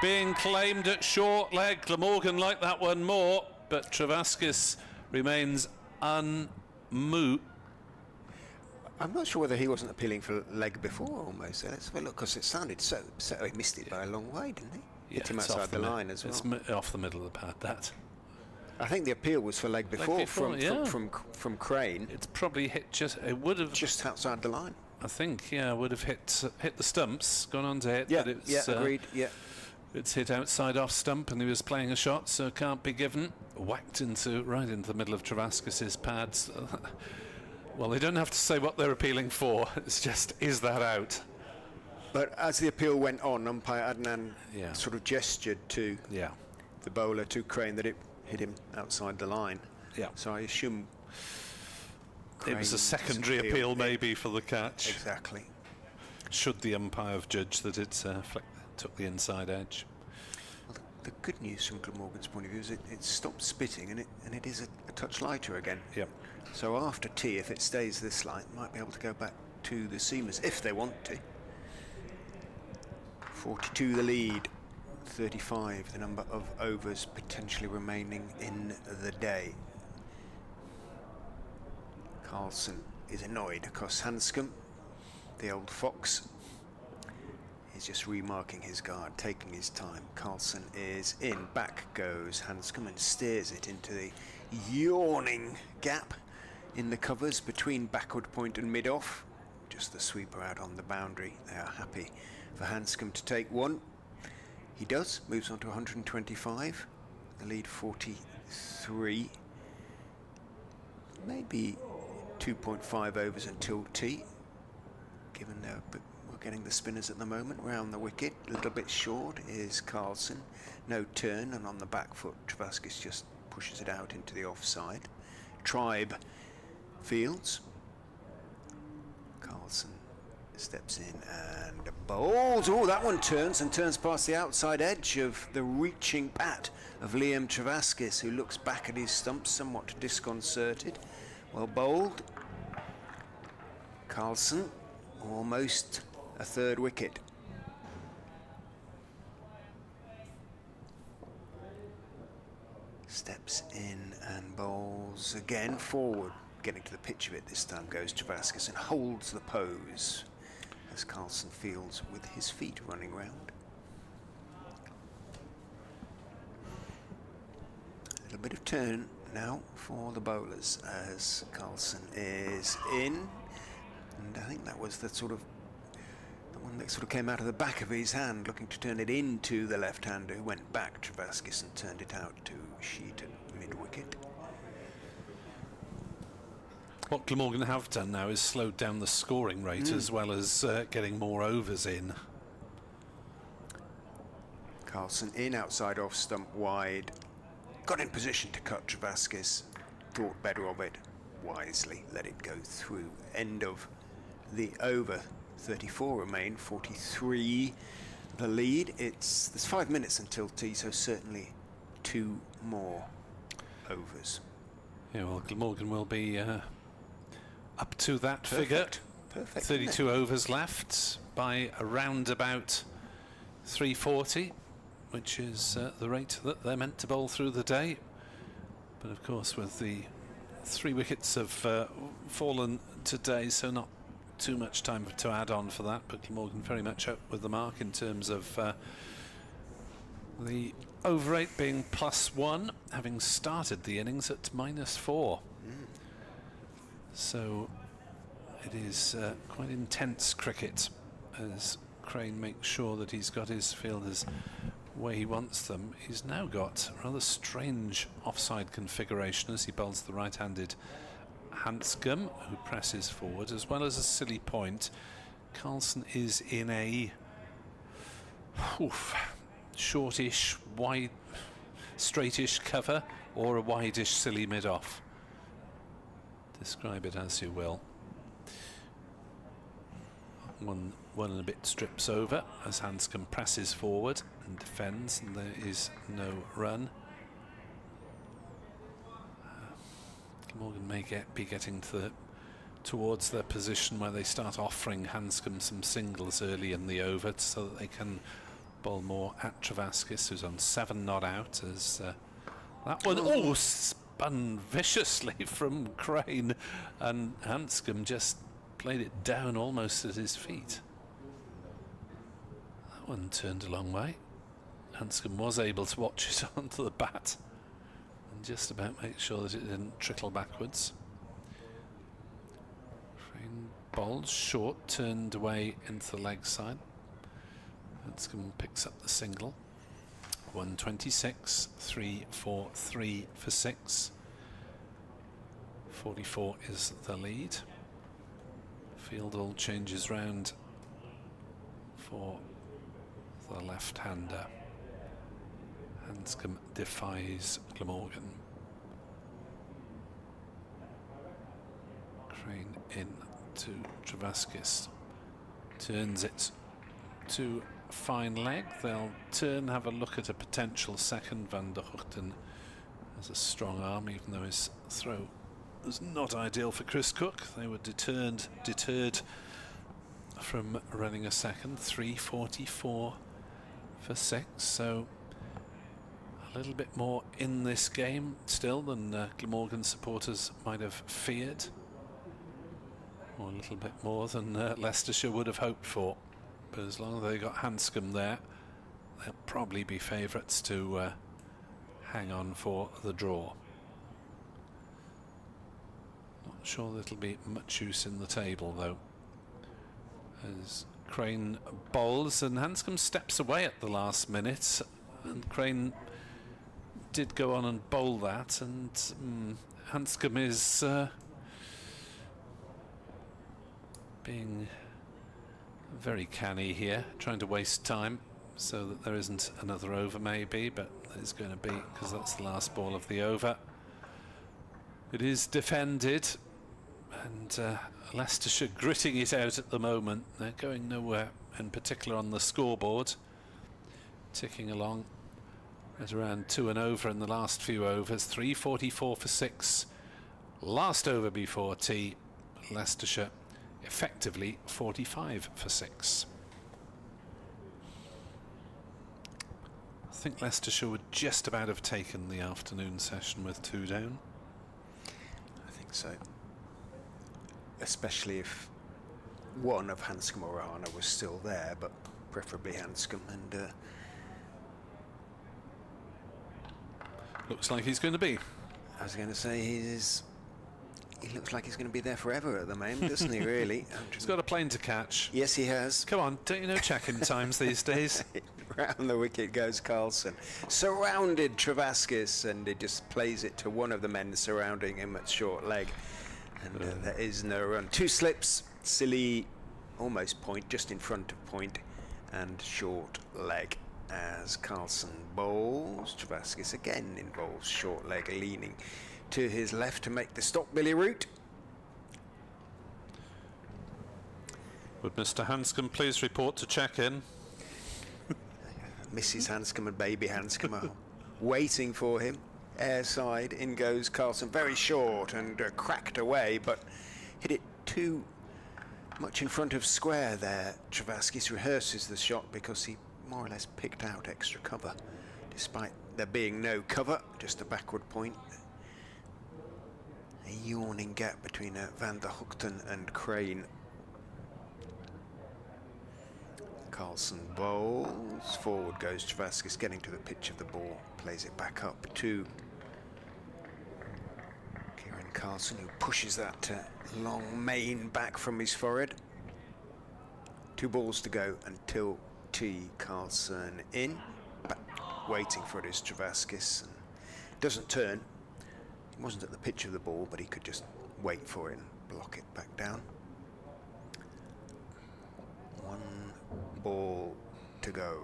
being claimed at short leg. Glamorgan liked that one more, but Travaskis remains unmoved. I'm not sure whether he wasn't appealing for leg before almost. Let's have a look, because it sounded so he missed it by a long way, didn't he? Yeah, hit him outside the line as well. It's off the middle of the pad, that. I think the appeal was for leg before, yeah. from Crane. It's probably hit it would have just outside the line. I think, yeah, would have hit the stumps, gone on to hit. Yeah, but it's, agreed. Yeah, it's hit outside off stump, and he was playing a shot, so it can't be given. Whacked right into the middle of Travaskis's pads. Well, they don't have to say what they're appealing for. It's just, is that out? But as the appeal went on, umpire Adnan sort of gestured to the bowler, to Crane, that it hit him outside the line. Yeah. So I assume it was a secondary appeal maybe for the catch. Exactly. Should the umpire have judged that it took the inside edge? Well, the good news from Glamorgan's point of view is it stopped spitting, and it is a touch lighter again. Yep. So after tea, if it stays this light, might be able to go back to the seamers if they want to. 42 the lead, 35 the number of overs potentially remaining in the day. Carlson is annoyed because Hanscom, the old fox, is just remarking his guard, taking his time. Carlson is in, back goes Hanscom and steers it into the yawning gap in the covers between backward point and mid-off. Just the sweeper out on the boundary. They are happy for Hanscom to take one. He does, moves on to 125, the lead 43. Maybe 2.5 overs until tea, given we're getting the spinners at the moment round the wicket. A little bit short is Carlson, no turn, and on the back foot Travaskis just pushes it out into the offside. Tribe fields. Carlson Steps in and bowls. Oh, that one turns past the outside edge of the reaching bat of Liam Travaskis, who looks back at his stump somewhat disconcerted. Well bowled. Carlson, almost a third wicket. Steps in and bowls again forward. Getting to the pitch of it this time goes Travaskis and holds the pose as Carlson fields with his feet running round. A little bit of turn now for the bowlers as Carlson is in, and I think that was the one that sort of came out of the back of his hand, looking to turn it into the left-hander, who went back Travaskis and turned it out to Sheet at mid-wicket. What Glamorgan have done now is slowed down the scoring rate as well as getting more overs in. Carlson in, outside off stump wide. Got in position to cut Travaskis. Thought better of it. Wisely let it go through. End of the over. 34 remain, 43 the lead. There's 5 minutes until tea, so certainly 2 more overs. Yeah, well, Glamorgan will be up to that figure. Perfect. 32 overs left by around about 340, which is the rate that they're meant to bowl through the day. But of course, with the 3 wickets have fallen today, so not too much time to add on for that. But Glamorgan very much up with the mark in terms of the over rate being +1, having started the innings at -4. So it is quite intense cricket as Crane makes sure that he's got his fielders where he wants them. He's now got a rather strange offside configuration as he bowls the right-handed Hanscom, who presses forward, as well as a silly point. Carlson is in a shortish, wide, straightish cover, or a wideish silly mid-off. Describe it as you will. One and a bit strips over as Hanscom presses forward and defends, and there is no run. Glamorgan may be getting towards their position where they start offering Hanscom some singles early in the over so that they can bowl more at Travaskis, who's on 7 not out, as that one spun viciously from Crane, and Hanscom just played it down almost at his feet. That one turned a long way. Hanscom was able to watch it onto the bat and just about make sure that it didn't trickle backwards. Crane bowls short, turned away into the leg side. Hanscom picks up the single. 126, 3 for 3 for 6. 44 is the lead. Field all changes round for the left-hander. Hanscom defies Glamorgan. Crane in to Travaskis. Turns it to fine leg. They'll turn, have a look at a potential second. Van der Hoogten has a strong arm, even though his throw was not ideal for Chris Cook. They were deterred from running a second. 344 for 6, so a little bit more in this game still than Glamorgan supporters might have feared, or a little bit more than Leicestershire would have hoped for. But as long as they got Hanscom there, they'll probably be favourites to hang on for the draw. Not sure there'll be much use in the table though, as Crane bowls and Hanscom steps away at the last minute, and Crane did go on and bowl that, and Hanscom is being very canny here, trying to waste time so that there isn't another over maybe, but there's going to be, because that's the last ball of the over. It is defended, And Leicestershire gritting it out at the moment. They're going nowhere, in particular on the scoreboard. Ticking along at around 2 and over in the last few overs. 3:44 for 6. Last over before tea. Leicestershire effectively 45 for 6. I think Leicestershire would just about have taken the afternoon session with 2 down. I think so. Especially if one of Hanscom or Rahana was still there, but preferably Hanscom. And looks like he's going to be. I was going to say he looks like he's going to be there forever at the moment, doesn't he, really? He's got a plane to catch. Yes, he has. Come on, don't you know check-in times these days? Round the wicket goes Carlson. Surrounded Travaskis, and he just plays it to one of the men surrounding him at short leg. And there is no run. 2 slips, silly, almost point, just in front of point, and short leg as Carlson bowls. Travaskis again involves short leg, leaning to his left to make the stop Billy route. Would Mr. Hanscom please report to check-in? Mrs. Hanscom and baby Hanscom are waiting for him. Airside, in goes Carlson, very short and cracked away, but hit it too much in front of square there. Travaskis rehearses the shot because he more or less picked out extra cover, despite there being no cover, just a backward point. A yawning gap between Van der Hoogten and Crane. Carlson bowls, forward goes Travaskis, getting to the pitch of the ball, plays it back up to Kieran Carlson, who pushes that long mane back from his forehead. 2 balls to go until tea. Carlson in, but waiting for it is Travaskis, and doesn't turn. He wasn't at the pitch of the ball, but he could just wait for it and block it back down. 1 ball to go.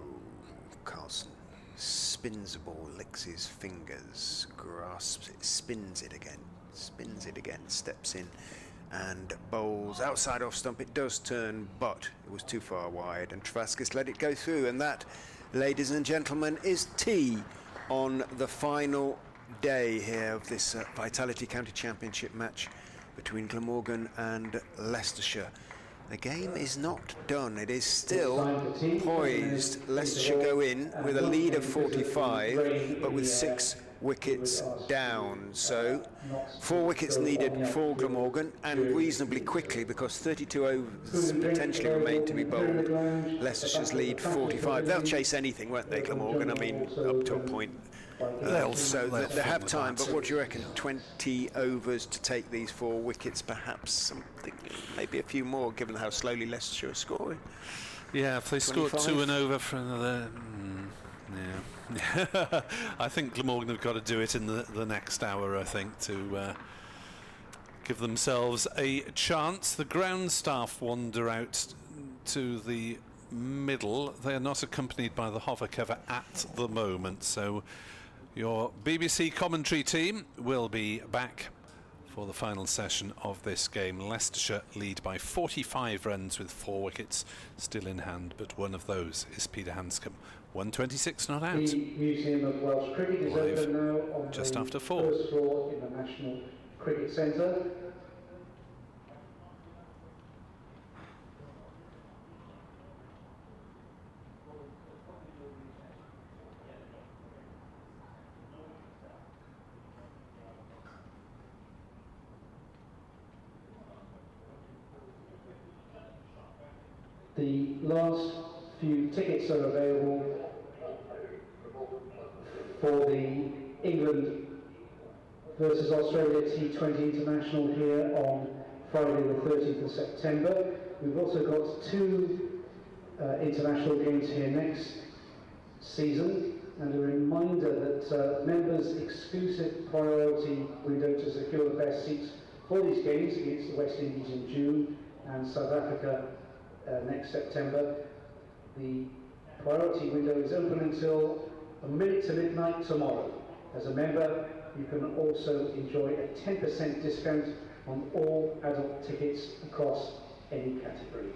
Carlson spins the ball, licks his fingers, grasps it, spins it again, steps in and bowls outside off stump. It does turn, but it was too far wide, and Travaskis let it go through. And that, ladies and gentlemen, is tea on the final day here of this Vitality County Championship match between Glamorgan and Leicestershire. The game is not done. It is still poised. Leicestershire go in with a lead of 45, but with 6 wickets down. So 4 wickets needed for Glamorgan, and reasonably quickly, because 32 overs potentially remain to be bowled. Leicestershire's lead 45. They'll chase anything, won't they, Glamorgan? I mean, up to a point. So they have time, but what do you reckon? 20 overs to take these 4 wickets, perhaps something, maybe a few more, given how slowly Leicestershire are scoring. Yeah, if they 25. scored 2 and over for another, yeah. I think Glamorgan have got to do it in the next hour, I think, to give themselves a chance. The ground staff wander out to the middle. They are not accompanied by the hover cover at the moment, so your BBC commentary team will be back for the final session of this game. Leicestershire lead by 45 runs with 4 wickets still in hand, but one of those is Peter Hanscom. 126 not out. The Museum of Welsh Cricket is Live open now on just the after 4. first floor in the National Cricket Centre. The last few tickets are available for the England versus Australia T20 International here on Friday the 30th of September. We've also got 2 international games here next season, and a reminder that members' exclusive priority window to secure the best seats for these games against the West Indies in June and South Africa next September. The priority window is open until a minute to midnight tomorrow. As a member, you can also enjoy a 10% discount on all adult tickets across any category.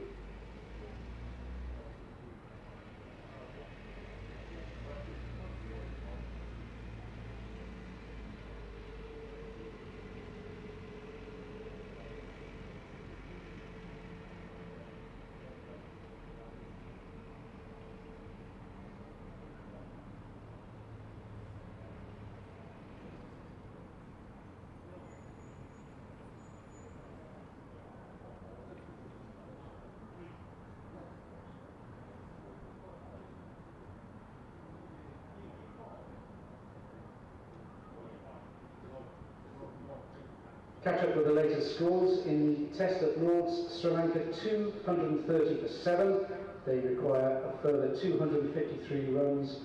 Catch up with the latest scores in the test at Lord's. Sri Lanka 230 for 7. They require a further 253 runs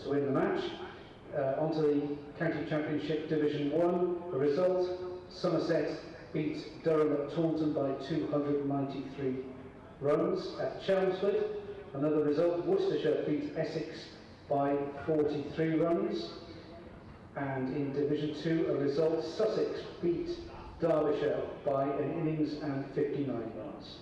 to win the match. Onto the County Championship Division 1. The result, Somerset beat Durham at Taunton by 293 runs. At Chelmsford, another result, Worcestershire beat Essex by 43 runs. And in Division 2, a result, Sussex beat Derbyshire by an innings and 59 runs.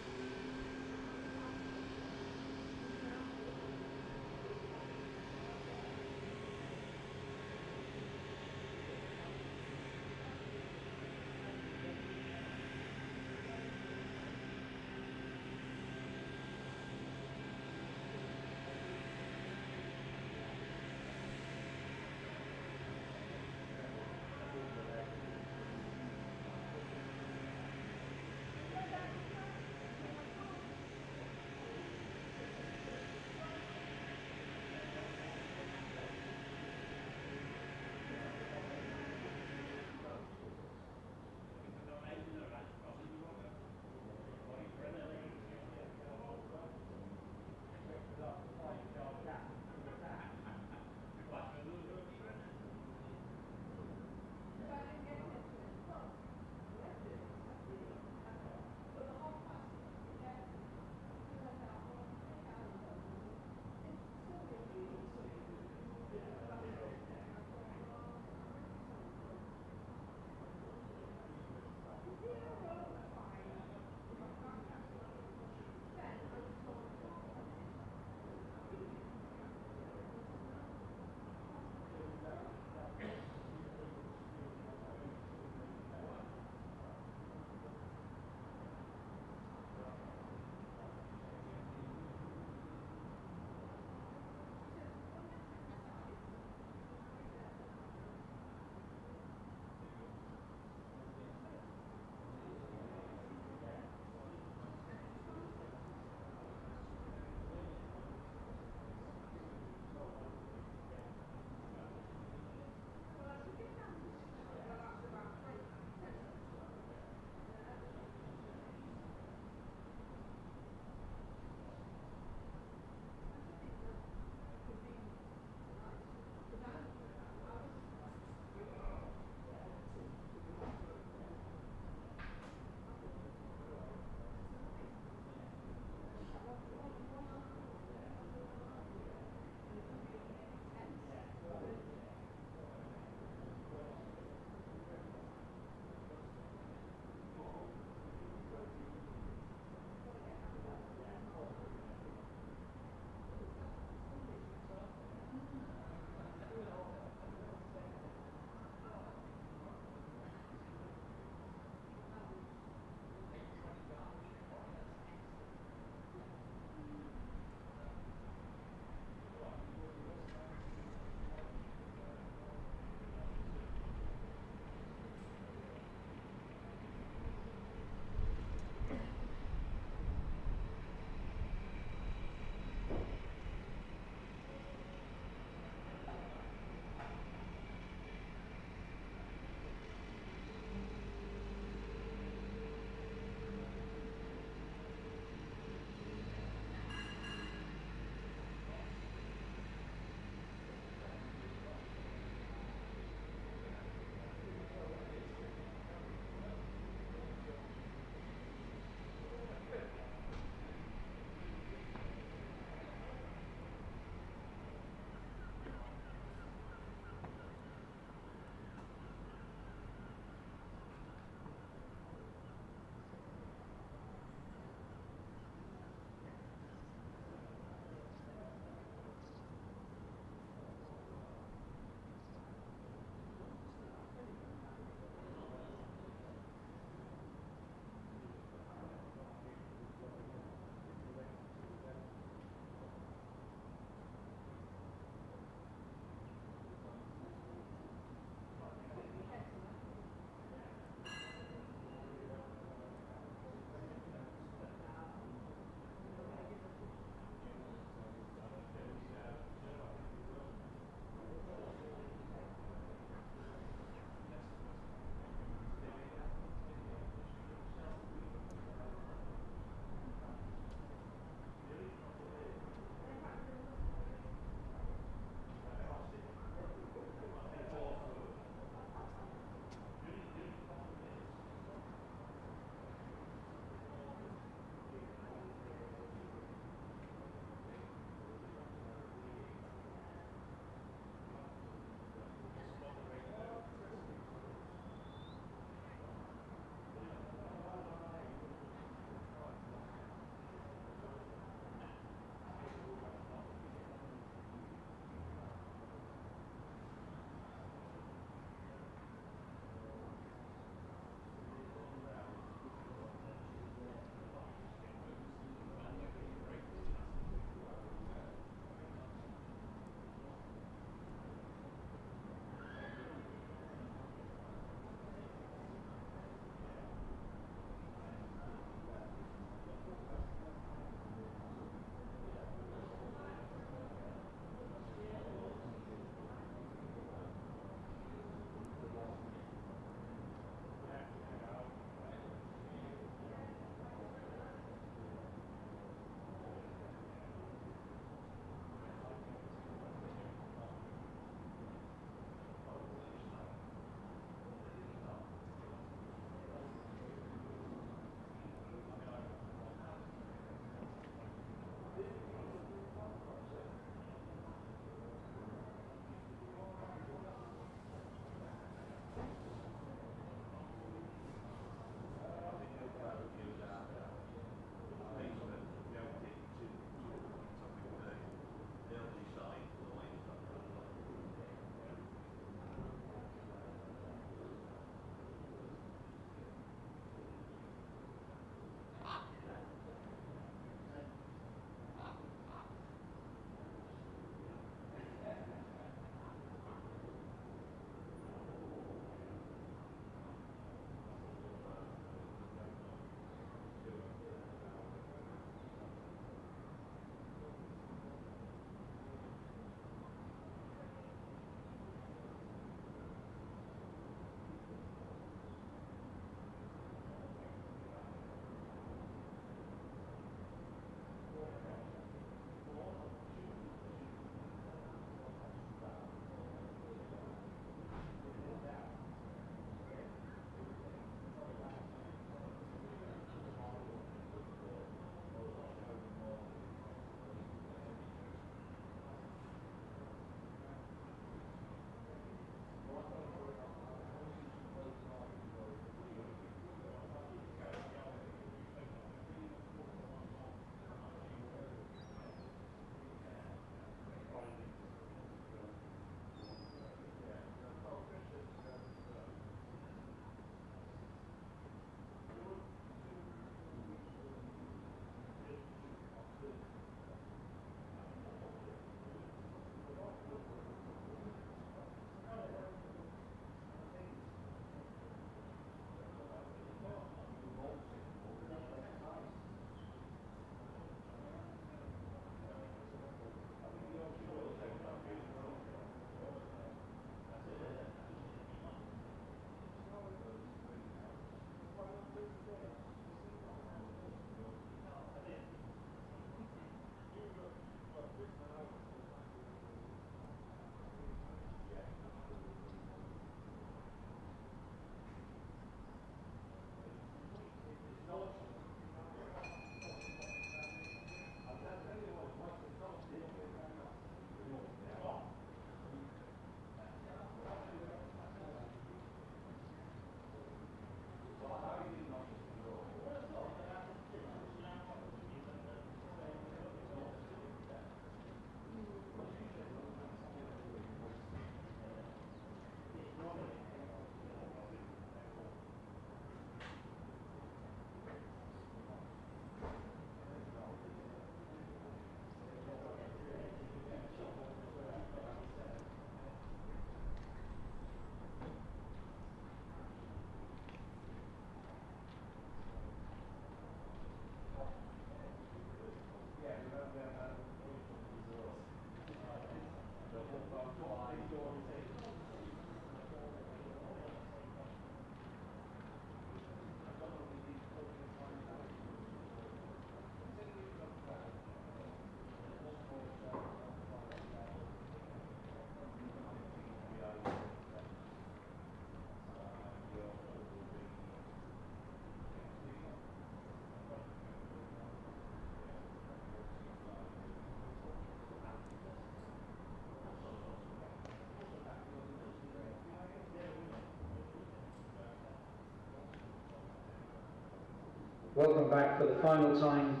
Welcome back for the final time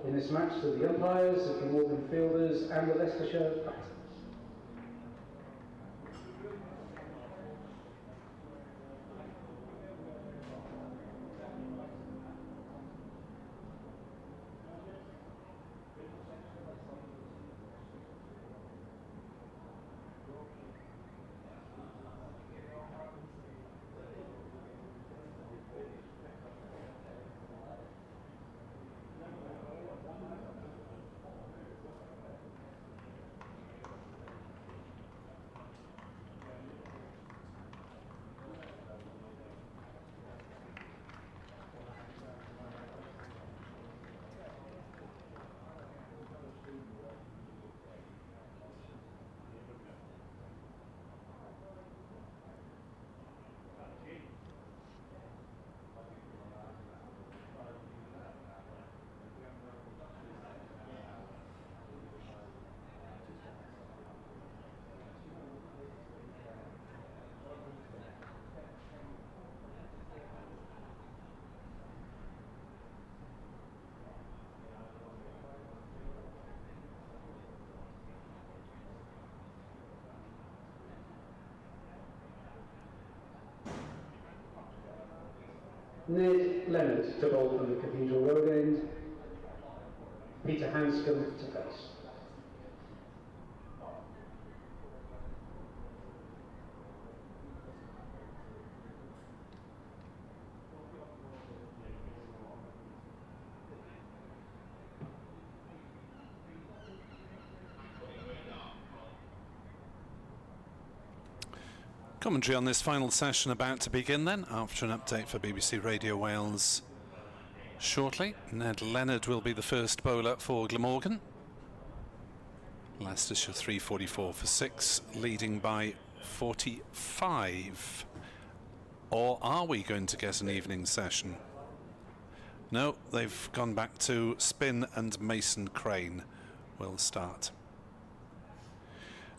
in this match to the umpires, the Glamorgan fielders and the Leicestershire batters. Ned Leonard to bowl from the Cathedral Road end, Peter Hanscom to face. Commentary on this final session about to begin then, after an update for BBC Radio Wales shortly. Ned Leonard will be the first bowler for Glamorgan. Leicestershire 344 for 6, leading by 45. Or are we going to get an evening session? No, they've gone back to spin, and Mason Crane will start.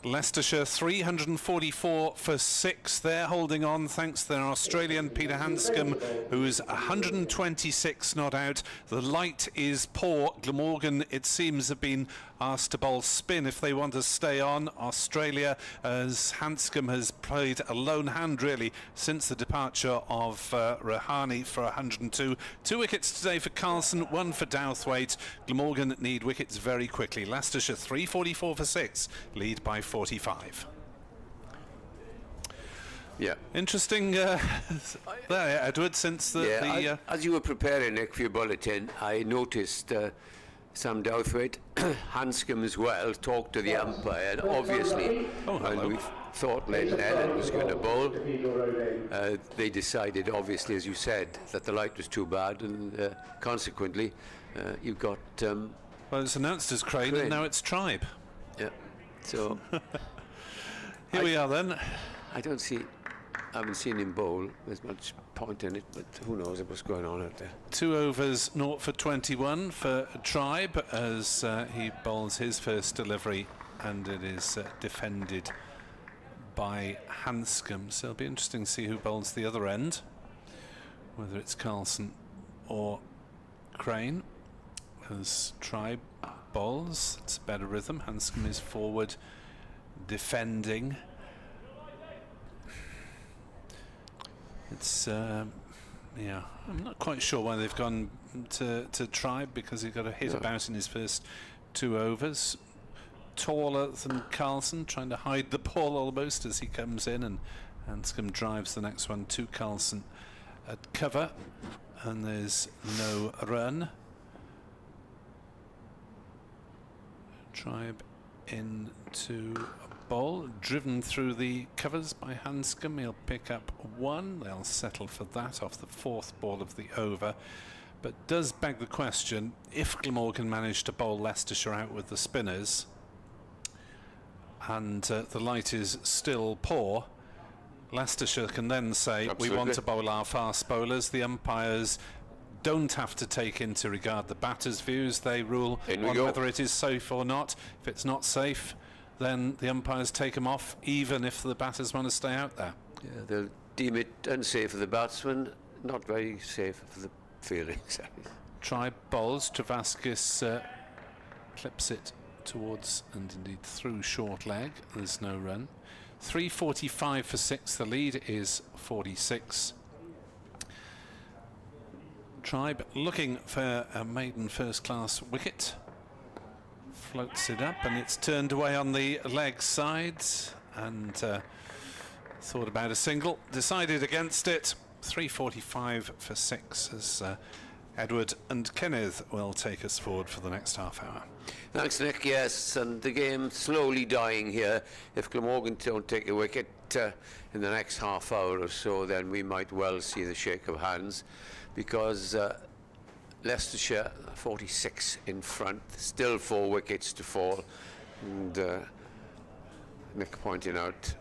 Leicestershire 344 for 6. They're holding on thanks to their Australian Peter Hanscom, who's 126 not out. The light is poor. Glamorgan, it seems, have been asked to bowl spin if they want to stay on. Australia, as Hanscom has played a lone hand really since the departure of Rahane for 102. 2 wickets today for Carlson, 1 for Douthwaite. Glamorgan need wickets very quickly. Leicestershire 344 for 6, lead by 45. Yeah. Interesting there, Edward, since the... As you were preparing, Nick, for your bulletin, I noticed Sam Douthwaite, Hanscom as well, talked to the umpire, and obviously when we thought Leonard was going to bowl, they decided, obviously, as you said, that the light was too bad, and consequently you got... well, it's announced as Crane, and now it's Tribe. Yeah. So here we are then. I haven't seen him bowl. There's much point in it, but who knows what's going on out there. 2 overs, 0 for 21 for Tribe as he bowls his first delivery, and it is defended by Hanscom. So it'll be interesting to see who bowls the other end, whether it's Carlson or Crane. As Tribe bowls, it's a better rhythm. Hanscom is forward defending. It's yeah, I'm not quite sure why they've gone to Tribe, because he got a hit about in his first 2 overs. Taller than Carlson, trying to hide the ball almost as he comes in, and Hanscom drives the next one to Carlson at cover, and there's no run. Tribe into a ball, driven through the covers by Hanscom. He'll pick up 1. They'll settle for that off the 4th ball of the over. But does beg the question, if Glamorgan managed to bowl Leicestershire out with the spinners, and the light is still poor, Leicestershire can then say, we want to bowl our fast bowlers. The umpires don't have to take into regard the batter's views. They rule on whether it is safe or not. If it's not safe, then the umpires take them off, even if the batters want to stay out there. Yeah, they'll deem it unsafe for the batsman, not very safe for the fielding. Tribe bowls. Travaskis clips it towards and indeed through short leg. There's no run. 3:45 for 6. The lead is 46. Tribe looking for a maiden first-class wicket. Floats it up and it's turned away on the leg side, and thought about a single, decided against it. 3:45 for 6 as Edward and Kenneth will take us forward for the next half hour. Thanks, Nick. Yes, and the game slowly dying here. If Glamorgan don't take a wicket in the next half hour or so, then we might well see the shake of hands, because Leicestershire 46 in front, still 4 wickets to fall, and Nick pointing out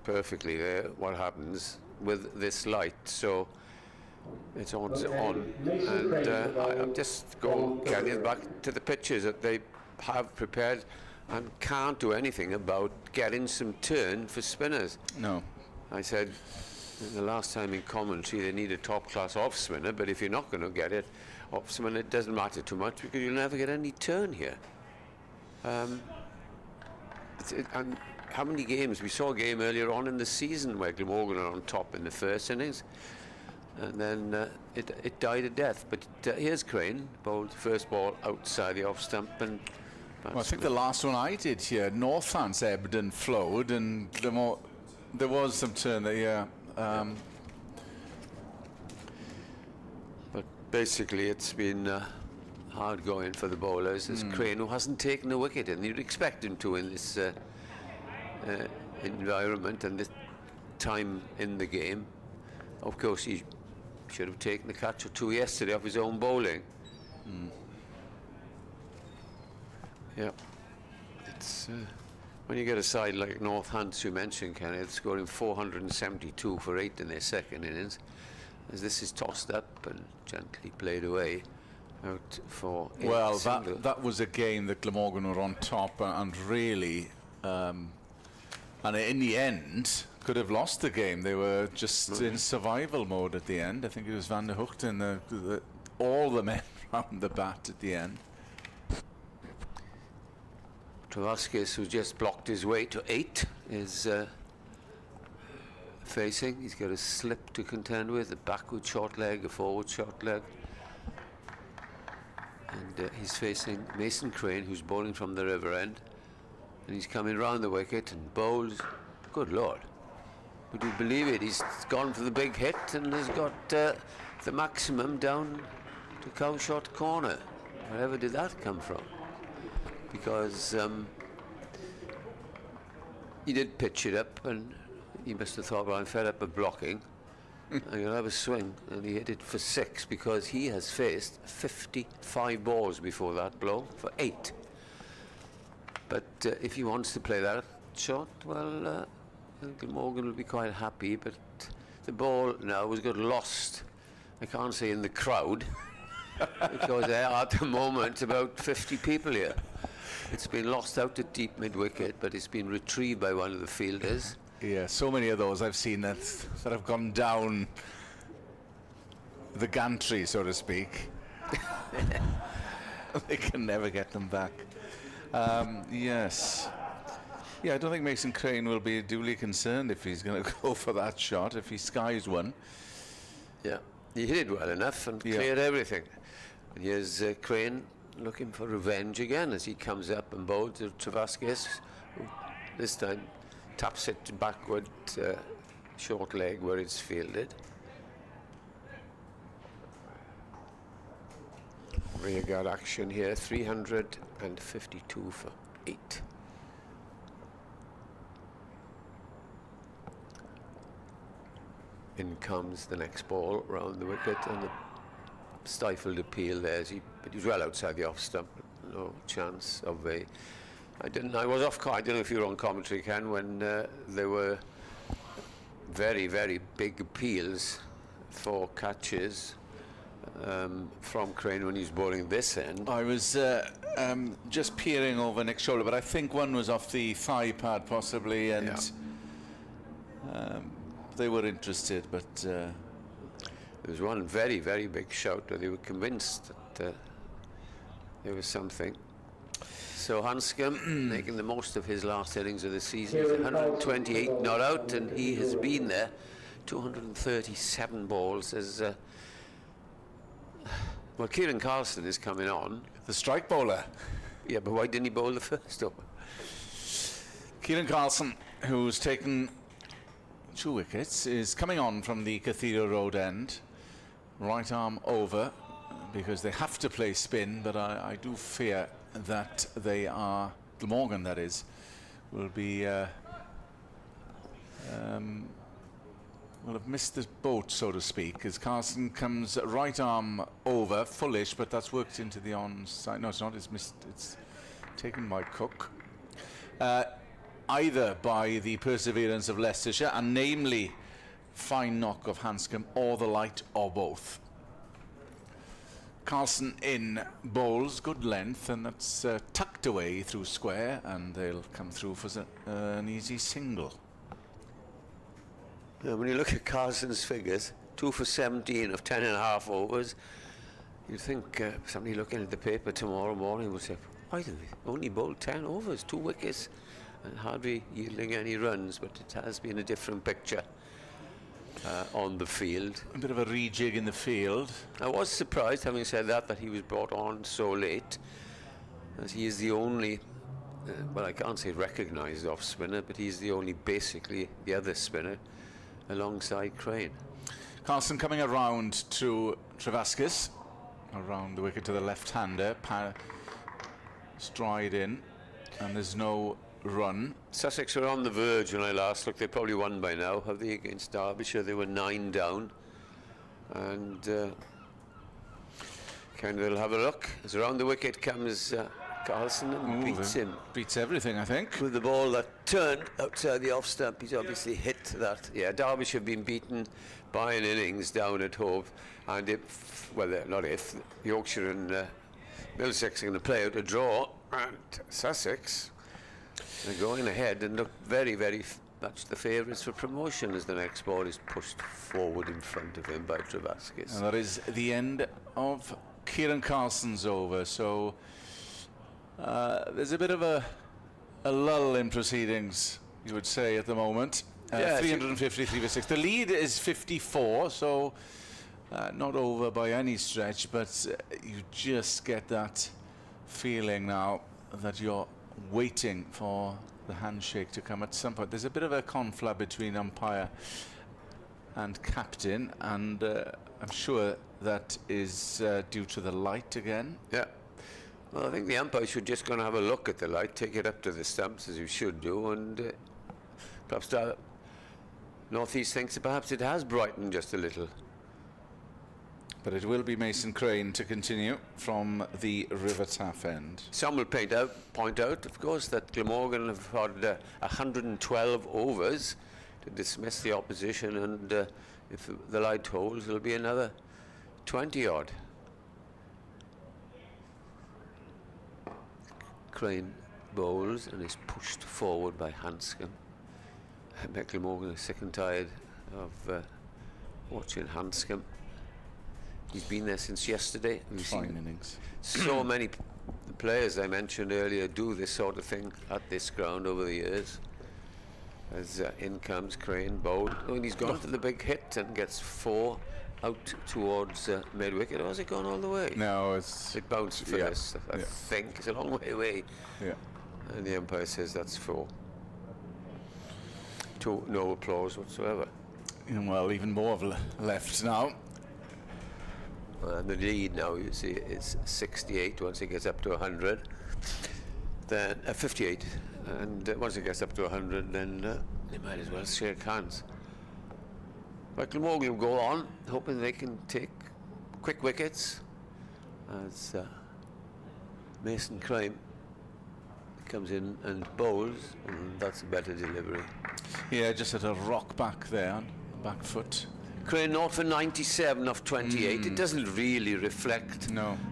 perfectly there what happens with this light. So it's on, and I'll just go, Kenneth, back to the pitches that they have prepared and can't do anything about getting some turn for spinners. No. I said the last time in commentary they need a top-class off-spinner, but if you're not going to get it off-spinner, it doesn't matter too much because you'll never get any turn here. And how many games? We saw a game earlier on in the season where Glamorgan are on top in the first innings, and then it died a death. But here's Crane, bowled first ball outside the off-stump, and well, I think the last one I did here, Northants ebbed and flowed, and there was some turn there, yeah. But basically it's been hard going for the bowlers. There's Crane, who hasn't taken a wicket, and you'd expect him to in this environment and this time in the game. Of course, he should have taken a catch or two yesterday off his own bowling. Yeah, it's when you get a side like Northants, you mentioned, Kenneth, scoring 472 for 8 in their second innings, as this is tossed up and gently played away out for a well, single. that was a game that Glamorgan were on top and really, and in the end could have lost the game. They were just in survival mode at the end. I think it was Van der Hoogte and all the men round the bat at the end. Travaskis, who just blocked his way to 8, is facing. He's got a slip to contend with, a backward short leg, a forward short leg. And he's facing Mason Crane, who's bowling from the river end. And he's coming round the wicket and bowls. Good Lord. Would you believe it? He's gone for the big hit and has got the maximum down to Cowshot corner. Wherever did that come from? Because he did pitch it up, and he must have thought, well, I'm fed up of blocking. I'm going to have a swing, and he hit it for 6 because he has faced 55 balls before that blow for 8. But if he wants to play that shot, well, Glamorgan will be quite happy. But the ball now has got lost. I can't say in the crowd because there are at the moment about 50 people here. It's been lost out at deep mid-wicket, but it's been retrieved by one of the fielders. Yeah, so many of those I've seen that have gone down the gantry, so to speak. They can never get them back. Yes. Yeah, I don't think Mason Crane will be duly concerned if he's going to go for that shot, if he skies one. Yeah, he hit it well enough and cleared everything. And here's Crane looking for revenge again as he comes up and bowls to Travaskis, who this time taps it backward, short leg where it's fielded. Rearguard action here, 352 for 8. In comes the next ball round the wicket, and the stifled appeal there, but he was well outside the off stump. No chance of a. I was off. I don't know if you were on commentary, Ken, when there were very, very big appeals for catches from Crane when he was bowling this end. I was just peering over Nick's shoulder, but I think one was off the thigh pad possibly, and they were interested, but. There was one very, very big shout where they were convinced there was something. So Hanscom making the most of his last innings of the season. He's 128 not out, and he has been there 237 balls. As well, Kieran Carlson is coming on. The strike bowler. Yeah, but why didn't he bowl the first over? Kieran Carlson, who's taken 2 wickets, is coming on from the Cathedral Road end. Right arm over, because they have to play spin, but I do fear that they are, Glamorgan that is, will be will have missed the boat, so to speak, as Carlson comes right arm over, fullish, but that's worked into the onside. No, it's not, it's missed, it's taken by Cook. Either by the perseverance of Leicestershire, and namely fine knock of Hanscom, or the light, or both. Carlson in bowls, good length, and that's tucked away through square, and they'll come through for an easy single. When you look at Carlson's figures, 2 for 17 of 10.5 overs, you'd think somebody looking at the paper tomorrow morning would say, why do they only bowl 10 overs, 2 wickets, and hardly yielding any runs? But it has been a different picture on the field. A bit of a rejig in the field. I was surprised, having said that he was brought on so late, as he is the only, well, I can't say recognised off spinner, but he's the only, basically, the other spinner alongside Crane. Carlson coming around to Travaskis, around the wicket to the left-hander, stride in, and there's no run. Sussex were on the verge when I last looked. They probably won by now, have they, against Derbyshire? They were 9 down, and kind of they'll have a look as around the wicket comes Carlson and beats him. Beats everything, I think. With the ball that turned outside the off stump. He's obviously hit that. Yeah, Derbyshire have been beaten by an innings down at Hove, and if, well, not if, Yorkshire and Middlesex are going to play out a draw, and Sussex are going ahead and look very, very much the favourites for promotion as the next ball is pushed forward in front of him by Travaskis. And that is the end of Kieran Carlson's over, so there's a bit of a lull in proceedings, you would say, at the moment. 353 for 6. The lead is 54, so not over by any stretch, but you just get that feeling now that you're waiting for the handshake to come at some point. There's a bit of a conflict between umpire and captain, and I'm sure that is due to the light again. Yeah. Well, I think the umpire should just go and have a look at the light, take it up to the stumps as you should do, and perhaps Northeast thinks that perhaps it has brightened just a little. But it will be Mason Crane to continue from the River Taff end. Some will point out, of course, that Glamorgan have had 112 overs to dismiss the opposition, and if the light holds, there'll be another 20-odd. Crane bowls and is pushed forward by Hanscom. I bet Glamorgan is sick and tired of watching Hanscom. He's been there since yesterday. We've Fine seen innings. so many players I mentioned earlier do this sort of thing at this ground over the years. As in comes Crane, bowled. Oh, and he's gone to the big hit and gets 4 out towards mid-wicket. Or has it gone all the way? No, it bounced first, I think. It's a long way away. Yeah. And the umpire says that's 4. No applause whatsoever. Well, even more left now. And the lead now, you see, is 68 once it gets up to 100. Then 58. And once it gets up to 100, then they might as well shake hands. But Glamorgan will go on, hoping they can take quick wickets as Mason Crane comes in and bowls, and that's a better delivery. Yeah, just at a rock back there, on the back foot. Crane 0 for 97 off 28. It doesn't really reflect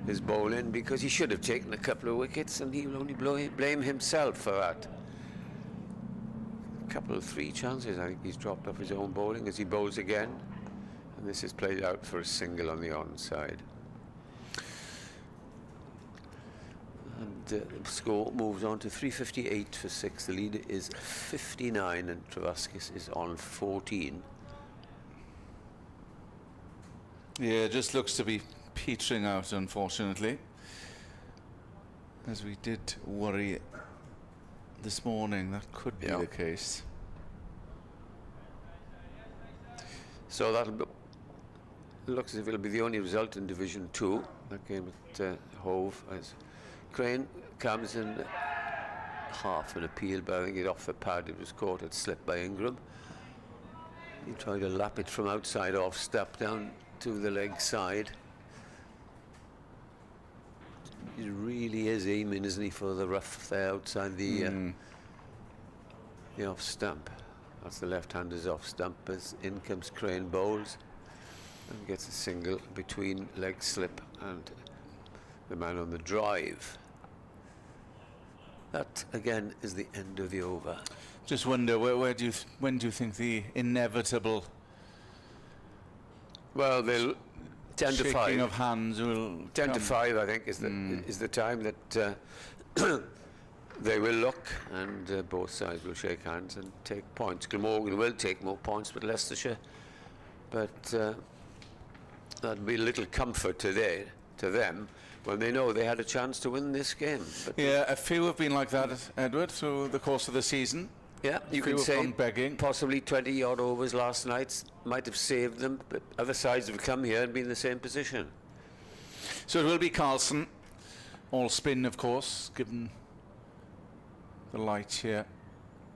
his bowling, because he should have taken a couple of wickets, and he will only blame himself for that. A couple of 3 chances I think he's dropped off his own bowling as he bowls again, and this is played out for a single on the onside. the score moves on to 358 for 6. The lead is 59 and Travaskis is on 14. Yeah, just looks to be petering out, unfortunately. As we did worry this morning, that could be the case. So that'll be, looks as if it'll be the only result in Division 2. That game at Hove, as Crane comes in half an appeal, but I think it off the pad. It was caught at slip by Ingram. He tried to lap it from outside off, step down to the leg side. He really is aiming, isn't he, for the rough there outside the off stump. That's the left-hander's off stump as in comes Crane, bowls and gets a single between leg slip and the man on the drive. That again is the end of the over. Just wonder when do you think the inevitable? Well, they'll 10 to 5. Shaking of hands will 10 come. to 5, I think, is the time that they will look, and both sides will shake hands and take points. Glamorgan will take more points, but Leicestershire. But that'd be a little comfort to them when they know they had a chance to win this game. But Yeah, a few have been like that, Edward, through the course of the season. yeah, you Few can have say gone begging. possibly 20-odd overs last night might have saved them, but other sides have come here and been in the same position. So it will be Carlson, all spin, of course, given the light here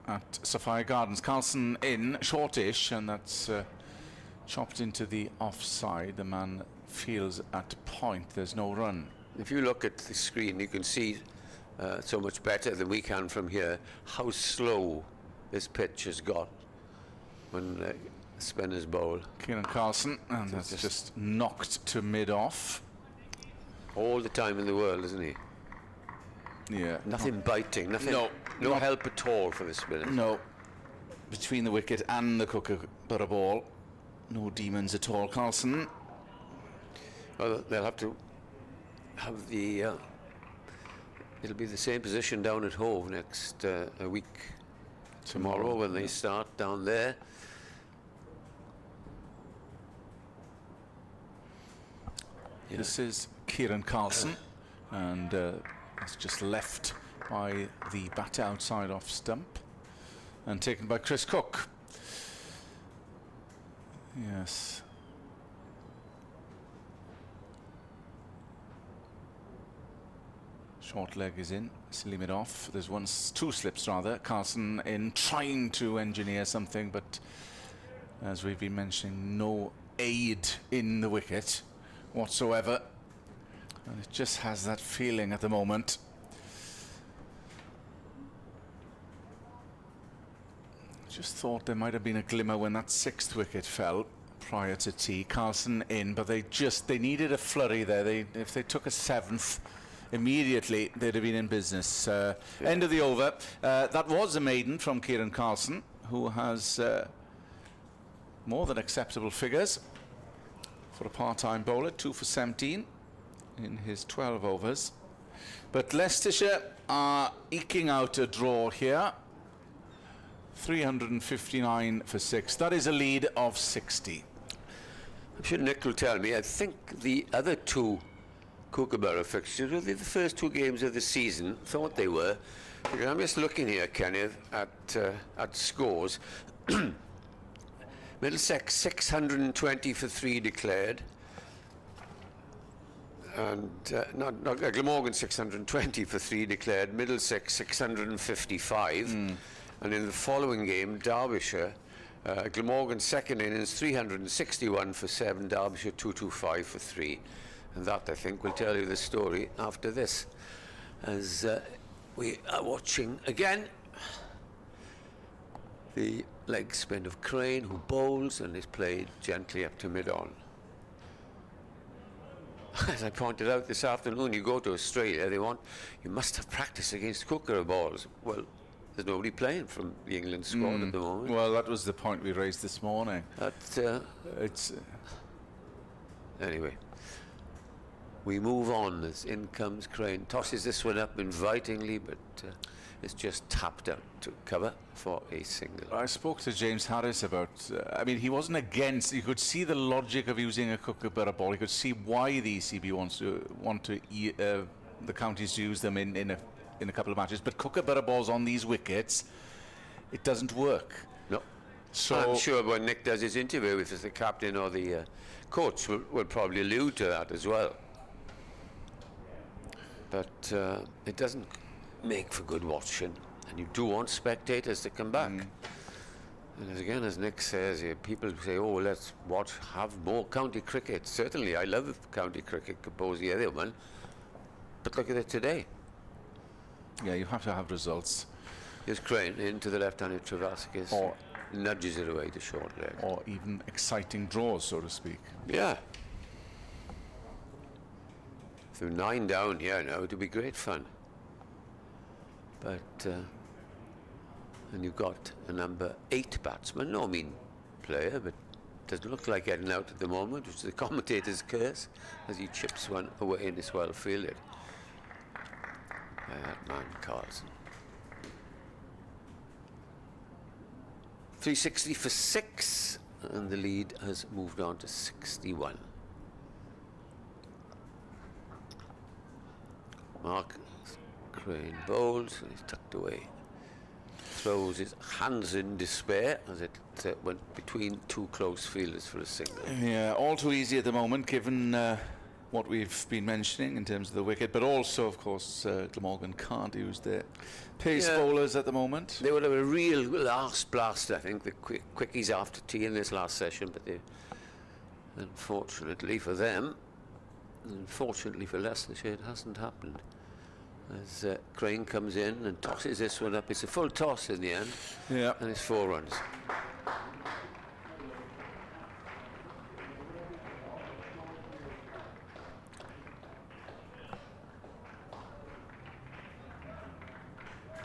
at Sapphire Gardens. Carlson in, shortish, and that's chopped into the offside. The man feels at point. There's no run. If you look at the screen, you can see so much better than we can from here how slow this pitch has got when spinners bowl. Kieran Carlson, and that's just knocked to mid-off. All the time in the world, isn't he? Yeah. Nothing biting, nothing. No help at all for the spinners. No. Between the wicket and the Kookaburra ball. No demons at all. Carlson. Well, they'll have to have the. It'll be the same position down at Hove next a week tomorrow when they start down there. Yeah. This is Kieran Carlson, and it's just left by the bat outside off stump and taken by Chris Cook. Yes. Short leg is in, slim it off. There's two slips rather. Carlson in, trying to engineer something, but as we've been mentioning, no aid in the wicket whatsoever. And it just has that feeling at the moment. Just thought there might have been a glimmer when that 6th wicket fell prior to tea. Carlson in, but they needed a flurry there. If they took a 7th immediately, they'd have been in business. End of the over. That was a maiden from Kieran Carlson, who has more than acceptable figures for a part-time bowler, 2 for 17 in his 12 overs. But Leicestershire are eking out a draw here. 359 for 6. That is a lead of 60. I'm sure Nick will tell me. I think the other two Kookaburra fixtures were the first 2 games of the season. Thought they were. Because I'm just looking here, Kenneth, at scores. Middlesex 620 for 3 declared. And Glamorgan 620 for 3 declared. Middlesex 655. And in the following game, Derbyshire, Glamorgan second innings 361 for 7, Derbyshire 225 for 3. And that, I think, will tell you the story after this. As we are watching again the leg spin of Crane, who bowls and is played gently up to mid-on. As I pointed out this afternoon, you go to Australia, you must have practice against Kookaburra balls. Well, there's nobody playing from the England squad at the moment. Well, that was the point we raised this morning. Anyway, we move on as in comes Crane. Tosses this one up invitingly, but it's just tapped out to cover for a single. I spoke to James Harris about, I mean, he wasn't against, you could see the logic of using a kookaburra ball. You could see why the ECB want the counties to use them in a couple of matches. But kookaburra balls on these wickets, it doesn't work. No. So I'm sure when Nick does his interview, if it's the captain or the coach, will probably allude to that as well. But it doesn't make for good watching, and you do want spectators to come back. And as again, as Nick says here, people say, oh, let's have more county cricket. Certainly, I love county cricket, compose the other one. But look at it today. yeah, you have to have results. Here's Crane into the left-handed Travaskis, Or nudges it away to short leg. or even exciting draws, so to speak. Yeah. Through 9 down here now, it'll be great fun. But, and you've got a number 8 batsman, no mean player, but doesn't look like getting out at the moment, which is the commentator's curse, as he chips one away and it's well fielded by that man, Carlson. 360 for 6, and the lead has moved on to 61. Mark Crane bowls, and he's tucked away. Throws his hands in despair as it went between 2 close fielders for a single. Yeah, all too easy at the moment, given what we've been mentioning in terms of the wicket, but also, of course, Glamorgan can't use their pace bowlers at the moment. They would have a real last blast, I think, the quickies after tea in this last session, but they, unfortunately for them, unfortunately for Leicestershire, it hasn't happened. As Crane comes in and tosses this one up. It's a full toss in the end, Yeah. and it's 4 runs.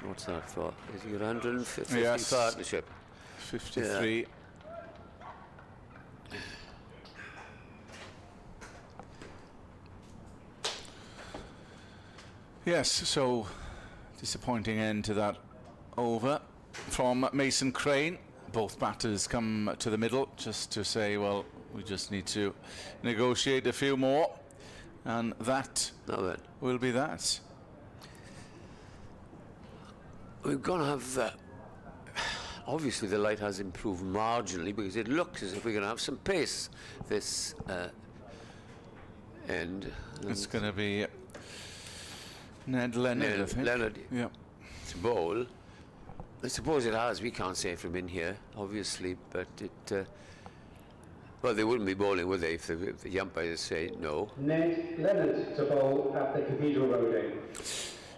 What's that for? Is he 150 Yes. partnership? 53. Yeah. Yes, so disappointing end to that over from Mason Crane. Both batters come to the middle just to say, well, we just need to negotiate a few more, and that will be that. We're going to have, obviously the light has improved marginally because it looks as if we're going to have some pace this end. It's going to be Ned Leonard, I think. Leonard, yeah. to bowl. I suppose it has, we can't say from in here, obviously, but it, well, they wouldn't be bowling, would they, if the umpires say no. Ned Leonard to bowl at the Cathedral Road end.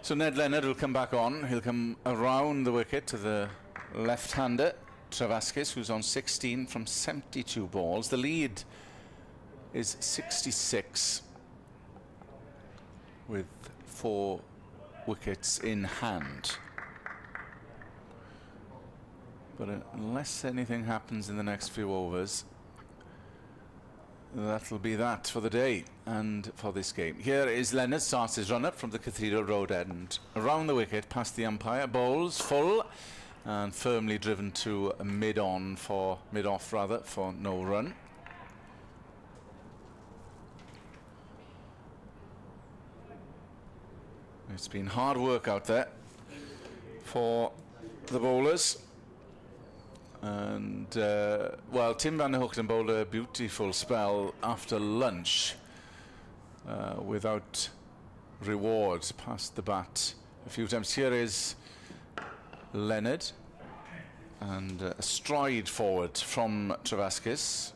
So Ned Leonard will come back on. He'll come around the wicket to the left-hander, Travaskis, who's on 16 from 72 balls. The lead is 66 with 4 wickets in hand. But unless anything happens in the next few overs, that'll be that for the day and for this game. Here is Leonard, starts his run-up from the Cathedral Road end. Around the wicket, past the umpire, bowls full and firmly driven to mid-off rather, for no run. It's been hard work out there for the bowlers. And, well, Tim van der Hoogten bowled a beautiful spell after lunch without reward, past the bat a few times. Here is Leonard, and a stride forward from Travaskis.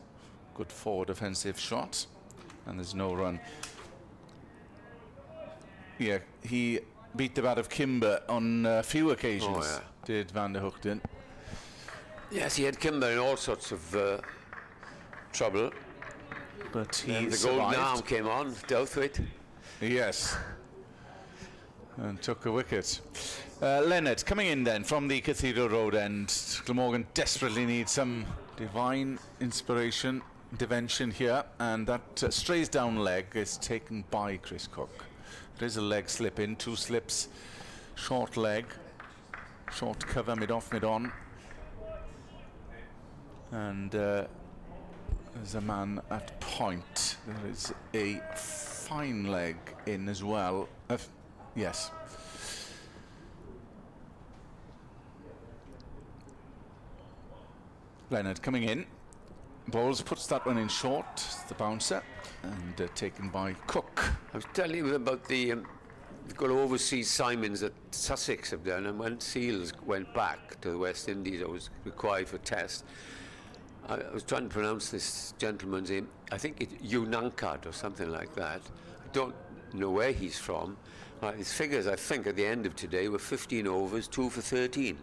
Good forward offensive shot, and there's no run. Yeah, he beat the bat of Kimber on a few occasions, did van der Hoogten. Yes, he had Kimber in all sorts of trouble. But he the survived. golden arm came on, dealt with it. Yes. And took a wicket. Leonard coming in then from the Cathedral Road end. Glamorgan desperately needs some divine inspiration intervention here, and that strays down leg is taken by Chris Cook. There's a leg slip in, 2 slips, short leg, short cover, mid-off, mid-on. And there's a man at point. There is a fine leg in as well. Yes. Leonard coming in. Bowles puts that one in short, the bouncer, and taken by Cook. I was telling you about the got overseas Simons that Sussex have done, and when Seals went back to the West Indies, I was required for test. I was trying to pronounce this gentleman's name. I think it's Unankat or something like that. I don't know where he's from. His figures, I think, at the end of today were 15 overs, 2 for 13.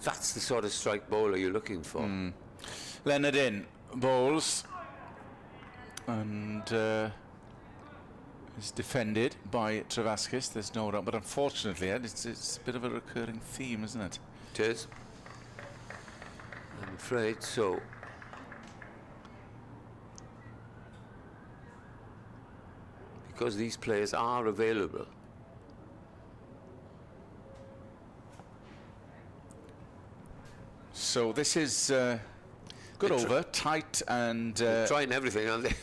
That's the sort of strike bowler you're looking for. Leonard in, Bowles, and is defended by Travaskis. There's no doubt, but unfortunately, Ed, it's a bit of a recurring theme, isn't it? It is. I'm afraid so. Because these players are available. So this is good over, tight, and trying everything, aren't they?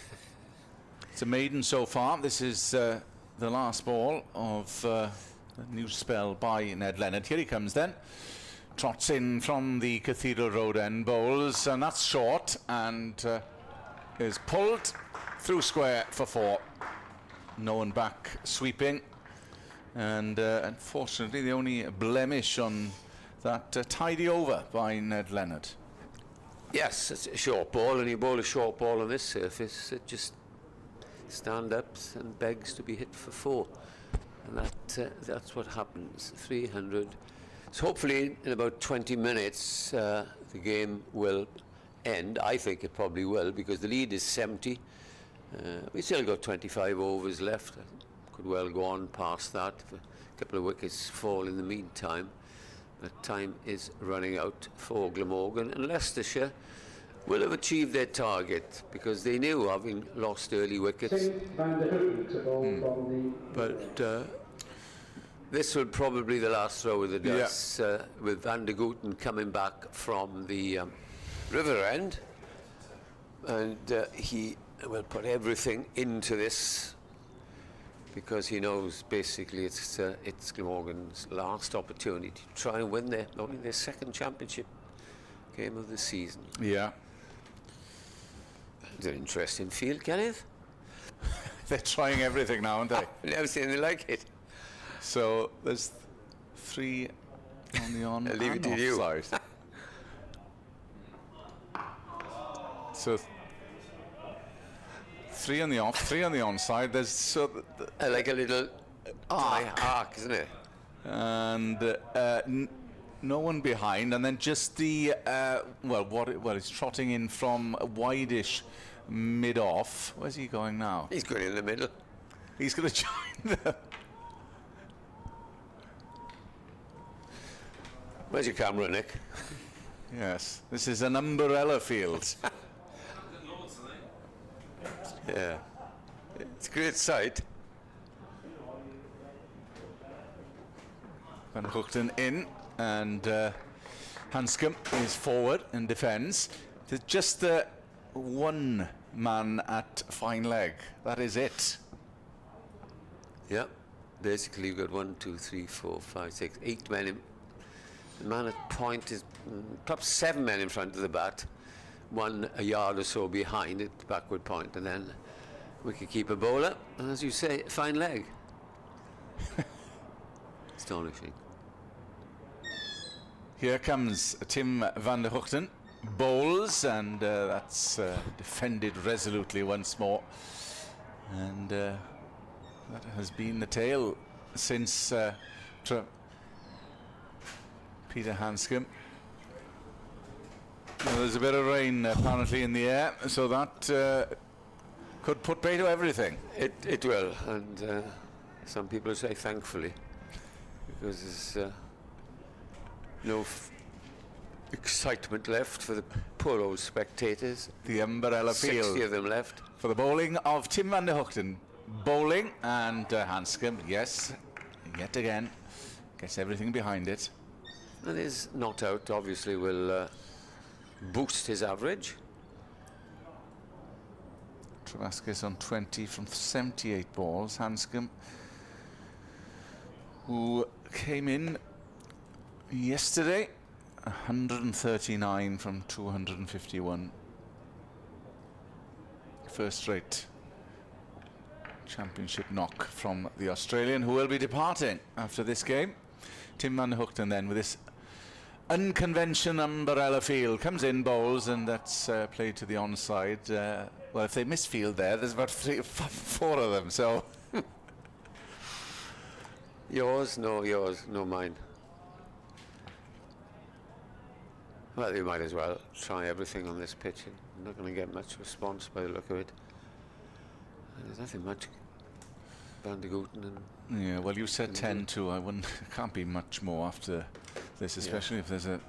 it's a maiden so far. This is the last ball of the new spell by Ned Leonard. Here he comes then. Trots in from the Cathedral Road end, Bowles, and that's short, and is pulled through square for 4. No one back sweeping, and unfortunately the only blemish on that tidy over by Ned Leonard. Yes, it's a short ball, and you bowl a short ball on this surface, it just stand-ups and begs to be hit for 4. And that's what happens. 300. So hopefully in about 20 minutes the game will end. I think it probably will, because the lead is 70. We still got 25 overs left. Could well go on past that if a couple of wickets fall in the meantime. But time is running out for Glamorgan, and Leicestershire will have achieved their target, because they knew, having lost early wickets. But this will probably be the last throw of the dice, with Van der Gooten coming back from the river end, and he will put everything into this, because he knows basically it's Glamorgan's last opportunity to try and win only their second championship game of the season. Yeah. It's an interesting field, Kenneth. They're trying everything now, aren't they? Never seen anything like it. So there's 3 on the on I'll leave it and to you. offside. So 3 on the off, 3 on the onside. There's like a little arc, isn't it? And no one behind, and then just the he's trotting in from a wide-ish mid-off. Where's he going now? He's going in the middle. He's going to join them. Where's your camera, Nick? Yes, this is an umbrella field. Yeah, it's a great sight. Van Hoogten in, and Hanscom is forward and defends. There's just one man at fine leg. That is it. Yeah, basically you've got 1, 2, 3, 4, 5, 6, 8 men in. The man at point is perhaps 7 men in front of the bat, 1 a yard or so behind at the backward point, and then we could keep a bowler, and as you say, fine leg. Astonishing. Here comes Tim van der Hoogten, bowls, and that's defended resolutely once more, and that has been the tale since Peter Hanscom. Well, there's a bit of rain apparently in the air, so that could put pay to everything. It will, and some people say thankfully, because there's no excitement left for the poor old spectators. The umbrella 60 field of them left. for the bowling of Tim van der Hoogten. Bowling and Hanscom, yes, yet again, gets everything behind it. And his not out obviously will boost his average. Travaskis on 20 from 78 balls. Hanscom, who came in yesterday, 139 from 251. First rate championship knock from the Australian, who will be departing after this game. Tim van der Hoogten then with this unconventional umbrella field comes in, bowls, and that's played to the onside. Well, if they misfield there's about 4 of them, so Yours, no mine. Well, you might as well try everything on this pitch. You're not going to get much response by the look of it. There's nothing much Van der Hoogten and... yeah, well, you said 10-2. I wouldn't. Can't be much more after this, especially if there's a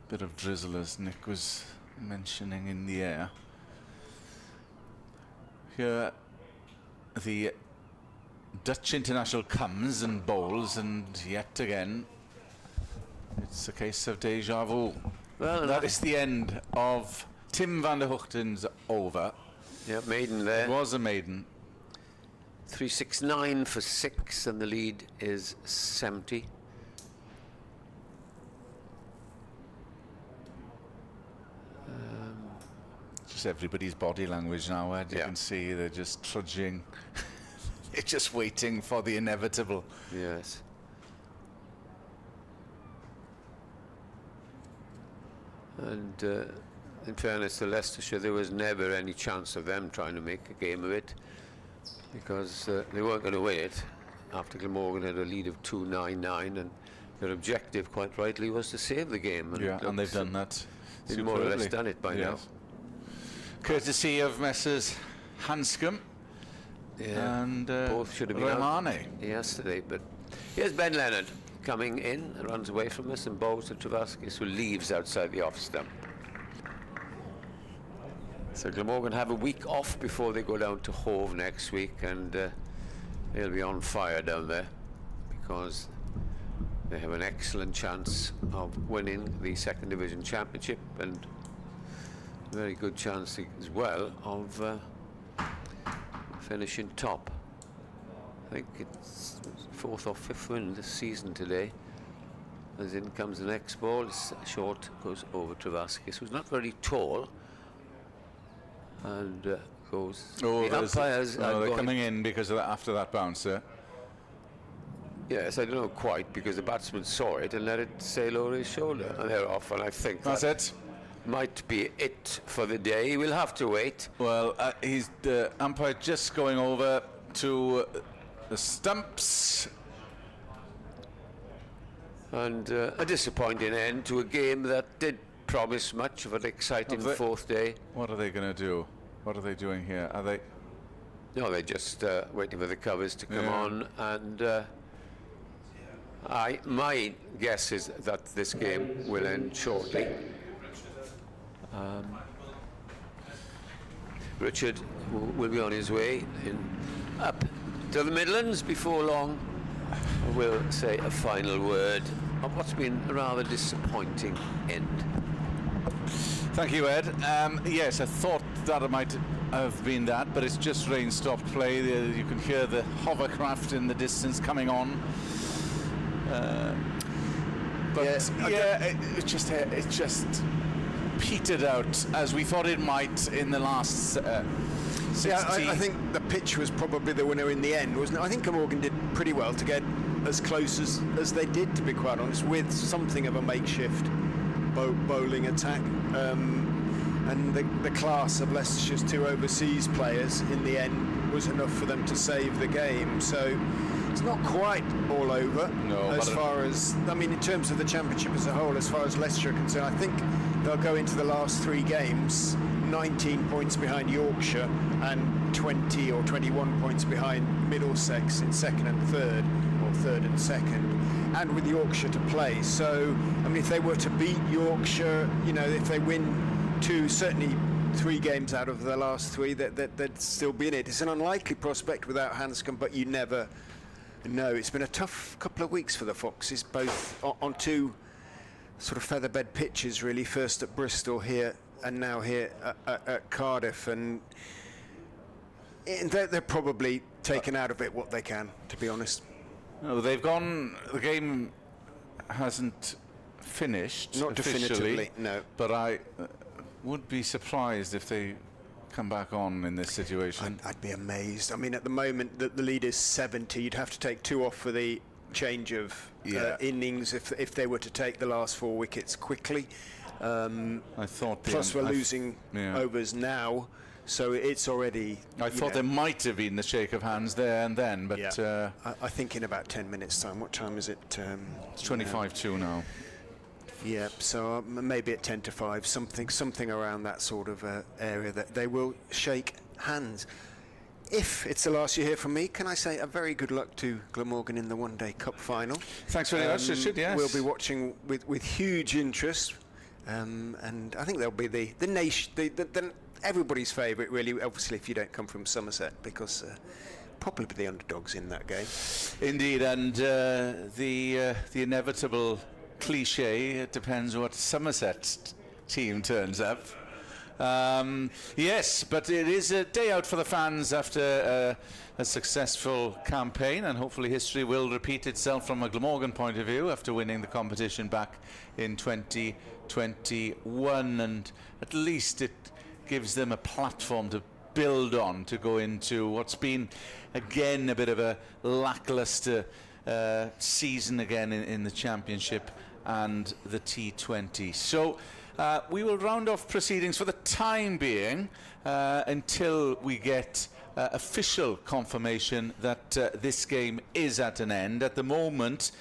bit of drizzle, as Nick was mentioning in the air. Here, the Dutch international comes and bowls, and yet again, it's a case of deja vu. Well, that is the end of Tim van der Hoogten's over. Yeah, maiden there. It was a maiden. 369 for 6, and the lead is 70. Just everybody's body language now, Ed. You can see they're just trudging. They're just waiting for the inevitable. Yes. And in fairness to Leicestershire, there was never any chance of them trying to make a game of it, because they weren't going to win it after Glamorgan had a lead of 2-9-9, and their objective, quite rightly, was to save the game. And they've done that. They've more or less done it by now. Courtesy of Messrs Hanscom and both should have been Rahmani out yesterday. But here's Ben Leonard coming in, runs away from us, and bowls to Travaskis, who leaves outside the off stump. So Glamorgan have a week off before they go down to Hove next week, and they'll be on fire down there, because they have an excellent chance of winning the Second Division Championship, and a very good chance as well of finishing top. I think it's 4th or 5th win this season today. As in comes the next ball, it's short, goes over Travaskis, who's not very tall, and goes. Oh, the umpires are they're going coming in because of that, after that bouncer. Yes, I don't know quite, because the batsman saw it and let it sail over his shoulder, and they're off. And I think that's it. Might be it for the day. We'll have to wait. Well, he's the umpire just going over to the stumps. And a disappointing end to a game that did promise much of an exciting 4th day. What are they going to do? What are they doing here? Are they? No, they're just waiting for the covers to come on. And my guess is that this game will end shortly. Richard will be on his way up to the Midlands before long. We'll say a final word of what's been a rather disappointing end. Thank you, Ed. Yes, I thought that it might have been that, but it's just rain-stopped play. You can hear the hovercraft in the distance coming on. But it just petered out as we thought it might in the last 16. I think the pitch was probably the winner in the end, wasn't it? I think Glamorgan did pretty well to get as close as they did, to be quite honest, with something of a makeshift bowling attack. And the class of Leicestershire's 2 overseas players in the end was enough for them to save the game. So it's not quite all over. No, as far as, I mean, in terms of the championship as a whole, as far as Leicester are concerned, I think they'll go into the last 3 games 19 points behind Yorkshire and 20 or 21 points behind Middlesex in 2nd and 3rd, or third and second, and with Yorkshire to play. So, I mean, if they were to beat Yorkshire, you know, if they win certainly 3 games out of the last 3, they'd still be in it. It's an unlikely prospect without Hanscom, but you never know. It's been a tough couple of weeks for the Foxes, both on 2 sort of featherbed pitches, really. First at Bristol here, and now here at Cardiff, and they're probably taken out of it what they can, to be honest. No, they've gone. The game hasn't finished. Not officially, definitively, no. But I would be surprised if they come back on in this situation. I'd be amazed. I mean, at the moment, the lead is 70. You'd have to take 2 off for the change of innings if they were to take the last 4 wickets quickly. I thought. Plus, we're losing overs now, so it's already. I thought there might have been the shake of hands there and then, but I think in about 10 minutes' time. What time is it? It's 25-2 now. Yeah, so maybe at 10 to 5, something around that sort of area, that they will shake hands. If it's the last you hear from me, can I say a very good luck to Glamorgan in the One Day Cup final? Thanks very much, Richard. Yes, we'll be watching with huge interest, and I think they'll be the nation, everybody's favourite, really. Obviously, if you don't come from Somerset, because probably the underdogs in that game. Indeed, and the inevitable cliche, it depends what Somerset team turns up. Yes, but it is a day out for the fans after a successful campaign, and hopefully history will repeat itself from a Glamorgan point of view after winning the competition back in 2021, and at least it gives them a platform to build on to go into what's been again a bit of a lackluster season again in the Championship and the T20. So we will round off proceedings for the time being until we get official confirmation that this game is at an end. At the moment,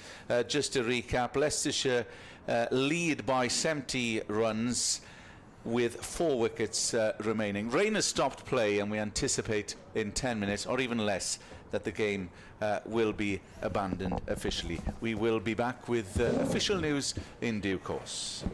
just to recap, Leicestershire lead by 70 runs with 4 wickets remaining. Rain has stopped play, and we anticipate in 10 minutes or even less that the game will be abandoned officially. We will be back with official news in due course.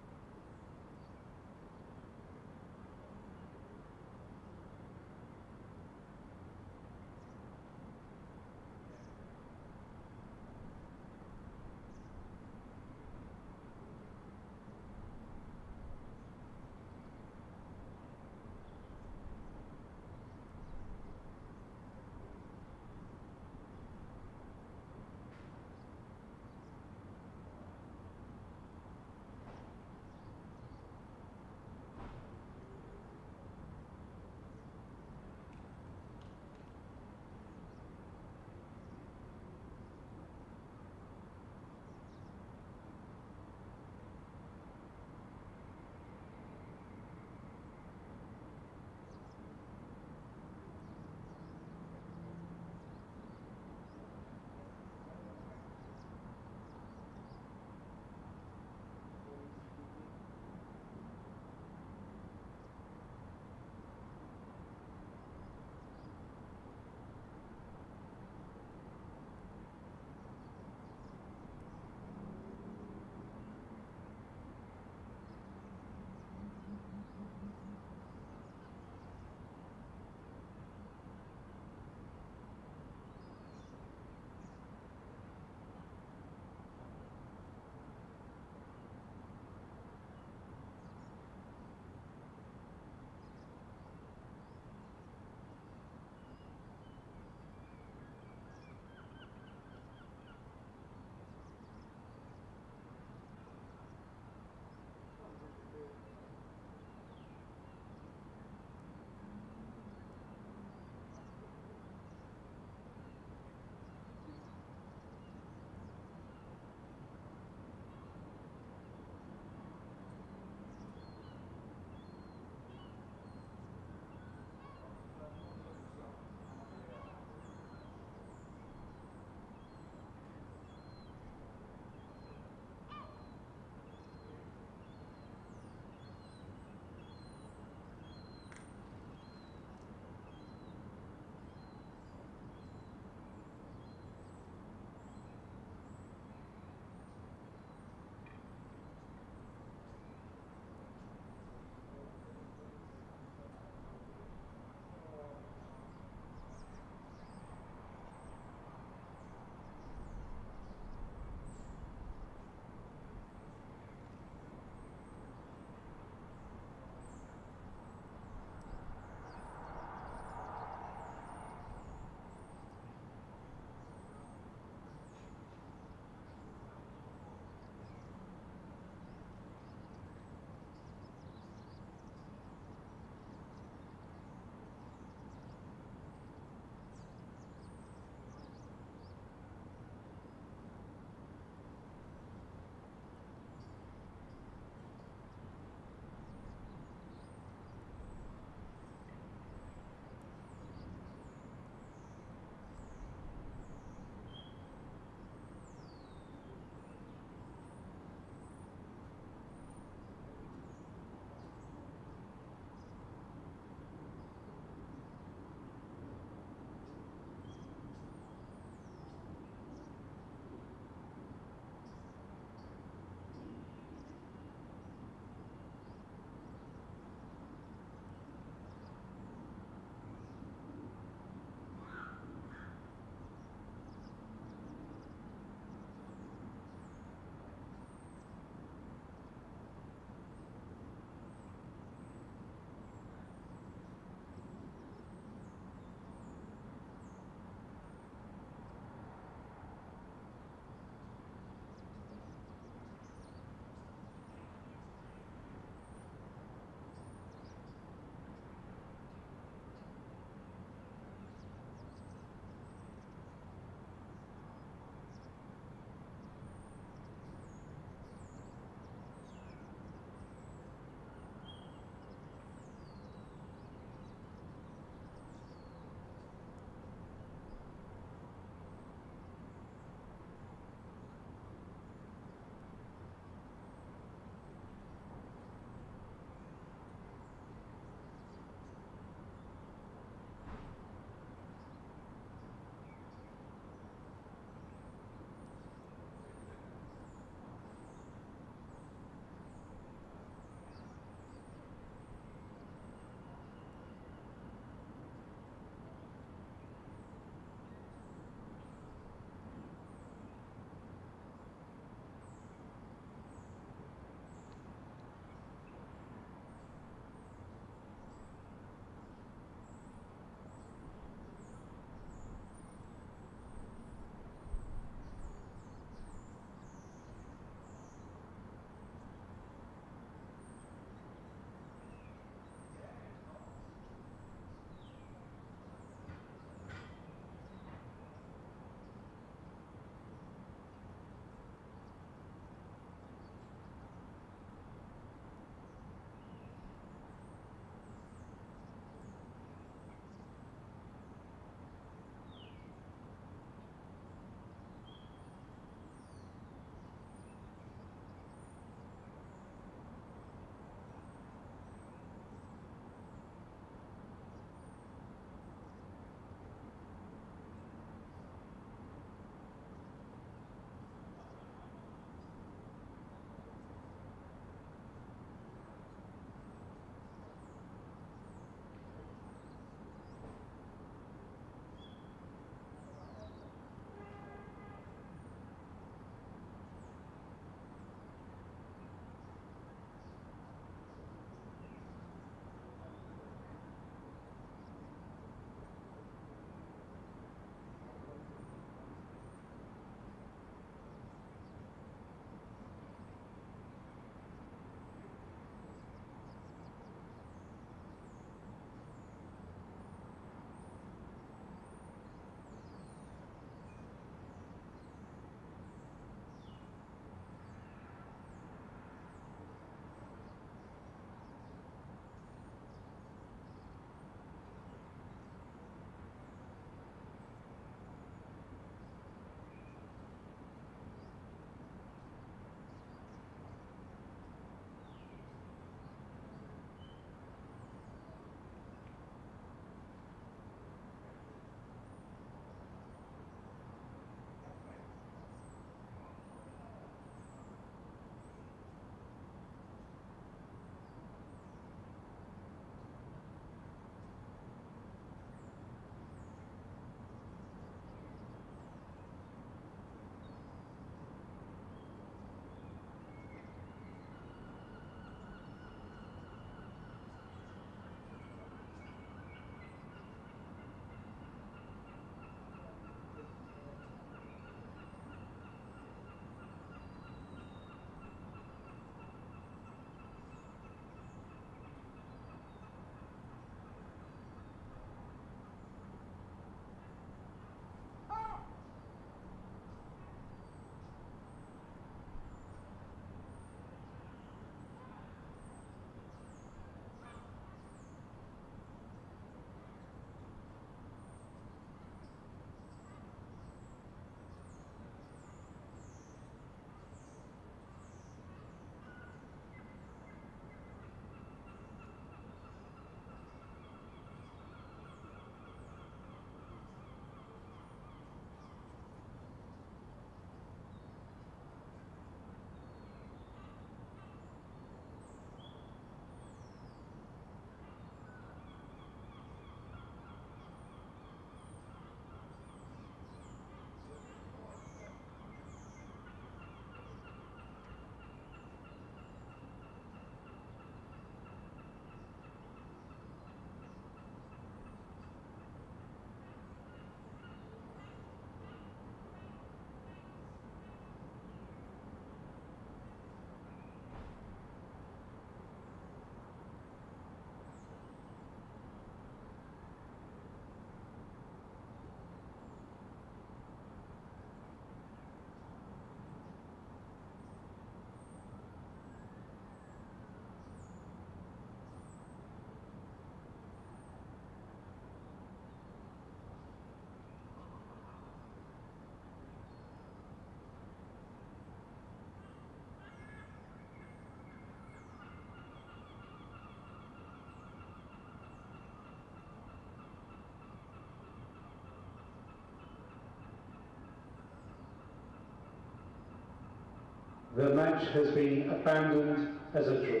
The match has been abandoned as a draw.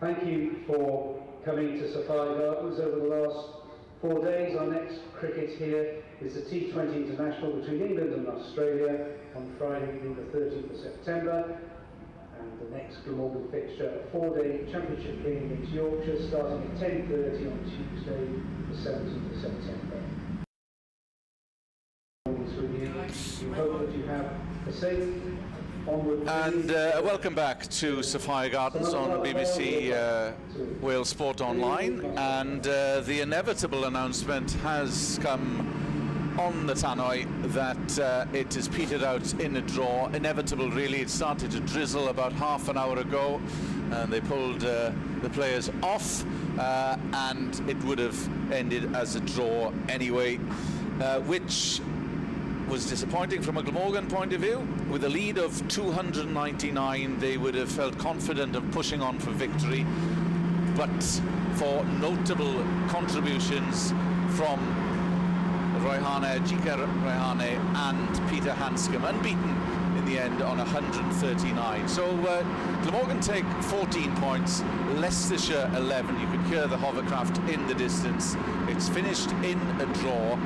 Thank you for coming to Sapphire Gardens over the last 4 days. Our next cricket here is the T20 International between England and Australia on Friday evening the 13th of September, and the next Glamorgan fixture, a 4-day championship game against Yorkshire starting at 10:30 on Tuesday the 17th of September. We hope that you have a safe onward And welcome back to Sapphire Gardens on BBC Wales Sport Online, and the inevitable announcement has come on the tannoy that it is petered out in a draw. Inevitable really. It started to drizzle about half an hour ago and they pulled the players off and it would have ended as a draw anyway, which was disappointing from a Glamorgan point of view. With a lead of 299, they would have felt confident of pushing on for victory, but for notable contributions from Jika Roihane and Peter Hanscom, unbeaten in the end on 139. So Glamorgan take 14 points, Leicestershire 11. You can hear the hovercraft in the distance. It's finished in a draw.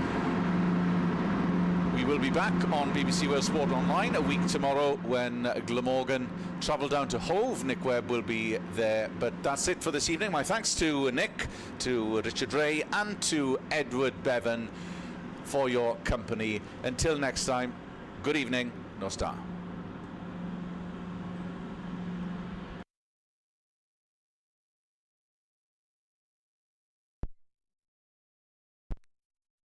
We will be back on BBC Wales Sport Online a week tomorrow when Glamorgan travel down to Hove. Nick Webb will be there. But that's it for this evening. My thanks to Nick, to Richard Ray and to Edward Bevan for your company. Until next time, good evening, no star.